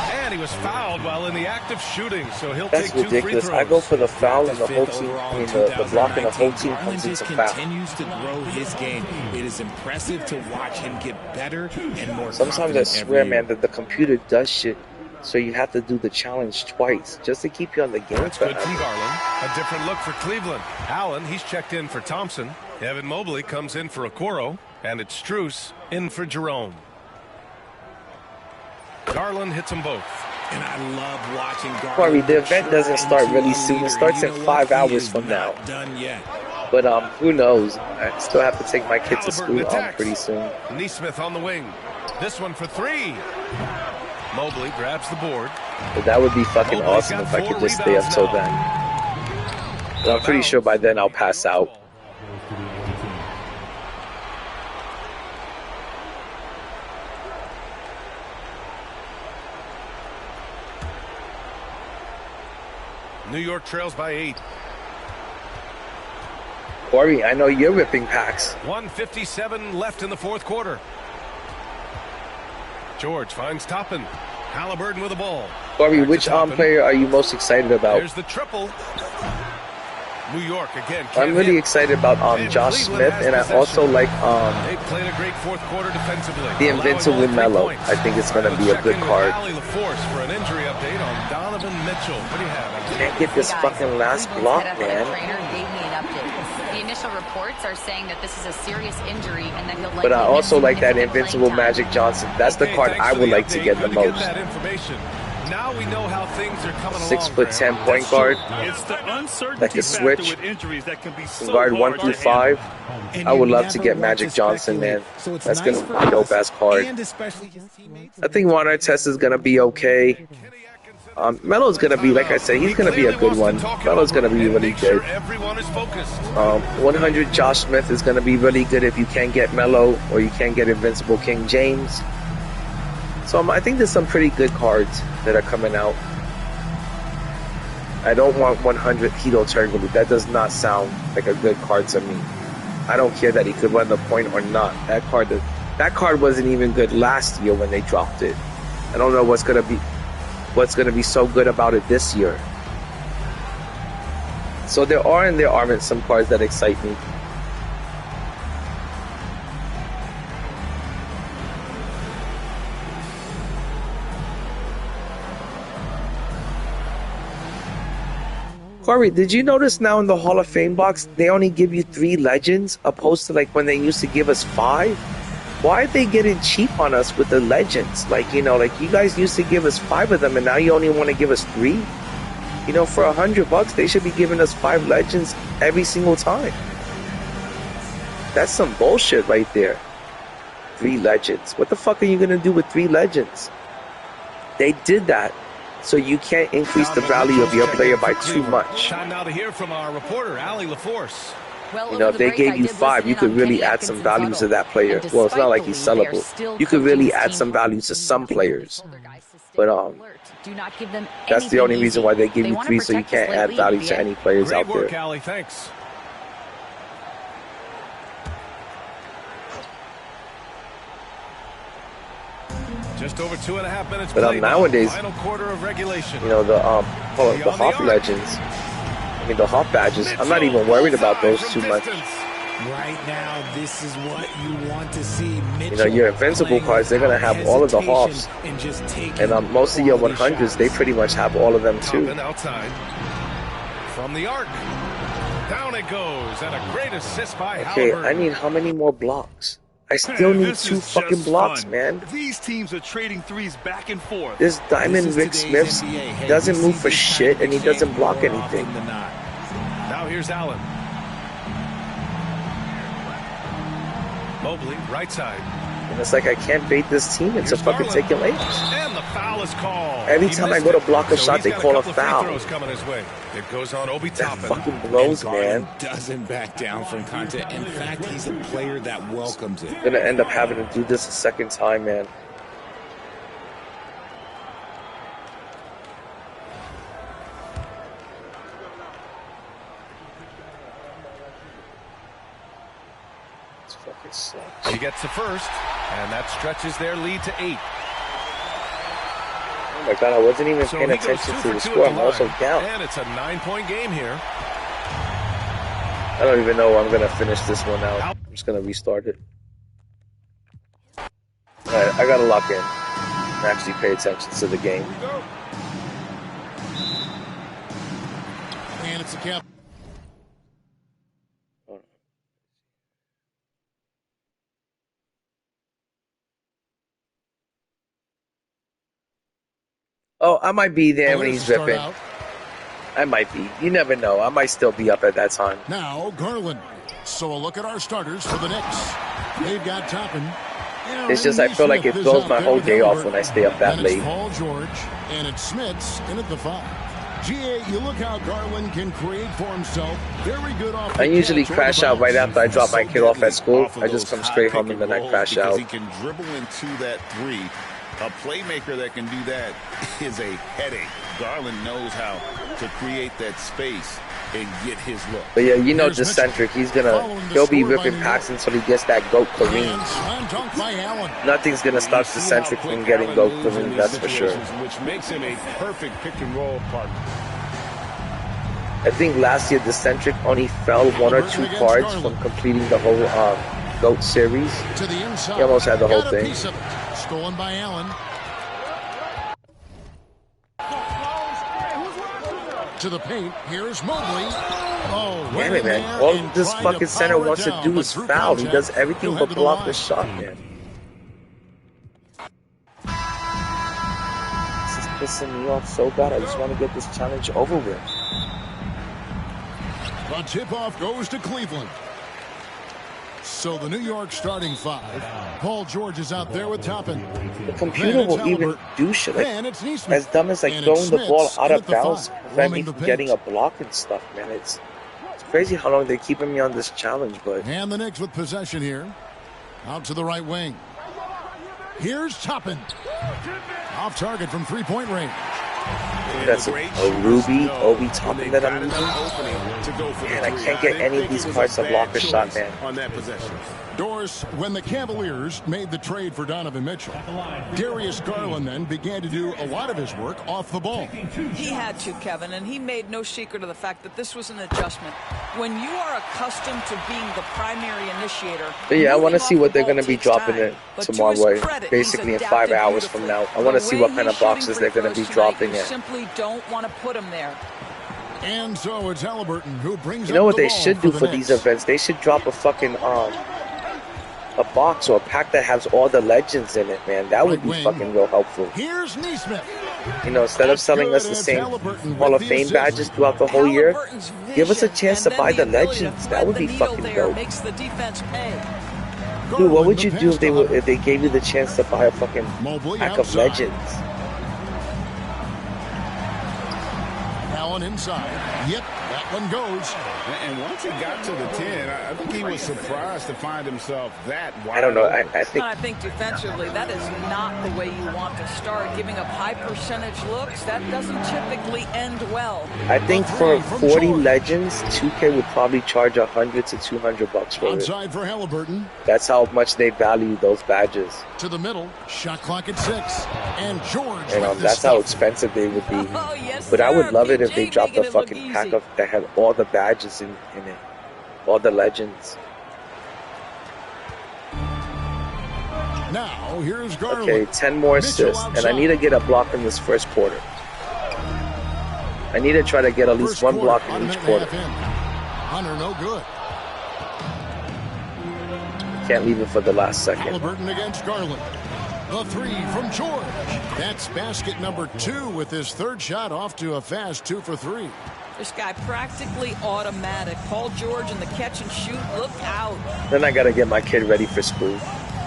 And he was fouled while in the act of shooting, so he'll That's take 2 free ridiculous. throws. I go for the foul and the whole Fifth team, overall I mean in the block and the whole 2019. team Garland comes just into foul. continues to grow his game. It is impressive to watch him get better and more Sometimes I confident swear, every man, year. that the computer does shit, so you have to do the challenge twice just to keep you on the game. That's good from forever. Garland. A different look for Cleveland. Allen, he's checked in for Thompson. Evan Mobley comes in for Okoro. And it's Strus in for Jerome. Garland hits them both. And I love watching Garland. Corey, the event mature doesn't start into really a soon. It leader. starts You in know 5 what? He hours is from now. not done yet. But who knows? I still have to take my kid to Halliburton school attacks. pretty soon. Neesmith on the wing. This one for 3. Mobley grabs the board. But that would be fucking Mobley's awesome got if I 4 could just stay up rebounds till now. then. But I'm pretty sure by then I'll pass out. New York trails by 8. Corey, I know you're ripping packs. 1:57 left in the 4th quarter. George finds Toppin. Halliburton with the ball. Corey, Back to which Toppin. player are you most excited about? There's the triple. New York again. I'm really excited about And Josh Cleveland Smith, has and I possession. also like They played a great 4th quarter defensively. the allowing invincible only 3 Melo. points. I think it's going to Let's be a check good in with card. Allie LaForce for an injury update on Donovan Mitchell. What do you have? Can't get this fucking last block, man. Trainer gave me an update. The initial reports are saying that this is a serious injury and that he'll likely But I also miss like that significant invincible playing time. Magic Johnson. That's the Okay, card thanks I for would the like to update. get the Good to most. that information. Now we know how things are coming along. 6'10" Graham. point guard It's the uncertainty that can factor switch, with injuries that can be so guard hard 1 to through handle. 5. And I would you love to never get want Magic to Johnson, man. speculate. So it's That's nice gonna for be a dope us, ass card. and especially his teammates. I think Juan Artest is gonna be okay. Melo's gonna be, like I said, he's gonna be a good one. Melo's gonna be really good. 100 Josh Smith is gonna be really good if you can't get Melo or you can't get Invincible King James. So I think there's some pretty good cards that are coming out. I don't want 100 Hito Turkoglu. That does not sound like a good card to me. I don't care that he could run the point or not. That card wasn't even good last year when they dropped it. I don't know what's gonna be so good about it this year. So there are and there aren't some cards that excite me. Corey, did you notice now in the Hall of Fame box, they only give you 3 legends, opposed to like when they used to give us 5? Why are they getting cheap on us with the legends? Like, you know, like you guys used to give us 5 of them and now you only want to give us 3? You know, for $100, they should be giving us 5 legends every single time. That's some bullshit right there. 3 legends. What the fuck are you going to do with 3 legends? They did that. So you can't increase the value of your player by too much. Time now to hear from our reporter, Allie LaForce. Well, you know, if they gave you 5, you could really add some value to that player. Well, it's not like he's sellable. You could really add some value to some players. But that's the only reason why they give you 3, so you can't add value to any players out there. Allie, thanks. Just over 2.5 minutes. But nowadays, final quarter of regulation. You know, the Hawk Legends, I mean the Hawk badges, I'm not even worried about those too much. Right now, this is what you want to see. You know, your Invincible cards, they're gonna have all of the Hawks, and most of your 100s, they pretty much have all of them too. Outside from the arc, down it goes, and a great assist by Okay, Halliburton. I need how many more blocks? I still need 2 fucking blocks, man. These teams are trading threes back and forth. This Diamond Rick Smiths doesn't move for shit, and he doesn't block anything. Now here's Allen. Mobley, right side. And it's like I can't bait this team into fucking taking layups. And the foul is called. Every time I go to block a shot, they call a foul. Coming his way. It goes on Obi That Toppin. fucking blows, man. Doesn't back down from contact. In fact, he's a player that welcomes it. I'm gonna end up having to do this a second time, man. This fucking sucks. He gets the first, and that stretches their lead to 8. Oh my god, I wasn't even paying attention to the score. I'm also down. And it's a 9-point game here. I don't even know I'm gonna finish this one out. I'm just gonna restart it. Alright, I gotta lock in and actually pay attention to the game. And it's a cap. Oh, I might be there when he's ripping. I might be. You never know. I might still be up at that time. Now, Garland. So a look at our starters for the Knicks. They've got Toppin. It's just I feel like it throws my whole day off when I stay up that late. It's Paul George, and it's Smits in at the 5. GA, you look how Garland can create for himself. Very good off. I usually crash out right after I drop my kid off at school. I just come straight home and then I crash out. He can dribble into that 3. A playmaker that can do that is a headache. Garland knows how to create that space and get his look. But yeah, you know, Decentric, he'll be ripping packs until he gets that GOAT Kareem. Nothing's gonna stop Decentric from getting GOAT Kareem, that's for sure. Which makes him a perfect pick and roll partner. I think last year Decentric only fell 1 or 2 cards from completing the whole GOAT series. He almost had the whole thing. Stolen by Allen. To the paint. Here's Mobley. Oh, damn it, man. All this fucking center wants to do is foul. He does everything but block the shot, man. This is pissing me off so bad. I just want to get this challenge over with. The tip-off goes to Cleveland. So the New York starting five. Paul George is out there with Toppin. The computer will even do shit like as dumb as like throwing the ball out of bounds, prevent me from getting a block and stuff, man. It's crazy how long they're keeping me on this challenge, but. And the Knicks with possession here. Out to the right wing. Here's Toppin. Off target from three-point range. That's a Ruby, Obi Toppin that I'm using. Man, I can't get any of these parts of blocker shot, man. On that possession. Doris, when the Cavaliers made the trade for Donovan Mitchell, Darius Garland then began to do a lot of his work off the ball. He had to, Kevin, and he made no secret of the fact that this was an adjustment. When you are accustomed to being the primary initiator. But yeah, I want to see what they're going to be dropping in tomorrow, basically in 5 hours from now. I want to see what kind of boxes they're going to be dropping in. Simply don't want to put them there. And so it's Halliburton who brings. You know what they should do for these events? They should drop a fucking a box or a pack that has all the legends in it, man. That would be fucking real helpful. Here's Neesmith. You know, instead of selling us the same Hall of Fame badges throughout the whole year, give us a chance to buy the legends. That would be fucking dope. Dude, what would you do if they gave you the chance to buy a fucking pack of legends? Allen inside. Yep, that one goes. And once he got to the 10, I think he was surprised to find himself that wide. I don't know. I think defensively, that is not the way you want to start. Giving up high percentage looks, that doesn't typically end well. I think for 40 legends, 2K would probably charge $100 to $200 for it. Outside for Halliburton. That's how much they value those badges. To the middle, shot clock at 6, and George. And that's how expensive they would be. Oh, yes, but I would love it if they PG dropped a making it look fucking easy. pack of that had all the badges in it, all the legends. Now here's Garland. Okay, 10 more assists, and I need to get a block in this first quarter. I need to try to get at least one block in each quarter. Hunter, no good. Can't leave it for the last second. Halliburton against Garland. The three from George. That's basket number 2 with his third shot off to a fast 2 for 3. This guy practically automatic. Paul George in the catch and shoot. Look out. Then I gotta get my kid ready for school.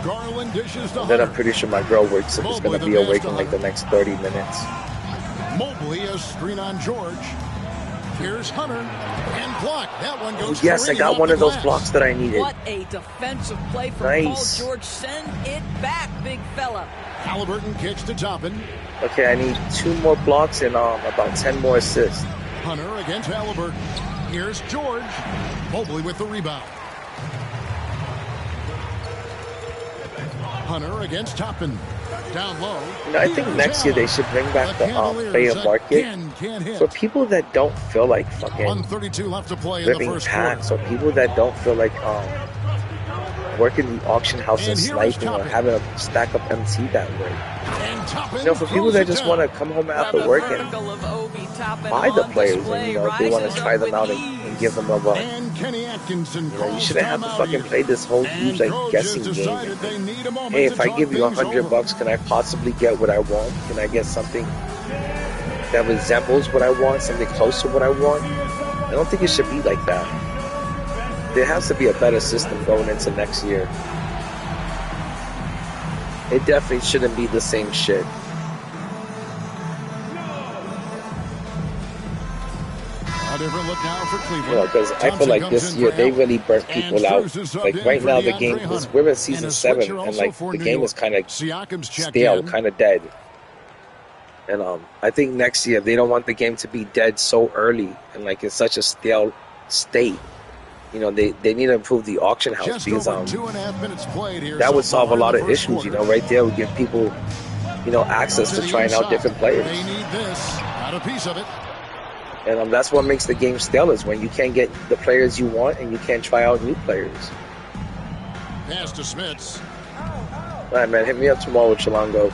Garland dishes to Then I'm pretty sure my girl wakes up is gonna be awake in like the next 30 minutes. Mobley a screen on George. Here's Hunter and block. That one goes. Yes, I got one of those blocks that I needed. What a defensive play from Nice. Paul George. Send it back, big fella. Halliburton kicks to Toppin. Okay, I need 2 more blocks and about 10 more assists. Hunter against Halliburton. Here's George. Mobley with the rebound. Hunter against Toppin. Down low. You know, I think next year they should bring back the player market for people that don't feel like fucking 132 left to play in the ripping first packs, quarter. or people that don't feel like working the auction house and sniping or having a stack up MC that way. You know, for people that just want to come home after work and buy the players, and you know, they want to try them out and give them a run. You know, you shouldn't have to fucking play this whole huge like guessing game. Hey, if I give you $100, can I possibly get what I want? Can I get something that resembles what I want, something close to what I want? I don't think it should be like that. There has to be a better system going into next year. It definitely shouldn't be the same shit. A different look now for Cleveland. You know, because I feel like this year they really burnt people out. Like right now, the game is, we're in season 7, and like the game is kind of stale, kind of dead. And I think next year they don't want the game to be dead so early and like in such a stale state. You know, they need to improve the auction house because that would solve a lot of issues. You know, right there would give people, you know, access to trying out different players. They need this. Got a piece of it. And that's what makes the game stale, is when you can't get the players you want and you can't try out new players. Pass to Smits. All right, man, hit me up tomorrow with Chilongo.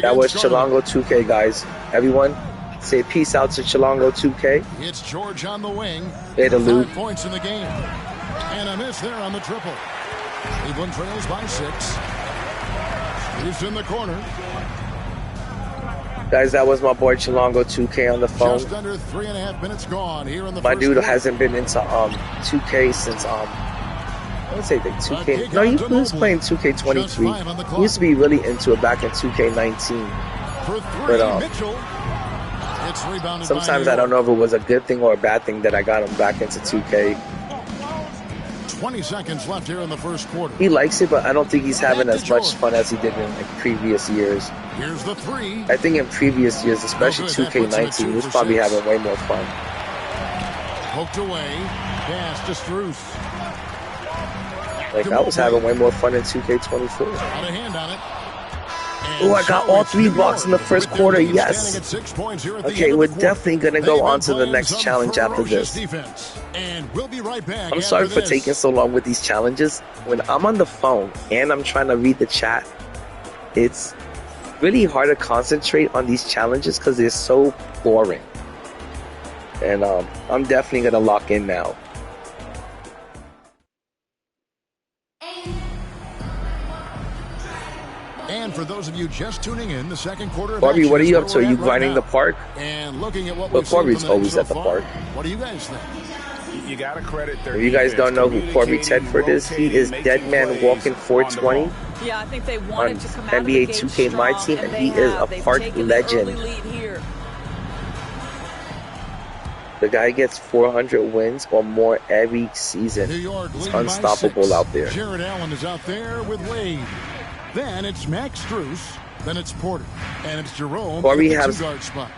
That was Chilongo 2K, guys. Everyone, say peace out to Chilongo 2K. It's George on the wing. Later, Lou. 5 points in the game. And a miss there on the triple. Cleveland trails by 6. He's in the corner. Guys, that was my boy Chilongo 2K on the phone. Just under 3.5 minutes gone here in the My first dude quarter. hasn't been into 2K since I would say like 2K. No, he was playing 2K23. He used to be really into it back in 2K19. But sometimes I don't know if it was a good thing or a bad thing that I got him back into 2K. 20 seconds left here in the first quarter. He likes it, but I don't think he's having as much fun as he did in like previous years. Here's the three. I think in previous years, especially 2K19, he was probably having way more fun. Poked away. Pass to Strus. Like, I was having way more fun in 2K24. Got a hand on it. Oh, I got all 3 blocks in the first quarter. Yes. Okay, we're definitely going to go on to the next challenge after this. I'm sorry for taking so long with these challenges. When I'm on the phone and I'm trying to read the chat, it's really hard to concentrate on these challenges because they're so boring. And I'm definitely going to lock in now. And for those of you just tuning in, the second quarter of Corby, what are you up to? Are you right grinding now. the park? And looking at what But Corby's always at the park. What do you guys think? You gotta credit their If you guys don't know who Corby Tedford is, he is Dead Man Walking 420 Yeah, I think they on wanted to come out of the gate NBA2k strong, MyTeam, and they he is have. a They've park taken the legend. early lead here. The guy gets 400 wins or more every season. New York He's leading by unstoppable 6. out there. Jared Allen is out there with Wade. Then it's Max Strus. Then it's Porter. And it's Jerome. Corby at the has, two-guard spot.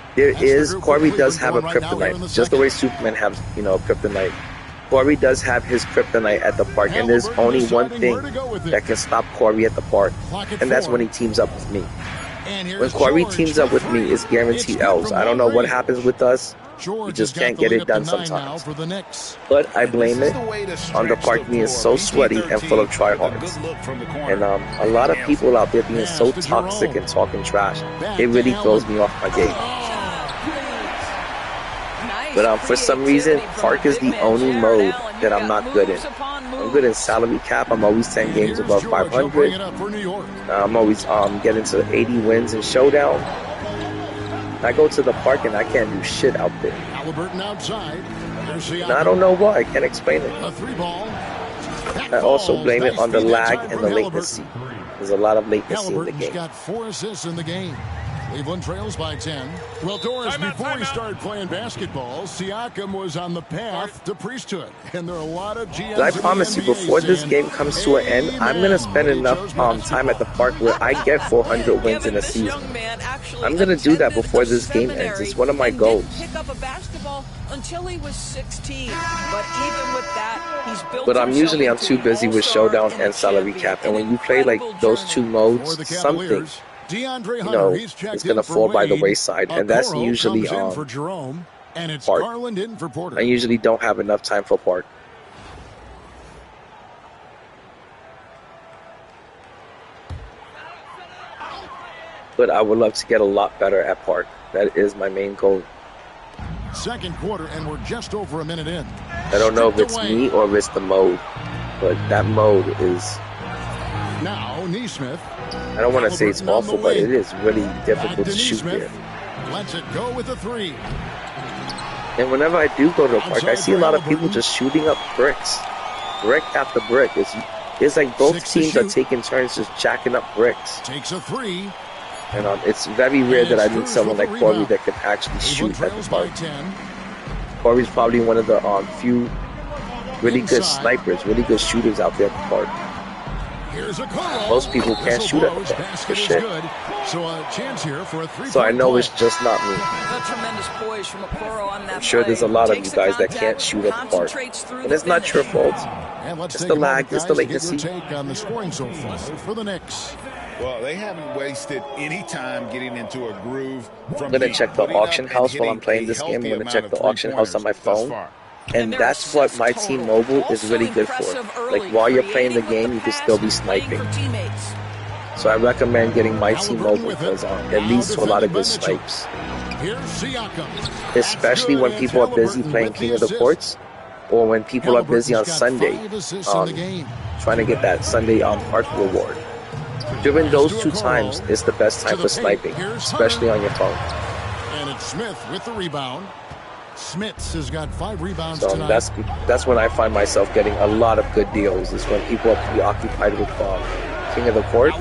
Corby does have a Right now here in kryptonite, the just the way second. Superman has, kryptonite. Corby does have his kryptonite at the park, and there's only one thing that can stop Corby at the park, and that's when he teams up with me. When Corby teams up with me, it's guaranteed L's. I don't know what happens with us. We just can't get it done sometimes. But I blame it on the park being so sweaty and full of tryhards. And a lot of people out there being so toxic and talking trash. It really throws me off my game. But for some reason, park is the only mode that I'm not good in. I'm good in salary cap. I'm always 10 games above 500. I'm always getting to 80 wins in showdown. I go to the park and I can't do shit out there. And I don't know why. I can't explain it. I also blame it on the lag and the latency. There's a lot of latency in the game. Got 4 assists in the game. Cleveland trails by 10. Well, Doris, before we started playing basketball, Siakam was on the path to priesthood. And there are a lot of GMs. But I promise you, before this game comes to an end, I'm going to spend enough time at the park where I get 400 wins in a season. I'm going to do that before this game ends. It's one of my goals. Pick up a basketball until he was 16. But even with that, he's built. But I'm too busy with showdown and salary cap. And when you play like those two modes, something, it's going to fall by the wayside. And that's usually for Jerome, and it's park. Garland in for Porter. I usually don't have enough time for park. But I would love to get a lot better at park. That is my main goal. Second quarter, and we're just over a minute in. I don't know if it's me or if it's the mode, but that mode is... Now, Neesmith. I don't want to say it's awful, but it is really difficult to shoot there. Lets it go with the 3. And whenever I do go to the park, I see a lot of people just shooting up bricks. Brick after brick. It's like both teams are taking turns just jacking up bricks. Takes a 3. And it's very rare that I meet someone like Corby that can actually shoot at the park. Corby's probably one of the few really good snipers, really good shooters out there at the park. Most people can't shoot at the park for shit. So a chance here for a 3-point So I know it's just not me. I'm sure there's a lot of you guys that can't shoot at the park. And it's not your fault. It's the lag, it's the latency. Take on the scoring so far for the Knicks. Well, they haven't wasted any time getting into a groove. I'm going to check the auction house while I'm playing this game. I'm going to check the auction house on my phone. And that's what MyTeam Mobile is really good for. Like, while you're playing the game, you can still be sniping. So I recommend getting MyTeam Mobile because it leads to a lot of good snipes. Especially when people are busy playing King of the Courts, or when people are busy on Sunday trying to get that Sunday park reward. During those 2 times, it's the best time for sniping, especially on your phone. And it's Smith with the rebound. Smits has got 5 rebounds So tonight. that's when I find myself getting a lot of good deals. Is when people are preoccupied with King of the Court,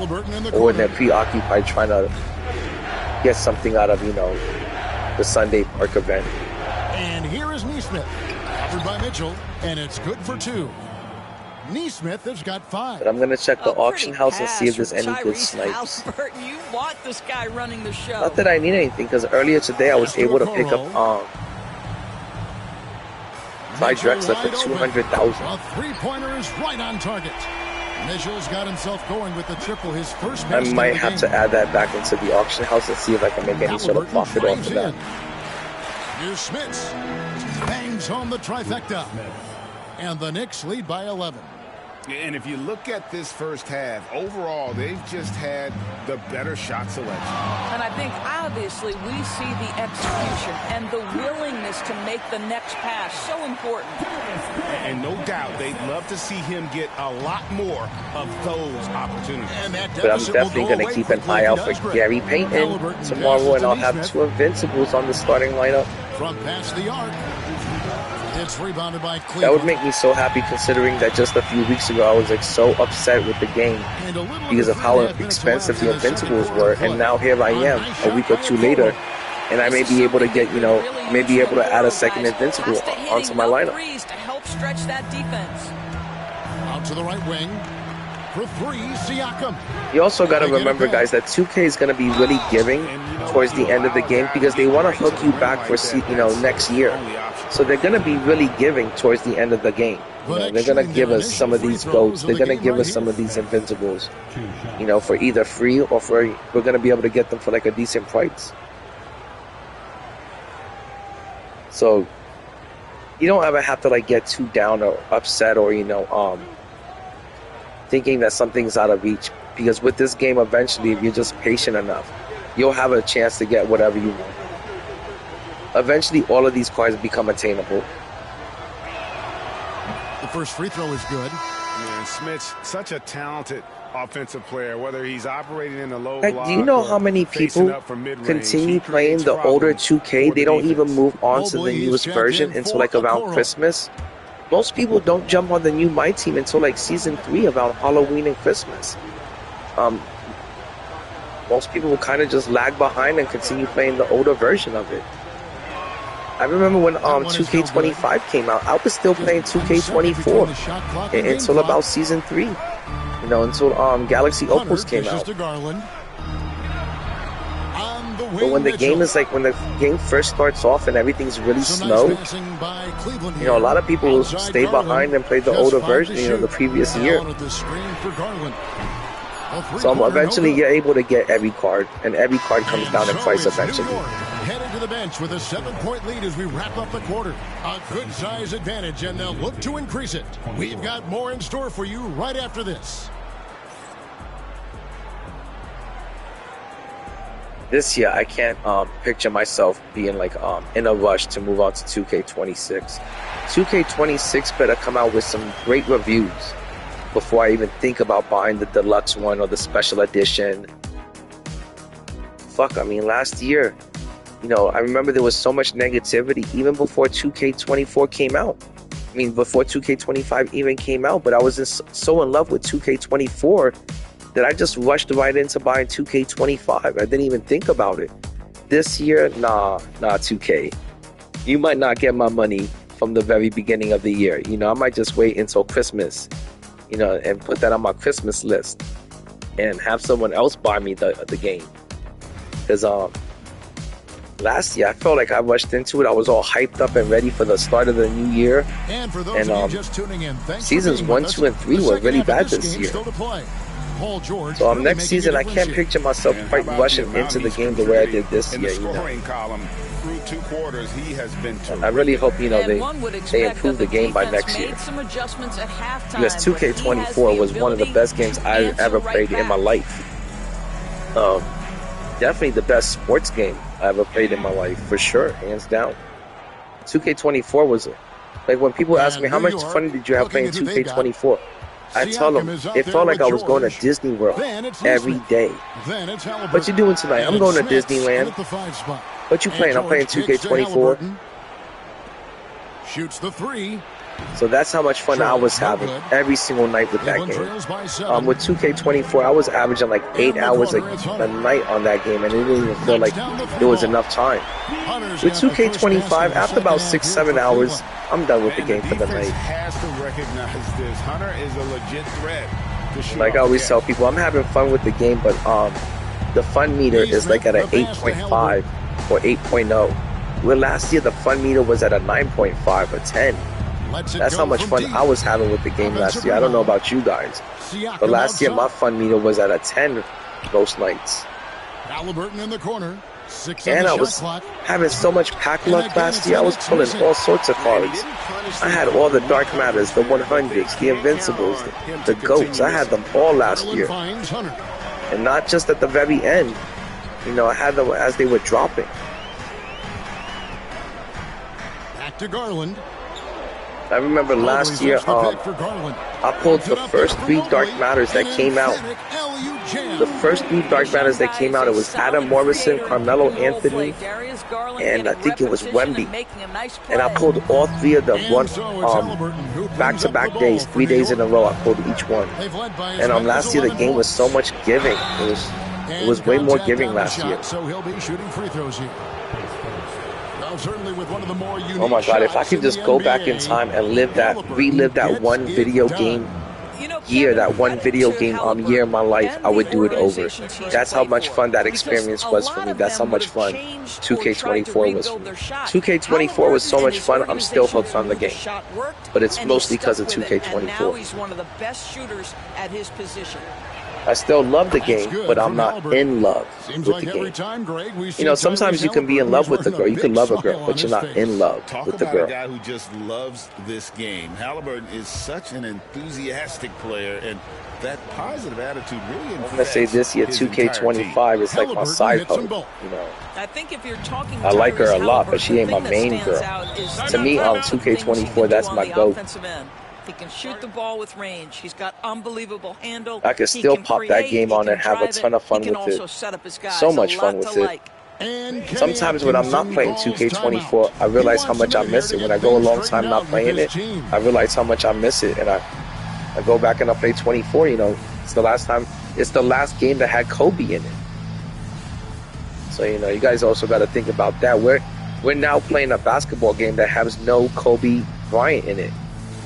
or when they're preoccupied trying to get something out of, the Sunday Park event. And here is Neesmith, covered by Mitchell, and it's good for 2. Neesmith has got 5. But I'm going to check the auction house and see if there's any good snipes. You want this guy running the show. Not that I need anything, because earlier today I was able to pick up Clyde Drexler for $200,000. A three-pointer is right on target. Mitchell's got himself going with the triple, his first. I might have to add that back into the auction house and see if I can make any sort of profit off of that. Here's Smits. Bangs home the trifecta. And the Knicks lead by 11. And if you look at this first half, overall, they've just had the better shot selection. And I think, obviously, we see the execution and the willingness to make the next pass so important. And no doubt, they'd love to see him get a lot more of those opportunities. But I'm definitely going to keep an eye out for Gary Payton tomorrow, and I'll have 2 Invincibles on the starting lineup. From past the arc. It's rebounded by Cleveland. That would make me so happy, considering that just a few weeks ago I was so upset with the game because of how expensive the Invincibles were, and now here I am a week or 2 later, and I may be able to get, add a second Invincible onto my lineup. To help stretch that defense. Out to the right wing. For 3, Siakam. You also got to remember, guys, that 2K is going to be really giving towards the end of the game because they want to hook you back for next year. So they're going to be really giving towards the end of the game. They're going to give us some of these GOATs. They're going to give us some of these Invincibles, for either free or we're going to be able to get them for like a decent price. So you don't ever have to get too down or upset or, thinking that something's out of reach, because with this game, eventually, if you're just patient enough, you'll have a chance to get whatever you want. Eventually, all of these cards become attainable. The first free throw is good. Man, Smith's such a talented offensive player, whether he's operating in the low block. Do you know how many people continue playing the older 2K? They don't even move on to the newest version until around Christmas. Most people don't jump on the new MyTeam until Season 3 around Halloween and Christmas. Most people will kind of just lag behind and continue playing the older version of it. I remember when 2K25 came out, I was still playing 2K24 until about Season 3. Until Galaxy Opals came out. But when the game is when the game first starts off and everything's really slow, a lot of people will stay behind and play the older version, the previous year. So eventually you're able to get every card, and every card comes down in price eventually. Headed to the bench with a 7-point lead as we wrap up the quarter. A good size advantage, and they'll look to increase it. We've got more in store for you right after this. This year, I can't picture myself being in a rush to move on to 2K26. 2K26 better come out with some great reviews before I even think about buying the deluxe one or the special edition. Last year, I remember there was so much negativity even before 2K24 came out. Before 2K25 even came out, but I was just so in love with 2K24 that I just rushed right into buying 2K25. I didn't even think about it. This year, nah, 2K. You might not get my money from the very beginning of the year. I might just wait until Christmas, and put that on my Christmas list and have someone else buy me the game. Because last year, I felt like I rushed into it. I was all hyped up and ready for the start of the new year. And for those of you just tuning in, seasons 1, 2, and 3 were really bad this year. So next season, I can't picture myself quite rushing into the game the way I did this year. Through 2 quarters, he has been terrific. I really hope they improve the game by next year. Because 2K24 was one of the best games I ever played in my life. Definitely the best sports game I ever played in my life, for sure, hands down. 2K24 was when people ask me how much fun did you have playing 2K24. I tell them it felt like I was going to Disney World every day. What you doing tonight? I'm going to Disneyland. What you playing? I'm playing 2K24. Shoots the three. So that's how much fun I was having every single night with that game. With 2K24, I was averaging like 8 hours a night on that game, and it didn't even feel like it was enough time. With 2K25, after about 6-7 hours, I'm done with the game for the night. Like I always tell people, I'm having fun with the game, but the fun meter is like at an 8.5 or 8.0. Where last year the fun meter was at a 9.5 or 10. That's how much fun I was having with the game last year. I don't know about you guys, but last year my fun meter was at a 10 most nights. Halliburton in the corner. And I was having so much pack luck last year. I was pulling all sorts of cards. I had all the Dark Matters, the 100s, the Invincibles, the GOATs. I had them all last year. And not just at the very end. You know, I had them as they were dropping. Back to Garland. I remember last year, I pulled the first 3 Dark Matters that came out. The first 3 Dark Matters that came out, it was Adam Morrison, Carmelo Anthony, and I think it was Wemby. And I pulled all 3 of them back-to-back days, 3 days in a row. I pulled each one. And last year the game was so much giving. It was way more giving last year. So he'll be shooting free throws here. Certainly with one of the more unique oh my God, if I could just go back in time and relive that one video game year, that one video game year in my life, I would do it over. That's how much fun that experience was for me. That's how much fun 2K24 was for me. 2K24 was so much fun, I'm still hooked on the game. But it's mostly because of 2K24. He's one of the best shooters at his position. I still love the game, but I'm not in love with the game. You know, sometimes you can be in love with a girl. You can love a girl, but you're not in love with the girl. Talk about a guy who just loves this game. Halliburton is such an enthusiastic player, and that positive attitude really I'm gonna say this year 2K25 is like my side hoe. You know, I think if you're talking, I like her a lot, but she ain't my main girl. To me, on 2K24, that's my goat. He can shoot the ball with range. He's got unbelievable handle. I can still pop that game on and have a ton of fun with it. So much fun with it. Sometimes when I'm not playing 2K24, I realize how much I miss it. When I go a long time not playing it, I realize how much I miss it. And I go back and I play 24, you know. It's the last game that had Kobe in it. So, you know, you guys also got to think about that. We're now playing a basketball game that has no Kobe Bryant in it.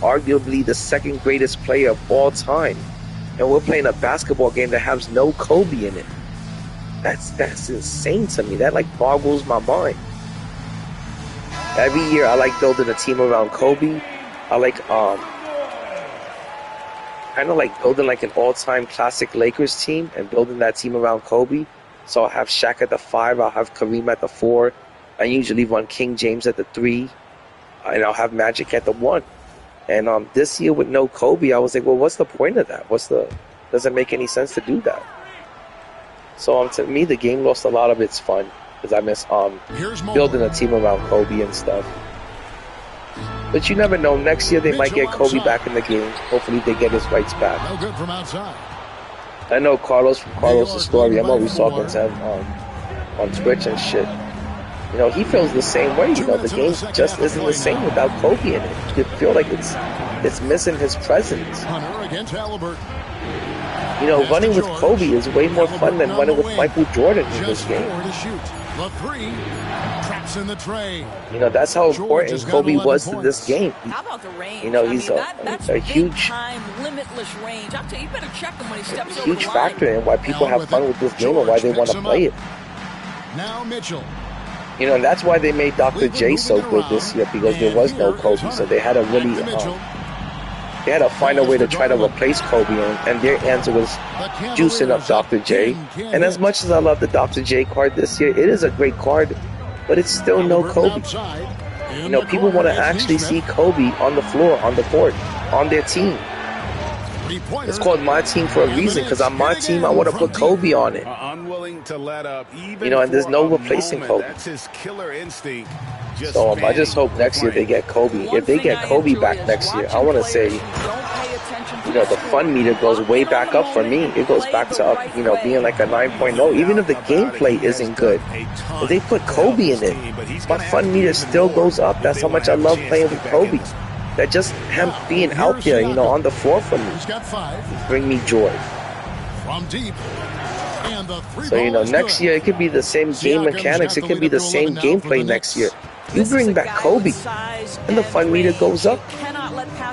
Arguably the second greatest player of all time, and we're playing a basketball game that has no Kobe in it. That's insane to me. That like boggles my mind. Every year I like building a team around Kobe. I like kind of like building like an all-time classic Lakers team and building that team around Kobe. So I'll have Shaq at the 5, I'll have Kareem at the 4. I usually run King James at the 3, and I'll have Magic at the 1. And this year with no Kobe, I was like, well, what's the point of that? Doesn't make any sense to do that. So to me, the game lost a lot of its fun because I miss building a team around Kobe and stuff. But you never know. Next year they might get Kobe back in the game. Hopefully they get his rights back. No good from outside. I know Carlos from Carlos' Story. I'm always talking to him on Twitch and shit. You know, he feels the same way. You know, the game just isn't the same without Kobe in it. You feel like it's missing his presence. You know, running with Kobe is way more fun than running with Michael Jordan in this game. You know, that's how important Kobe was to this game. How about the range? You know, he's a huge factor in why people have fun with this game and why they want to play it. Now Mitchell. You know, and that's why they made Dr. J so good this year, because there was no Kobe, so they had to really they had to find a way to try to replace Kobe, and their answer was juicing up Dr. J. And as much as I love the Dr. J card this year, it is a great card, but it's still no Kobe. You know, people want to actually see Kobe on the floor, on the court, on their team. It's called MyTeam for a reason, because on my team I want to put Kobe on it. You know, and there's no replacing Kobe. So I just hope next year they get Kobe. If they get Kobe back next year, I want to say, you know, the fun meter goes way back up for me. It goes back to up, you know, being like a 9.0. Even if the gameplay isn't good, if they put Kobe in it, my fun meter still goes up. That's how much I love playing with Kobe. That just him being out there, you know, on the floor for me, bring me joy. From deep. So, you know, next year it could be the same game mechanics. It could be the same gameplay next year. You bring back Kobe, and the fun meter goes up.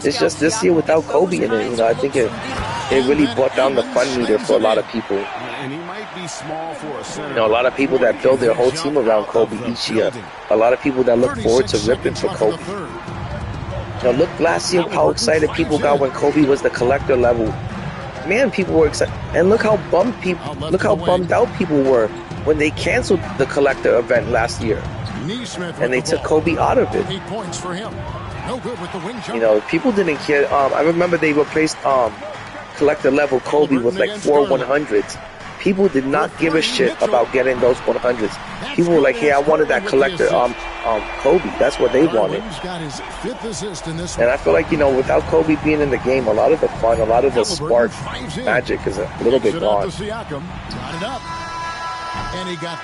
It's just this year without Kobe in it. You know, I think it really brought down the fun meter for a lot of people. You know, a lot of people that build their whole team around Kobe each year. A lot of people that look forward to ripping for Kobe. You know, look last year how excited people got when Kobe was the collector level. Man, people were excited, and look how bummed out people were when they canceled the collector event last year, and they took Kobe out of it. 8 points for him. No good with the wing jump. You know, people didn't care. I remember they replaced collector level Kobe with like 4 100s. People did not give a shit about getting those 100s. People were like, "Hey, I wanted that collector Kobe." That's what they wanted. And I feel like, you know, without Kobe being in the game, a lot of the fun, a lot of the spark, magic is a little bit gone.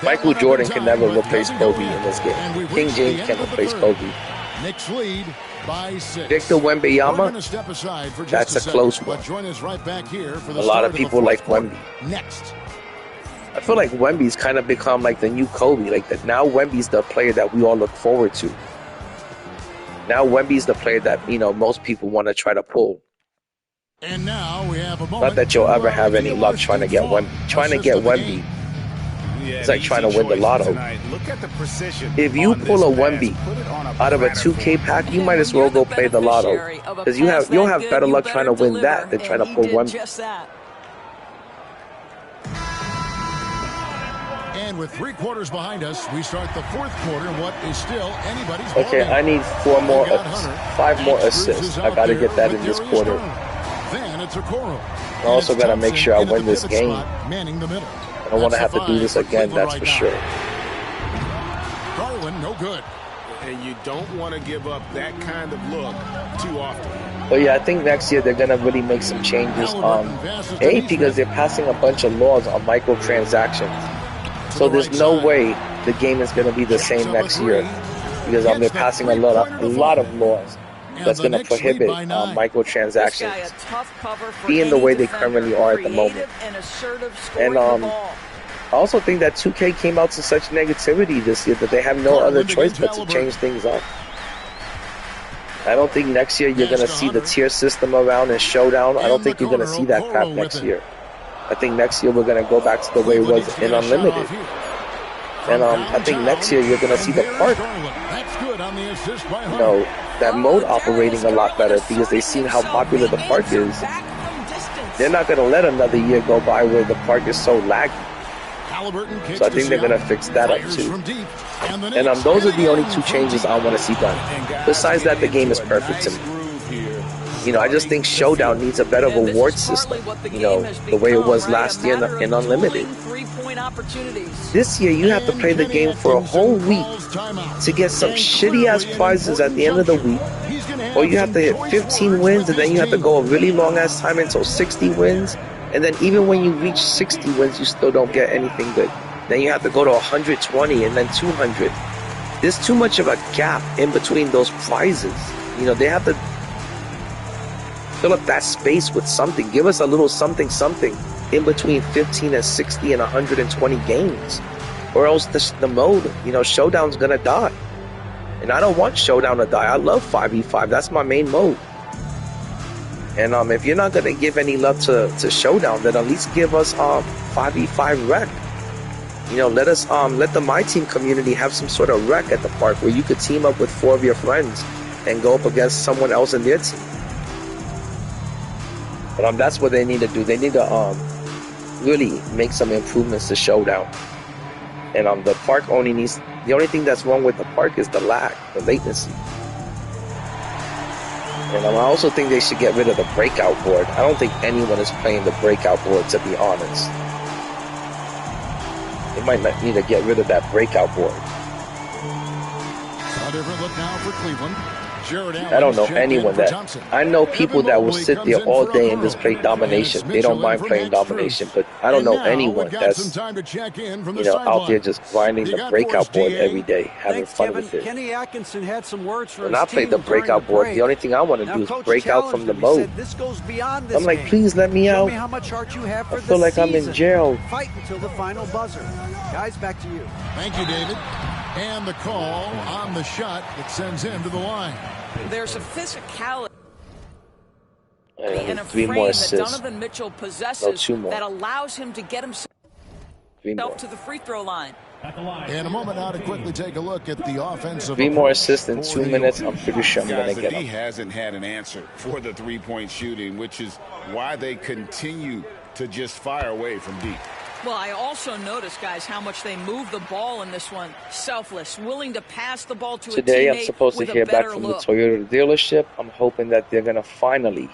Michael Jordan can never replace Kobe in this game. King James can't replace Kobe. Knicks lead by 6. Victor Wembanyama, that's a close one. A lot of people like Wemby. Next. I feel like Wemby's kind of become like the new Kobe. Like that now, Wemby's the player that we all look forward to. Now Wemby's the player that, you know, most people want to try to pull. And now we have a moment. Not that you'll ever have any luck trying to get Wemby. Trying to get Wemby, it's like trying to win the lotto. If you pull a Wemby out of a 2K pack, you might as well go play the lotto, because you'll have better luck trying to win that than trying to pull Wemby. And with 3 quarters behind us, we start the 4th quarter. What is still anybody's Okay, I need 5 more assists. I got to get that in this quarter. Then it's Okoro. I also got to make sure I win this game. Manning the middle. I don't want to have to do this again, that's for sure. Garland, no good. And you don't want to give up that kind of look too often. But yeah, I think next year they're going to really make some changes. Because they're passing a bunch of laws on microtransactions. So there's no way the game is going to be the same next year, because they're passing a lot of laws that's going to prohibit microtransactions being the way they currently are at the moment. And I also think that 2K came out to such negativity this year that they have no other choice but to change things up. I don't think next year you're going to see the tier system around in Showdown. I don't think you're going to see that crap next year. I think next year we're going to go back to the way it was in Unlimited. And I think next year you're going to see the park, you know, that mode operating a lot better, because they've seen how popular the park is. They're not going to let another year go by where the park is so laggy. So I think they're going to fix that up too. And those are the only 2 changes I want to see done. Besides that, the game is perfect to me. You know, I just think Showdown needs a better reward system, you know, the way it was last year in Unlimited. This year, you have to play the game for a whole week to get some shitty-ass prizes at the end of the week. Or you have to hit 15 wins, and then you have to go a really long-ass time until 60 wins. And then even when you reach 60 wins, you still don't get anything good. Then you have to go to 120 and then 200. There's too much of a gap in between those prizes. You know, they have to fill up that space with something. Give us a little something in between 15 and 60 and 120 games. Or else the mode, you know, Showdown's gonna die. And I don't want Showdown to die. I love 5v5. That's my main mode. And if you're not gonna give any love to Showdown, then at least give us 5v5 rec. You know, let us let the MyTeam community have some sort of rec at the park where you could team up with 4 of your friends and go up against someone else in their team. But that's what they need to do. They need to really make some improvements to Showdown. And the park the only thing that's wrong with the park is the lag, the latency. And I also think they should get rid of the breakout board. I don't think anyone is playing the breakout board, to be honest. They might not need to get rid of that breakout board. A different look now for Cleveland. I don't know anyone that. I know people that will sit there all day and just play domination. They don't mind playing domination, but I don't know anyone that's, you know, out there just grinding the breakout board every day, having fun with it. Kenny Atkinson had some words for when I play the breakout board, the only thing I want to do is break out from the mode. I'm like, please let me out. I feel like I'm in jail. Fight until the final buzzer. Guys, back to you. Thank you, David. And the call on the shot that sends him to the line. There's a physicality and a three frame more that assists. Donovan Mitchell possesses two more. that allows him to get himself to the free throw line. In a moment now to quickly take a look at the offensive. 3 more assists in 2 minutes. I'm pretty sure I'm going to get He him. hasn't had an answer for the three-point shooting, which is why they continue to just fire away from deep. Well, I also noticed, guys, how much they move the ball in this one. Selfless, willing to pass the ball to Today a I'm teammate supposed to with hear a back better from look. the Toyota dealership. I'm hoping that they're going to finally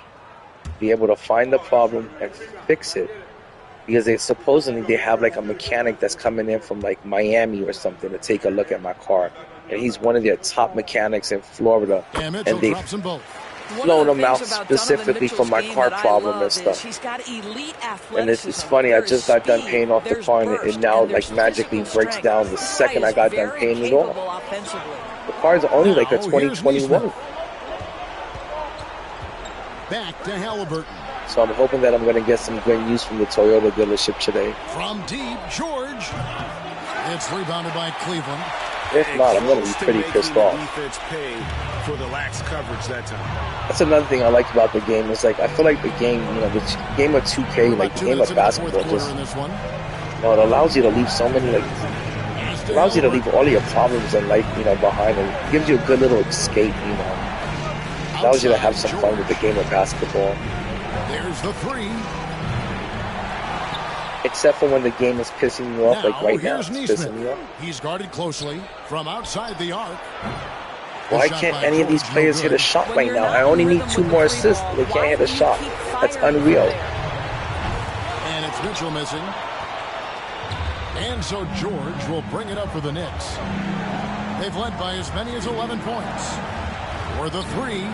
be able to find the problem and fix it. Because they have like a mechanic that's coming in from like Miami or something to take a look at my car. And he's one of their top mechanics in Florida. And they've flown him out specifically for my car problem and stuff. He's got elite athleticism. And it's funny, I just got done paying off the car and it now like magically breaks down the second I got done paying it off. The car's only like a 2021. Back to Halliburton. So I'm hoping that I'm going to get some great news from the Toyota dealership today. From deep, George. It's rebounded by Cleveland. If not, I'm going to be pretty pissed off. Defense paid for the lax coverage that time. That's another thing I like about the game. Is like I feel like the game, you know, the game of 2K, like the game of basketball, just it allows you to leave so many it allows you to leave all your problems in life, you know, behind, and gives you a good little escape, you know. Allows you to have some fun with the game of basketball. There's the three. Except for when the game is pissing you off, like right now, it's pissing me off. He's guarded closely from outside the arc. Why can't any of these players hit a shot right now? I only need 2 more assists. They can't hit a shot. That's unreal. And it's Mitchell missing. And so George will bring it up for the Knicks. They've led by as many as 11 points. For the three,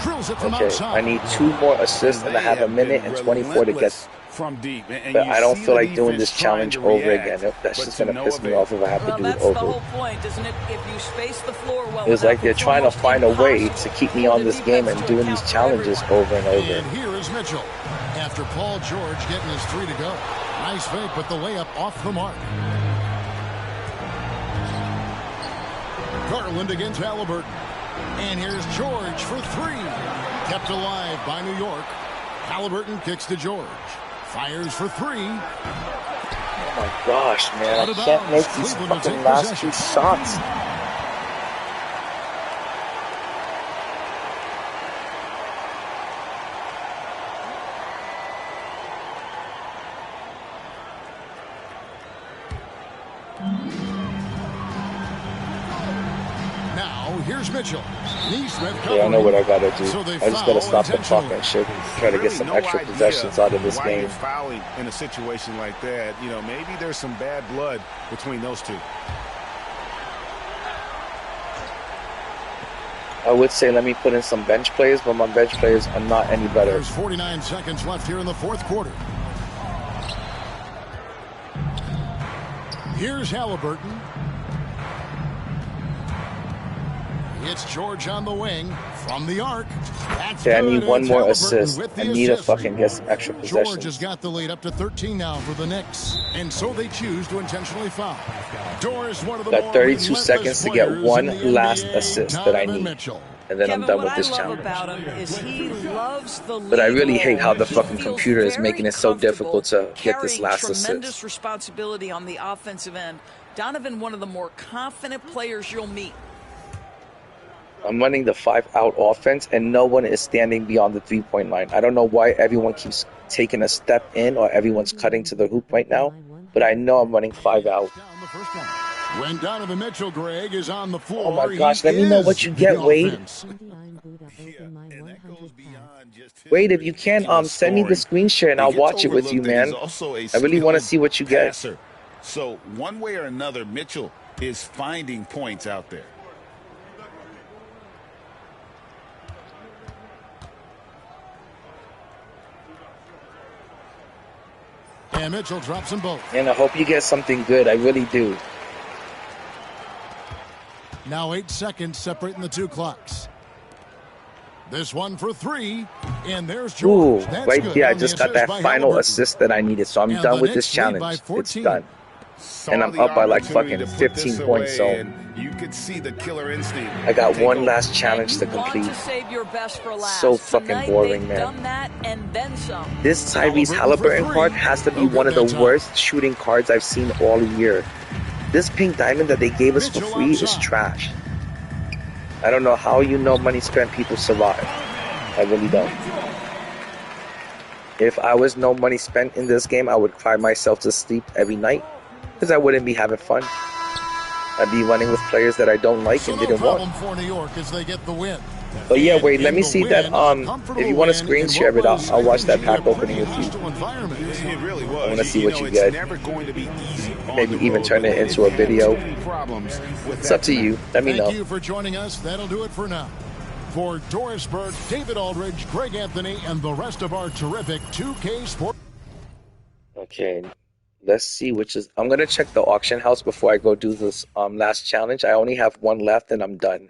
drills it from outside. I need 2 more assists, and I have 1:24 to get. From deep, but I don't feel like doing this challenge over again. That's just going to piss me off if I have to do it over. That's the whole point, isn't it? If you space the floor well, it was like they're trying to find a way to keep me on this game and doing these challenges over and over. And here is Mitchell. After Paul George getting his 3 to go. Nice fake, but the layup off the mark. Garland against Halliburton. And here's George for 3. Kept alive by New York. Halliburton kicks to George. Fires for 3. Oh my gosh, man. I can't make these fucking last 2 shots. Here's Mitchell. Yeah, I know what I gotta do. So I just gotta stop the clock and shit and try to get some extra possessions out of this game. Fouling in a situation like that, you know, maybe there's some bad blood between those two. I would say let me put in some bench players, but my bench players are not any better. There's 49 seconds left here in the 4th quarter. Here's Halliburton. It's George on the wing from the arc. I need 1 more assist. I need to fucking get some extra possessions. George has got the lead up to 13 now for the Knicks, and so they choose to intentionally foul. Doris, one of the got 32 seconds to get 1 last assist that I need, and then I'm done with this challenge. But I really hate how the fucking computer is making it so difficult to get this last assist. Tremendous responsibility on the offensive end. Donovan, one of the more confident players you'll meet. I'm running the 5-out offense, and no one is standing beyond the 3-point line. I don't know why everyone keeps taking a step in or everyone's cutting to the hoop right now, but I know I'm running 5-out. When Donovan Mitchell, Greg, is on the floor, oh my gosh, let me know what you get, Wade. Wade, if you can, send me the screen share and I'll watch it with you, man. I really want to see what you get. So one way or another, Mitchell is finding points out there. And Mitchell drops them both. And I hope you get something good. I really do. Now 8 seconds separating the two clocks. This one for three. And there's George. Ooh, That's right good there. I on the just got assist that by final Halliburton. assist that I needed. So I'm And done the with this Knicks lead by challenge. 14. It's done. Saw And I'm the up by like opportunity fucking to put 15 this points. So away, and you could see the killer instinct. I got take one over. last challenge to And you want complete. to save your best for last. So fucking Tonight, boring, they've man. done that and then some. This Tyrese Halliburton card has to be one of the worst shooting cards I've seen all year. This pink diamond that they gave us for free is trash. I don't know how money spent people survive. I really don't. If I was no money spent in this game, I would cry myself to sleep every night because I wouldn't be having fun. I'd be running with players that I don't like and didn't want. For New York as they get the win. But yeah, wait, let me see that. If you want to screen share it, I'll watch that pack opening with you. It really was. I want to see what you get. It's never going to be easy. Maybe even turn it into a video. It's up to you. Let me know. Thank you for joining us. That'll do it for now. For Doris Burke, David Aldridge, Greg Anthony, and the rest of our terrific 2K Sport. Okay, let's see which is. I'm gonna check the auction house before I go do this last challenge. I only have one left and I'm done.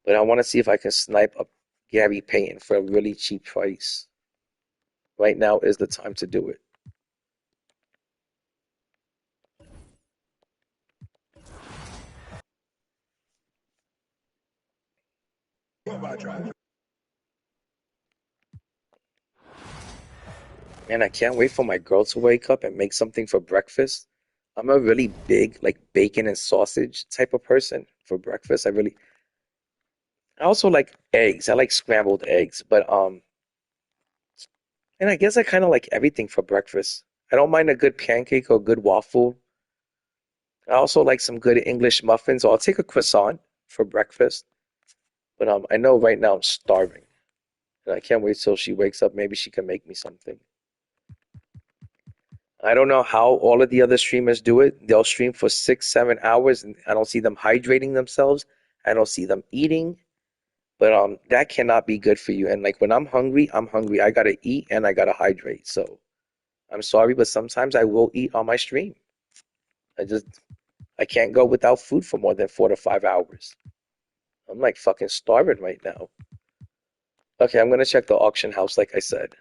But I want to see if I can snipe up Gary Payton for a really cheap price. Right now is the time to do it. Man, I can't wait for my girl to wake up and make something for breakfast. I'm a really big, like, bacon and sausage type of person for breakfast. I also like eggs. I like scrambled eggs, but and I guess I kind of like everything for breakfast. I don't mind a good pancake or a good waffle. I also like some good English muffins, or I'll take a croissant for breakfast. But I know right now I'm starving, and I can't wait till she wakes up. Maybe she can make me something. I don't know how all of the other streamers do it. They'll stream for 6-7 hours, and I don't see them hydrating themselves. I don't see them eating. But that cannot be good for you. And like when I'm hungry, I'm hungry. I gotta eat and I gotta hydrate. So I'm sorry, but sometimes I will eat on my stream. I can't go without food for more than 4 to 5 hours. I'm like fucking starving right now. Okay, I'm gonna check the auction house like I said.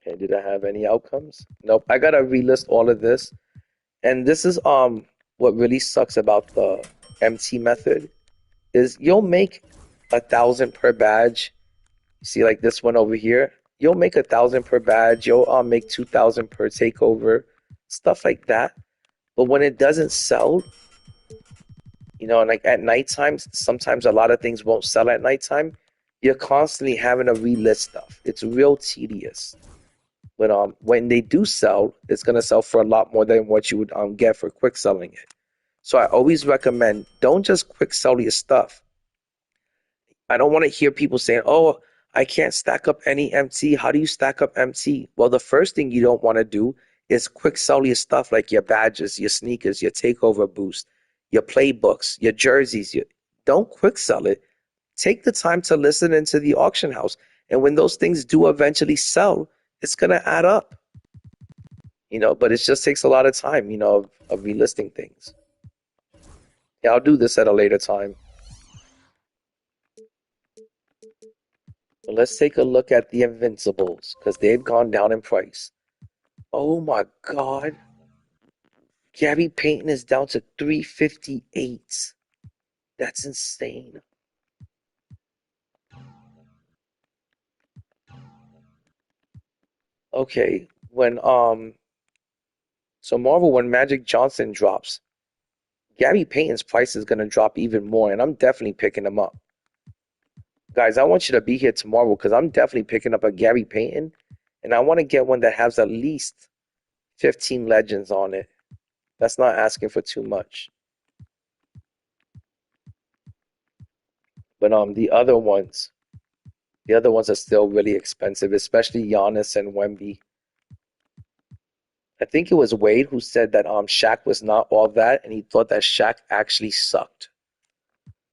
Okay, did I have any outcomes? Nope. I gotta relist all of this. And this is what really sucks about the MT method is you'll make 1,000 per badge. See, like this one over here, you'll make 1,000 per badge. You'll make 2,000 per takeover, stuff like that. But when it doesn't sell, and like at nighttime, sometimes a lot of things won't sell at nighttime. You're constantly having to relist stuff. It's real tedious. But when they do sell, it's gonna sell for a lot more than what you would get for quick selling it. So I always recommend don't just quick sell your stuff. I don't want to hear people saying, "Oh, I can't stack up any MT." How do you stack up MT? Well, the first thing you don't want to do is quick sell your stuff like your badges, your sneakers, your takeover boost, your playbooks, your jerseys. Don't quick sell it. Take the time to listen into the auction house. And when those things do eventually sell, it's going to add up. But it just takes a lot of time, of relisting things. Yeah, I'll do this at a later time. But let's take a look at the Invincibles, because they've gone down in price. Oh my God. Gary Payton is down to 358. That's insane. Okay, when Marvel, when Magic Johnson drops, Gary Payton's price is gonna drop even more, and I'm definitely picking him up. Guys, I want you to be here tomorrow because I'm definitely picking up a Gary Payton, and I want to get one that has at least 15 legends on it. That's not asking for too much. But the other ones are still really expensive, especially Giannis and Wemby. I think it was Wade who said that Shaq was not all that, and he thought that Shaq actually sucked.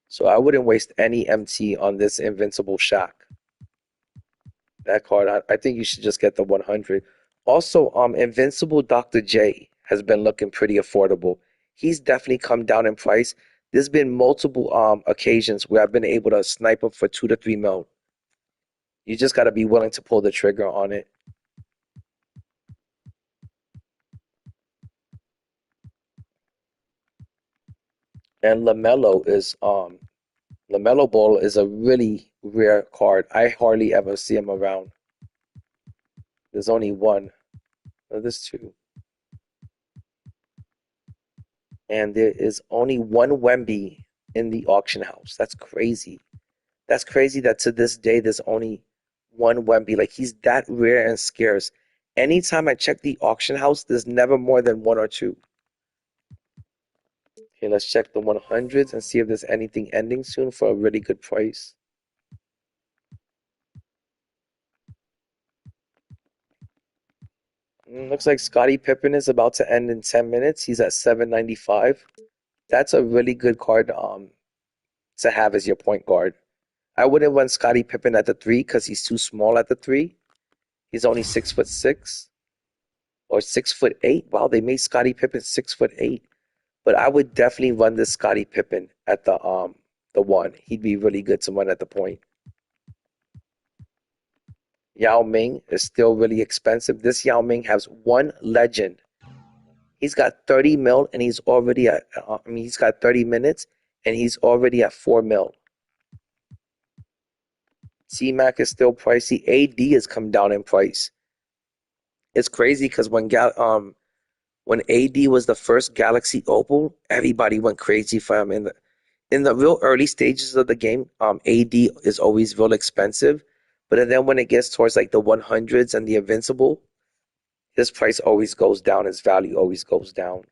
So I wouldn't waste any MT on this invincible Shaq. That card, I think you should just get the 100. Also, Invincible Dr. J has been looking pretty affordable. He's definitely come down in price. There's been multiple occasions where I've been able to snipe him for 2 to 3 mil. You just got to be willing to pull the trigger on it. And LaMelo Ball is a really rare card. I hardly ever see him around. There's only one. No, there's two. And there is only one Wemby in the auction house. That's crazy. That's crazy that to this day there's only one Wemby. Like, he's that rare and scarce. Anytime I check the auction house, there's never more than one or two. Okay, let's check the 100s and see if there's anything ending soon for a really good price. Looks like Scottie Pippen is about to end in 10 minutes. He's at 795. That's a really good card to have as your point guard. I wouldn't run Scottie Pippen at the 3 because he's too small at the 3. He's only 6'6" or 6'8". Wow, they made Scottie Pippen 6'8". But I would definitely run this Scottie Pippen at the 1. He'd be really good to run at the point. Yao Ming is still really expensive. This Yao Ming has one legend. He's got 30 mil and he's already at, he's got 30 minutes and he's already at 4 mil. C-Mac is still pricey. AD has come down in price. It's crazy because when AD was the first Galaxy Opal, everybody went crazy for him. In the real early stages of the game, AD is always real expensive. But then when it gets towards like the 100s and the Invincible, his price always goes down. His value always goes down.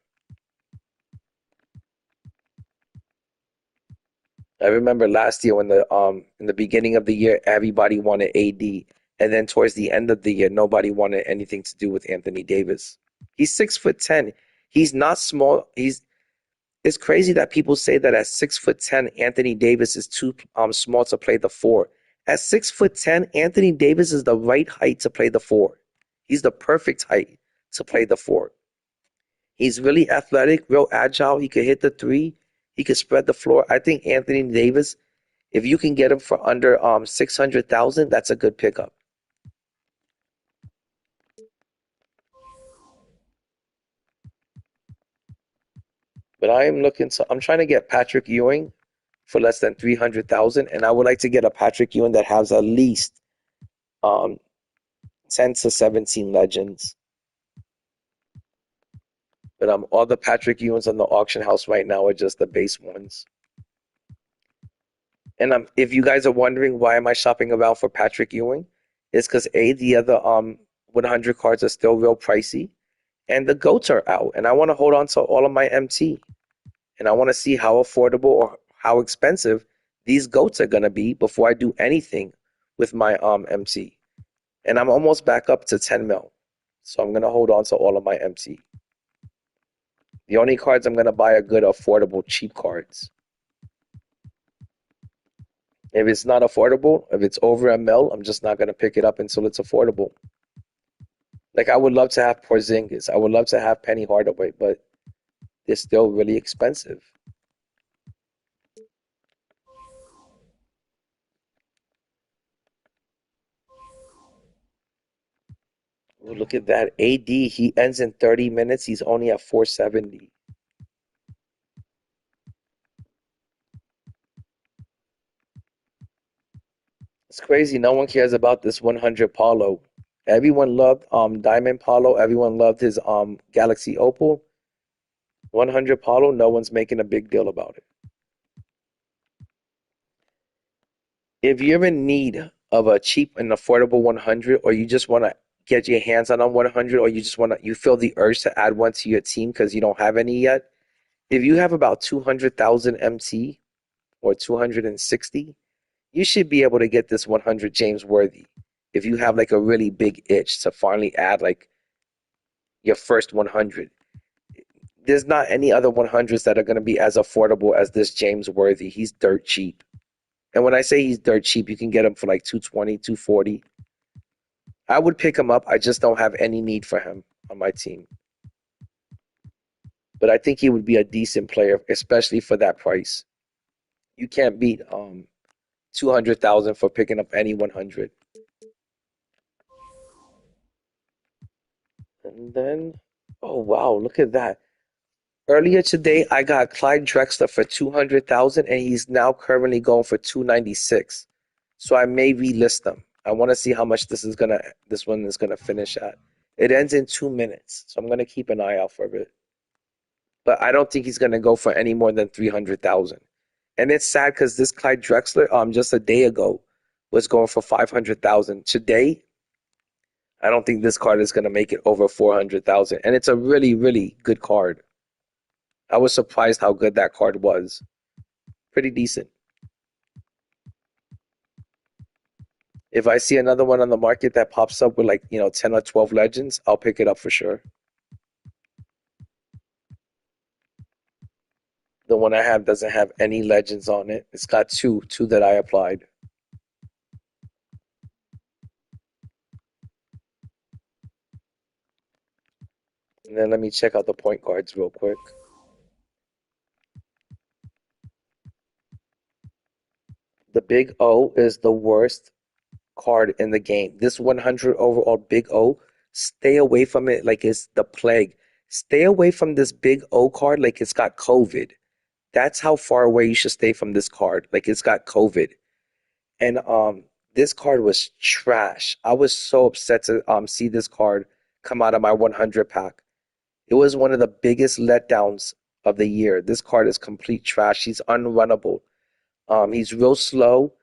I remember last year when in the beginning of the year, everybody wanted AD. And then towards the end of the year, nobody wanted anything to do with Anthony Davis. He's 6'10". He's not small. It's crazy that people say that at 6'10", Anthony Davis is too small to play the 4. At 6'10", Anthony Davis is the right height to play the 4. He's the perfect height to play the 4. He's really athletic, real agile. He could hit the 3. He could spread the floor. I think Anthony Davis, if you can get him for under 600,000, that's a good pickup. But I'm trying to get Patrick Ewing for less than 300,000, and I would like to get a Patrick Ewing that has at least 10 to 17 legends. But all the Patrick Ewings on the auction house right now are just the base ones. And if you guys are wondering why am I shopping around for Patrick Ewing, it's because the other 100 cards are still real pricey, and the GOATs are out, and I want to hold on to all of my MT, and I want to see how affordable or how expensive these GOATs are gonna be before I do anything with my MT. And I'm almost back up to 10 mil, so I'm gonna hold on to all of my MT. The only cards I'm gonna buy are good, affordable, cheap cards. If it's not affordable, if it's over a mil, I'm just not going to pick it up until it's affordable. Like, I would love to have Porzingis. I would love to have Penny Hardaway, but they're still really expensive. Ooh, look at that. AD, he ends in 30 minutes. He's only at 470. It's crazy. No one cares about this 100 Paulo. Everyone loved Diamond Paulo. Everyone loved his Galaxy Opal. 100 Paulo, no one's making a big deal about it. If you're in need of a cheap and affordable 100, or you just want to get your hands on a 100, or you feel the urge to add one to your team because you don't have any yet, if you have about 200,000 MT or 260, you should be able to get this 100 James Worthy. If you have like a really big itch to finally add like your first 100, there's not any other 100s that are going to be as affordable as this James Worthy. He's dirt cheap. And when I say he's dirt cheap, you can get him for like 220, 240. I would pick him up. I just don't have any need for him on my team. But I think he would be a decent player, especially for that price. You can't beat 200,000 for picking up any 100. And then, oh wow, look at that. Earlier today, I got Clyde Drexler for 200,000, and he's now currently going for 296. So I may relist them. I want to see how much this one is gonna finish at. It ends in 2 minutes, so I'm gonna keep an eye out for it. But I don't think he's gonna go for any more than 300,000. And it's sad because this Clyde Drexler, just a day ago, was going for 500,000. Today, I don't think this card is gonna make it over 400,000. And it's a really, really good card. I was surprised how good that card was. Pretty decent. If I see another one on the market that pops up with 10 or 12 legends, I'll pick it up for sure. The one I have doesn't have any legends on it. It's got two that I applied. And then let me check out the point guards real quick. The Big O is the worst card in the game. This 100 overall Big O, stay away from it like it's the plague. Stay away from this Big O card like it's got COVID. That's how far away you should stay from this card. Like it's got COVID. And this card was trash. I was so upset to see this card come out of my 100 pack. It was one of the biggest letdowns of the year. This card is complete trash. He's unrunnable. He's real slow.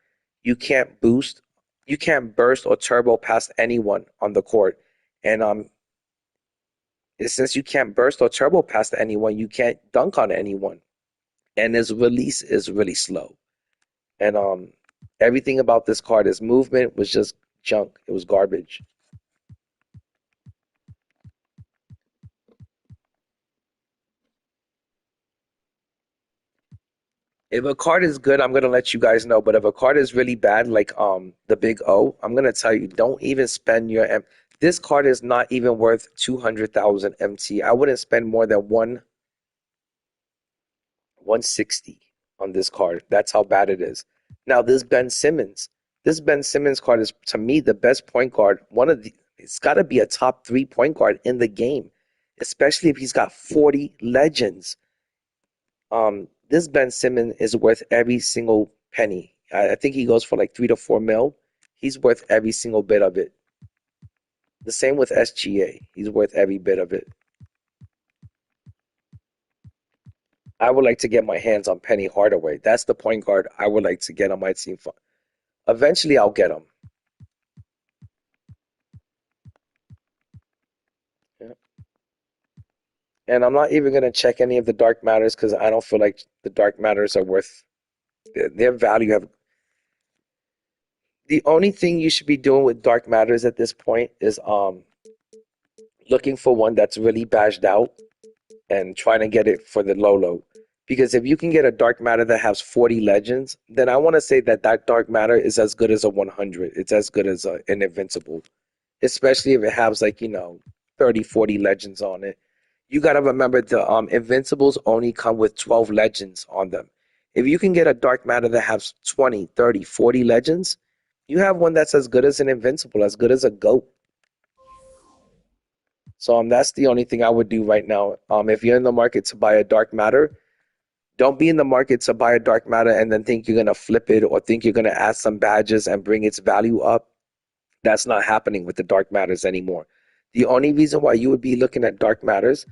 You can't boost. You can't burst or turbo past anyone on the court. And since you can't burst or turbo past anyone, you can't dunk on anyone. And his release is really slow. And everything about this card, his movement was just junk. It was garbage. If a card is good, I'm gonna let you guys know. But if a card is really bad, like the Big O, I'm gonna tell you, don't even spend your This card is not even worth 200,000 MT. I wouldn't spend more than 160 on this card. That's how bad it is. Now this Ben Simmons card is to me the best point guard. It's got to be a top 3 point guard in the game, especially if he's got 40 legends. This Ben Simmons is worth every single penny. I think he goes for like 3 to 4 mil. He's worth every single bit of it. The same with SGA. He's worth every bit of it. I would like to get my hands on Penny Hardaway. That's the point guard I would like to get on my team. Eventually, I'll get him. Yeah. And I'm not even going to check any of the dark matters because I don't feel like the dark matters are worth their value. The only thing you should be doing with dark matters at this point is looking for one that's really badged out and trying to get it for the low. Because if you can get a dark matter that has 40 legends, then I want to say that dark matter is as good as a 100. It's as good as an invincible, especially if it has 30, 40 legends on it. You got to remember the invincibles only come with 12 legends on them. If you can get a dark matter that has 20, 30, 40 legends, you have one that's as good as an invincible, as good as a GOAT. So that's the only thing I would do right now. If you're in the market to buy a dark matter, don't be in the market to buy a dark matter and then think you're going to flip it or think you're going to add some badges and bring its value up. That's not happening with the dark matters anymore. The only reason why you would be looking at dark matters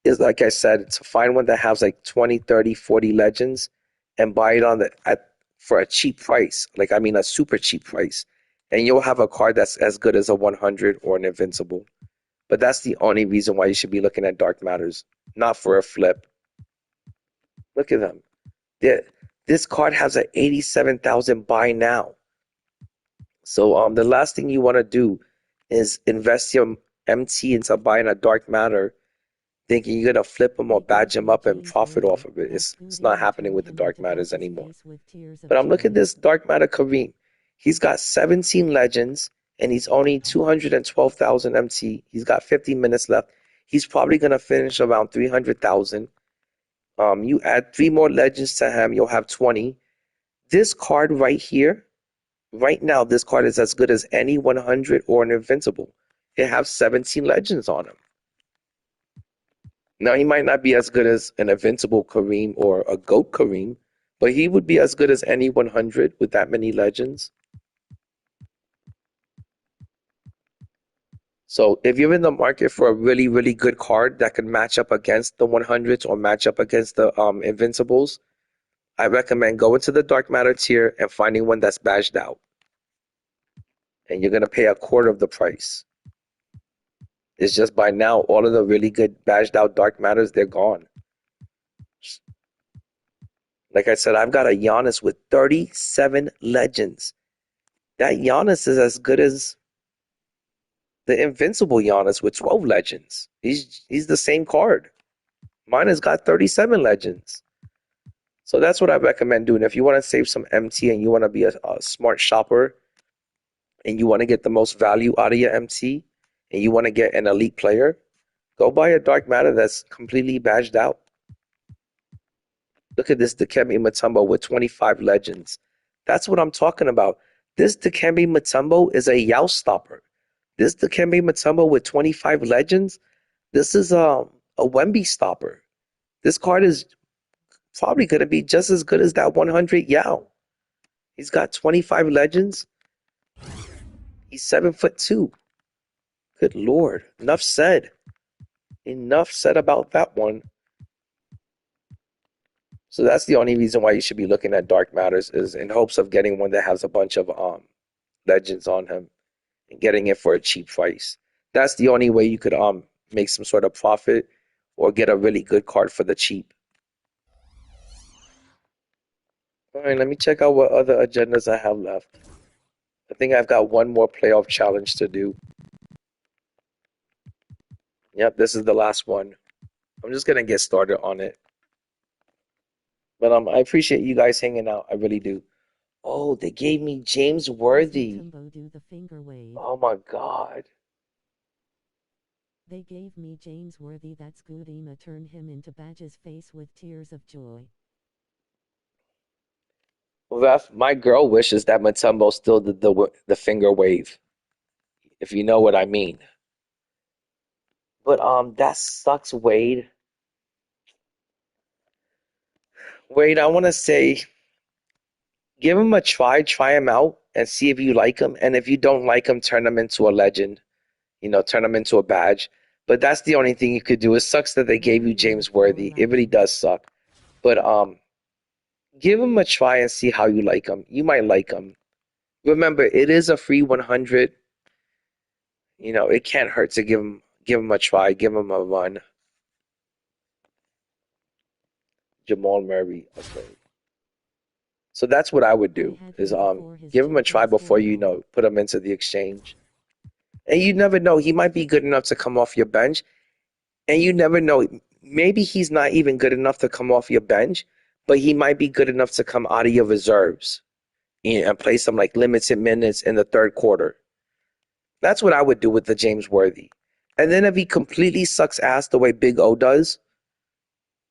is, like I said, to find one that has 20, 30, 40 legends and buy it for a cheap price. A super cheap price. And you'll have a card that's as good as a 100 or an invincible. But that's the only reason why you should be looking at dark matters, not for a flip. Look at them. This card has an 87,000 buy now. So the last thing you want to do is invest your MT into buying a dark matter, thinking you're going to flip them or badge them up and profit off of it. It's not happening with the dark matters anymore. But I'm looking at this dark matter Kareem. He's got 17 legends and he's only 212,000 MT. He's got 50 minutes left. He's probably going to finish around 300,000. You add 3 more legends to him, you'll have 20. This card right here, right now, this card is as good as any 100 or an invincible. It has 17 legends on him. Now, he might not be as good as an invincible Kareem or a GOAT Kareem, but he would be as good as any 100 with that many legends. So if you're in the market for a really, really good card that can match up against the 100s or match up against the invincibles, I recommend going to the Dark Matter tier and finding one that's badged out. And you're going to pay a quarter of the price. It's just by now, all of the really good badged out Dark Matters, they're gone. Like I said, I've got a Giannis with 37 legends. That Giannis is as good as the invincible Giannis with 12 legends. He's the same card. Mine has got 37 legends. So that's what I recommend doing. If you want to save some MT and you want to be a smart shopper and you want to get the most value out of your MT and you want to get an elite player, go buy a Dark Matter that's completely badged out. Look at this Dikembe Mutombo with 25 legends. That's what I'm talking about. This Dikembe Mutombo is a Youst stopper. This Dikembe Mutombo with 25 legends, this is a Wemby stopper. This card is probably going to be just as good as that 100 Yao. He's got 25 legends. He's 7'2". Good Lord. Enough said. Enough said about that one. So that's the only reason why you should be looking at Dark Matters, is in hopes of getting one that has a bunch of legends on him and getting it for a cheap price. That's the only way you could make some sort of profit or get a really good card for the cheap. All right, let me check out what other agendas I have left. I think I've got one more playoff challenge to do. Yep, this is the last one. I'm just going to get started on it. But I appreciate you guys hanging out. I really do. Oh, they gave me James Worthy. Oh, my God. They gave me James Worthy. That's good. Ema turned him into Badge's face with tears of joy. Ref, my girl wishes that Mutombo still did the finger wave, if you know what I mean. But that sucks, Wade. Wade, I want to say, give him a try him out, and see if you like him. And if you don't like him, turn him into a legend. You know, turn him into a badge. But that's the only thing you could do. It sucks that they gave you James Worthy. It really does suck. But give him a try and see how you like him. You might like him. Remember, it is a free 100. You know, it can't hurt to give him a try, give him a run. Jamal Murray, okay. So that's what I would do, is give him a try before you put him into the exchange. And you never know, he might be good enough to come off your bench. And you never know, maybe he's not even good enough to come off your bench, but he might be good enough to come out of your reserves and play some like limited minutes in the third quarter. That's what I would do with the James Worthy. And then if he completely sucks ass the way Big O does,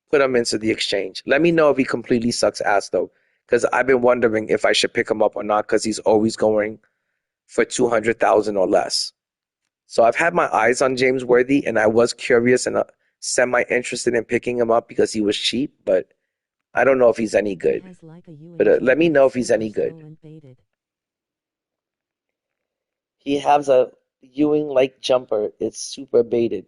put him into the exchange. Let me know if he completely sucks ass though, because I've been wondering if I should pick him up or not, because he's always going for 200,000 or less. So I've had my eyes on James Worthy, and I was curious and semi-interested in picking him up because he was cheap, but I don't know if he's any good. But let me know if he's any good. He has a Ewing-like jumper. It's super baited.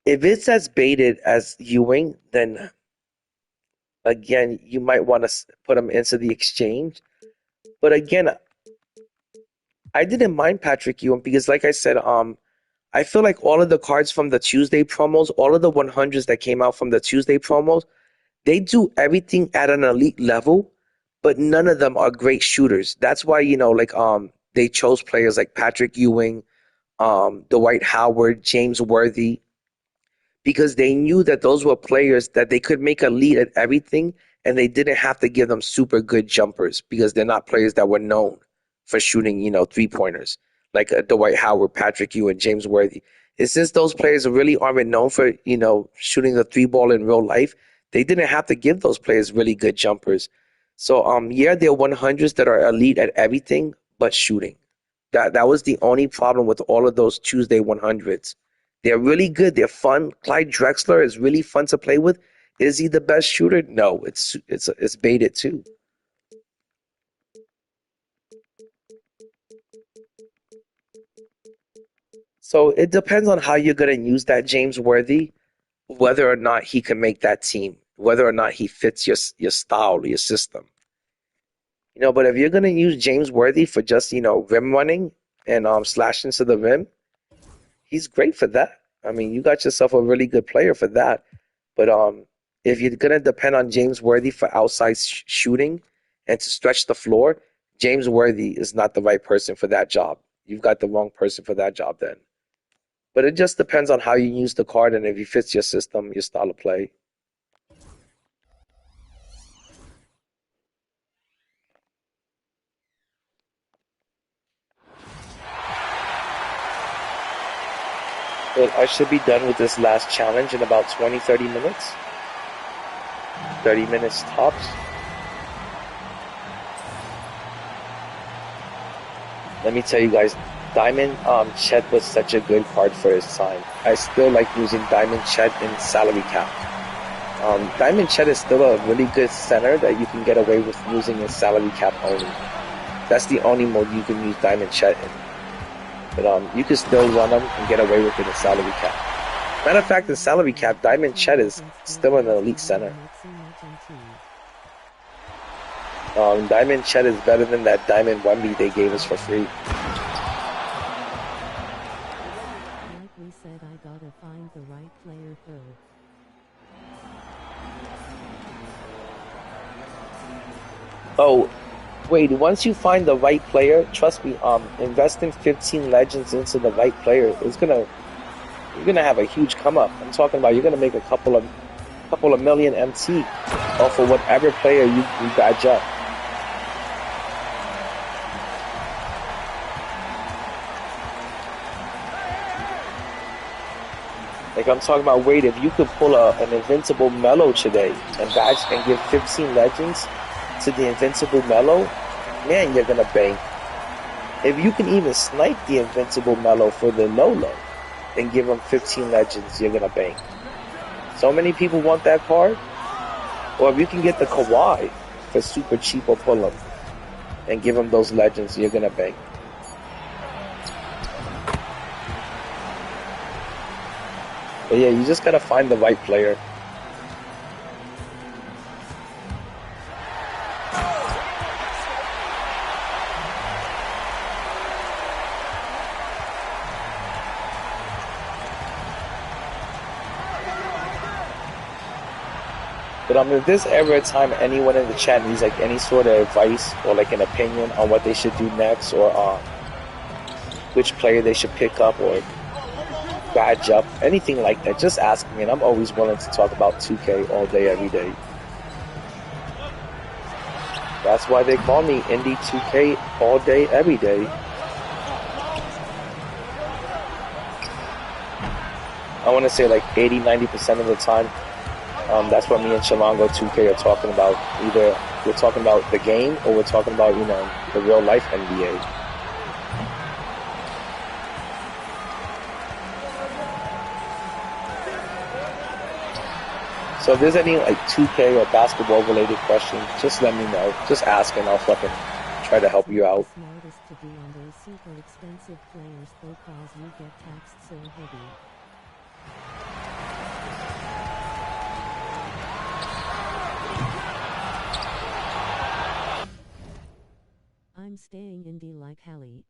If it's as baited as Ewing, then again, you might want to put him into the exchange. But again, I didn't mind Patrick Ewing because, like I said, I feel like all of the cards from the Tuesday promos, all of the 100s that came out from the Tuesday promos, they do everything at an elite level, but none of them are great shooters. That's why, they chose players like Patrick Ewing, Dwight Howard, James Worthy, because they knew that those were players that they could make elite at everything, and they didn't have to give them super good jumpers because they're not players that were known for shooting, three-pointers. like Dwight Howard, Patrick Ewing, James Worthy. And since those players really aren't known for, shooting the three ball in real life, they didn't have to give those players really good jumpers. So, yeah, they're 100s that are elite at everything but shooting. That was the only problem with all of those Tuesday 100s. They're really good. They're fun. Clyde Drexler is really fun to play with. Is he the best shooter? No, it's baited too. So it depends on how you're going to use that James Worthy, whether or not he can make that team, whether or not he fits your style, your system. But if you're going to use James Worthy for just, rim running and slashing to the rim, he's great for that. I mean, you got yourself a really good player for that. But if you're going to depend on James Worthy for outside shooting and to stretch the floor, James Worthy is not the right person for that job. You've got the wrong person for that job then. But it just depends on how you use the card and if he fits your system, your style of play. But I should be done with this last challenge in about 20, 30 minutes. 30 minutes tops. Let me tell you guys, Diamond Chet was such a good card for his time. I still like using Diamond Chet in salary cap. Diamond Chet is still a really good center that you can get away with using in salary cap only. That's the only mode you can use Diamond Chet in. But you can still run them and get away with it in salary cap. Matter of fact, in salary cap, Diamond Chet is still an elite center. Diamond Chet is better than that Diamond Wemby they gave us for free. Like we said, I gotta find the right player first. Oh, wait, once you find the right player, trust me, investing 15 legends into the right player is you're gonna have a huge come up. I'm talking about you're gonna make a couple of million MT off of whatever player you badge up. Like I'm talking about, wait, if you could pull an invincible Melo today and badge and give 15 legends to the invincible Melo, man, you're gonna bank. If you can even snipe the invincible Melo for the Lolo and give him 15 legends, you're gonna bank. So many people want that card. Or if you can get the Kawhi for super cheap or pull him and give him those legends, you're gonna bank. But yeah, you just gotta find the right player. But if there's ever a time anyone in the chat needs like any sort of advice or like an opinion on what they should do next or which player they should pick up or badge up, anything like that, just ask me and I'm always willing to talk about 2K all day, every day. That's why they call me Indie 2K all day, every day. I want to say like 80-90% of the time. That's what me and Chilango 2K are talking about. Either we're talking about the game or we're talking about, the real life NBA. So if there's any like 2K or basketball related questions, just let me know. Just ask and I'll fucking try to help you out. Smartest to do on those super expensive players because you get taxed so heavy. I'm staying indie like Hallie.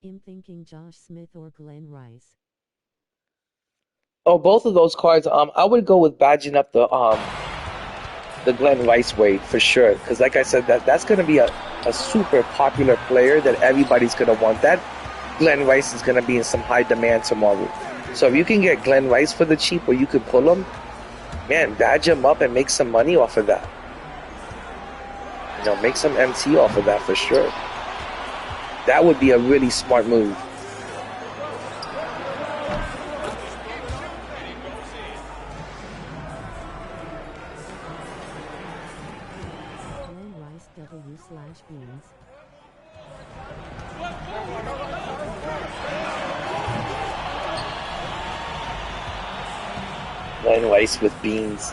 I'm thinking Josh Smith or Glenn Rice. Oh, both of those cards. I would go with badging up the Glenn Rice Wade for sure, because like I said, that's going to be a super popular player that everybody's going to want. Glenn Rice is going to be in some high demand tomorrow. So if you can get Glenn Rice for the cheap, or you could pull him, man, badge him up and make some money off of that. You know, make some MT off of that for sure. That would be a really smart move. Glenn Rice W/Beans. Glenn Rice with beans.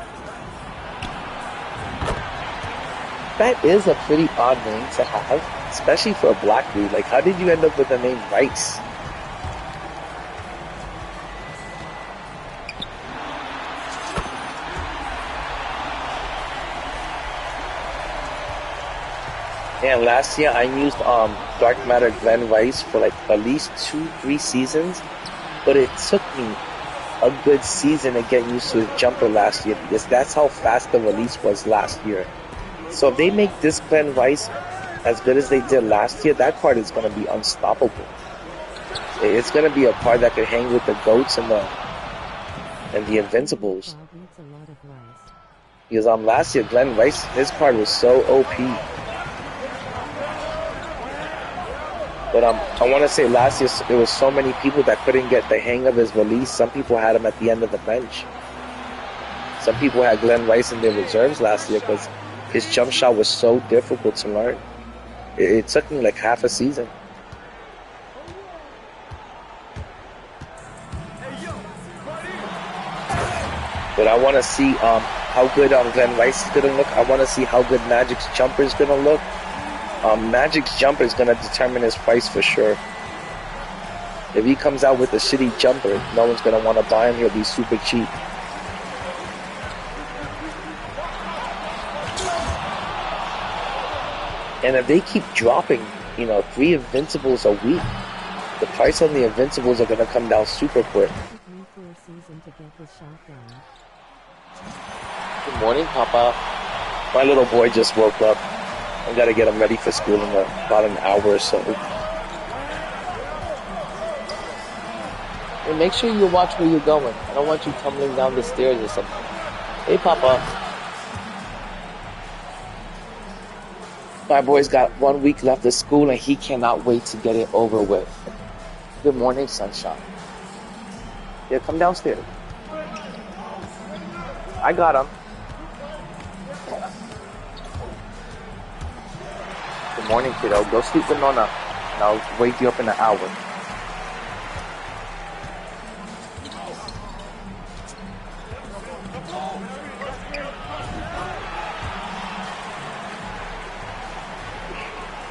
That is a pretty odd name to have, especially for a black dude. Like, how did you end up with the name Rice? And last year I used Dark Matter Glenn Rice for like at least 2-3 seasons, but it took me a good season to get used to his jumper last year, because that's how fast the release was last year. So if they make this Glenn Rice as good as they did last year, that card is going to be unstoppable. It's going to be a card that could hang with the GOATs and the Invincibles. Because last year Glenn Rice, his card was so OP. But I want to say last year there was so many people that couldn't get the hang of his release. Some people had him at the end of the bench. Some people had Glenn Rice in their reserves last year because his jump shot was so difficult to learn. It took me like half a season. But I want to see how good Glenn Rice is going to look. I want to see how good Magic's jumper is going to look. Magic's jumper is going to determine his price for sure. If he comes out with a shitty jumper, no one's going to want to buy him. He'll be super cheap. And if they keep dropping, 3 Invincibles a week, the price on the Invincibles are going to come down super quick. Good morning, Papa. My little boy just woke up. I gotta get him ready for school in about an hour or so. And make sure you watch where you're going. I don't want you tumbling down the stairs or something. Hey, Papa. My boy's got 1 week left of school and he cannot wait to get it over with. Good morning, sunshine. Yeah, come downstairs. I got him. Good morning, kiddo. Go sleep with Nona, and I'll wake you up in an hour.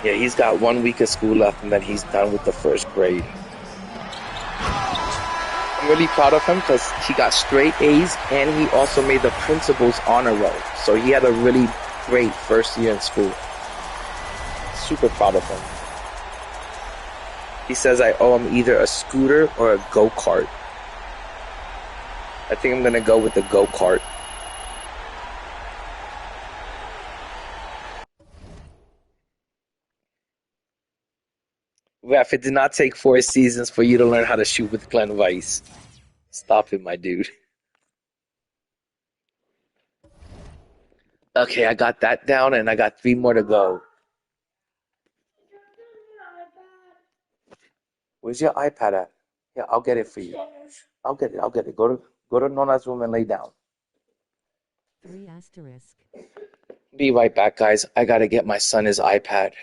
Yeah, he's got 1 week of school left, and then he's done with the first grade. I'm really proud of him because he got straight A's, and he also made the principal's honor roll. So he had a really great first year in school. Super proud of him. He says I owe him either a scooter or a go-kart. I think I'm gonna go with the go-kart. Ref, it did not take 4 seasons for you to learn how to shoot with Glenn Rice. Stop it, my dude. Okay, I got that down and I got 3 more to go. Where's your iPad at? Yeah, I'll get it for you. I'll get it. Go to Nona's room and lay down. 3 asterisk. Be right back, guys. I gotta get my son his iPad.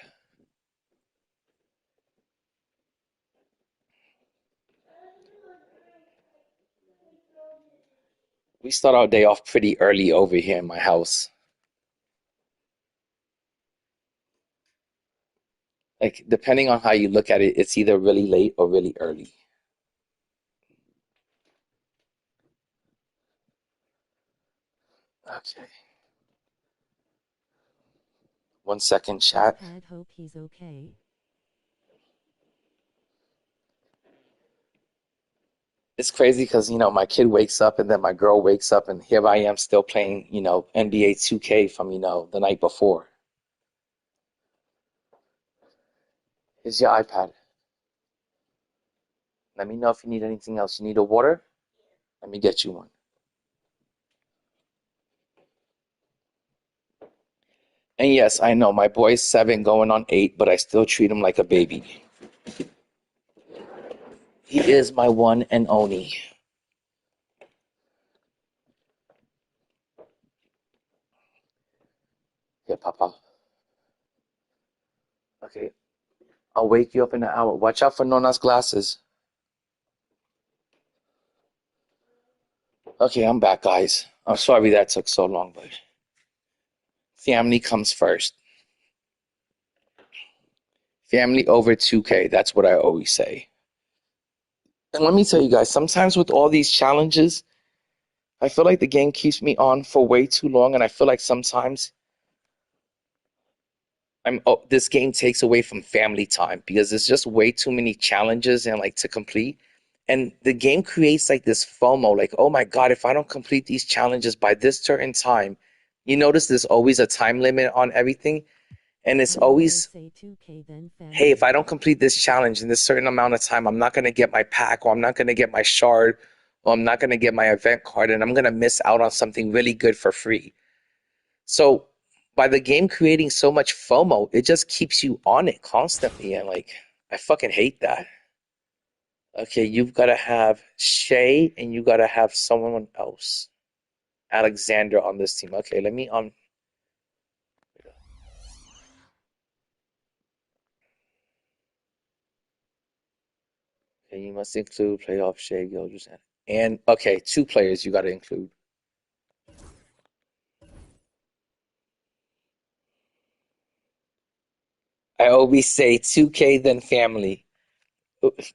We start our day off pretty early over here in my house. Like, depending on how you look at it, it's either really late or really early. Okay. 1 second, chat. I hope he's okay. It's crazy because, my kid wakes up and then my girl wakes up and here I am still playing, NBA2k from, the night before. Here's your iPad. Let me know if you need anything else. You need a water? Let me get you one. And yes, I know my boy's 7 going on 8, but I still treat him like a baby. He is my one and only. Yeah, Papa. Okay, I'll wake you up in an hour. Watch out for Nona's glasses. Okay, I'm back, guys. I'm sorry that took so long, but family comes first. Family over 2K. That's what I always say. And let me tell you guys, sometimes with all these challenges, I feel like the game keeps me on for way too long, and I feel like sometimes this game takes away from family time because there's just way too many challenges and like to complete. And the game creates like this FOMO, like, oh my God, if I don't complete these challenges by this certain time, you notice there's always a time limit on everything. And it's always, hey, if I don't complete this challenge in this certain amount of time, I'm not going to get my pack, or I'm not going to get my shard, or I'm not going to get my event card, and I'm going to miss out on something really good for free. So by the game creating so much FOMO, it just keeps you on it constantly. And like, I fucking hate that. Okay, you've got to have Shay and you got to have someone else. Alexander on this team. Okay, let me okay, you must include playoff Shay Gilders and okay, 2 players you got to include. I always say 2K then family.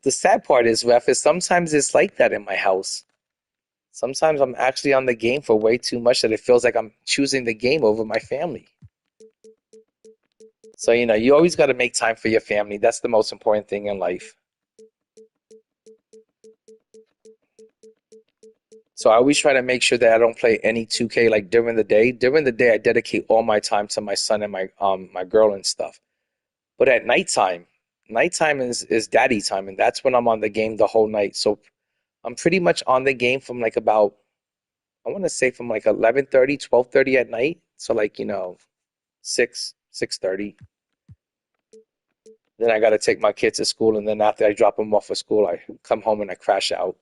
The sad part is, Ref, is sometimes it's like that in my house. Sometimes I'm actually on the game for way too much that it feels like I'm choosing the game over my family. So, you know, you always got to make time for your family. That's the most important thing in life. So I always try to make sure that I don't play any 2K like during the day. During the day, I dedicate all my time to my son and my girl and stuff. But at nighttime is daddy time, and that's when I'm on the game the whole night. So I'm pretty much on the game from like about, I want to say from like 11:30, 12:30 at night. So like, you know, 6:30. Then I got to take my kids to school, and then after I drop them off at school, I come home and I crash out.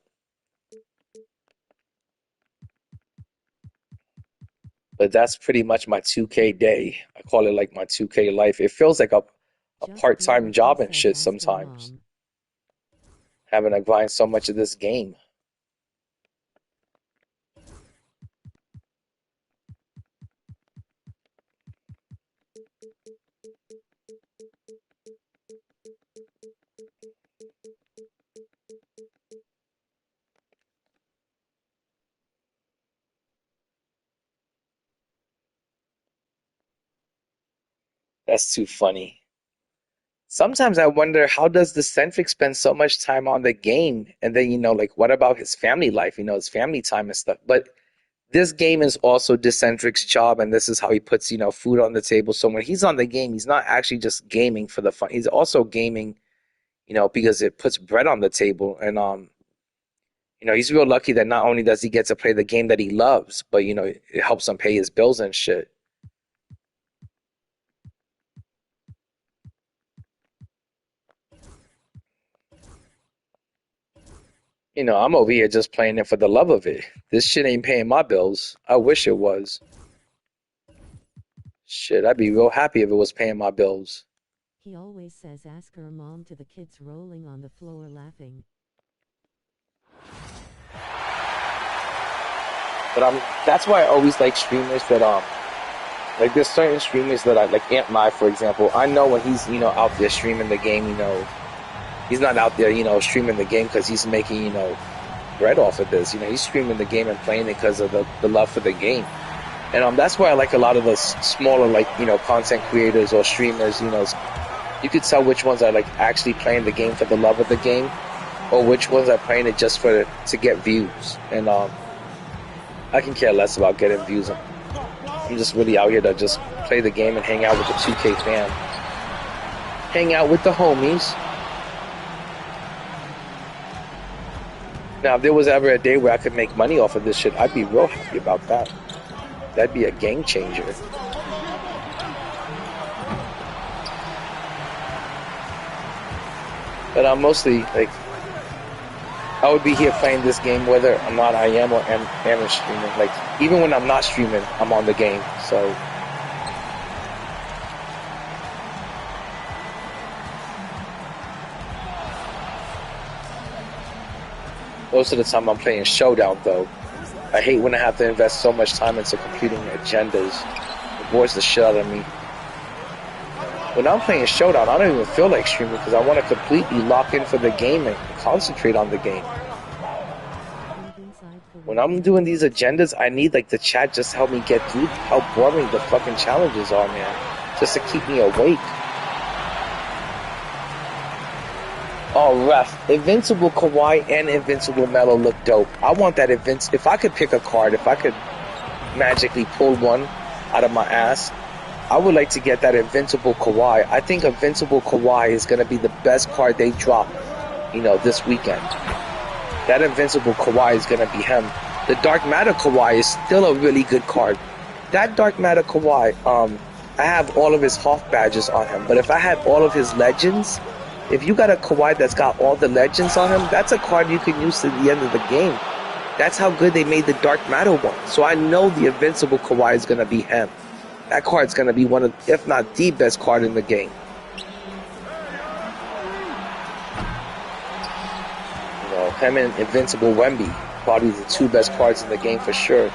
But that's pretty much my 2K day. I call it like my 2K life. It feels like a part-time job and shit sometimes. Having to grind so much of this game. That's too funny. Sometimes I wonder, how does the Centric spend so much time on the game? And then, you know, like, what about his family life? You know, his family time and stuff. But this game is also Decentric's job, and this is how he puts, you know, food on the table. So when he's on the game, he's not actually just gaming for the fun. He's also gaming, you know, because it puts bread on the table. And, you know, he's real lucky that not only does he get to play the game that he loves, but, you know, it helps him pay his bills and shit. You know, I'm over here just playing it for the love of it. This shit ain't paying my bills. I wish it was. Shit, I'd be real happy if it was paying my bills. He always says ask her mom to the kids rolling on the floor laughing. But that's why I always like streamers that like there's certain streamers that I like. Ant Mai, for example. I know when he's, you know, out there streaming the game, you know, he's not out there, you know, streaming the game because he's making, you know, bread off of this. You know, he's streaming the game and playing it because of the love for the game. And that's why I like a lot of the smaller, like, you know, content creators or streamers. You know, you could tell which ones are like actually playing the game for the love of the game, or which ones are playing it just to get views. And I can care less about getting views. I'm just really out here to just play the game and hang out with the 2K fam. Hang out with the homies. Now, if there was ever a day where I could make money off of this shit, I'd be real happy about that. That'd be a game changer. But I'm mostly, like, I would be here playing this game whether or not I am or am streaming. Like, even when I'm not streaming, I'm on the game, so... Most of the time I'm playing Showdown, though. I hate when I have to invest so much time into completing agendas. It bores the shit out of me. When I'm playing Showdown, I don't even feel like streaming because I want to completely lock in for the game and concentrate on the game. When I'm doing these agendas, I need like the chat just help me get through how boring the fucking challenges are, man. Just to keep me awake. Oh, ref. Invincible Kawhi and Invincible Melo look dope. I want that if I could pick a card, if I could magically pull one out of my ass, I would like to get that Invincible Kawhi. I think Invincible Kawhi is going to be the best card they drop, you know, this weekend. That Invincible Kawhi is going to be him. The Dark Matter Kawhi is still a really good card. That Dark Matter Kawhi, I have all of his Hoff badges on him, but if I had all of his legends, if you got a Kawhi that's got all the legends on him, that's a card you can use to the end of the game. That's how good they made the Dark Matter one. So I know the Invincible Kawhi is going to be him. That card's going to be one of, if not the best card in the game. You know, him and Invincible Wemby, probably the two best cards in the game for sure.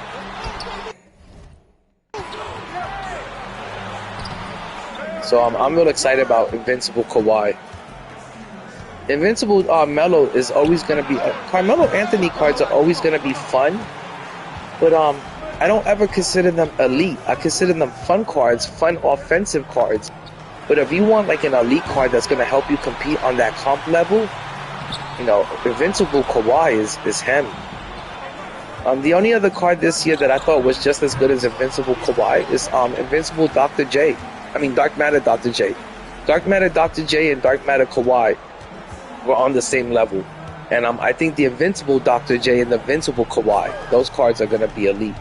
So I'm real excited about Invincible Kawhi. Invincible Melo is always going to be... Carmelo Anthony cards are always going to be fun. But I don't ever consider them elite. I consider them fun cards, fun offensive cards. But if you want like an elite card that's going to help you compete on that comp level, you know, Invincible Kawhi is him. The only other card this year that I thought was just as good as Invincible Kawhi is Invincible Dr. J. I mean, Dark Matter Dr. J. Dark Matter Dr. J and Dark Matter Kawhi were on the same level. And I think the Invincible Dr. J and the Invincible Kawhi, those cards are going to be elite.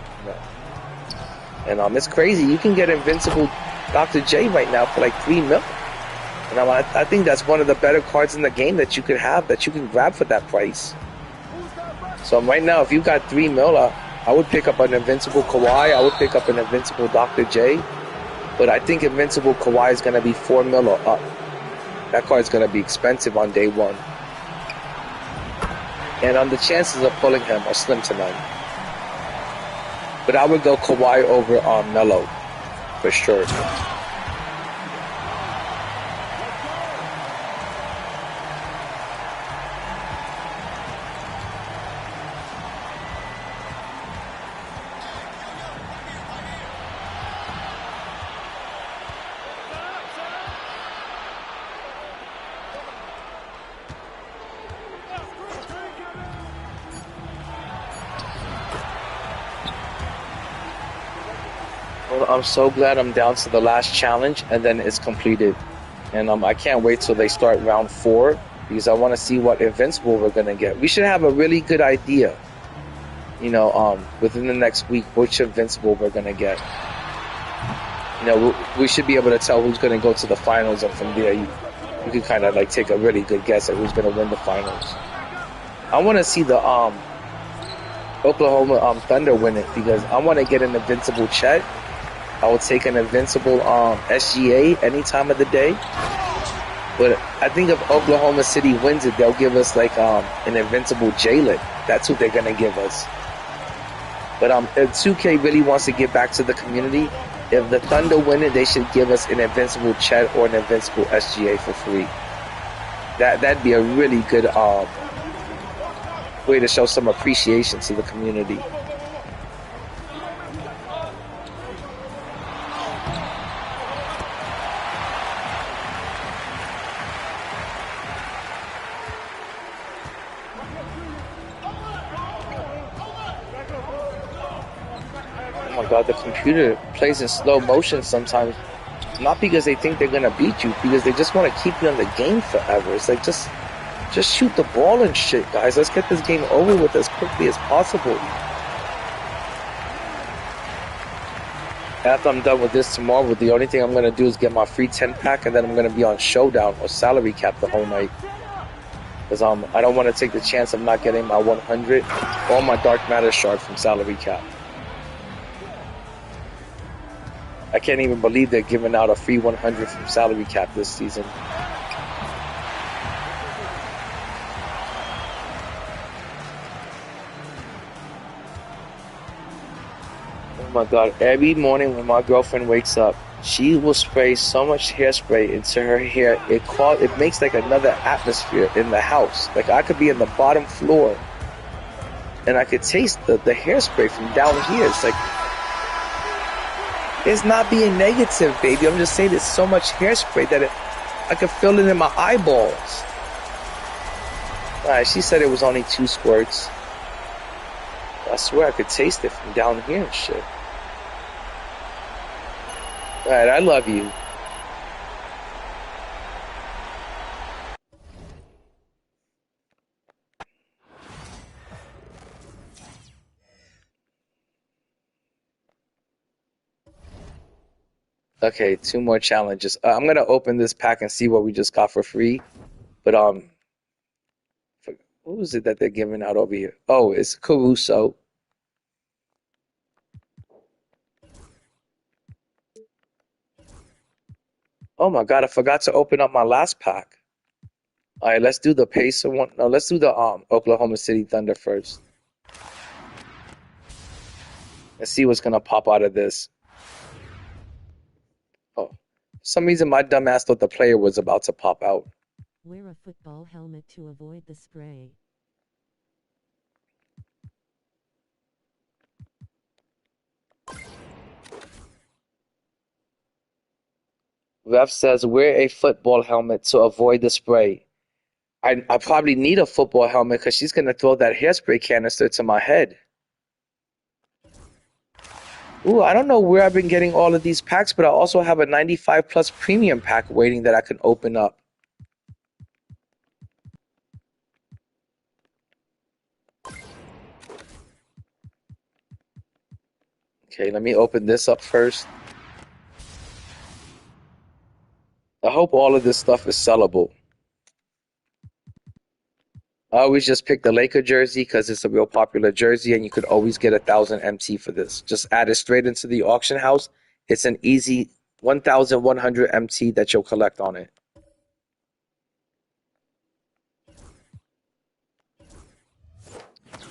You know? And it's crazy. You can get Invincible Dr. J right now for like $3 million. And I think that's one of the better cards in the game that you could have, that you can grab for that price. So right now, if you got $3 million, I would pick up an Invincible Kawhi. I would pick up an Invincible Dr. J. But I think Invincible Kawhi is going to be $4 million up. That card is going to be expensive on day one. And the chances of pulling him are slim to none. But I would go Kawhi over Melo, for sure. I'm so glad I'm down to the last challenge and then it's completed. And I can't wait till they start round 4 because I want to see what Invincible we're going to get. We should have a really good idea, you know, within the next week which Invincible we're going to get. You know, we should be able to tell who's going to go to the finals, and from there you can kind of like take a really good guess at who's going to win the finals. I want to see the Oklahoma Thunder win it because I want to get an Invincible Chet. I would take an Invincible SGA any time of the day. But I think if Oklahoma City wins it, they'll give us like an Invincible Jalen. That's what they're going to give us. But if 2K really wants to give back to the community, if the Thunder win it, they should give us an Invincible Chet or an Invincible SGA for free. That'd be a really good way to show some appreciation to the community. God, the computer plays in slow motion sometimes, not because they think they're gonna beat you, because they just want to keep you on the game forever. It's like, just Just shoot the ball and shit, guys. Let's get this game over with as quickly as possible. After I'm done with this tomorrow, the only thing I'm going to do is get my free 10-pack, and then I'm going to be on Showdown or Salary Cap the whole night. Because I don't want to take the chance of not getting my 100 or my Dark Matter Shard from Salary Cap. I can't even believe they're giving out a free 100 from Salary Cap this season. Oh my god, every morning when my girlfriend wakes up, she will spray so much hairspray into her hair. It makes like another atmosphere in the house. Like I could be in the bottom floor and I could taste the hairspray from down here. It's like, it's not being negative, baby. I'm just saying there's so much hairspray that I could feel it in my eyeballs. Alright, she said it was only 2 squirts. I swear I could taste it from down here and shit. Alright, I love you. Okay, 2 more challenges. I'm gonna open this pack and see what we just got for free. But what was it that they're giving out over here? Oh, it's Caruso. Oh my god, I forgot to open up my last pack. Alright, let's do the Pacer one. No, let's do the Oklahoma City Thunder first. Let's see what's gonna pop out of this. Oh, for some reason my dumbass thought the player was about to pop out. Wear a football helmet to avoid the spray. Ref says wear a football helmet to avoid the spray. I probably need a football helmet because she's gonna throw that hairspray canister to my head. Ooh, I don't know where I've been getting all of these packs, but I also have a 95 plus premium pack waiting that I can open up. Okay, let me open this up first. I hope all of this stuff is sellable. I always just pick the Laker jersey because it's a real popular jersey and you could always get 1,000 MT for this. Just add it straight into the auction house. It's an easy 1,100 MT that you'll collect on it.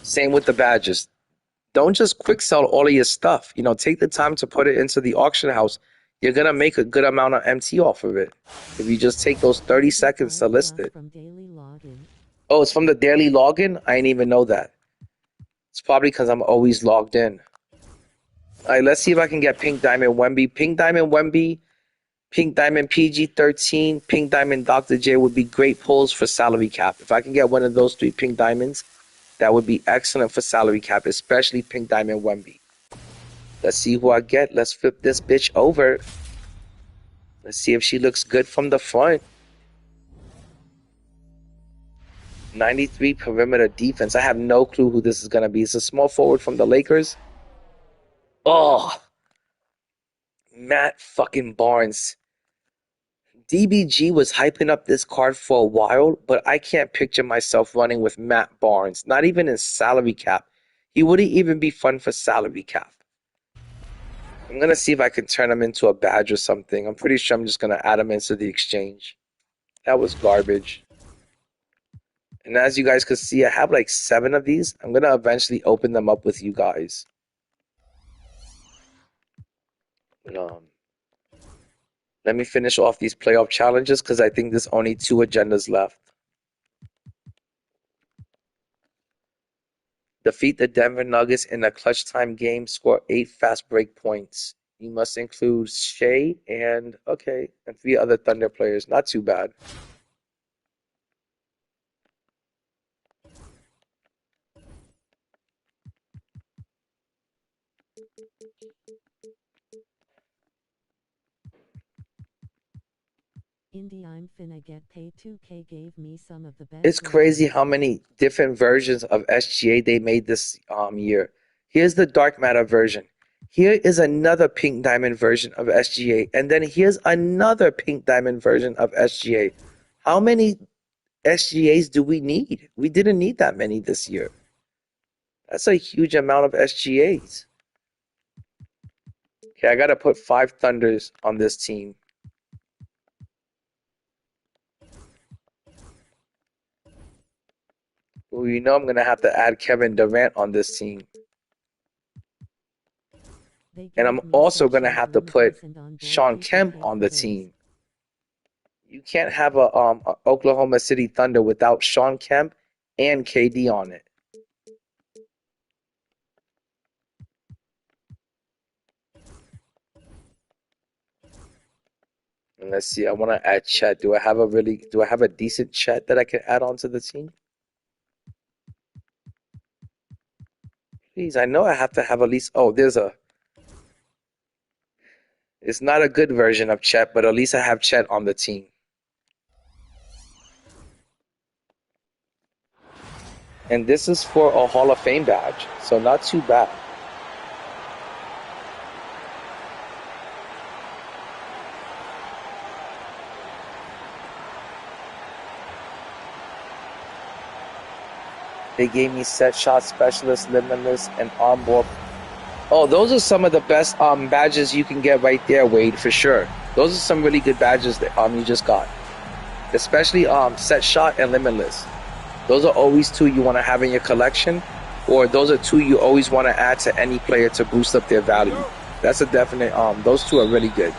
Same with the badges. Don't just quick sell all of your stuff. You know, take the time to put it into the auction house. You're going to make a good amount of MT off of it. If you just take those 30 seconds to list it. Oh, it's from the daily login? I didn't even know that. It's probably because I'm always logged in. All right, let's see if I can get Pink Diamond Wemby. Pink Diamond Wemby, Pink Diamond PG-13, Pink Diamond Dr. J would be great pulls for salary cap. If I can get one of those 3 Pink Diamonds, that would be excellent for salary cap, especially Pink Diamond Wemby. Let's see who I get. Let's flip this bitch over. Let's see if she looks good from the front. 93 perimeter defense. I have no clue who this is going to be. It's a small forward from the Lakers. Oh, Matt fucking Barnes. DBG was hyping up this card for a while, but I can't picture myself running with Matt Barnes. Not even in salary cap. He wouldn't even be fun for salary cap. I'm going to see if I can turn him into a badge or something. I'm pretty sure I'm just going to add him into the exchange. That was garbage. And as you guys can see, I have like 7 of these. I'm going to eventually open them up with you guys. Let me finish off these playoff challenges because I think there's only 2 agendas left. Defeat the Denver Nuggets in a clutch time game. Score 8 fast break points. You must include Shea and 3 other Thunder players. Not too bad. Indy, I'm finna get paid. 2K gave me some of the best. It's crazy how many different versions of SGA they made this year. Here's the dark matter version. Here is another pink diamond version of SGA. And then here's another pink diamond version of SGA. How many SGAs do we need? We didn't need that many this year. That's a huge amount of SGAs. Okay, I got to put 5 Thunders on this team. Well, you know I'm going to have to add Kevin Durant on this team. And I'm also going to have to put Sean Kemp on the team. You can't have a Oklahoma City Thunder without Sean Kemp and KD on it. And let's see, I want to add Chet. Do I have a decent Chet that I can add onto the team? Please, I know I have to have at least, it's not a good version of Chet, but at least I have Chet on the team. And this is for a Hall of Fame badge, so not too bad. They gave me set shot specialist, limitless, and arm ball. Oh, those are some of the best badges you can get right there, Wade, for sure. Those are some really good badges that you just got. Especially set shot and limitless. Those are always 2 you want to have in your collection, or those are 2 you always want to add to any player to boost up their value. That's a definite, those 2 are really good.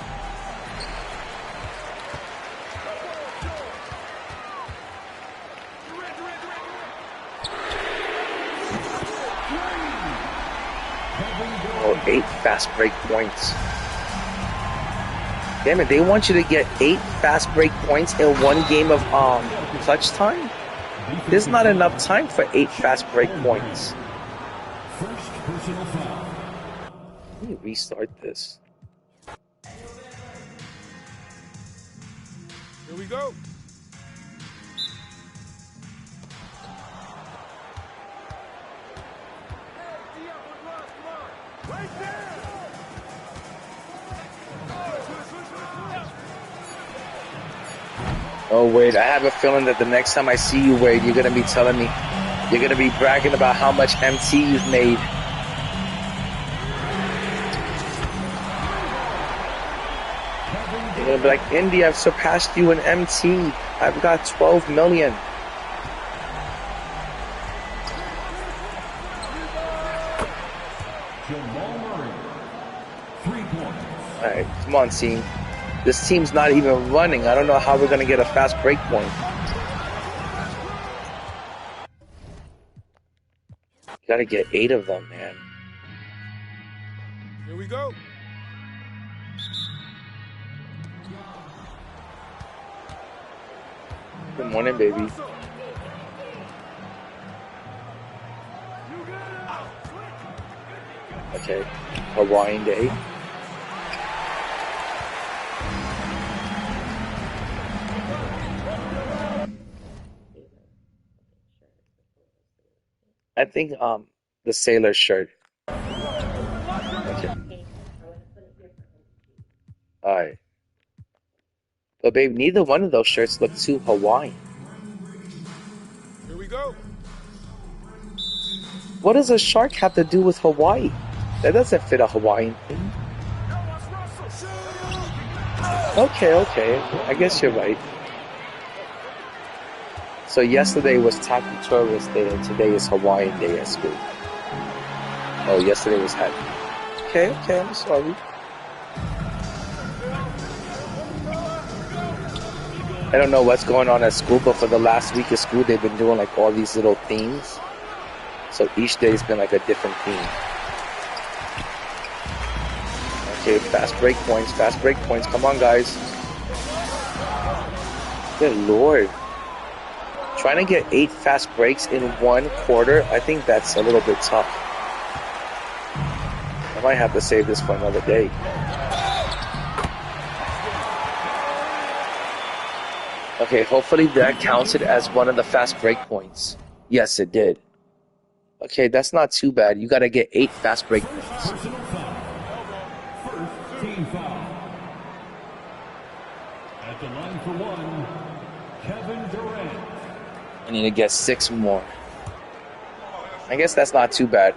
Oh, 8 fast break points. Damn it, they want you to get 8 fast break points in 1 game of clutch time? There's not enough time for 8 fast break points. First personal foul. Let me restart this. Here we go. Oh, Wade, I have a feeling that the next time I see you, Wade, you're going to be telling me, you're going to be bragging about how much MT you've made. You're going to be like, Indy, I've surpassed you in MT. I've got 12 million. All right, come on, team. This team's not even running. I don't know how we're going to get a fast break point. You got to get 8 of them, man. Here we go. Good morning, baby. Okay, Hawaiian Day. I think the sailor shirt. Okay. Alright. But babe, neither one of those shirts look too Hawaiian. Here we go. What does a shark have to do with Hawaii? That doesn't fit a Hawaiian thing. Okay. I guess you're right. So yesterday was Tacky Tourist Day and today is Hawaiian Day at school. Oh, yesterday was happy. Okay, I'm sorry. I don't know what's going on at school, but for the last week of school, they've been doing like all these little themes. So each day's been like a different theme. Okay, fast break points. Come on, guys. Good Lord. Trying to get 8 fast breaks in 1 quarter, I think that's a little bit tough. I might have to save this for another day. Okay, hopefully that counted as one of the fast break points. Yes, it did. Okay, that's not too bad. You got to get 8 fast break points. Personal foul. First team foul. At the line for one, Kevin Durant. I need to get 6 more. I guess that's not too bad.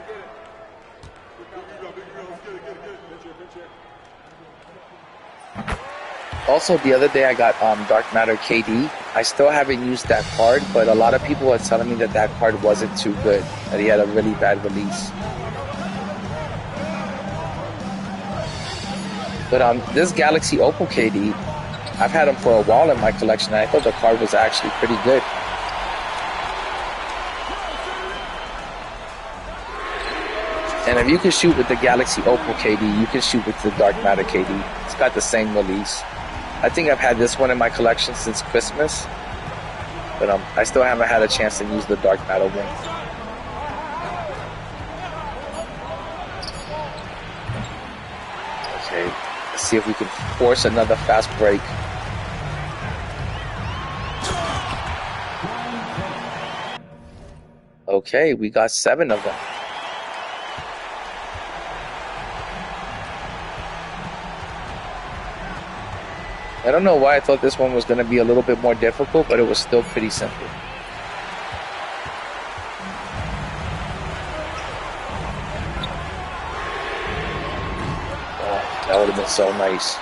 Also, the other day I got Dark Matter KD. I still haven't used that card, but a lot of people are telling me that that card wasn't too good, that he had a really bad release. But this Galaxy Opal KD, I've had him for a while in my collection, and I thought the card was actually pretty good. And if you can shoot with the Galaxy Opal KD, you can shoot with the Dark Matter KD. It's got the same release. I think I've had this one in my collection since Christmas, but I still haven't had a chance to use the Dark Matter one. Okay, let's see if we can force another fast break. Okay, we got 7 of them. I don't know why I thought this one was going to be a little bit more difficult, but it was still pretty simple. Oh, that would have been so nice.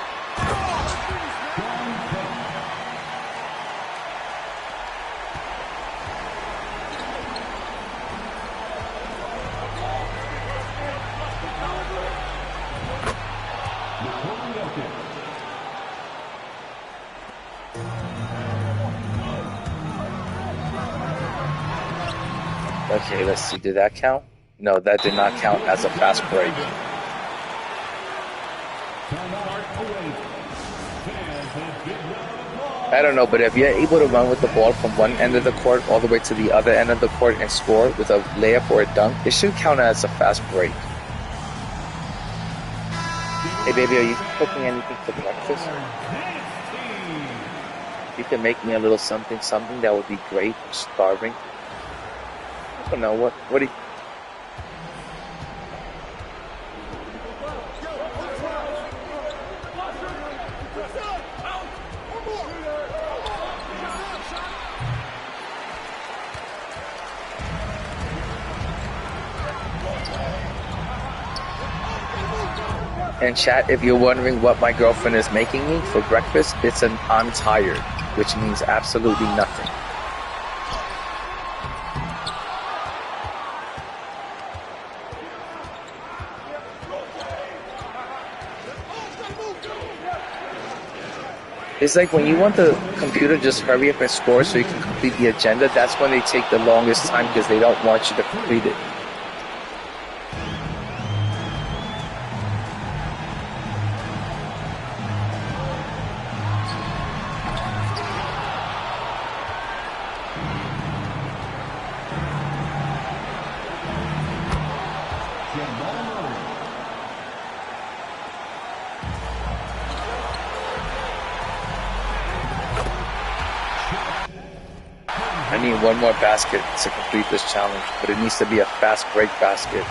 Okay, let's see. Did that count? No, that did not count as a fast break. I don't know, but if you're able to run with the ball from one end of the court all the way to the other end of the court and score with a layup or a dunk, it should count as a fast break. Hey, baby, are you cooking anything for breakfast? You can make me a little something, that would be great. I'm starving. I don't know, what do you... And chat, if you're wondering what my girlfriend is making me for breakfast, it's an I'm tired, which means absolutely nothing. It's like when you want the computer to just hurry up and score so you can complete the agenda, that's when they take the longest time because they don't want you to complete it. I need one more basket to complete this challenge, but it needs to be a fast break basket.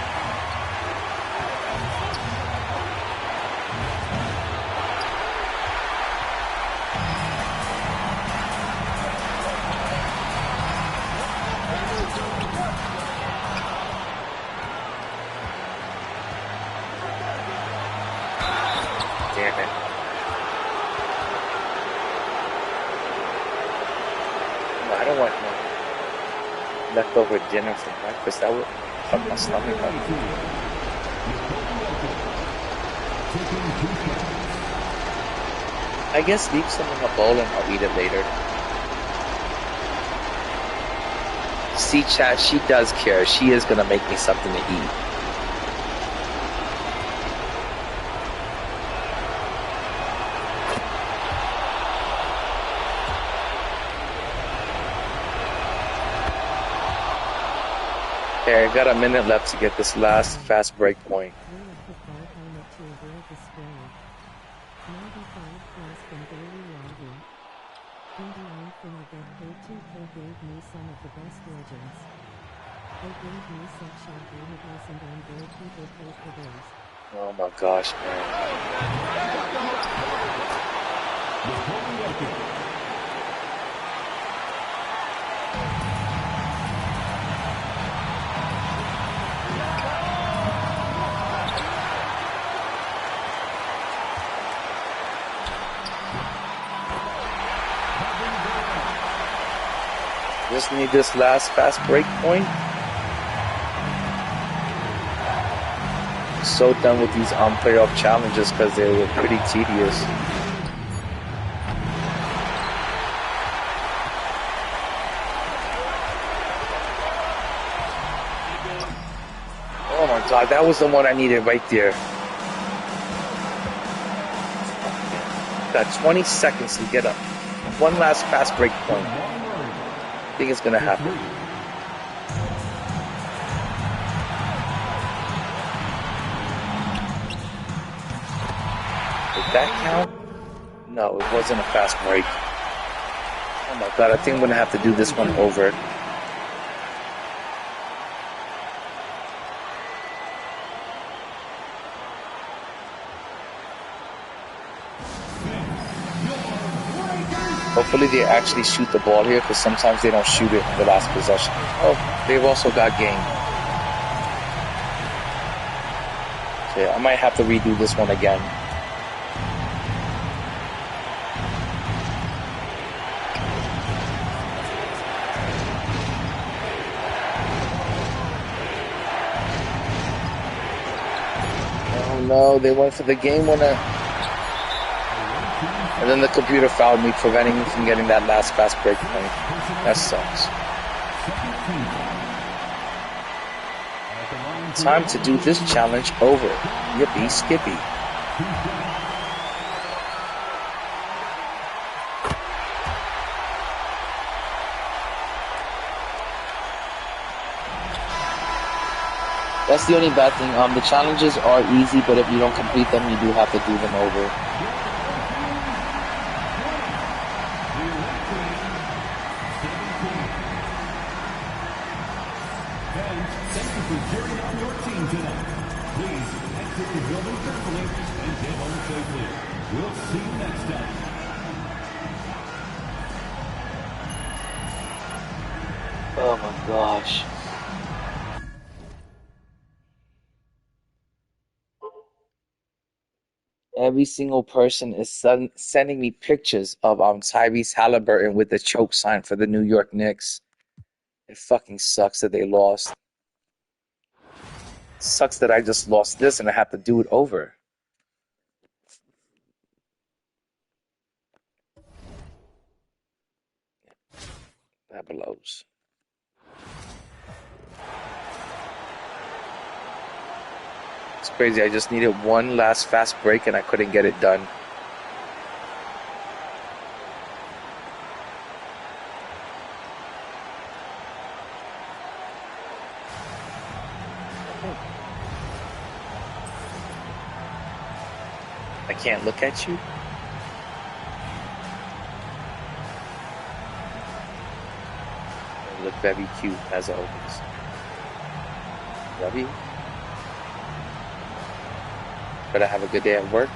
Damn it. No, I don't want no leftover dinner for breakfast. That would fuck my stomach up. I guess leave some in a bowl and I'll eat it later. See, chat, she does care. She is gonna make me something to eat. Okay, I got a minute left to get this last fast break point. thing I get paid 2K gave me some of the best legends. They gave me such unbelievable and I'm very people pay for those. Oh my gosh, man. Just need this last fast break point. So done with these playoff challenges because they were pretty tedious. Oh my god, that was the one I needed right there. Got 20 seconds to get up. One last fast break point. I think it's gonna happen. Did that count? No, it wasn't a fast break. Oh my god, I think I'm gonna have to do this one over. Hopefully they actually shoot the ball here, because sometimes they don't shoot it in the last possession. Oh, they've also got game. So yeah, I might have to redo this one again. Oh no, they went for the game winner. And then the computer fouled me, preventing me from getting that last fast break point. That sucks. Time to do this challenge over. Yippee skippy. That's the only bad thing. The challenges are easy, but if you don't complete them, you do have to do them over. We'll see you next time. Oh my gosh. Every single person is sending me pictures of Tyrese Halliburton with the choke sign for the New York Knicks. It fucking sucks that they lost. It sucks that I just lost this and I have to do it over. That blows. It's crazy. I just needed one last fast break and I couldn't get it done. I can't look at you. You look very cute as always. Love you. Better have a good day at work.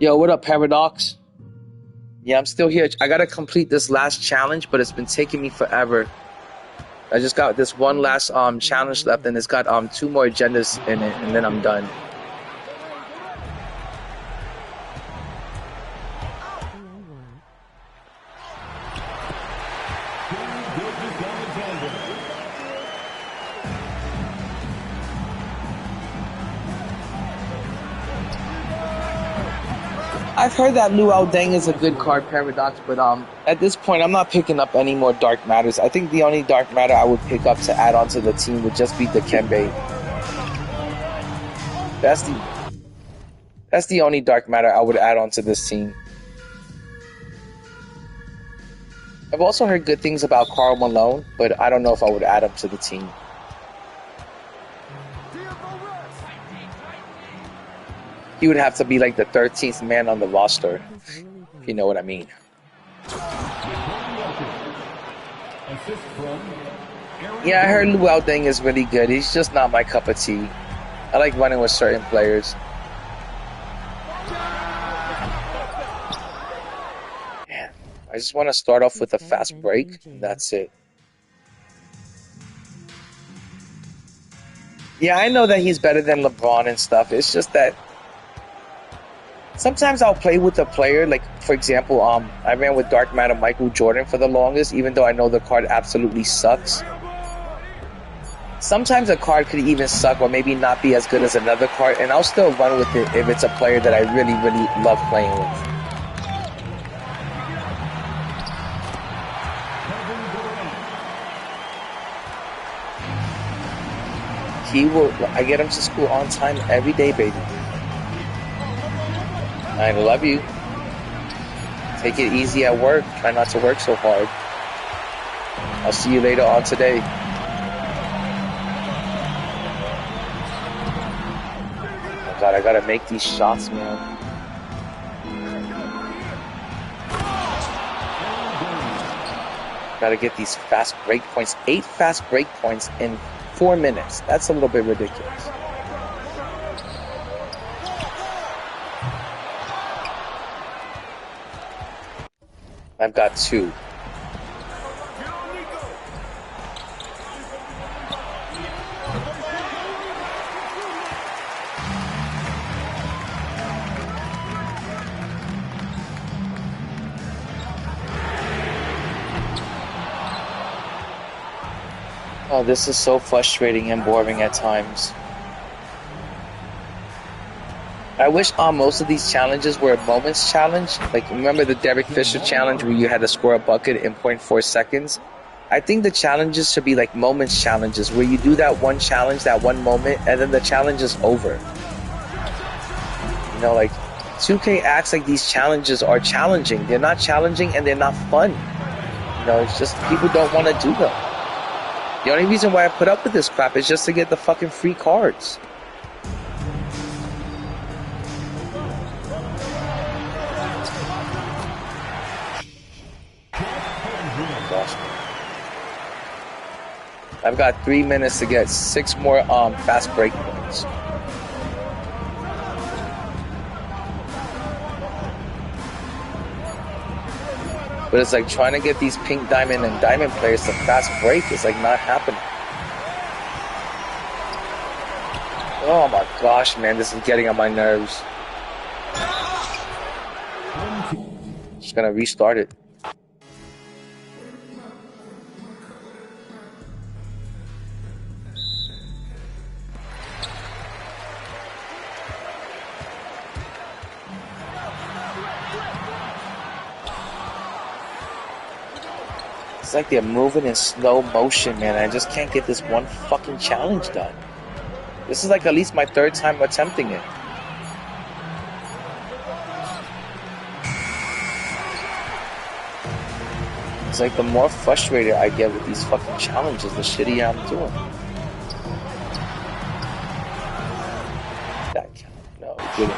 Yo, what up, Paradox? Yeah, I'm still here. I gotta complete this last challenge, but it's been taking me forever. I just got this one last challenge left, and it's got 2 more agendas in it, and then I'm done. I've heard that Luol Deng is a good card, Paradox, but at this point, I'm not picking up any more Dark Matters. I think the only Dark Matter I would pick up to add on to the team would just be Dikembe. That's the only Dark Matter I would add on to this team. I've also heard good things about Karl Malone, but I don't know if I would add him to the team. He would have to be like the 13th man on the roster, if you know what I mean. Yeah, I heard Luol Deng is really good. He's just not my cup of tea. I like running with certain players. Man, I just want to start off with a fast break, and that's it. Yeah, I know that he's better than LeBron and stuff. It's just that sometimes I'll play with a player, like, for example, I ran with Dark Matter Michael Jordan for the longest, even though I know the card absolutely sucks. Sometimes a card could even suck or maybe not be as good as another card, and I'll still run with it if it's a player that I really, really love playing with. I get him to school on time every day, baby. I love you. Take it easy at work. Try not to work so hard. I'll see you later on today. Oh God, I gotta make these shots, man. Gotta get these fast break points. 8 fast break points in 4 minutes. That's a little bit ridiculous. I've got 2. Oh, this is so frustrating and boring at times. I wish most of these challenges were a moments challenge. Like, remember the Derek Fisher challenge where you had to score a bucket in 0.4 seconds? I think the challenges should be like moments challenges where you do that one challenge, that one moment, and then the challenge is over. You know, like, 2K acts like these challenges are challenging. They're not challenging and they're not fun. You know, it's just people don't want to do them. The only reason why I put up with this crap is just to get the fucking free cards. Oh gosh. I've got 3 minutes to get 6 more fast break points. But it's like trying to get these pink diamond and diamond players to fast break is like not happening. Oh my gosh, man, this is getting on my nerves. Just gonna restart it. It's like they're moving in slow motion, man. I just can't get this one fucking challenge done. This is like at least my 3rd time attempting it. It's like the more frustrated I get with these fucking challenges, the shittier I'm doing. That count. No, it didn't.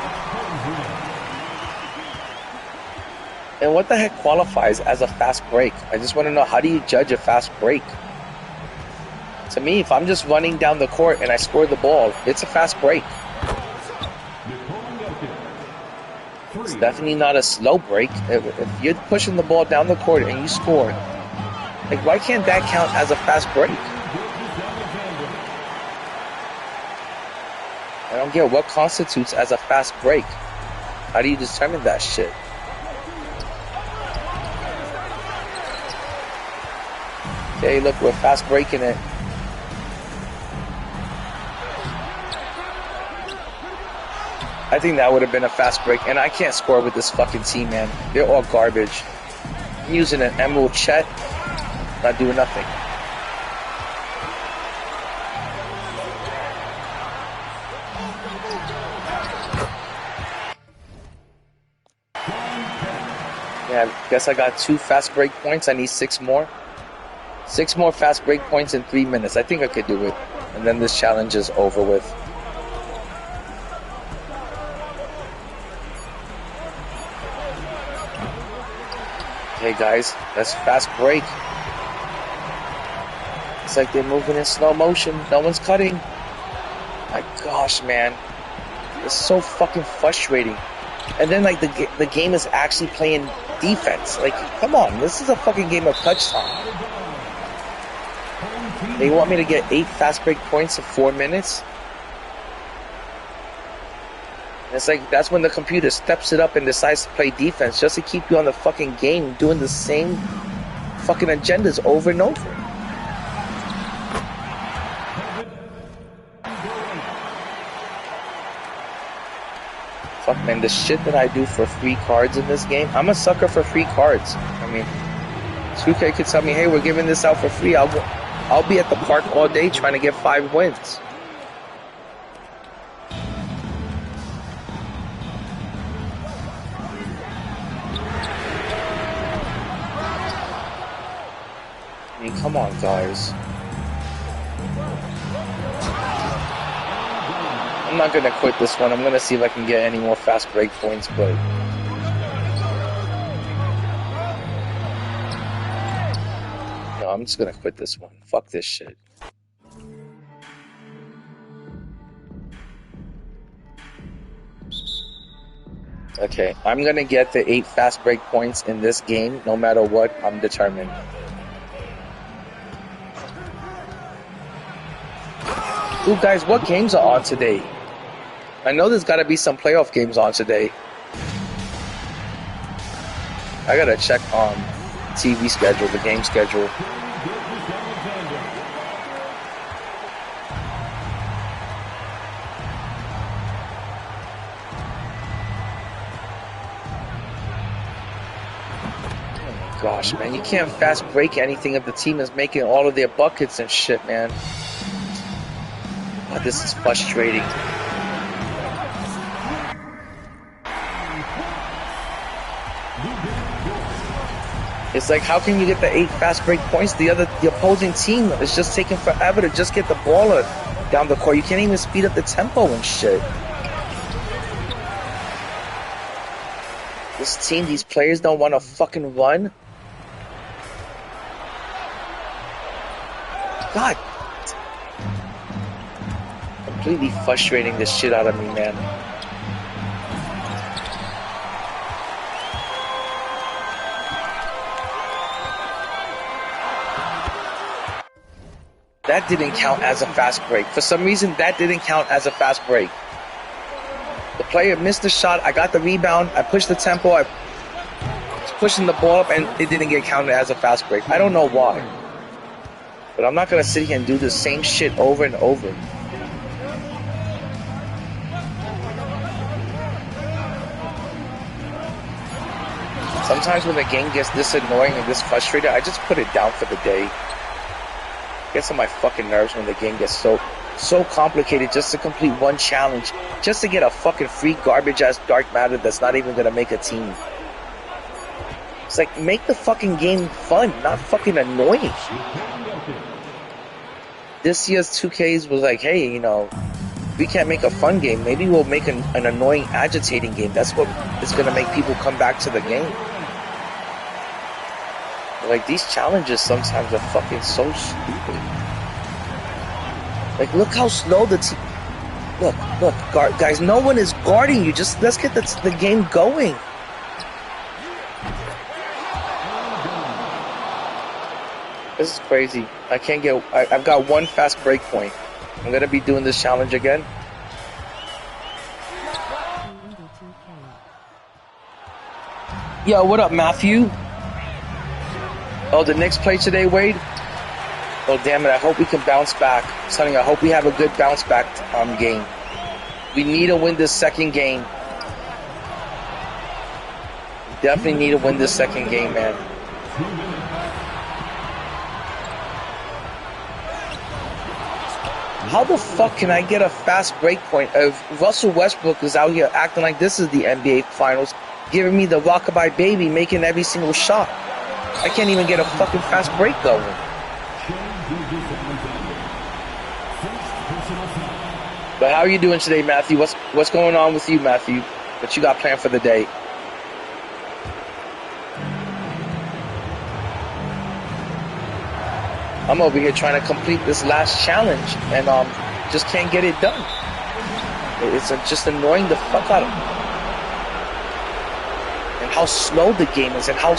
And what the heck qualifies as a fast break? I just want to know, how do you judge a fast break? To me, if I'm just running down the court and I score the ball, it's a fast break. It's definitely not a slow break. If you're pushing the ball down the court and you score, like, why can't that count as a fast break? I don't get what constitutes as a fast break. How do you determine that shit? Okay, look, we're fast breaking it. I think that would have been a fast break, and I can't score with this fucking team, man. They're all garbage. I'm using an Emerald Chet, not doing nothing. Yeah, I guess I got 2 fast break points. I need 6 more. 6 more fast break points in 3 minutes. I think I could do it. And then this challenge is over with. Okay, guys, let's fast break. It's like they're moving in slow motion. No one's cutting. My gosh, man. It's so fucking frustrating. And then, like, the game is actually playing defense. Like, come on. This is a fucking game of touch time. They want me to get 8 fast break points in 4 minutes? It's like, that's when the computer steps it up and decides to play defense just to keep you on the fucking game doing the same fucking agendas over and over. Fuck, man, the shit that I do for free cards in this game, I'm a sucker for free cards. I mean, 2K could tell me, hey, we're giving this out for free. I'll be at the park all day trying to get 5 wins. I mean, come on, guys. I'm not gonna quit this one. I'm gonna see if I can get any more fast break points, but no, I'm just gonna quit this one. Fuck this shit. Okay, I'm gonna get the 8 fast break points in this game, no matter what. I'm determined. Ooh, guys, what games are on today? I know there's got to be some playoff games on today. I gotta check on TV schedule, the game schedule. Oh my gosh, man, you can't fast break anything if the team is making all of their buckets and shit, man. Oh, this is frustrating. It's like, how can you get the 8 fast break points? The opposing team is just taking forever to just get the ball down the court. You can't even speed up the tempo and shit. This team, these players don't want to fucking run. God. Completely frustrating this shit out of me, man. That didn't count as a fast break. For some reason, that didn't count as a fast break. The player missed the shot. I got the rebound. I pushed the tempo. I was pushing the ball up, and it didn't get counted as a fast break. I don't know why. But I'm not going to sit here and do the same shit over and over. Sometimes when the game gets this annoying and this frustrated, I just put it down for the day. Gets on my fucking nerves when the game gets so complicated just to complete one challenge, just to get a fucking free garbage ass dark matter that's not even gonna make a team. It's like, make the fucking game fun, not fucking annoying. This year's 2Ks was like, hey, you know, we can't make a fun game. Maybe we'll make an annoying, agitating game. That's what is gonna make people come back to the game. Like, these challenges sometimes are fucking so stupid. Like, look how slow the team... Look, guys, no one is guarding you. Just, let's get the game going. This is crazy. I can't get... I've got 1 fast break point. I'm gonna be doing this challenge again. Yo, what up, Matthew? Oh, the Knicks play today, Wade? Oh, damn it. I hope we can bounce back. Sonny, I hope we have a good bounce back game. We need to win this second game. Definitely need to win this second game, man. How the fuck can I get a fast break point if Russell Westbrook is out here acting like this is the NBA Finals, giving me the rockabye baby, making every single shot? I can't even get a fucking fast break going. But how are you doing today, Matthew? What's going on with you, Matthew? What you got planned for the day? I'm over here trying to complete this last challenge and just can't get it done. It's just annoying the fuck out of me. And how slow the game is and how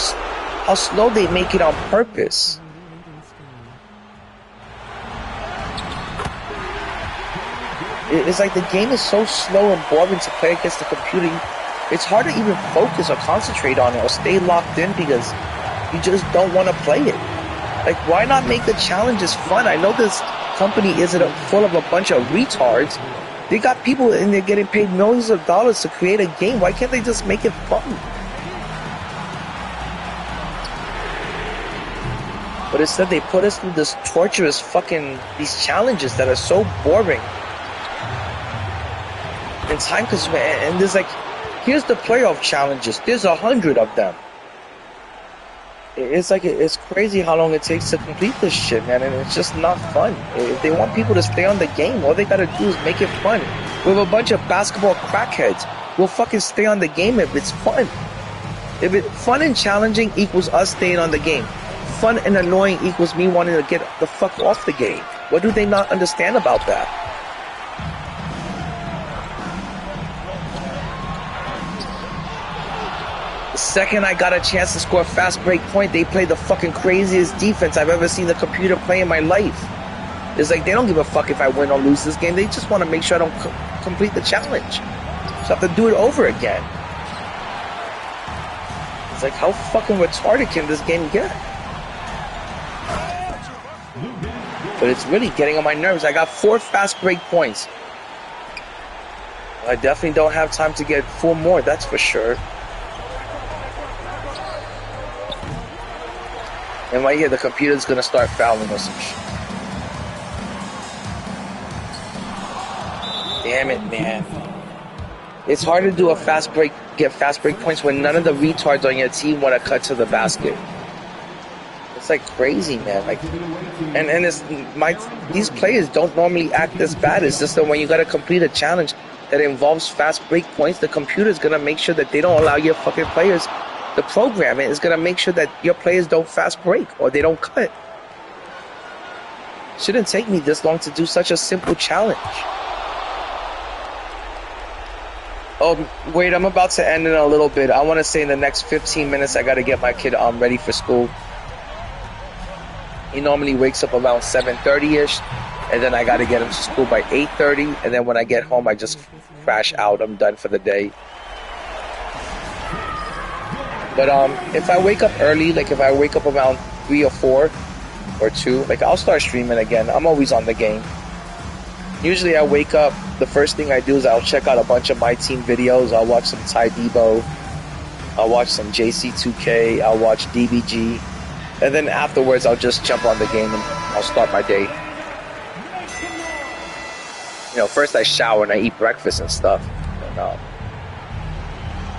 slow they make it on purpose. It's like the game is so slow and boring to play against the computer. It's hard to even focus or concentrate on it or stay locked in because you just don't want to play it. Like, why not make the challenges fun? I know this company isn't full of a bunch of retards. They got people in there getting paid millions of dollars to create a game. Why can't they just make it fun? But instead they put us through this torturous these challenges that are so boring and time consuming. And there's like, here's the playoff challenges. There's 100 of them. It's like, it's crazy how long it takes to complete this shit, man, and it's just not fun. If they want people to stay on the game, all they gotta do is make it fun. With a bunch of basketball crackheads, we'll fucking stay on the game if it's fun. If it's fun and challenging equals us staying on the game. Fun and annoying equals me wanting to get the fuck off the game. What do they not understand about that? The second I got a chance to score a fast break point, they play the fucking craziest defense I've ever seen the computer play in my life. It's like they don't give a fuck if I win or lose this game. They just want to make sure I don't complete the challenge. So I have to do it over again. It's like, how fucking retarded can this game get? But it's really getting on my nerves. I got 4 fast break points. I definitely don't have time to get 4 more, that's for sure. And right here, the computer's gonna start fouling or some shit. Damn it, man. It's hard to do a fast break, get fast break points when none of the retards on your team want to cut to the basket. It's like crazy, man. Like, and these players don't normally act this bad. It's just that when you gotta complete a challenge that involves fast break points, the computer's gonna make sure that they don't allow your fucking players. The programming is gonna make sure that your players don't fast break or they don't cut. Shouldn't take me this long to do such a simple challenge. Oh, wait, I'm about to end in a little bit. I want to say in the next 15 minutes, I got to get my kid ready for school. He normally wakes up around 7:30-ish, and then I got to get him to school by 8:30, and then when I get home, I just crash out. I'm done for the day. But if I wake up early, like if I wake up around 3 or 4 or 2, like I'll start streaming again. I'm always on the game. Usually I wake up, the first thing I do is I'll check out a bunch of MyTeam videos. I'll watch some Ty Debo. I'll watch some JC2K. I'll watch DBG. And then afterwards, I'll just jump on the game and I'll start my day. You know, first I shower and I eat breakfast and stuff. And,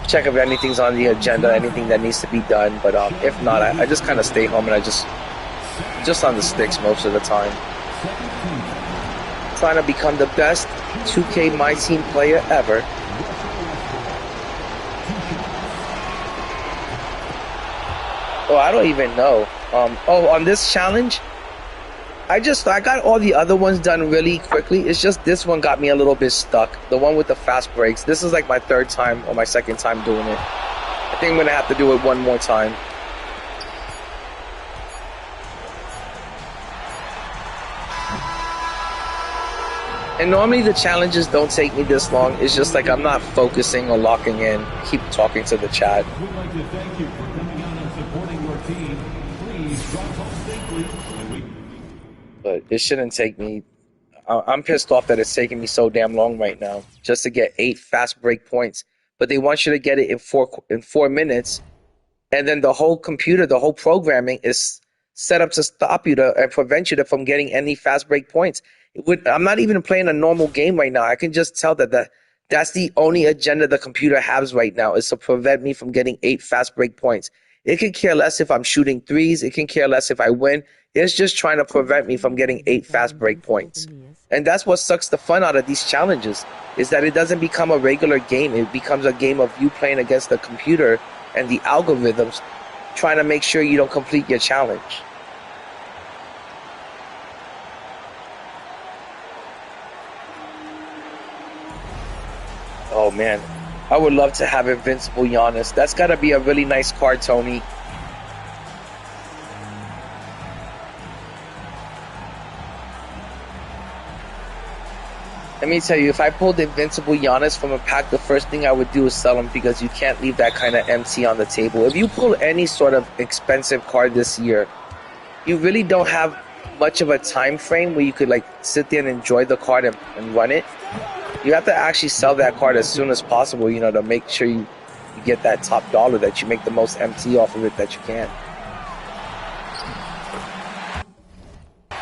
check if anything's on the agenda, anything that needs to be done. But if not, I just kind of stay home and I just on the sticks most of the time. Trying to become the best 2K MyTeam player ever. Oh, I don't even know. On this challenge, I got all the other ones done really quickly. It's just this one got me a little bit stuck. The one with the fast breaks. This is like my 3rd time or my 2nd time doing it. I think I'm gonna have to do it one more time. And normally the challenges don't take me this long. It's just like I'm not focusing or locking in. Keep talking to the chat. We'd like to thank you for coming out and supporting your team. Please drop off safely. But it shouldn't take me. I'm pissed off that it's taking me so damn long right now just to get 8 fast break points. But they want you to get it in 4 minutes, and then the whole computer, the whole programming is set up to stop you and prevent you from getting any fast break points. I'm not even playing a normal game right now. I can just tell that's the only agenda the computer has right now, is to prevent me from getting 8 fast break points. It can care less if I'm shooting threes. It can care less if I win. It's just trying to prevent me from getting 8 fast break points. And that's what sucks the fun out of these challenges, is that it doesn't become a regular game. It becomes a game of you playing against the computer and the algorithms trying to make sure you don't complete your challenge. Oh man, I would love to have Invincible Giannis. That's got to be a really nice card, Tony. Let me tell you, if I pulled Invincible Giannis from a pack, the first thing I would do is sell him, because you can't leave that kind of empty on the table. If you pull any sort of expensive card this year, you really don't have much of a time frame where you could like sit there and enjoy the card and run it. You have to actually sell that card as soon as possible, you know, to make sure you get that top dollar, that you make the most MT off of it that you can.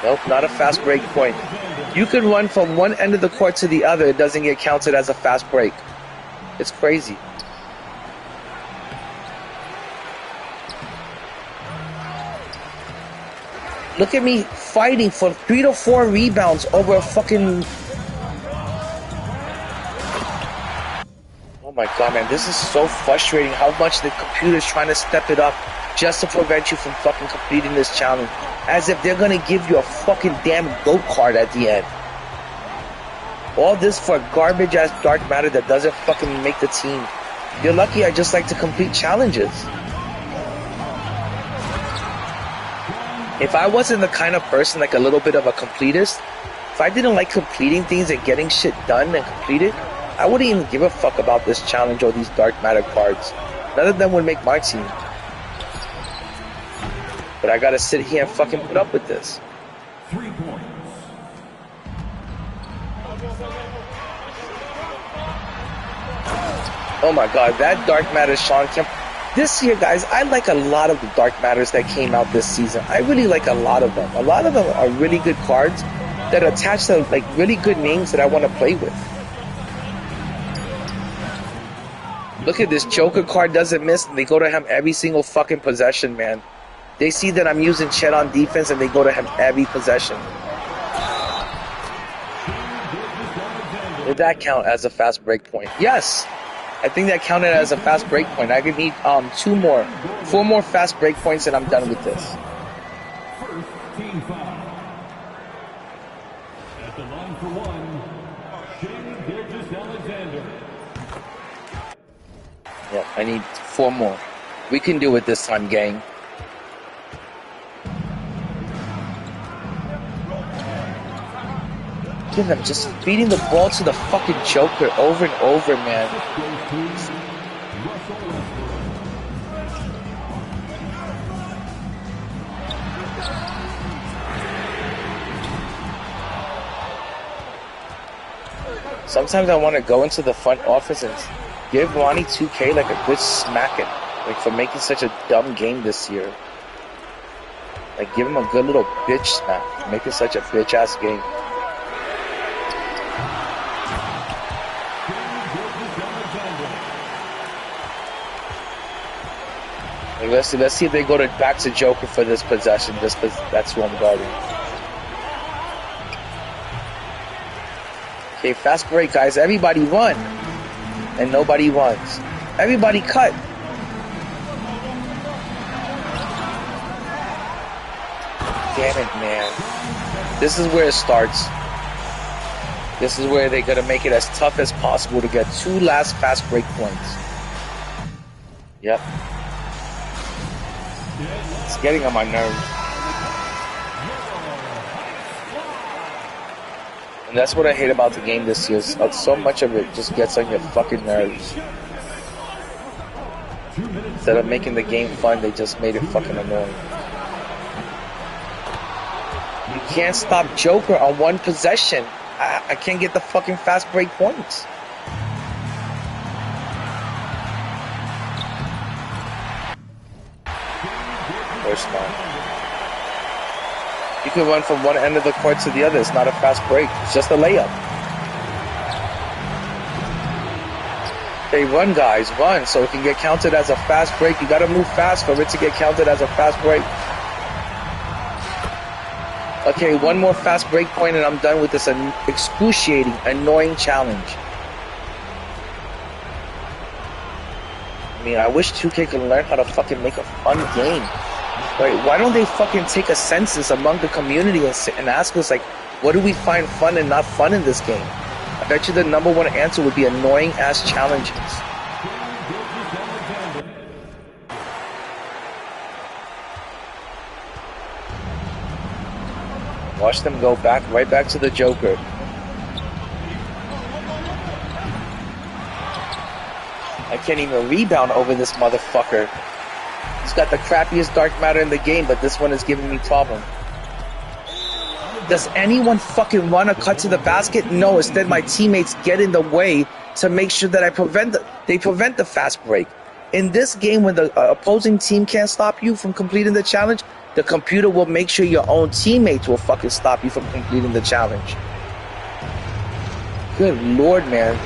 Nope, not a fast break point. You could run from one end of the court to the other. It doesn't get counted as a fast break. It's crazy. Look at me fighting for 3 to 4 rebounds over a fucking... Oh my god, man, this is so frustrating how much the computer's trying to step it up just to prevent you from fucking completing this challenge. As if they're gonna give you a fucking damn GOAT card at the end. All this for garbage ass dark matter that doesn't fucking make the team. You're lucky I just like to complete challenges. If I wasn't the kind of person, like a little bit of a completist, if I didn't like completing things and getting shit done and completed, I wouldn't even give a fuck about this challenge or these dark matter cards. None of them would make my team. But I gotta sit here and fucking put up with this. 3 points. Oh my god, that dark matter Sean Kemp. This year, guys, I like a lot of the dark matters that came out this season. I really like a lot of them. A lot of them are really good cards that attach to like really good names that I want to play with. Look at this, Joker card doesn't miss, and they go to him every single fucking possession, man. They see that I'm using Chet on defense, and they go to him every possession. Did that count as a fast break point? Yes! I think that counted as a fast break point. I could need 4 more fast break points, and I'm done with this. First team foul. At the line for 1, Shane Gilgeous-Alexander. Yeah, I need 4 more. We can do it this time, gang. Look at them just feeding the ball to the fucking Joker over and over, man. Sometimes I want to go into the front office and give Ronnie 2K like a good smacking, like for making such a dumb game this year. Like give him a good little bitch smack for making such a bitch ass game. Like, let's see if they go back to Joker for this possession, just because that's who I'm guarding. Okay, fast break, guys. Everybody run. And nobody runs. Everybody cut. Damn it, man. This is where it starts. This is where they're going to make it as tough as possible to get 2 last fast break points. Yep. It's getting on my nerves. And that's what I hate about the game this year. So much of it just gets on your fucking nerves. Instead of making the game fun, they just made it fucking annoying. You can't stop Joker on one possession. I can't get the fucking fast break points. Of course not. You can run from one end of the court to the other. It's not a fast break. It's just a layup. They run, guys, run, so it can get counted as a fast break. You got to move fast for it to get counted as a fast break. Okay, one more fast break point and I'm done with this excruciating, annoying challenge. I mean, I wish 2K could learn how to fucking make a fun game. Right? Why don't they fucking take a census among the community and ask us, like, what do we find fun and not fun in this game? I bet you the number one answer would be annoying-ass challenges. Watch them go back, right back to the Joker. I can't even rebound over this motherfucker. He's got the crappiest dark matter in the game, but this one is giving me problem. Does anyone fucking run a cut to the basket? No, instead my teammates get in the way to make sure that they prevent the fast break. In this game, when the opposing team can't stop you from completing the challenge, the computer will make sure your own teammates will fucking stop you from completing the challenge. Good lord, man.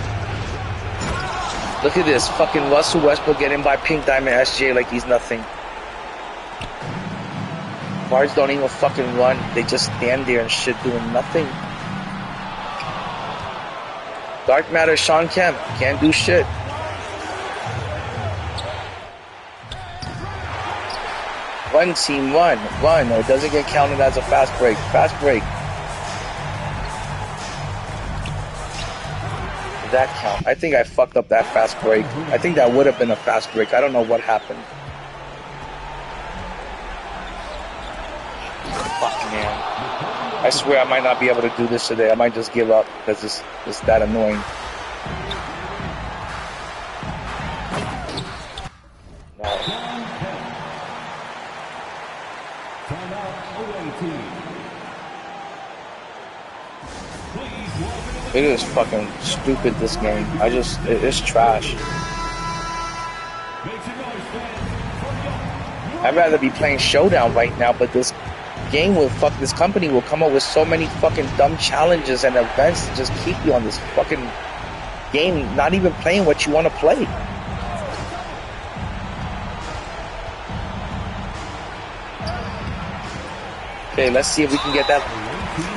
Look at this. Fucking Russell Westbrook getting by Pink Diamond SJ like he's nothing. Guards don't even fucking run. They just stand there and shit doing nothing. Dark Matter Sean Kemp. Can't do shit. Run, team, run. Run. Or it doesn't get counted as a fast break. Fast break. Did that count? I think I fucked up that fast break. I think that would have been a fast break. I don't know what happened. Fuck, man. I swear I might not be able to do this today. I might just give up because it's that annoying. No. It is fucking stupid, this game. It's trash. I'd rather be playing Showdown right now, but this game this company will come up with so many fucking dumb challenges and events to just keep you on this fucking game, not even playing what you want to play. Okay, let's see if we can get that.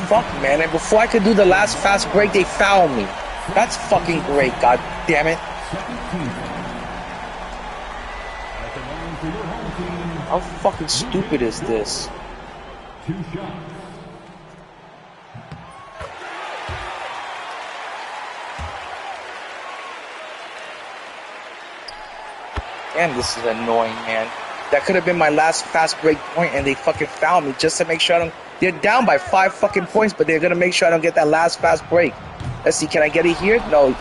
Fuck, man, and before I could do the last fast break, they fouled me. That's fucking great, god damn it. How fucking stupid is this? Damn, this is annoying, man. That could have been my last fast break point, and they fucking fouled me just to make sure I don't... They're down by 5 fucking points, but they're gonna make sure I don't get that last fast break. Let's see, can I get it here? No.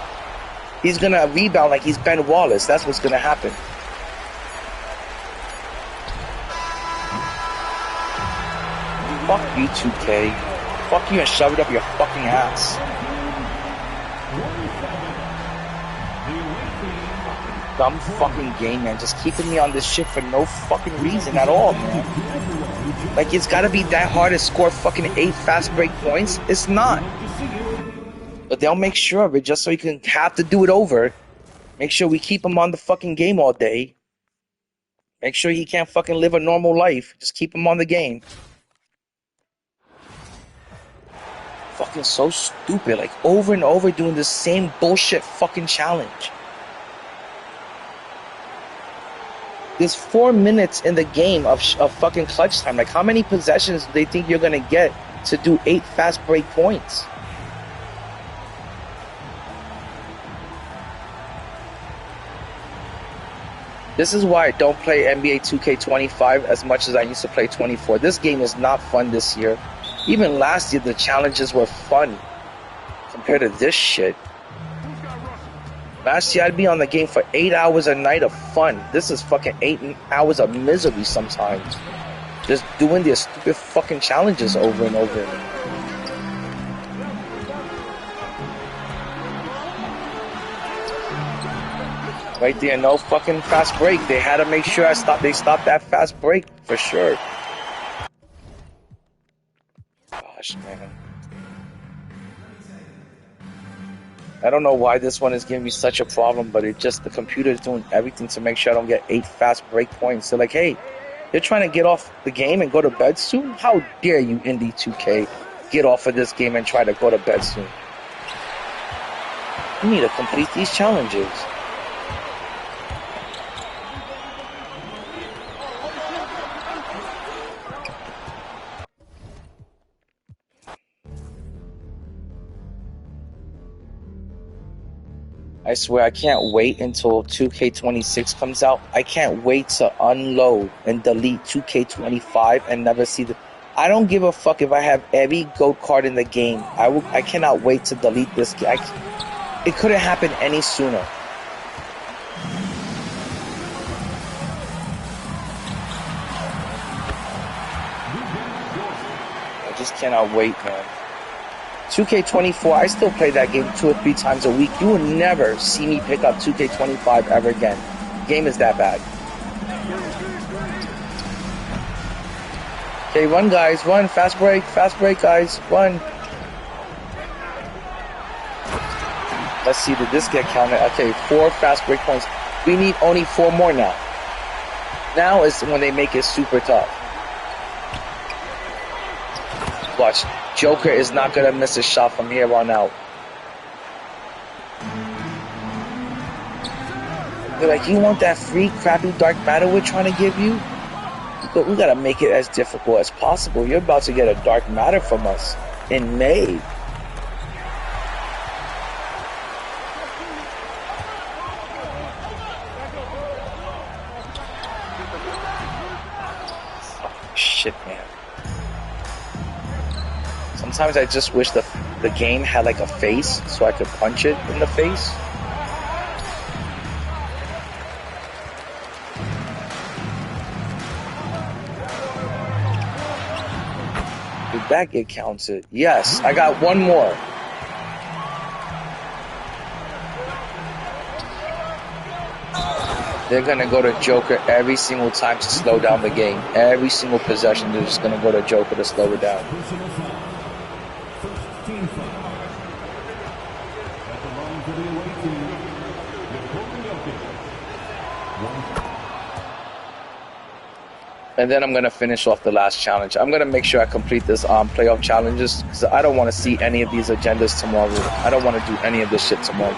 He's gonna rebound like he's Ben Wallace. That's what's gonna happen. Fuck you, 2K. Fuck you and shove it up your fucking ass. Dumb fucking game, man. Just keeping me on this shit for no fucking reason at all, man. Like, it's gotta be that hard to score fucking 8 fast break points? It's not. But they'll make sure of it just so you can have to do it over. Make sure we keep him on the fucking game all day. Make sure he can't fucking live a normal life. Just keep him on the game. Fucking so stupid. Like, over and over doing the same bullshit fucking challenge. There's 4 minutes in the game of fucking clutch time. Like, how many possessions do they think you're gonna get to do 8 fast break points? This is why I don't play NBA 2k25 as much as I used to play 24. This game is not fun this year. Even last year, the challenges were fun compared to this shit. Last year, I'd be on the game for 8 hours a night of fun. This is fucking 8 hours of misery sometimes. Just doing these stupid fucking challenges over and over. Right there, no fucking fast break. They had to make sure they stopped that fast break for sure. Gosh, man. I don't know why this one is giving me such a problem, but the computer is doing everything to make sure I don't get 8 fast break points. So like, hey, you're trying to get off the game and go to bed soon? How dare you, NBA2k, get off of this game and try to go to bed soon? You need to complete these challenges. I swear I can't wait until 2k26 comes out. I can't wait to unload and delete 2k25 and never see the... I don't give a fuck if I have every GOAT card in the game. I cannot wait to delete this game. It couldn't happen any sooner. I just cannot wait, man. 2K24, I still play that game 2 or 3 times a week. You will never see me pick up 2K25 ever again. The game is that bad. Okay, run, guys, run. Fast break, guys, run. Let's see, did this get counted? Okay, 4 fast break points. We need only 4 more now. Now is when they make it super tough. Watch, Joker is not going to miss a shot from here on out. They're like, you want that free crappy dark matter we're trying to give you? But we got to make it as difficult as possible. You're about to get a dark matter from us in May. Shit, man. Sometimes I just wish the game had like a face so I could punch it in the face. Did that get counted? Yes, I got 1 more. They're gonna go to Joker every single time to slow down the game. Every single possession, they're just gonna go to Joker to slow it down. And then I'm going to finish off the last challenge. I'm going to make sure I complete this playoff challenges because I don't want to see any of these agendas tomorrow. I don't want to do any of this shit tomorrow.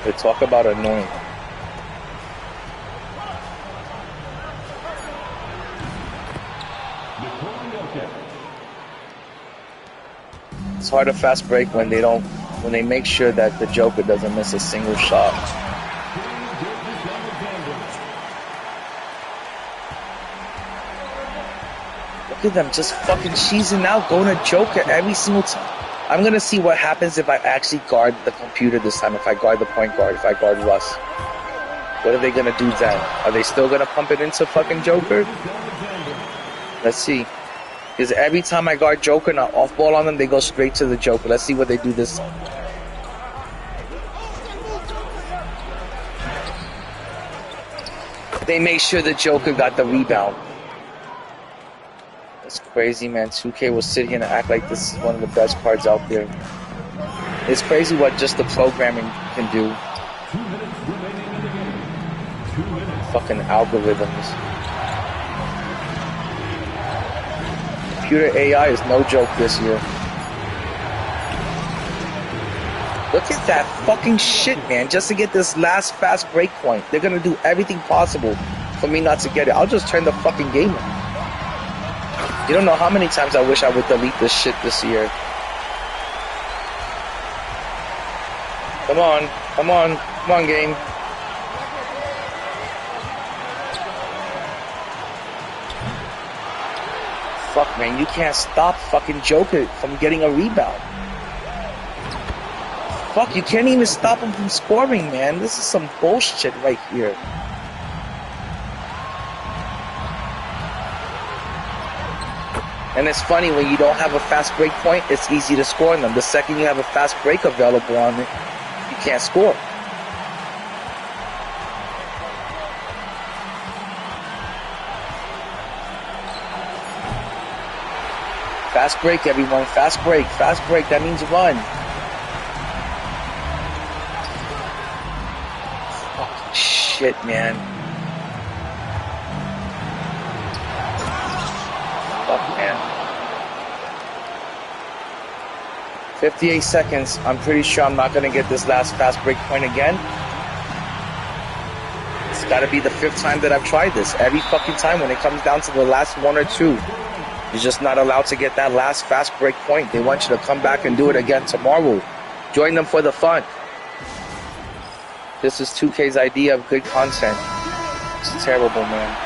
They talk about annoying. It's hard to fast break when they make sure that the Joker doesn't miss a single shot. Look at them just fucking cheesing out, going to Joker every single time. I'm going to see what happens if I actually guard the computer this time, if I guard the point guard, if I guard Russ. What are they going to do then? Are they still going to pump it into fucking Joker? Let's see. Because every time I guard Joker and I off ball on them, they go straight to the Joker. Let's see what they do this time. They make sure the Joker got the rebound. That's crazy, man. 2K will sit here and act like this is one of the best cards out there. It's crazy what just the programming can do. Fucking algorithms. Computer AI is no joke this year. Look at that fucking shit, man. Just to get this last fast break point. They're gonna do everything possible for me not to get it. I'll just turn the fucking game on. You don't know how many times I wish I would delete this shit this year. Come on, come on, come on, game. Fuck, man, you can't stop fucking Joker from getting a rebound. Fuck, you can't even stop him from scoring, man. This is some bullshit right here. And it's funny, when you don't have a fast break point, it's easy to score on them. The second you have a fast break available on it, you can't score. Fast break, everyone. Fast break. Fast break. That means run. Fucking shit, man. Fuck, man. 58 seconds. I'm pretty sure I'm not going to get this last fast break point again. It's got to be the 5th time that I've tried this. Every fucking time when it comes down to the last 1 or 2. You're just not allowed to get that last fast break point. They want you to come back and do it again tomorrow. Join them for the fun. This is 2K's idea of good content. It's terrible, man.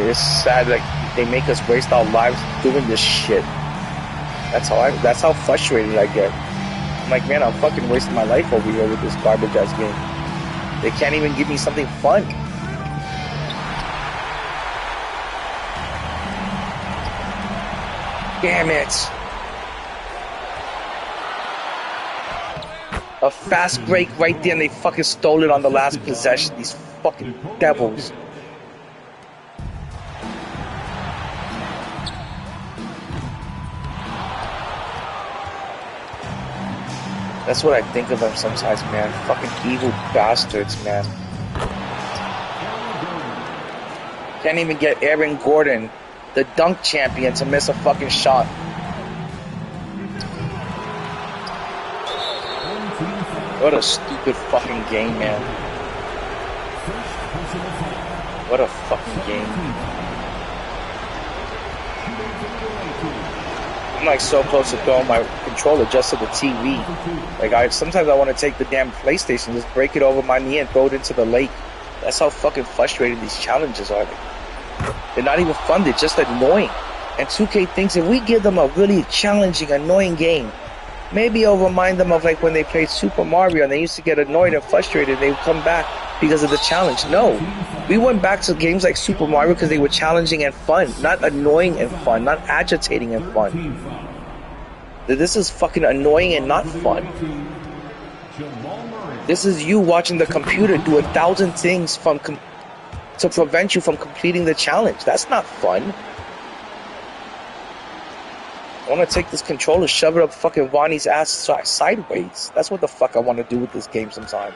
It's sad that they make us waste our lives doing this shit. That's how frustrated I get. I'm like, man, I'm fucking wasting my life over here with this garbage ass game. They can't even give me something fun. Damn it. A fast break right there, and they fucking stole it on the last possession. These fucking devils. That's what I think of them sometimes, man. Fucking evil bastards, man. Can't even get Aaron Gordon, the dunk champion, to miss a fucking shot. What a stupid fucking game, man. What a fucking game. I'm like so close to throwing my controller just to the TV. Like sometimes I want to take the damn PlayStation, just break it over my knee and throw it into the lake. That's how fucking frustrating these challenges are. They're not even fun, they're just annoying. And 2K thinks if we give them a really challenging, annoying game, maybe it'll remind them of like when they played Super Mario and they used to get annoyed and frustrated, they would come back because of the challenge. No, we went back to games like Super Mario because they were challenging and fun, not annoying and fun, not agitating and fun. This is fucking annoying and not fun. This is you watching the computer do 1,000 things to prevent you from completing the challenge. That's not fun. I want to take this controller, shove it up fucking Vonnie's ass sideways. That's what the fuck I want to do with this game sometimes.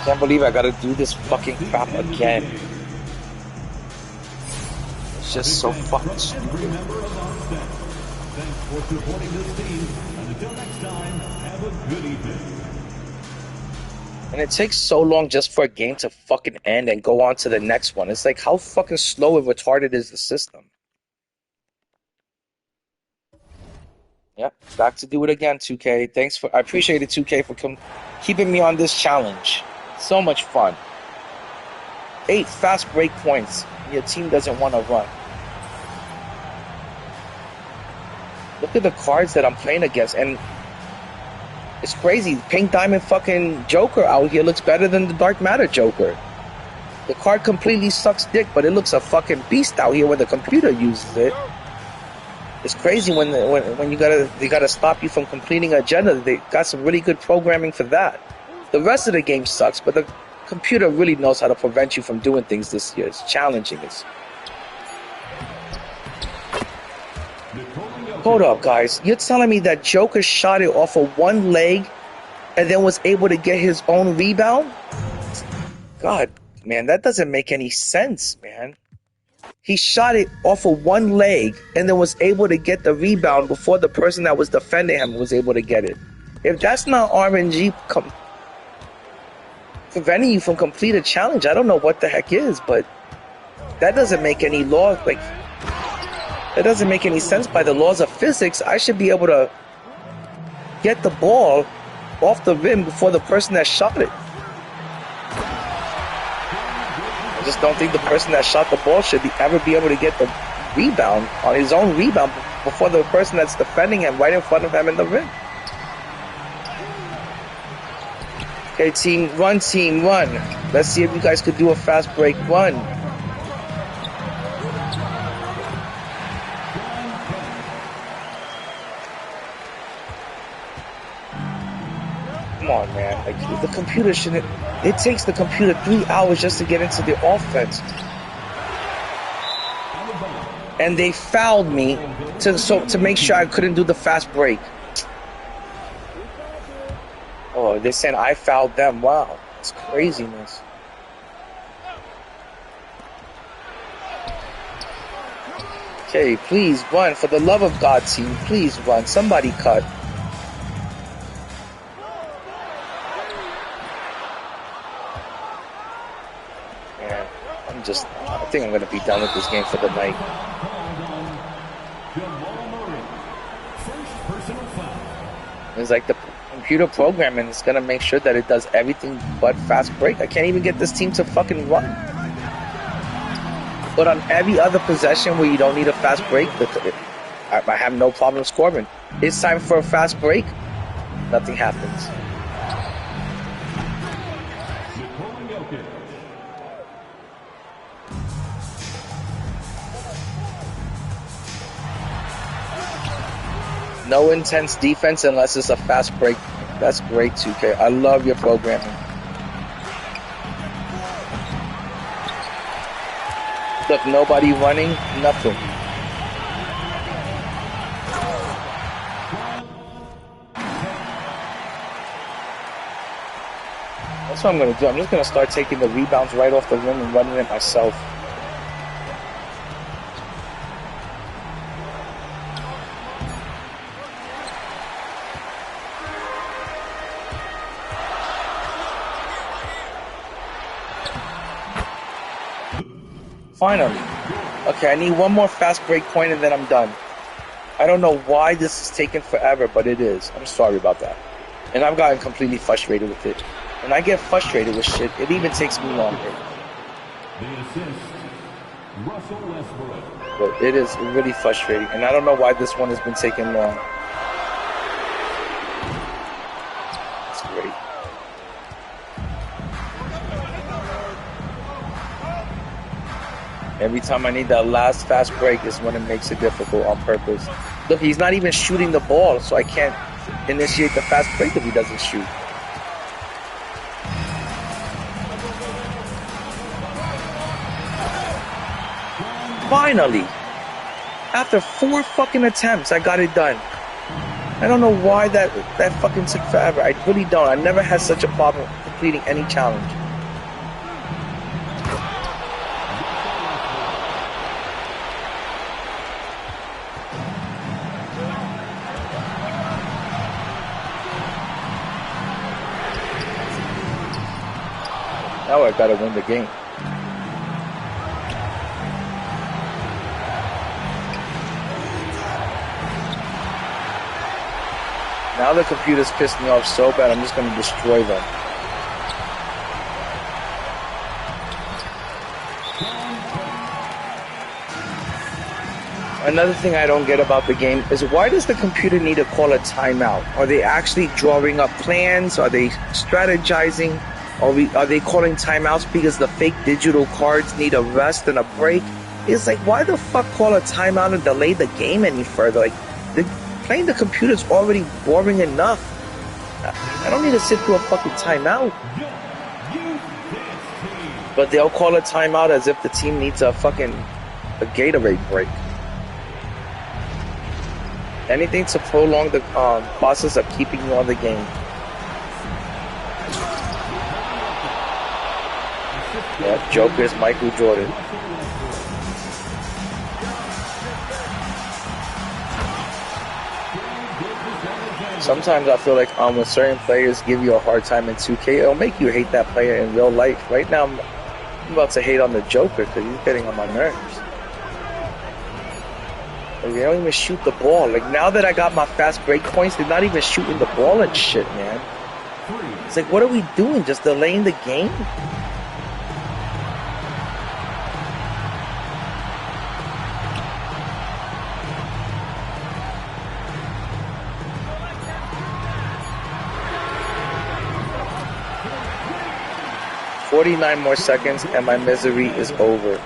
Can't believe I gotta do this fucking crap again. It's just so fucking stupid. Thanks for supporting this team, and until next time, have a good evening. And it takes so long just for a game to fucking end and go on to the next one. It's like, how fucking slow and retarded is the system? Yep, back to do it again, 2K. I appreciate it, 2K, for keeping me on this challenge. So much fun. 8 fast break points. Your team doesn't want to run. Look at the cards that I'm playing against, and it's crazy. Pink Diamond fucking Joker out here looks better than the Dark Matter Joker. The card completely sucks dick, but it looks a fucking beast out here when the computer uses it. It's crazy when they gotta stop you from completing an agenda. They got some really good programming for that. The rest of the game sucks, but the computer really knows how to prevent you from doing things this year. It's challenging. Hold up, guys. You're telling me that Joker shot it off of one leg and then was able to get his own rebound? God, man, that doesn't make any sense, man. He shot it off of one leg and then was able to get the rebound before the person that was defending him was able to get it. If that's not RNG preventing you from completing a challenge, I don't know what the heck is, but that doesn't make any law, like, that doesn't make any sense by the laws of physics. I should be able to get the ball off the rim before the person that shot it. I just don't think the person that shot the ball should ever be able to get the rebound, on his own rebound, before the person that's defending him right in front of him in the rim. Okay, team, run. Let's see if you guys could do a fast break run. Come on, man. Like, the computer shouldn't... It takes the computer 3 hours just to get into the offense. And they fouled me to make sure I couldn't do the fast break. Oh, they're saying I fouled them. Wow, it's craziness. Okay, please run. For the love of God, team, please run. Somebody cut. Man, I think I'm going to be done with this game for the night. It's like the computer programming is going to make sure that it does everything but fast break. I can't even get this team to fucking run. But on every other possession where you don't need a fast break, I have no problem scoring. It's time for a fast break. Nothing happens. No intense defense unless it's a fast break. That's great, 2K. I love your programming. Look, nobody running, nothing. That's what I'm going to do. I'm just going to start taking the rebounds right off the rim and running it myself. Finally. Okay, I need one more fast break point and then I'm done. I don't know why this is taking forever, but it is. I'm sorry about that. And I've gotten completely frustrated with it. When I get frustrated with shit, it even takes me longer. But it is really frustrating, and I don't know why this one has been taking long. It's great. Every time I need that last fast break is when it makes it difficult on purpose. Look, he's not even shooting the ball, so I can't initiate the fast break if he doesn't shoot. Finally! After 4 fucking attempts, I got it done. I don't know why that fucking took forever. I really don't. I never had such a problem completing any challenge. Now I gotta win the game. Now the computer's pissed me off so bad, I'm just gonna destroy them. Another thing I don't get about the game is why does the computer need to call a timeout? Are they actually drawing up plans? Are they strategizing? Are they calling timeouts because the fake digital cards need a rest and a break? It's like, why the fuck call a timeout and delay the game any further? Like, playing the computer's already boring enough. I don't need to sit through a fucking timeout. But they'll call a timeout as if the team needs a Gatorade break. Anything to prolong the process of keeping you on the game. Yeah, Joker's Michael Jordan. Sometimes I feel like when certain players give you a hard time in 2K, it'll make you hate that player in real life. Right now, I'm about to hate on the Joker because he's getting on my nerves. Like, they don't even shoot the ball. Like, now that I got my fast break points, they're not even shooting the ball and shit, man. It's like, what are we doing? Just delaying the game? 49 more seconds and my misery is over.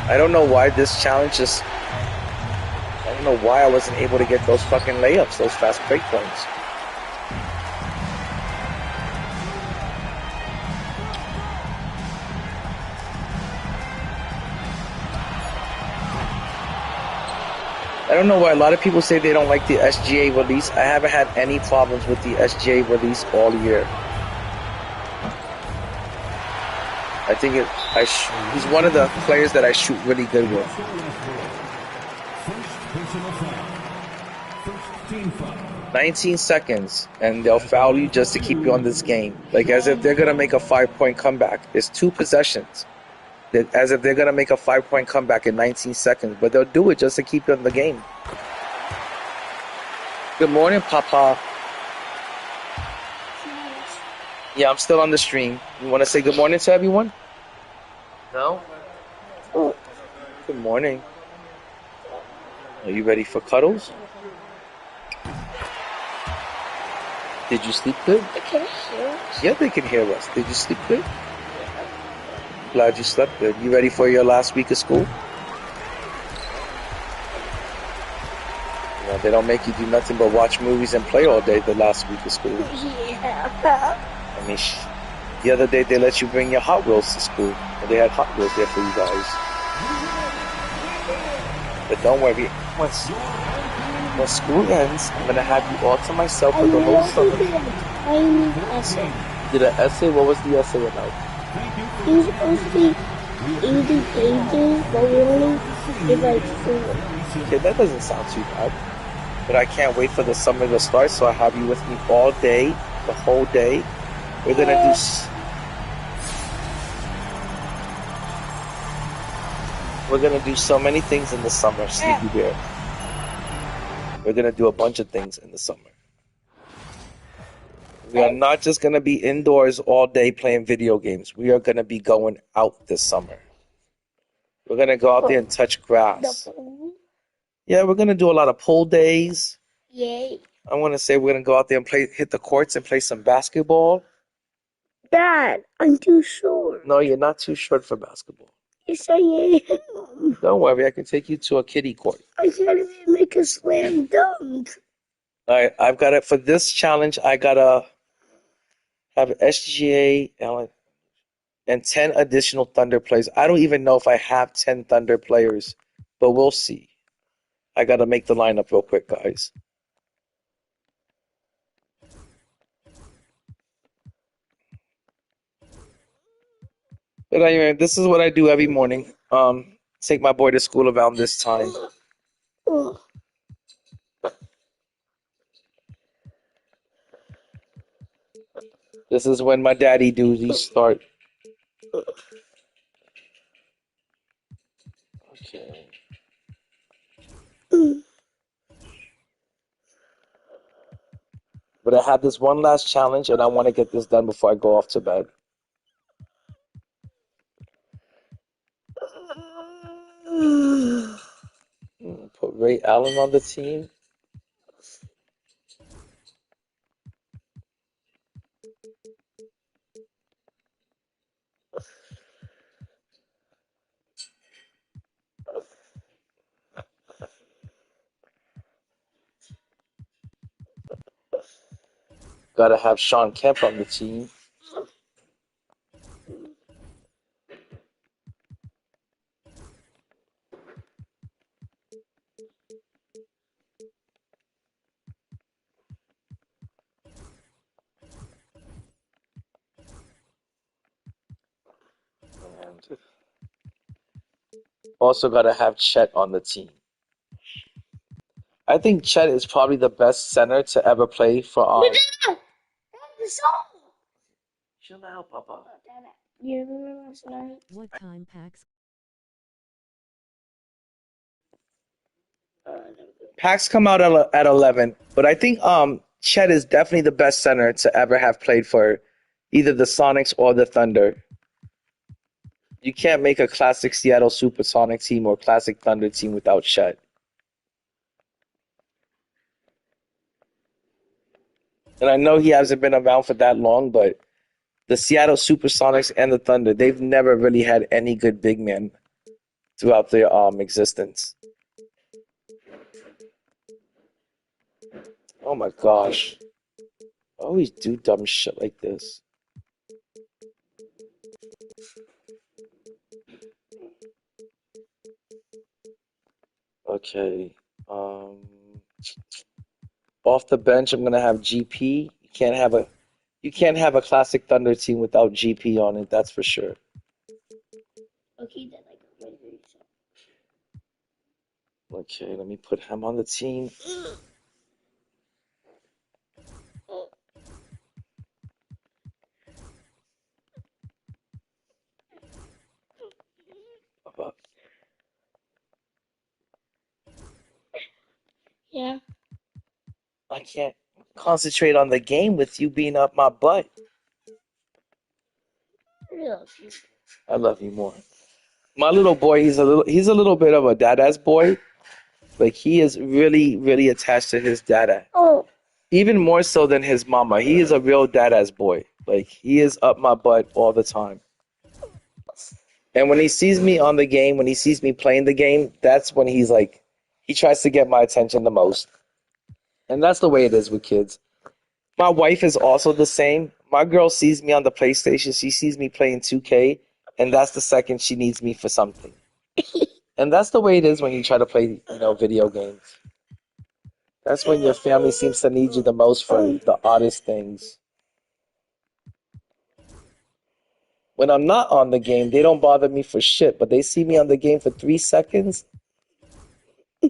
I don't know why this challenge just... I don't know why I wasn't able to get those fucking layups, those fast break points. I don't know why a lot of people say they don't like the SGA release. I haven't had any problems with the SGA release all year. I think he's one of the players that I shoot really good with. 19 seconds, and they'll foul you just to keep you on this game. Like as if they're going to make a 5-point comeback. It's 2 possessions. As if they're going to make a 5-point comeback in 19 seconds. But they'll do it just to keep you in the game. Good morning, Papa. Yeah, I'm still on the stream. You want to say good morning to everyone? No? Good morning. Are you ready for cuddles? Did you sleep good? They can hear us. Yeah, they can hear us. Did you sleep good? Glad you slept good. You ready for your last week of school? You know, they don't make you do nothing but watch movies and play all day the last week of school. Yeah. I mean, the other day they let you bring your Hot Wheels to school. And they had Hot Wheels there for you guys. But don't worry, when school ends, I'm gonna have you all to myself for the whole summer. Tiny essay. Did an essay? What was the essay about? It was supposed to be 80 pages, but we only did like 4. Okay, that doesn't sound too bad. But I can't wait for the summer to start, so I have you with me all day, the whole day. We're gonna do... We're gonna do so many things in the summer, Sleepy Bear. We're gonna do a bunch of things in the summer. We are not just gonna be indoors all day playing video games. We are gonna be going out this summer. We're gonna go out there and touch grass. Yeah, we're gonna do a lot of pool days. Yay. I want to say we're gonna go out there and hit the courts and play some basketball. Dad, I'm too short. No, you're not too short for basketball. Yes, I am. Don't worry, I can take you to a kiddie court. I can't even make a slam dunk. All right, I've got it for this challenge. I gotta have SGA and 10 additional Thunder players. I don't even know if I have 10 Thunder players, but we'll see. I gotta make the lineup real quick, guys. But anyway, this is what I do every morning. Take my boy to school around this time. This is when my daddy doozies start. Okay. But I have this one last challenge, and I want to get this done before I go off to bed. Put Ray Allen on the team. Gotta have Sean Kemp on the team. And also gotta have Chet on the team. I think Chet is probably the best center to ever play for Chill out, Papa. You remember last night? What time packs? Packs come out at 11, but I think Chet is definitely the best center to ever have played for either the Sonics or the Thunder. You can't make a classic Seattle Supersonic team or classic Thunder team without Chet. And I know he hasn't been around for that long, but the Seattle Supersonics and the Thunder, they've never really had any good big men throughout their existence. Oh my gosh. I always do dumb shit like this. Okay. Off the bench, I'm gonna have GP. You can't have a classic Thunder team without GP on it, that's for sure. Okay, then I got my roots. Okay, let me put him on the team. Yeah. I can't concentrate on the game with you being up my butt. I love you. I love you more. My little boy, he's a little bit of a dada's boy. Like he is really, really attached to his dada. Oh. Even more so than his mama. He is a real dada's boy. Like he is up my butt all the time. And when he sees me on the game, when he sees me playing the game, that's when he's like, he tries to get my attention the most. And that's the way it is with kids. My wife is also the same. My girl sees me on the PlayStation. She sees me playing 2K, and that's the second she needs me for something. And that's the way it is when you try to play, video games. That's when your family seems to need you the most for the oddest things. When I'm not on the game, they don't bother me for shit, but they see me on the game for 3 seconds.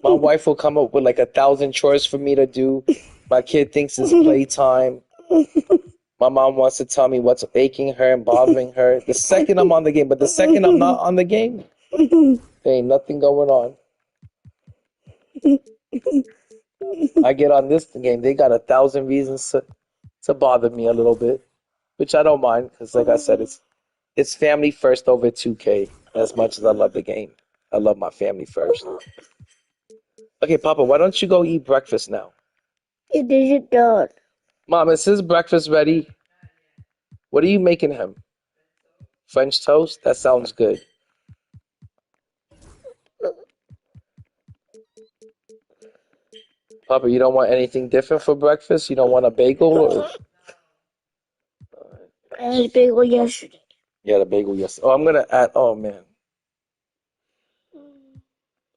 My wife will come up with like 1,000 chores for me to do. My kid thinks it's playtime. My mom wants to tell me what's aching her and bothering her. The second I'm on the game, but the second I'm not on the game, there ain't nothing going on. I get on this game, they got 1,000 reasons to bother me a little bit, which I don't mind because, like I said, it's family first over 2K. As much as I love the game, I love my family first. Okay, Papa, why don't you go eat breakfast now? It isn't done. Mom, is his breakfast ready? What are you making him? French toast? That sounds good. Papa, you don't want anything different for breakfast? You don't want a bagel? Or... I had a bagel yesterday. Yeah, the bagel yesterday. Oh, I'm going to add... Oh, man.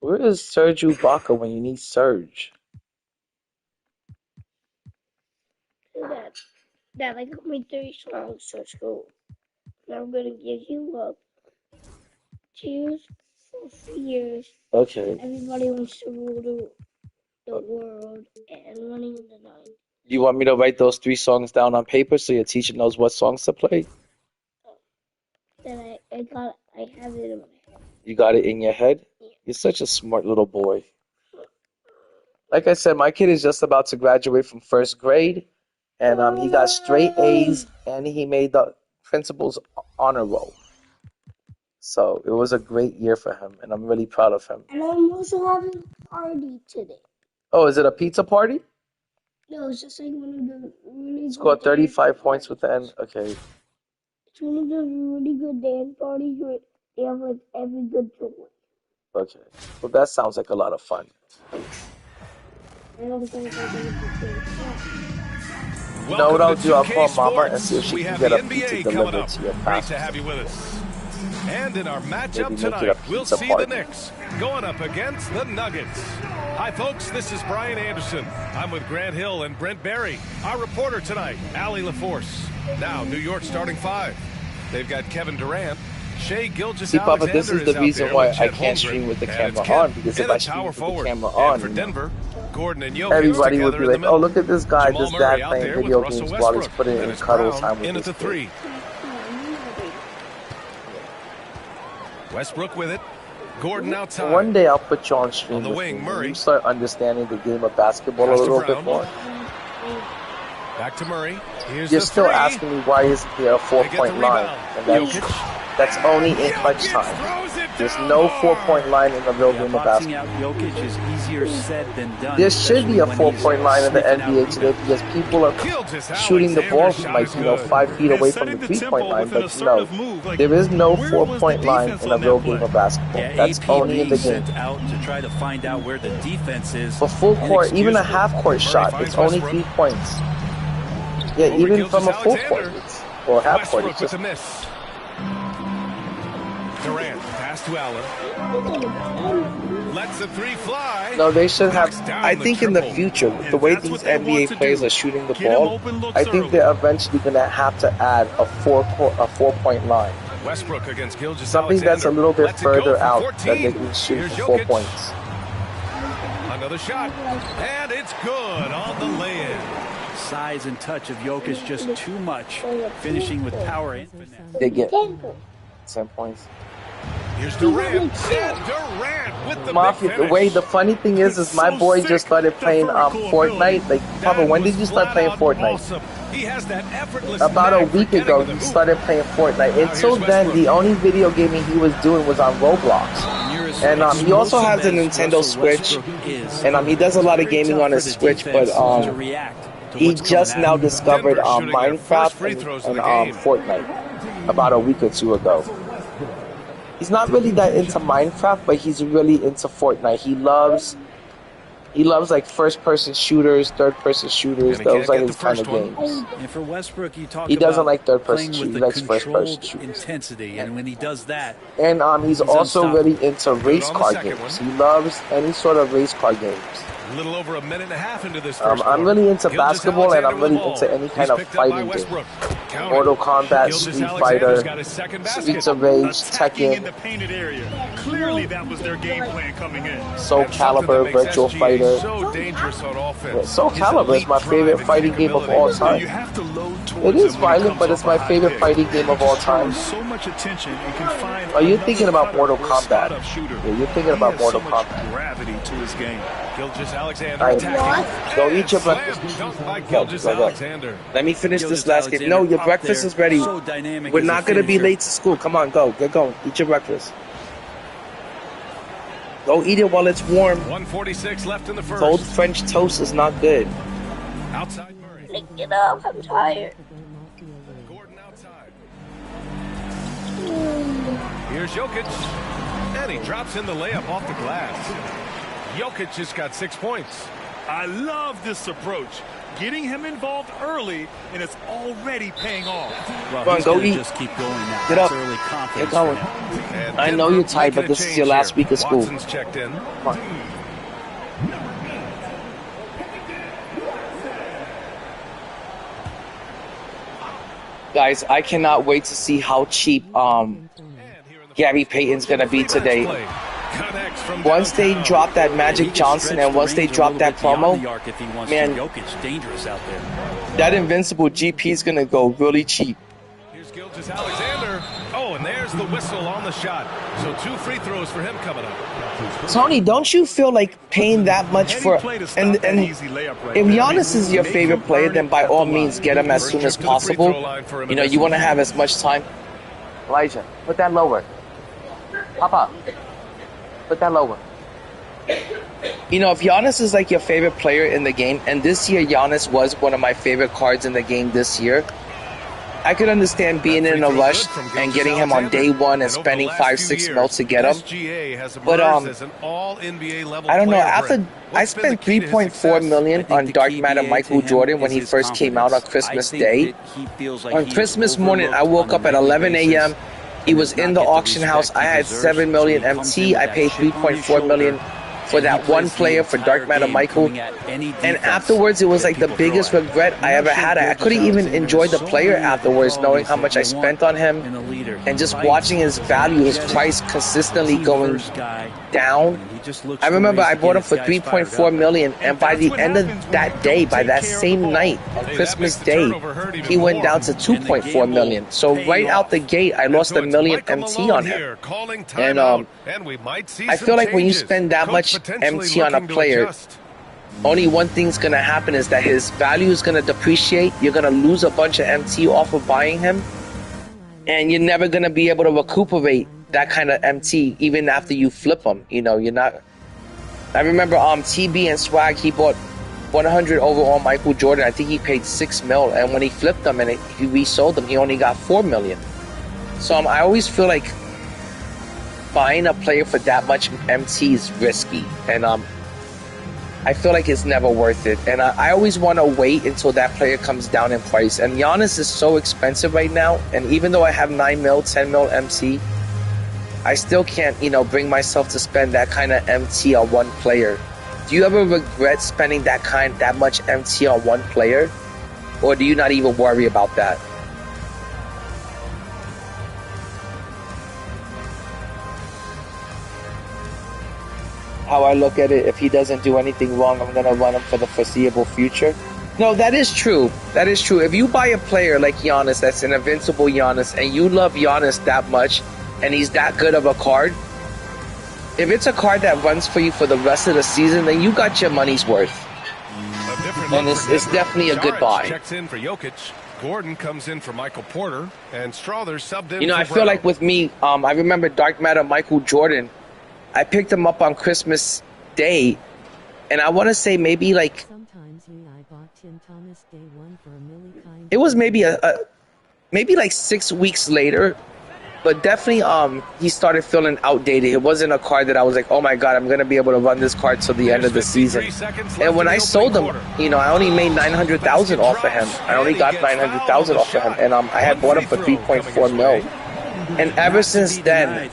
Where is Serge Ibaka when you need Serge? Dad, I got my 3 songs to school. And I'm going to give you up. Tears for fears. Okay. Everybody wants to rule the world and running in the night. You want me to write those 3 songs down on paper so your teacher knows what songs to play? Then I have it in my head. You got it in your head? Yeah. You're such a smart little boy. Like I said, my kid is just about to graduate from 1st grade, and he got straight A's, and he made the principal's honor roll. So it was a great year for him, and I'm really proud of him. And I'm also having a party today. Oh, is it a pizza party? No, it's just like one of the really Scored 35 points with the end. Okay. It's one of those really good dance parties where they have like every good toy. Okay. Well, that sounds like a lot of fun. I don't think I'm going to You know what I'll do? I'll call Mama and see if she can get a pizza delivered to your house. Great to have you with us. And in our matchup tonight, we'll see the Knicks going up against the Nuggets. Hi, folks. This is Brian Anderson. I'm with Grant Hill and Brent Barry. Our reporter tonight, Allie LaForce. Now, New York starting 5. They've got Kevin Durant. Shea See, Papa, this is the reason why I can't stream with the camera on, because if I stream with the camera on, for Denver, Gordon and Jokic everybody would be like, oh, look at this guy, Jamal this dad Murray playing video games while he's putting in cuddle time with his kid. 3. Westbrook with it. Gordon outside. One day I'll put you on stream on the with wing, me. Murray. You start understanding the game of basketball a little bit more. Back to Murray. Here's You're the still 3. asking me why isn't there a 4-point line. And that's, That's only in clutch time. There's no 4-point line in the real game of basketball. Out Jokic is easier said than done. There should be a 4-point line in the NBA today because people are shooting the ball from 5 feet away from the 3-point line. But no, there is no 4-point line in a real game of basketball. That's only in the game. Out to try to find out where the defense is. For full court, even a half-court shot, it's only 3 points. Yeah, even from a full court, or half court, it's just... Durant, pass to Allen. Lets the three fly. No, they should have. I think in the future, with the way these NBA players are shooting the ball, I think they're eventually going to have to add a 4-point line. Westbrook against Gilgeous Something that's a little bit further out that they can shoot for 4 points. Another shot, and it's good on the lay-in. Size and touch of Jokic just too much, finishing with power and finesse. They get 10 points. Here's Durant. Durant with the Mafia. The funny thing is my boy just started playing Fortnite. Like, Papa, when did you start playing Fortnite? Awesome. He has that effortless About a week ago, he started playing Fortnite. Until then, the only video gaming he was doing was on Roblox. And he also has a Nintendo Switch, and he does a lot of gaming on his Switch. But he just now discovered Minecraft and Fortnite about a week or two ago. He's not really that into Minecraft, but he's really into Fortnite. He loves like first-person shooters, third-person shooters. Those are his kind of games. And for Westbrook, he doesn't like third-person shooters. He likes first-person shooters. Intensity, and when he does that, and he's also really into race car games. He loves any sort of race car games. A little over a minute and a half into this first I'm really into basketball, and I'm really into any kind of fighting game. Mortal Kombat, Street Fighter, Streets of Rage, Tekken, Clearly that was their game plan coming in. Soul Calibur, Virtual Fighter. Soul Calibur is my favorite fighting game of all time. It is violent, but it's my favorite fighting game of all time. Are you thinking about Mortal Kombat? Yeah, you're thinking about Mortal Kombat. Gravity to his game. Gilgeous Alexander attacking. Go eat your breakfast. Go. Let me finish this last game. No, your breakfast is ready. We're not going to be late to school. Come on, go. Get going. Eat your breakfast. Go eat it while it's warm. 1:46 left in the first. Cold French toast is not good. Outside Murray. Get up. I'm tired. Gordon outside. Here's Jokic. And he drops in the layup off the glass. Jokic just got 6 points. I love this approach. Getting him involved early, and it's already paying off. Well, come on, go eat. Just keep going now. Get up. Early Get going. I know you're tired, but this is your last week of school. Watson's checked in. Come on. Guys, I cannot wait to see how cheap Gary Payton's going to be today. Once they drop that Magic Johnson and once they drop that promo, man, that Invincible GP is going to go really cheap. Here's Gilgeous Alexander. Oh, and there's the whistle on the shot. So 2 free throws for him coming up. Tony, don't you feel like paying that much for... And if Giannis is your favorite player, then by all means get him as soon as possible. You know, you want to have as much time. Elijah, put that lower. Papa. Put that lower. You know, if Giannis is like your favorite player in the game, and this year Giannis was one of my favorite cards in the game this year, I could understand being in a rush and getting him on day one and spending 5-6 mil to get him. But I don't know. After I spent 3.4 million on Dark Matter Michael Jordan when he first came out on Christmas Day. On Christmas morning, I woke up at 11 a.m. He was in the auction house. I had 7 million MT. I paid 3.4 million for that one player for Dark Matter Michael. And afterwards, it was like the biggest regret I ever had. I couldn't even enjoy the player afterwards, knowing how much I spent on him and just watching his value, his price consistently going down. I remember I bought him for 3.4 million, and by the end of that day, by that same night, on Christmas Day, he went down to 2.4 million. So right out the gate, I lost a million MT on him. And I feel like when you spend that much MT on a player, only one thing's going to happen is that his value is going to depreciate. You're going to lose a bunch of MT off of buying him. and you're never gonna be able to recuperate that kind of MT even after you flip them. You know, you're not. I remember TB and Swag, he bought 100 overall Michael Jordan. I think he paid $6 million, and when he flipped them and he resold them, he only got $4 million. So I always feel like buying a player for that much MT is risky, and I feel like it's never worth it. And I always want to wait until that player comes down in price. And Giannis is so expensive right now, and even though I have 9 mil, 10 mil MT, I still can't, you know, bring myself to spend that kind of MT on one player. Do you ever regret spending that much MT on one player, or do you not even worry about that? How I look at it, if he doesn't do anything wrong, I'm gonna run him for the foreseeable future. No, that is true. That is true. If you buy a player like Giannis, that's an invincible Giannis, and you love Giannis that much, and he's that good of a card, if it's a card that runs for you for the rest of the season, then you got your money's worth. And it's definitely a good buy. Checks in for Jokic. Gordon comes in for Michael Porter, and Strother's subbed in. You know, I feel like with me, I remember Dark Matter Michael Jordan. I picked him up on Christmas Day, and I want to say maybe like it was maybe maybe like 6 weeks later. But definitely, he started feeling outdated. It wasn't a card that I was like, oh my God, I'm going to be able to run this card till the end of the season. And when I sold him, you know, I only made $900,000 off of him. I only got $900,000 off of him. And I had bought him for 3.4 mil. And ever since then,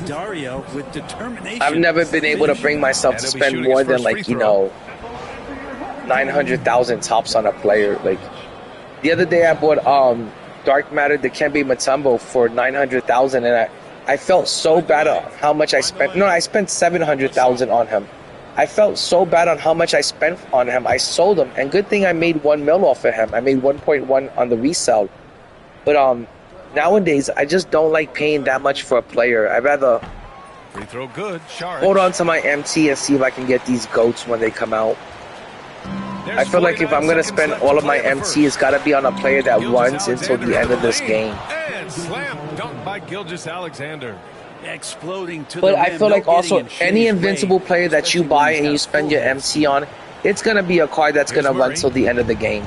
I've never been able to bring myself to spend more than like, you know, 900,000 tops on a player. Like the other day I bought, Dark Matter Dikembe Mutombo for 900,000, and I felt so bad on how much I spent. No, I spent 700,000 on him. I felt so bad on how much I spent on him. I sold him, and good thing I made 1 mil off of him. I made 1.1 on the resale. But nowadays I just don't like paying that much for a player. I'd rather free throw good. Hold on to my MT and see if I can get these goats when they come out. I feel like if I'm going to spend all of my MT, it's got to be on a player that runs until the end of this game. And slam dunk by Gilgeous-Alexander. Exploding to but the I feel like also any invincible player that you buy and you spend your MC on, it's going to be a card that's going to run till the end of the game.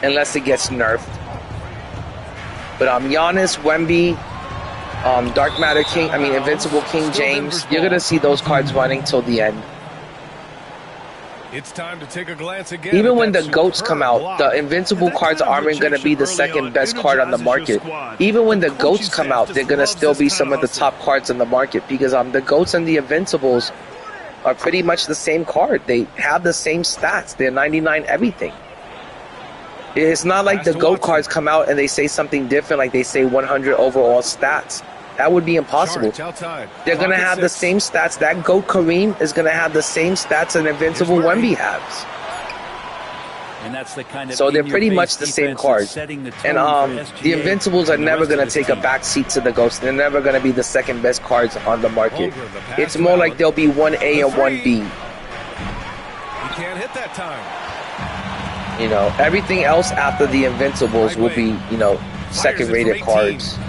Unless it gets nerfed. But Giannis, Wemby, Dark Matter King, Invincible King James, you're going to see those cards running till the end. It's time to take a glance again. Even when the GOATs come out, the invincible cards aren't going to be the second best card on the market. Even when the GOATs come out, they're going to still be some of the top cards on the market because the GOATs and the Invincibles are pretty much the same card. They have the same stats. They're 99 everything. It's not like the GOAT cards come out and they say something different, like they say 100 overall stats. That would be impossible. They're going to have the same stats. That GOAT Kareem is going to have the same stats an Invincible Wemby has. And that's the kind of so they're pretty much the same cards. And the Invincibles are never going to take a back seat to the GOATs. They're never going to be the second best cards on the market. It's more like they'll be 1A and 1B. He can't hit that time. You know, everything else after the Invincibles will be, you know, second-rated cards.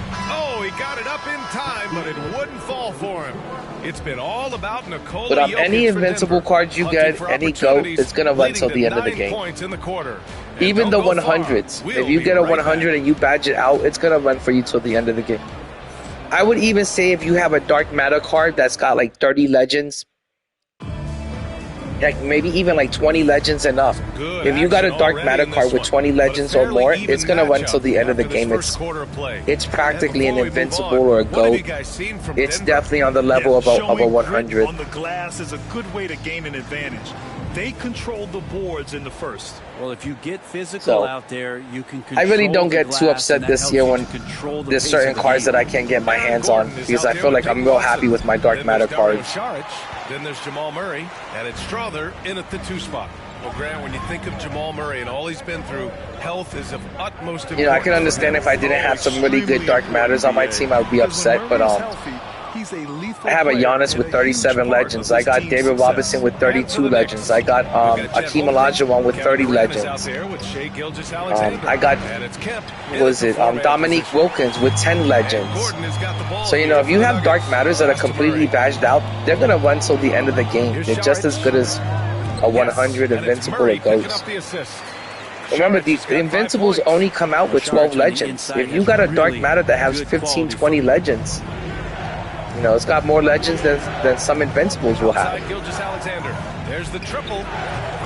Got it up in time, but it wouldn't fall for him. It's been all about Nikola But any Invincible card you get, any GOAT, it's going to run till the end of the game. Even the 100s. If you get a 100 and you badge it out, it's going to run for you till the end of the game. I would even say if you have a Dark Matter card that's got like 30 legends, like maybe even like 20 legends enough. If you got a Dark Matter card with 20 legends or more, it's going to run till the end of the game. It's practically an Invincible or a GOAT. It's definitely on the level of a 100. On the glass is a good way to gain an advantage. They control the boards in the first. Well, if you get physical out there, you can control I really don't get too upset this year when there's certain cards that I can't get my hands on because I feel like I'm real happy with my Dark Matter cards. Then there's Jamal Murray, and it's Strother in at the 2 spot. Well, Grant, when you think of Jamal Murray and all he's been through, health is of utmost importance. You know, I can understand if I didn't have some really good Dark Matters on my team, I would be upset. But He's a lethal I have a player Giannis and with a 37 huge part legends. of I this got team's David success. Robinson with 32 legends. I got Akeem Olajuwon with 30 legends. I got, who was it? Dominique Wilkins with 10 legends. So, you know, if you have dark matters that are completely badged out, they're going to run till the end of the game. They're just as good as a 100 Invincible or Ghost. Remember, the Invincibles only come out with 12 legends. If you got a dark matter that has 15, 20 legends, you know, it's got more legends than some Invincibles will have. There's the triple.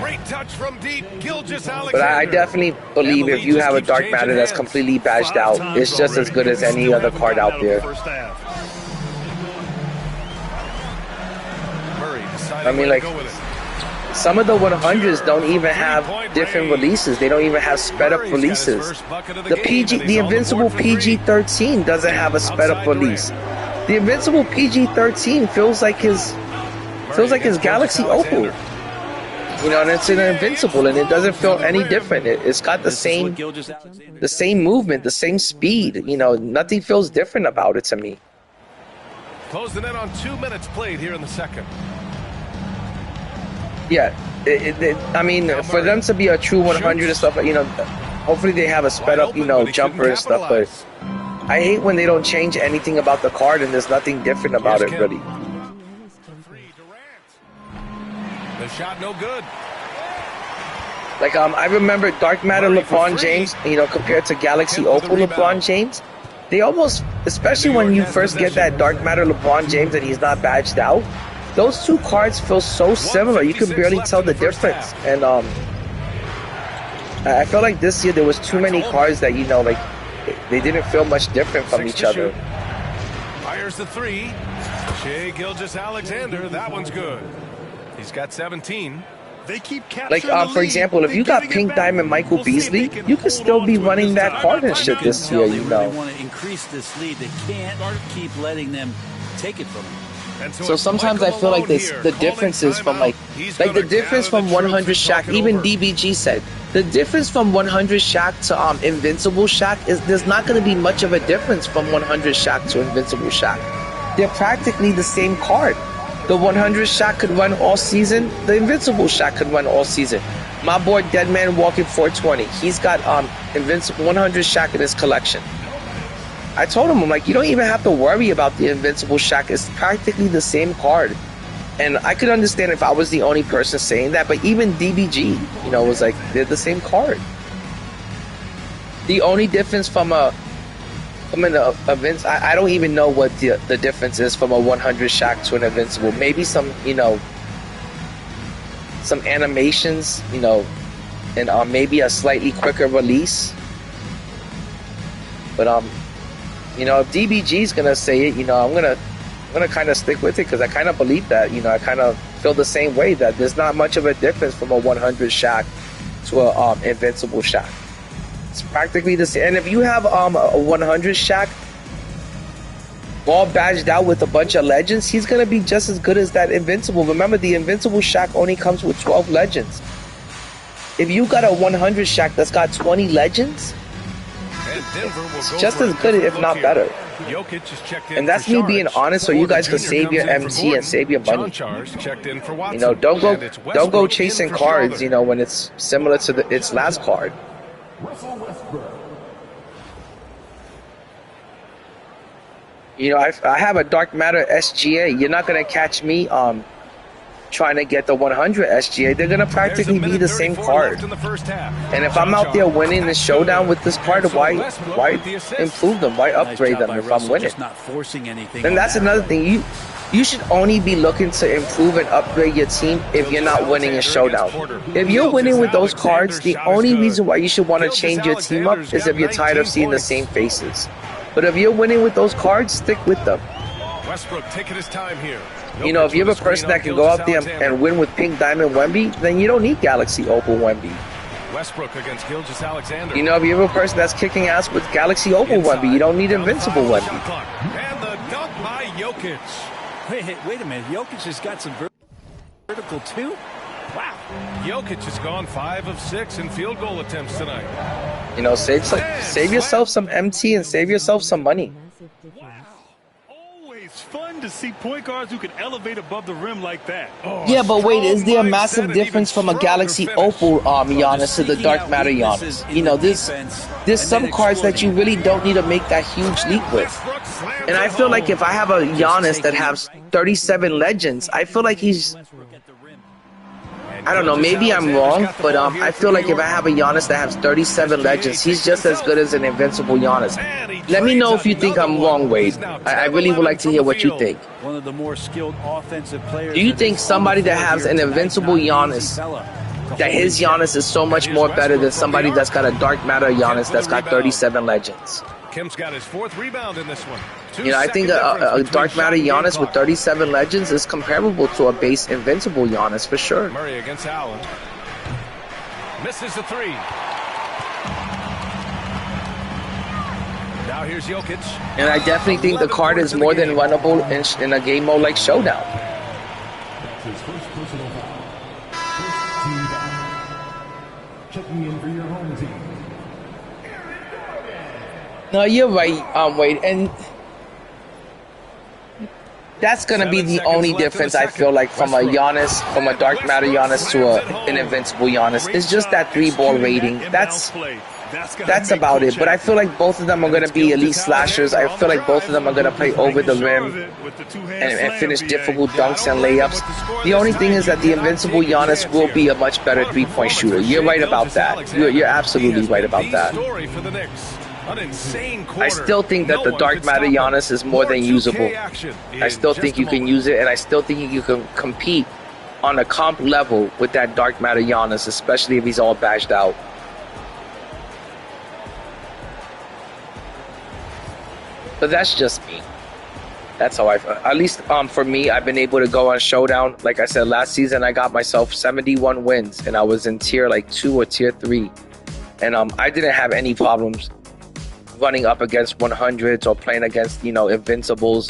Great touch from deep. Gilgeous-Alexander. But I definitely believe if you have a dark matter that's completely badged out, it's just as good as any other card out there. I mean, like, some of the 100s don't even have different releases. They don't even have sped up releases. The Invincible PG-13 doesn't have a sped up release. The Invincible PG-13 feels like his Galaxy Opal. You know, and it's an Invincible, and it doesn't feel any different. It's got the same movement, the same speed. You know, nothing feels different about it to me. Close the net on 2 minutes played here in the second. Yeah, I mean, for them to be a true 100 and stuff, you know, hopefully they have a sped up, you know, jumper and stuff, but I hate when they don't change anything about the card and there's nothing different about it, really. The shot no good. Like, I remember Dark Matter LeBron James, you know, compared to Galaxy Opal LeBron James. They almost, especially when you first get that Dark Matter LeBron James and he's not badged out, those two cards feel so similar. You can barely tell the difference. And I felt like this year there was too many cards that, you know, like, they didn't feel much different from each other. Fires the three. Shai Gilgeous-Alexander, that one's good. He's got 17. They keep like, for example, if you got Pink Diamond Michael Beasley, you could still be running that card and shit this year, you know. They want to increase this lead. They can't keep letting them take it from them. So sometimes I feel like the differences from like the difference from 100 Shaq, even DBG said, the difference from 100 Shaq to Invincible Shaq is there's not going to be much of a difference from 100 Shaq to Invincible Shaq. They're practically the same card. The 100 Shaq could run all season. The Invincible Shaq could run all season. My boy Deadman Walking 420, he's got Invincible 100 Shaq in his collection. I told him, I'm like, you don't even have to worry about the Invincible Shaq. It's practically the same card. And I could understand if I was the only person saying that, but even DBG, you know, was like, they're the same card. The only difference from an event, I don't even know what the difference is from a 100 Shaq to an Invincible. Maybe some, you know, some animations, you know, and maybe a slightly quicker release. But you know, if DBG's gonna say it, you know, I'm gonna kind of stick with it because I kind of believe that. You know, I kind of feel the same way that there's not much of a difference from a 100 Shaq to a Invincible Shaq. It's practically the same. And if you have a 100 Shaq all badged out with a bunch of legends, he's gonna be just as good as that Invincible. Remember, the Invincible Shaq only comes with 12 legends. If you got a 100 Shaq that's got 20 legends, it's just as good, if not better. And that's me being honest, so you guys can save your MT and save your money. You know, don't go chasing cards, you know, when it's similar to its last card. You know, I have a Dark Matter SGA. You're not gonna catch me trying to get the 100 SGA. They're gonna practically be the same card. And if I'm out there winning the showdown with this card, why improve them? Why upgrade them if I'm winning? And that's another thing. You should only be looking to improve and upgrade your team if you're not winning a showdown. If you're winning with those cards, the only reason why you should want to change your team up is if you're tired of seeing the same faces. But if you're winning with those cards, stick with them. Westbrook taking his time here. You know, if you're a person that can go out there and win with Pink Diamond Wemby, then you don't need Galaxy Opal Wemby. Westbrook against Gilgeous-Alexander. You know, if you're a person that's kicking ass with Galaxy Opal Wemby, you don't need Invincible Wemby. And the dunk by Jokic. Wait a minute. Jokic has got some vertical too? Wow. Jokic has gone 5 of 6 in field goal attempts tonight. You know, save yourself some MT and save yourself some money. It's fun to see point guards who can elevate above the rim like that. Yeah, but wait, is there a massive difference from a Galaxy Opal Giannis to the Dark Matter Giannis? You know, there's some cards that you really don't need to make that huge leap with. And I feel like if I have a Giannis that has 37 legends, I feel like he's... I don't know, maybe I'm wrong, but I feel like if I have a Giannis that has 37 legends, he's just as good as an invincible Giannis. Let me know if you think I'm wrong, Wade. I really would like to hear what you think. One of the more skilled offensive players. Do you think somebody that has an invincible Giannis, that his Giannis is so much more better than somebody that's got a Dark Matter Giannis that's got 37 legends? Kim's got his 4th rebound in this one. You know, I think a Dark Matter Giannis with 37 legends is comparable to a base invincible Giannis for sure. Murray against Allen. Misses the 3. Now here's Jokic. And I definitely think the card is more than runnable in a game mode like Showdown. His first personal foul. First team foul. Checking in for your home team. No, you're right, Wade, and that's gonna be the only difference I feel like from a Giannis, from a Dark Matter Giannis to an invincible Giannis. It's just that 3-ball rating. That's about it. But I feel like both of them are gonna be elite slashers. I feel like both of them are gonna play over the rim and finish difficult dunks and layups. The only thing is that the invincible Giannis will be a much better 3-point shooter. You're right about that. You're absolutely right about that. I still think that the Dark Matter Giannis is more than usable. I still think you can use it, and I still think you can compete on a comp level with that Dark Matter Giannis, especially if he's all bashed out. But that's just me. That's how at least for me, I've been able to go on Showdown. Like I said, last season I got myself 71 wins, and I was in tier like 2 or tier 3. And I didn't have any problems running up against 100s or playing against, you know, invincibles.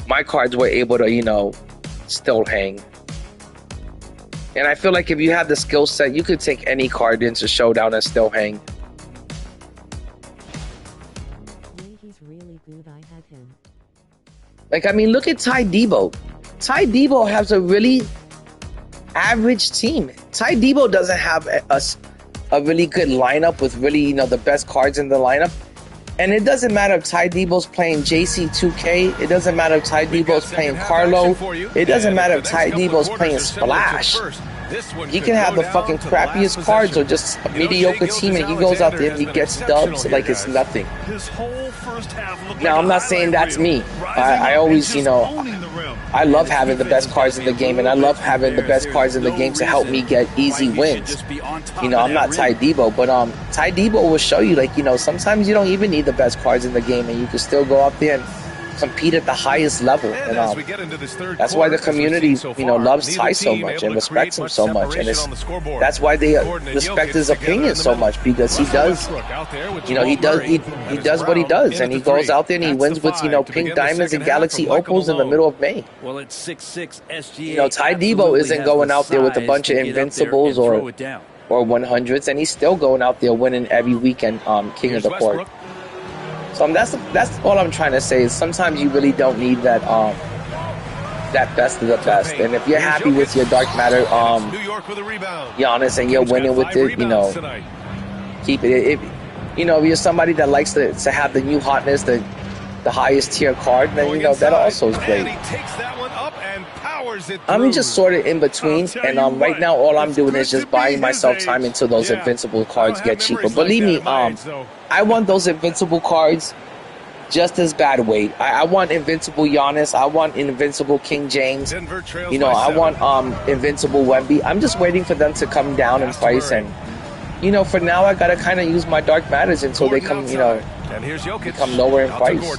My cards were able to, you know, still hang. And I feel like if you have the skill set, you could take any card into Showdown and still hang. He's really good. I had him. Like, I mean, look at Ty Debo. Ty Debo has a really average team. Ty Debo doesn't have a really good lineup with really, you know, the best cards in the lineup. And it doesn't matter if Ty Debo's playing JC2K. It doesn't matter if Ty Debo's playing Carlo. It doesn't matter if Ty Debo's playing Splash. He can have the fucking crappiest cards or just a mediocre team, and he goes out there and he gets dubs like it's nothing. Now, I'm not saying that's me. I always, you know, I love having the best cards in the game, and I love having the best cards in the game to help me get easy wins. You know, I'm not Ty Debo, but Ty Debo will show you, like, you know, sometimes you don't even need the best cards in the game, and you can still go out there and compete at the highest level. And that's why the community, you know, loves Ty so much and respects him so much, and that's why they respect his opinion so much, because he does, you know, he does what he does, and he goes out there and he wins with, you know, pink diamonds and galaxy opals in the middle of May. Well, it's 6'6" SGA. You know, Ty Debo isn't going out there with a bunch of invincibles or 100s, and he's still going out there winning every weekend King of the Court. So that's all I'm trying to say, is sometimes you really don't need that that best of the best. And if you're happy with your Dark Matter Giannis and you're winning with it, you know, keep it. If you know, if you're somebody that likes to have the new hotness, the highest tier card, then you know that also is great. I'm just sort of in between, and right now all I'm doing is just buying myself time until those invincible cards get cheaper. Believe me, I want those invincible cards just as bad, Wade. I want invincible Giannis. I want invincible King James. You know, I want invincible Wemby. I'm just waiting for them to come down in price, and you know, for now I gotta kind of use my Dark Matters until they come, you know, become lower in price.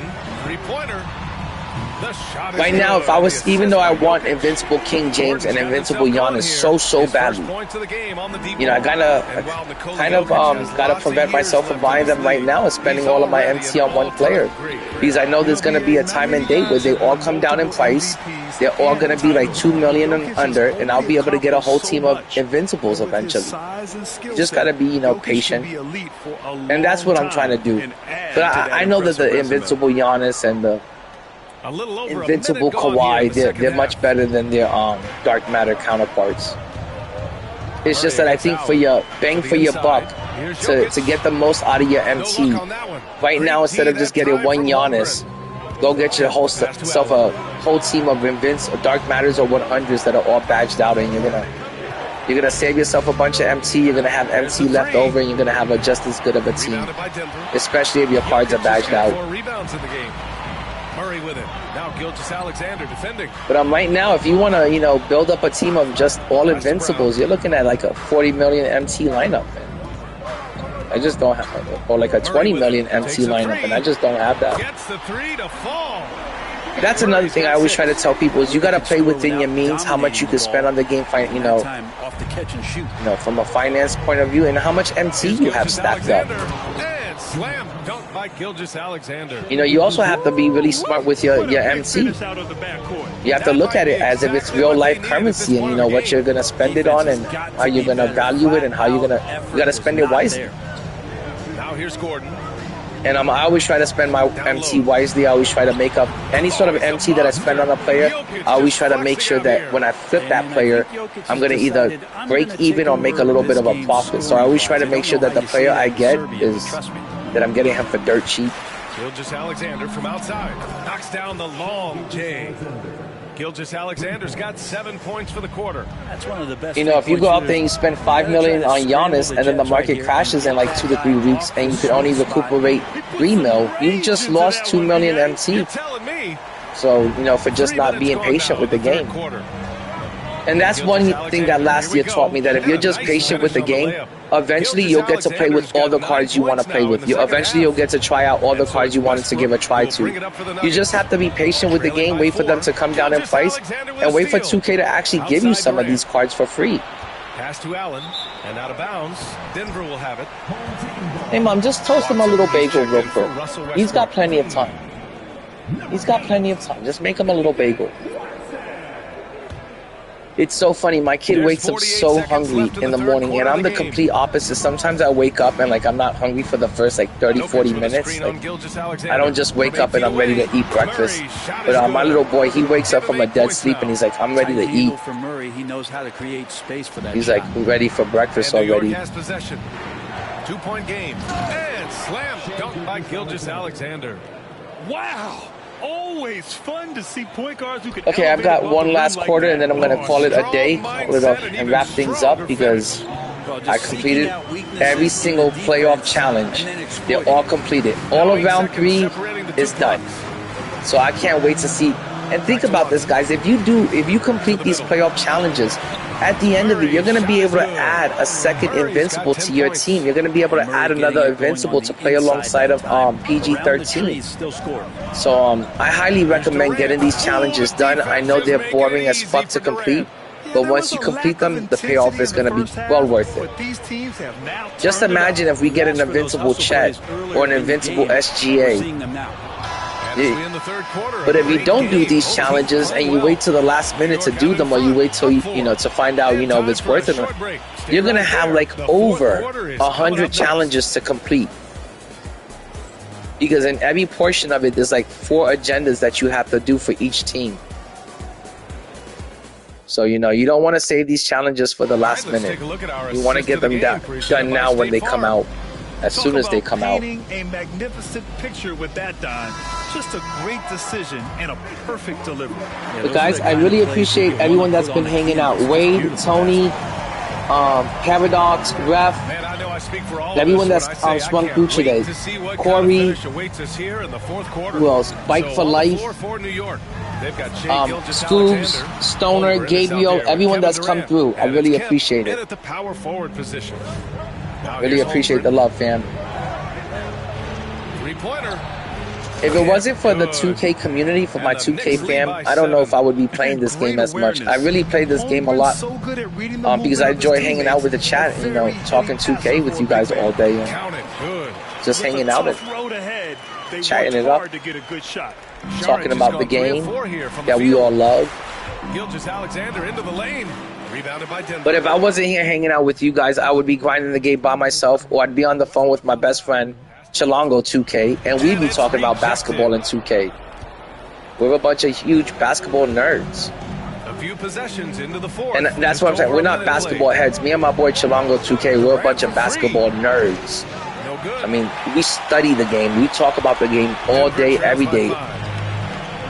Right now, if I was, even though I want invincible King James and invincible Giannis so badly, you know, I kind of gotta prevent myself from buying them right now and spending all of my MT on one player, because I know there's gonna be a time and date where they all come down in price. They're all gonna be like 2 million and under, and I'll be able to get a whole team of invincibles eventually. You just gotta be, you know, patient, and that's what I'm trying to do. But I know that the invincible Giannis and the A little over Invincible Kawhi, they're much better than their dark matter counterparts. It's just that I think for your bang for your buck, to get the most out of your MT, right now instead of just getting one Giannis, go get yourself a whole team of dark matters or 100s that are all badged out, and you're gonna save yourself a bunch of MT. You're gonna have MT left over, and you're gonna have just as good of a team, especially if your cards are badged out. Murray with it. Now Gilgeous-Alexander defending. But right now, if you want to, build up a team of just all invincibles, you're looking at like a 40 million MT lineup. Man. I just don't have, or like a 20 million MT lineup, and I just don't have that. Gets the three to fall. That's another thing I always try to tell people is you got to play within your means, how much you can spend on the game, from a finance point of view, and how much MT you have stacked up. Slam dunk by Gilgeous-Alexander. You also have to be really smart with your MT. You have to look at it as if it's real life currency, and what you're gonna spend it on, and how you're gonna value it, and how you gotta spend it wisely. Now here's Gordon. And I always try to spend my MT wisely. I always try to make up any sort of MT that I spend on a player. I always try to make sure that when I flip that player, I'm going to either break even or make a little bit of a profit. So I always try to make sure that the player I get that I'm getting him for dirt cheap. Gilgeous-Alexander from outside knocks down the long J. Gilgeous-Alexander's got 7 points for the quarter. That's one of the best. If you go out there and you spend $5 million on Giannis, and then the market crashes in like 2 to 3 weeks, and you could only recuperate $3 million, you just lost $2 million MT. So for just not being patient with the game. And that's one thing that last year taught me, that if you're just patient with the game, eventually you'll get to play with all the cards you want to play with. Eventually you'll get to try out all the cards you wanted to give a try to. You just have to be patient with the game, wait for them to come down in price, and wait for 2K to actually give you some of these cards for free. Pass to Allen, and out of bounds. Denver will have it. Hey, Mom, just toast him a little bagel real quick. He's got plenty of time. Just make him a little bagel. It's so funny. My kid wakes up so hungry in the morning, and I'm the complete opposite. Sometimes I wake up and I'm not hungry for the first 30, 40 minutes. I don't just wake up and I'm ready to eat breakfast. But my little boy, he wakes up from a dead sleep and he's like, I'm ready to eat. He knows how to create space for that. He's like, ready for breakfast already. 2-point game. And slam dunk by Gilgeous-Alexander. Wow. Always fun to see point guards who can. Okay, I've got one last quarter, and then I'm going to call it a day, and wrap things up, because I completed every single playoff challenge. They're all completed. All of round 3 is done. So I can't wait to see. And think about this, guys. If you complete these playoff challenges, at the end of it, you're going to be able to add a second invincible to your team. You're going to be able to add another invincible to play alongside of PG-13. So I highly recommend getting these challenges done. I know they're boring as fuck to complete, but once you complete them, the payoff is going to be well worth it. Just imagine if we get an invincible Chet or an invincible SGA. But if you don't do these challenges and you wait till the last minute to do them, or you wait till to find out if it's worth it, you're gonna have over 100 challenges to complete, because in every portion of it there's 4 agendas that you have to do for each team. So you don't want to save these challenges for the last minute. You want to get them done now when they come out. As soon as they come out. A magnificent picture with that, Don. Just a great decision and a perfect delivery. But guys, I really appreciate everyone that's been hanging out. Wade, Tony, Paradox, Ref, everyone that's swung through today. Corey, who else? Bike for Life, Scoobs, Stoner, Gabriel, everyone that's come through. I really appreciate it. Really appreciate the love, fam. If it wasn't for the 2K community, for my 2K fam, I don't know if I would be playing this game as much. I really played this game a lot because I enjoy hanging out with the chat, talking 2K with you guys all day, just hanging out and chatting it up, talking about the game that we all love. Gilgeous-Alexander into the lane. But if I wasn't here hanging out with you guys, I would be grinding the game by myself, or I'd be on the phone with my best friend, Chilongo 2K, and we'd be talking about basketball in 2K. We're a bunch of huge basketball nerds. A few possessions into the fourth. And that's what I'm saying. We're not basketball heads. Me and my boy Chilongo 2K, we're a bunch of basketball nerds. No good. I mean, we study the game. We talk about the game all day, every day.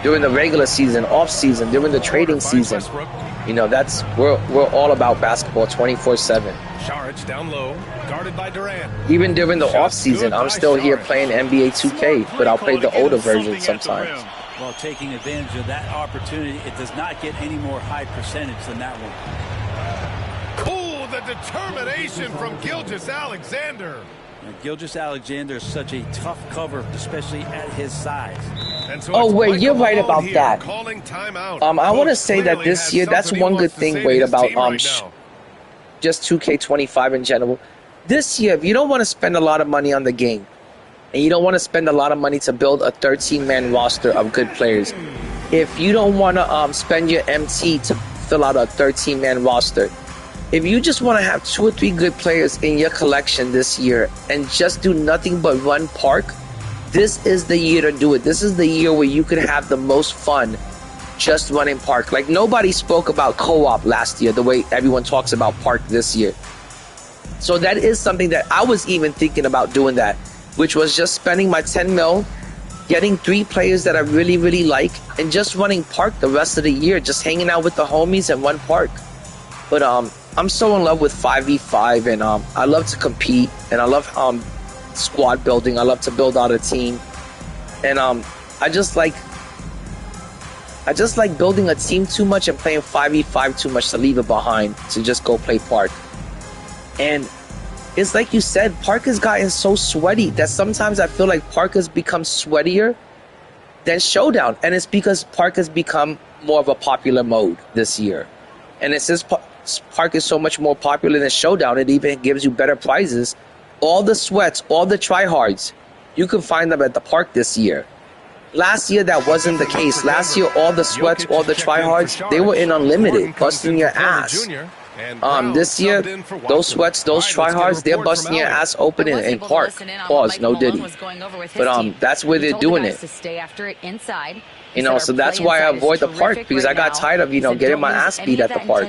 During the regular season, off season, during the trading season. You know, we're all about basketball 24/7. Saric down low, guarded by Durant. Even during the off season, I'm still here playing NBA 2K, but I'll play the older version sometimes. Well, taking advantage of that opportunity, it does not get any more high percentage than that one. Oh, the determination from Gilgeous-Alexander. Gilgeous-Alexander is such a tough cover, especially at his size. So oh, wait, you're right about that. I want to say that this year, that's one good thing, Wade, about just 2K25 in general. This year, if you don't want to spend a lot of money on the game, and you don't want to spend a lot of money to build a 13-man roster of good players, if you don't want to spend your MT to fill out a 13-man roster, if you just want to have 2 or 3 good players in your collection this year and just do nothing but run park, this is the year to do it. This is the year where you could have the most fun just running park. Like, nobody spoke about co-op last year the way everyone talks about park this year. So that is something that I was even thinking about doing, that, which was just spending my 10 mil, getting 3 players that I really, really like, and just running park the rest of the year, just hanging out with the homies and run park. But I'm so in love with 5v5, and I love to compete, and I love squad building. I love to build out a team, and I just like building a team too much and playing 5v5 too much to leave it behind to just go play park. And it's like you said, park has gotten so sweaty that sometimes I feel like park has become sweatier than showdown, and it's because park has become more of a popular mode this year. And it's just park is so much more popular than showdown, it even gives you better prizes. All the sweats, all the tryhards, you can find them at the park this year. Last year, that wasn't the case. Last year, all the sweats, all the tryhards, they were in unlimited, busting your ass. This year, those sweats, those tryhards, they're busting your ass open in park. Pause, no diddy. But that's where they're doing it. You know, so that's why I avoid the park, because I got tired of, getting my ass beat at the park.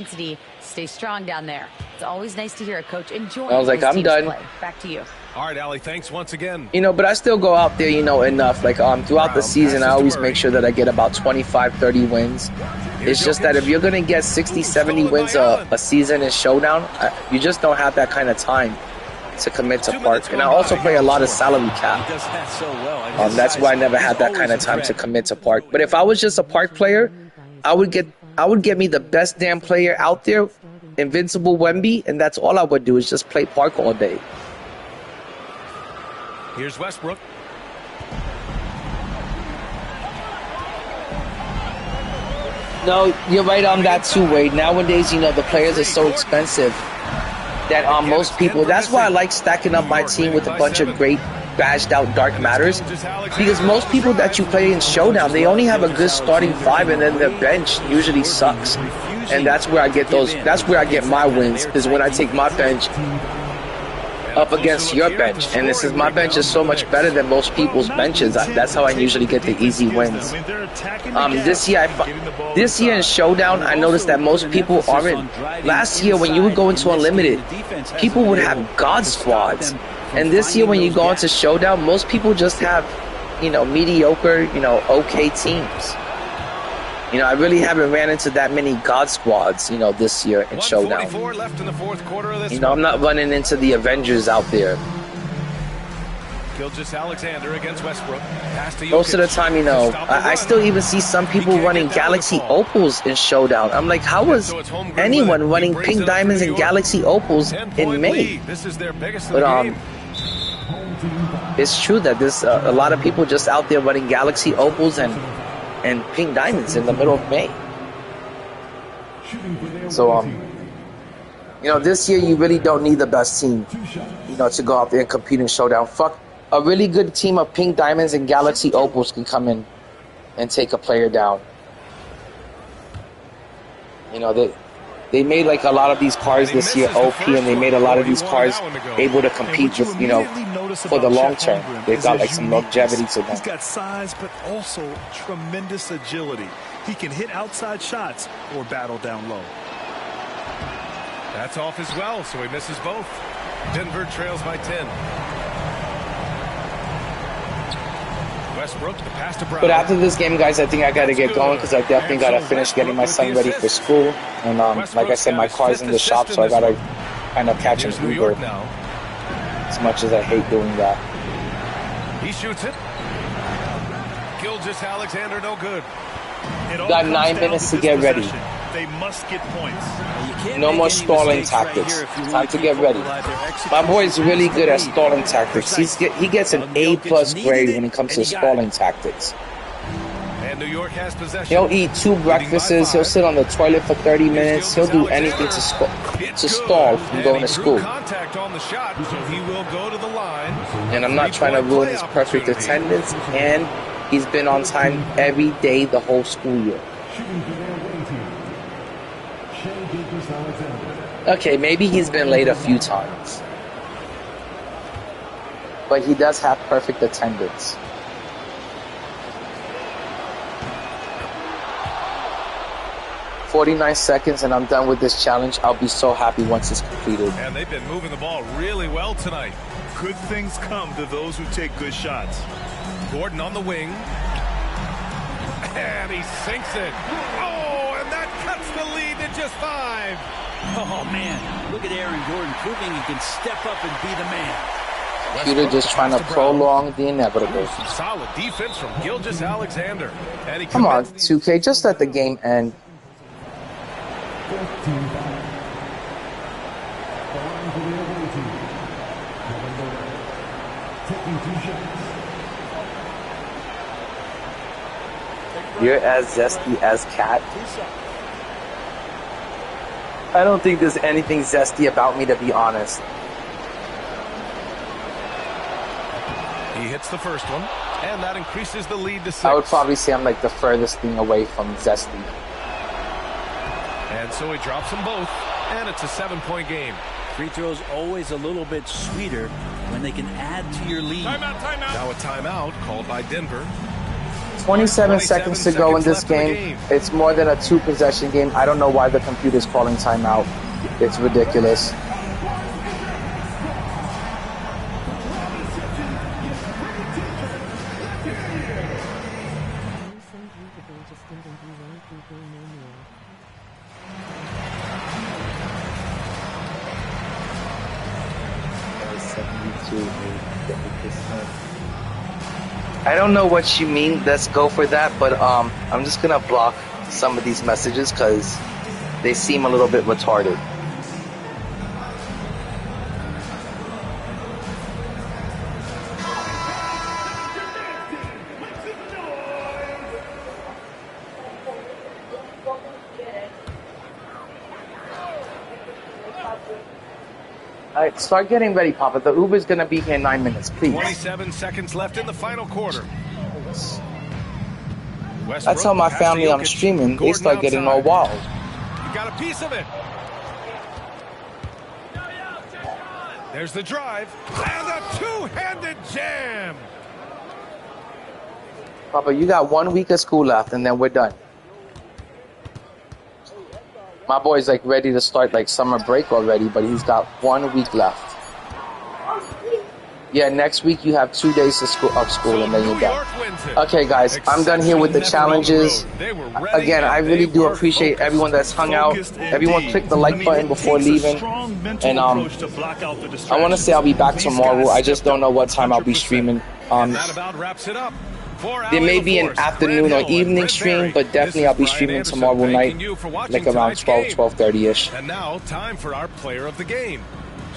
Stay strong down there. It's always nice to hear a coach enjoy. I was like, I'm done. Play. Back to you. All right, Allie, thanks once again. But I still go out there, enough. Like, throughout the season, I always make sure that I get about 25, 30 wins. It's just that if you're going to get 60, 70 wins a season in Showdown, you just don't have that kind of time to commit to park. And I also play a lot of salary cap. That's why I never had that kind of time to commit to park. But if I was just a park player, I would get me the best damn player out there, Invincible Wemby, and that's all I would do is just play park all day. Here's Westbrook. No, you're right on that too, Wade. Nowadays, the players are so expensive that most people, that's why I like stacking up my team with a bunch of great badged out dark matters, because most people that you play in Showdown, they only have a good starting 5, and then their bench usually sucks. And that's where I get my wins, is when I take my bench up against your bench. And this is, my bench is so much better than most people's benches. That's how I usually get the easy wins. This year in Showdown, I noticed that most people aren't. Last year, when you would go into Unlimited, people would have God squads. And this year, when you go into Showdown, most people just have, mediocre, okay teams. I really haven't ran into that many God squads, this year in Showdown. Left in the fourth quarter of this I'm not running into the Avengers out there. Gilgeous-Alexander against Westbrook. Most of the time, I still even see some people running Galaxy Opals in Showdown. I'm like, how is anyone running Pink Diamonds and Galaxy Opals in May? But it's true that there's a lot of people just out there running Galaxy Opals and Pink Diamonds in the middle of May. So, this year you really don't need the best team, to go out there and compete in Showdown. Fuck, a really good team of Pink Diamonds and Galaxy Opals can come in and take a player down. They made like a lot of these cars this year OP, and they made a lot of these cars able to compete with, you know, for the long term. They've got like some longevity to them. He's got size, but also tremendous agility. He can hit outside shots or battle down low. That's off as well, so he misses both. Denver trails by 10. Westbrook, the pass to Brown. But after this game, guys, I think I got to get going because I definitely got to finish getting my son ready for school. And like I said, my car's in the shop, so I got to kind of catch an Uber. As much as I hate doing that. He shoots it. Gilgeous-Alexander, no good. Got 9 minutes to get ready. They must get points. No more stalling tactics. Time to get ready. My boy's really good at stalling tactics. He gets an A+ grade when it comes to stalling tactics. And New York has possession. He'll eat 2 breakfasts. He'll sit on the toilet for 30 minutes. He'll do anything to stall from going to school. Contact on the shot, so he will go to the line. And I'm not trying to ruin his perfect attendance. And he's been on time every day the whole school year. Okay, maybe he's been late a few times. But he does have perfect attendance. "49 seconds and I'm done with this challenge. I'll be so happy once it's completed." And they've been moving the ball really well tonight. Good things come to those who take good shots. Gordon on the wing. And he sinks it. Oh, and that cuts the lead to just 5. Oh, man. Look at Aaron Gordon proving he can step up and be the man. Computer just trying to prolong the inevitable. Some solid defense from Gilgeous-Alexander. Come on, 2K, just let the game end. You're as zesty as Cat. I don't think there's anything zesty about me, to be honest. He hits the first one, and that increases the lead to 6. I would probably say I'm like the furthest thing away from zesty. And so he drops them both, and it's a 7-point game. Free throws always a little bit sweeter when they can add to your lead. Timeout. Now a timeout called by Denver. 27 seconds to go in this game. It's more than a 2-possession game. I don't know why the computer's calling timeout. It's ridiculous. I don't know what you mean, let's go for that, but I'm just gonna block some of these messages because they seem a little bit retarded. Alright, start getting ready, Papa. The Uber's gonna be here in 9 minutes, please. 27 seconds left in the final quarter. I tell my family I'm streaming, they start getting all wild. You got a piece of it. There's the drive, and a two-handed jam. Papa, you got 1 week of school left, and then we're done. My boy's like ready to start like summer break already, but he's got 1 week left. Yeah, next week you have 2 days of school and then you're done. Okay, guys, I'm done here with the challenges. Again, I really do appreciate everyone that's hung out. Everyone click the like button before leaving. And I want to say I'll be back tomorrow. I just don't know what time I'll be streaming. That about wraps it up. There may be an afternoon or evening stream, but definitely I'll be streaming tomorrow night, like around 12, 12:30-ish. And now, time for our player of the game,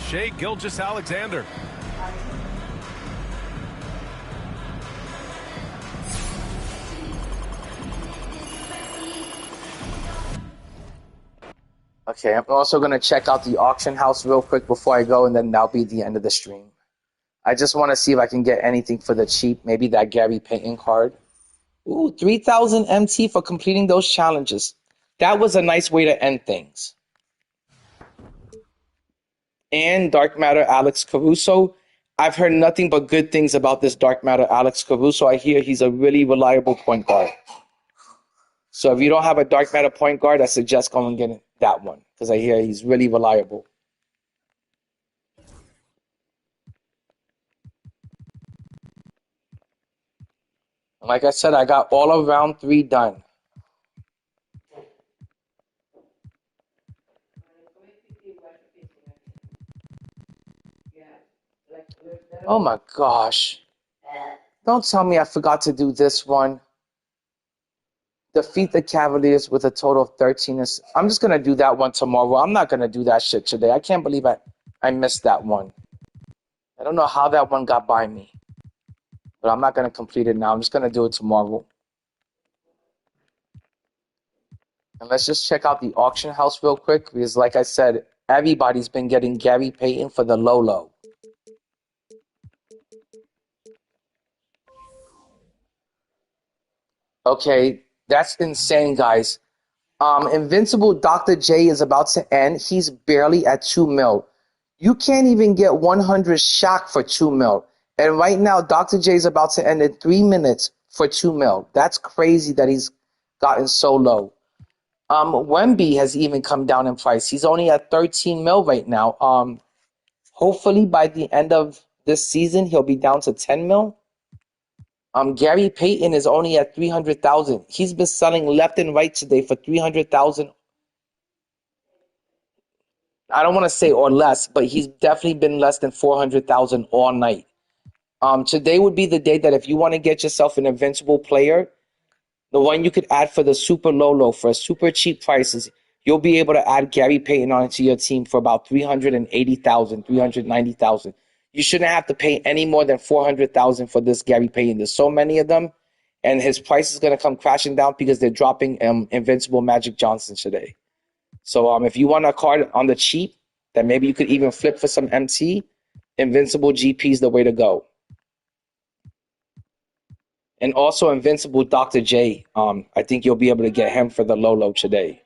Shai Gilgeous-Alexander. Okay, I'm also going to check out the auction house real quick before I go, and then that'll be the end of the stream. I just want to see if I can get anything for the cheap. Maybe that Gary Payton card. Ooh, 3,000 MT for completing those challenges. That was a nice way to end things. and Dark Matter Alex Caruso. I've heard nothing but good things about this Dark Matter Alex Caruso. I hear he's a really reliable point guard. So if you don't have a Dark Matter point guard, I suggest going and getting that one because I hear he's really reliable. Like I said, I got all of round 3 done. Oh my gosh. Don't tell me I forgot to do this one. Defeat the Cavaliers with a total of 13. I'm just going to do that one tomorrow. I'm not going to do that shit today. I can't believe I missed that one. I don't know how that one got by me. But I'm not going to complete it now. I'm just going to do it tomorrow. And let's just check out the auction house real quick. Because like I said, everybody's been getting Gary Payton for the low. Okay, that's insane, guys. Invincible Dr. J is about to end. He's barely at 2 mil. You can't even get 100 shock for 2 mil. And right now, Dr. J is about to end in 3 minutes for 2 mil. That's crazy that he's gotten so low. Wemby has even come down in price. He's only at 13 mil right now. Hopefully by the end of this season, he'll be down to 10 mil. Gary Payton is only at 300,000. He's been selling left and right today for 300,000. I don't want to say or less, but he's definitely been less than 400,000 all night. Today would be the day that if you want to get yourself an invincible player, the one you could add for the super low for super cheap prices, you'll be able to add Gary Payton onto your team for about 380,000, 390,000. You shouldn't have to pay any more than 400,000 for this Gary Payton. There's so many of them, and his price is going to come crashing down because they're dropping Invincible Magic Johnson today. So if you want a card on the cheap that maybe you could even flip for some MT, Invincible GP is the way to go. And also Invincible Dr. J. I think you'll be able to get him for the low today.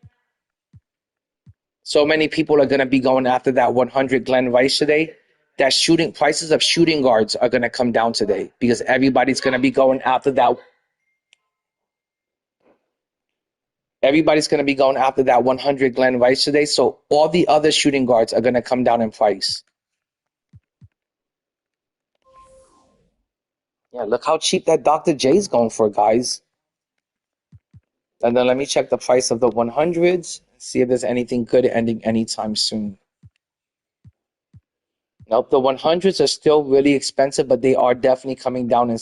So many people are going to be going after that 100 Glenn Rice today. That prices of shooting guards are going to come down today because everybody's going to be going after that. Everybody's going to be going after that 100 Glenn Rice today. So all the other shooting guards are going to come down in price. Yeah, look how cheap that Dr. J is going for, guys. And then let me check the price of the 100s. See if there's anything good ending anytime soon. Nope, the 100s are still really expensive, but they are definitely coming down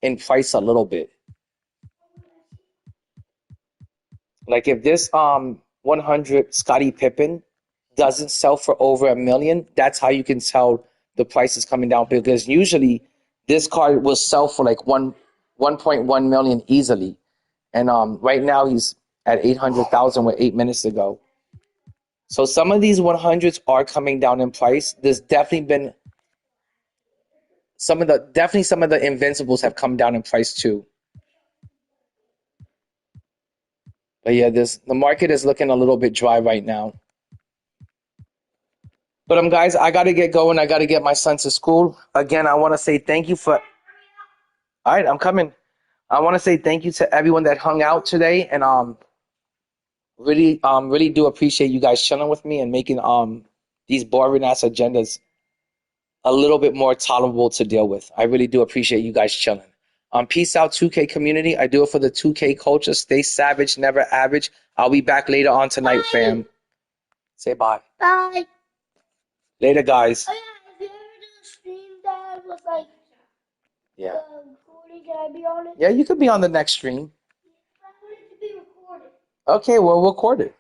in price a little bit. Like if this 100 Scottie Pippen doesn't sell for over $1 million, that's how you can tell the price is coming down, because usually this card will sell for like 1.1 million easily. And right now he's at 800,000 with 8 minutes to go. So some of these 100s are coming down in price. There's definitely been some of the Invincibles have come down in price too. But yeah, the market is looking a little bit dry right now. But guys, I got to get going. I got to get my son to school. Again, I want to say thank you for. All right, I'm coming. I want to say thank you to everyone that hung out today, and really do appreciate you guys chilling with me and making these boring ass agendas a little bit more tolerable to deal with. I really do appreciate you guys chilling. Peace out, 2K community. I do it for the 2K culture. Stay savage, never average. I'll be back later on tonight, fam. Say bye. Bye. Later, guys. Oh yeah, if you ever do a stream that was like recording, can I be on it? Yeah, you could be on the next stream. I want it to be recorded. Okay, well, we'll record it.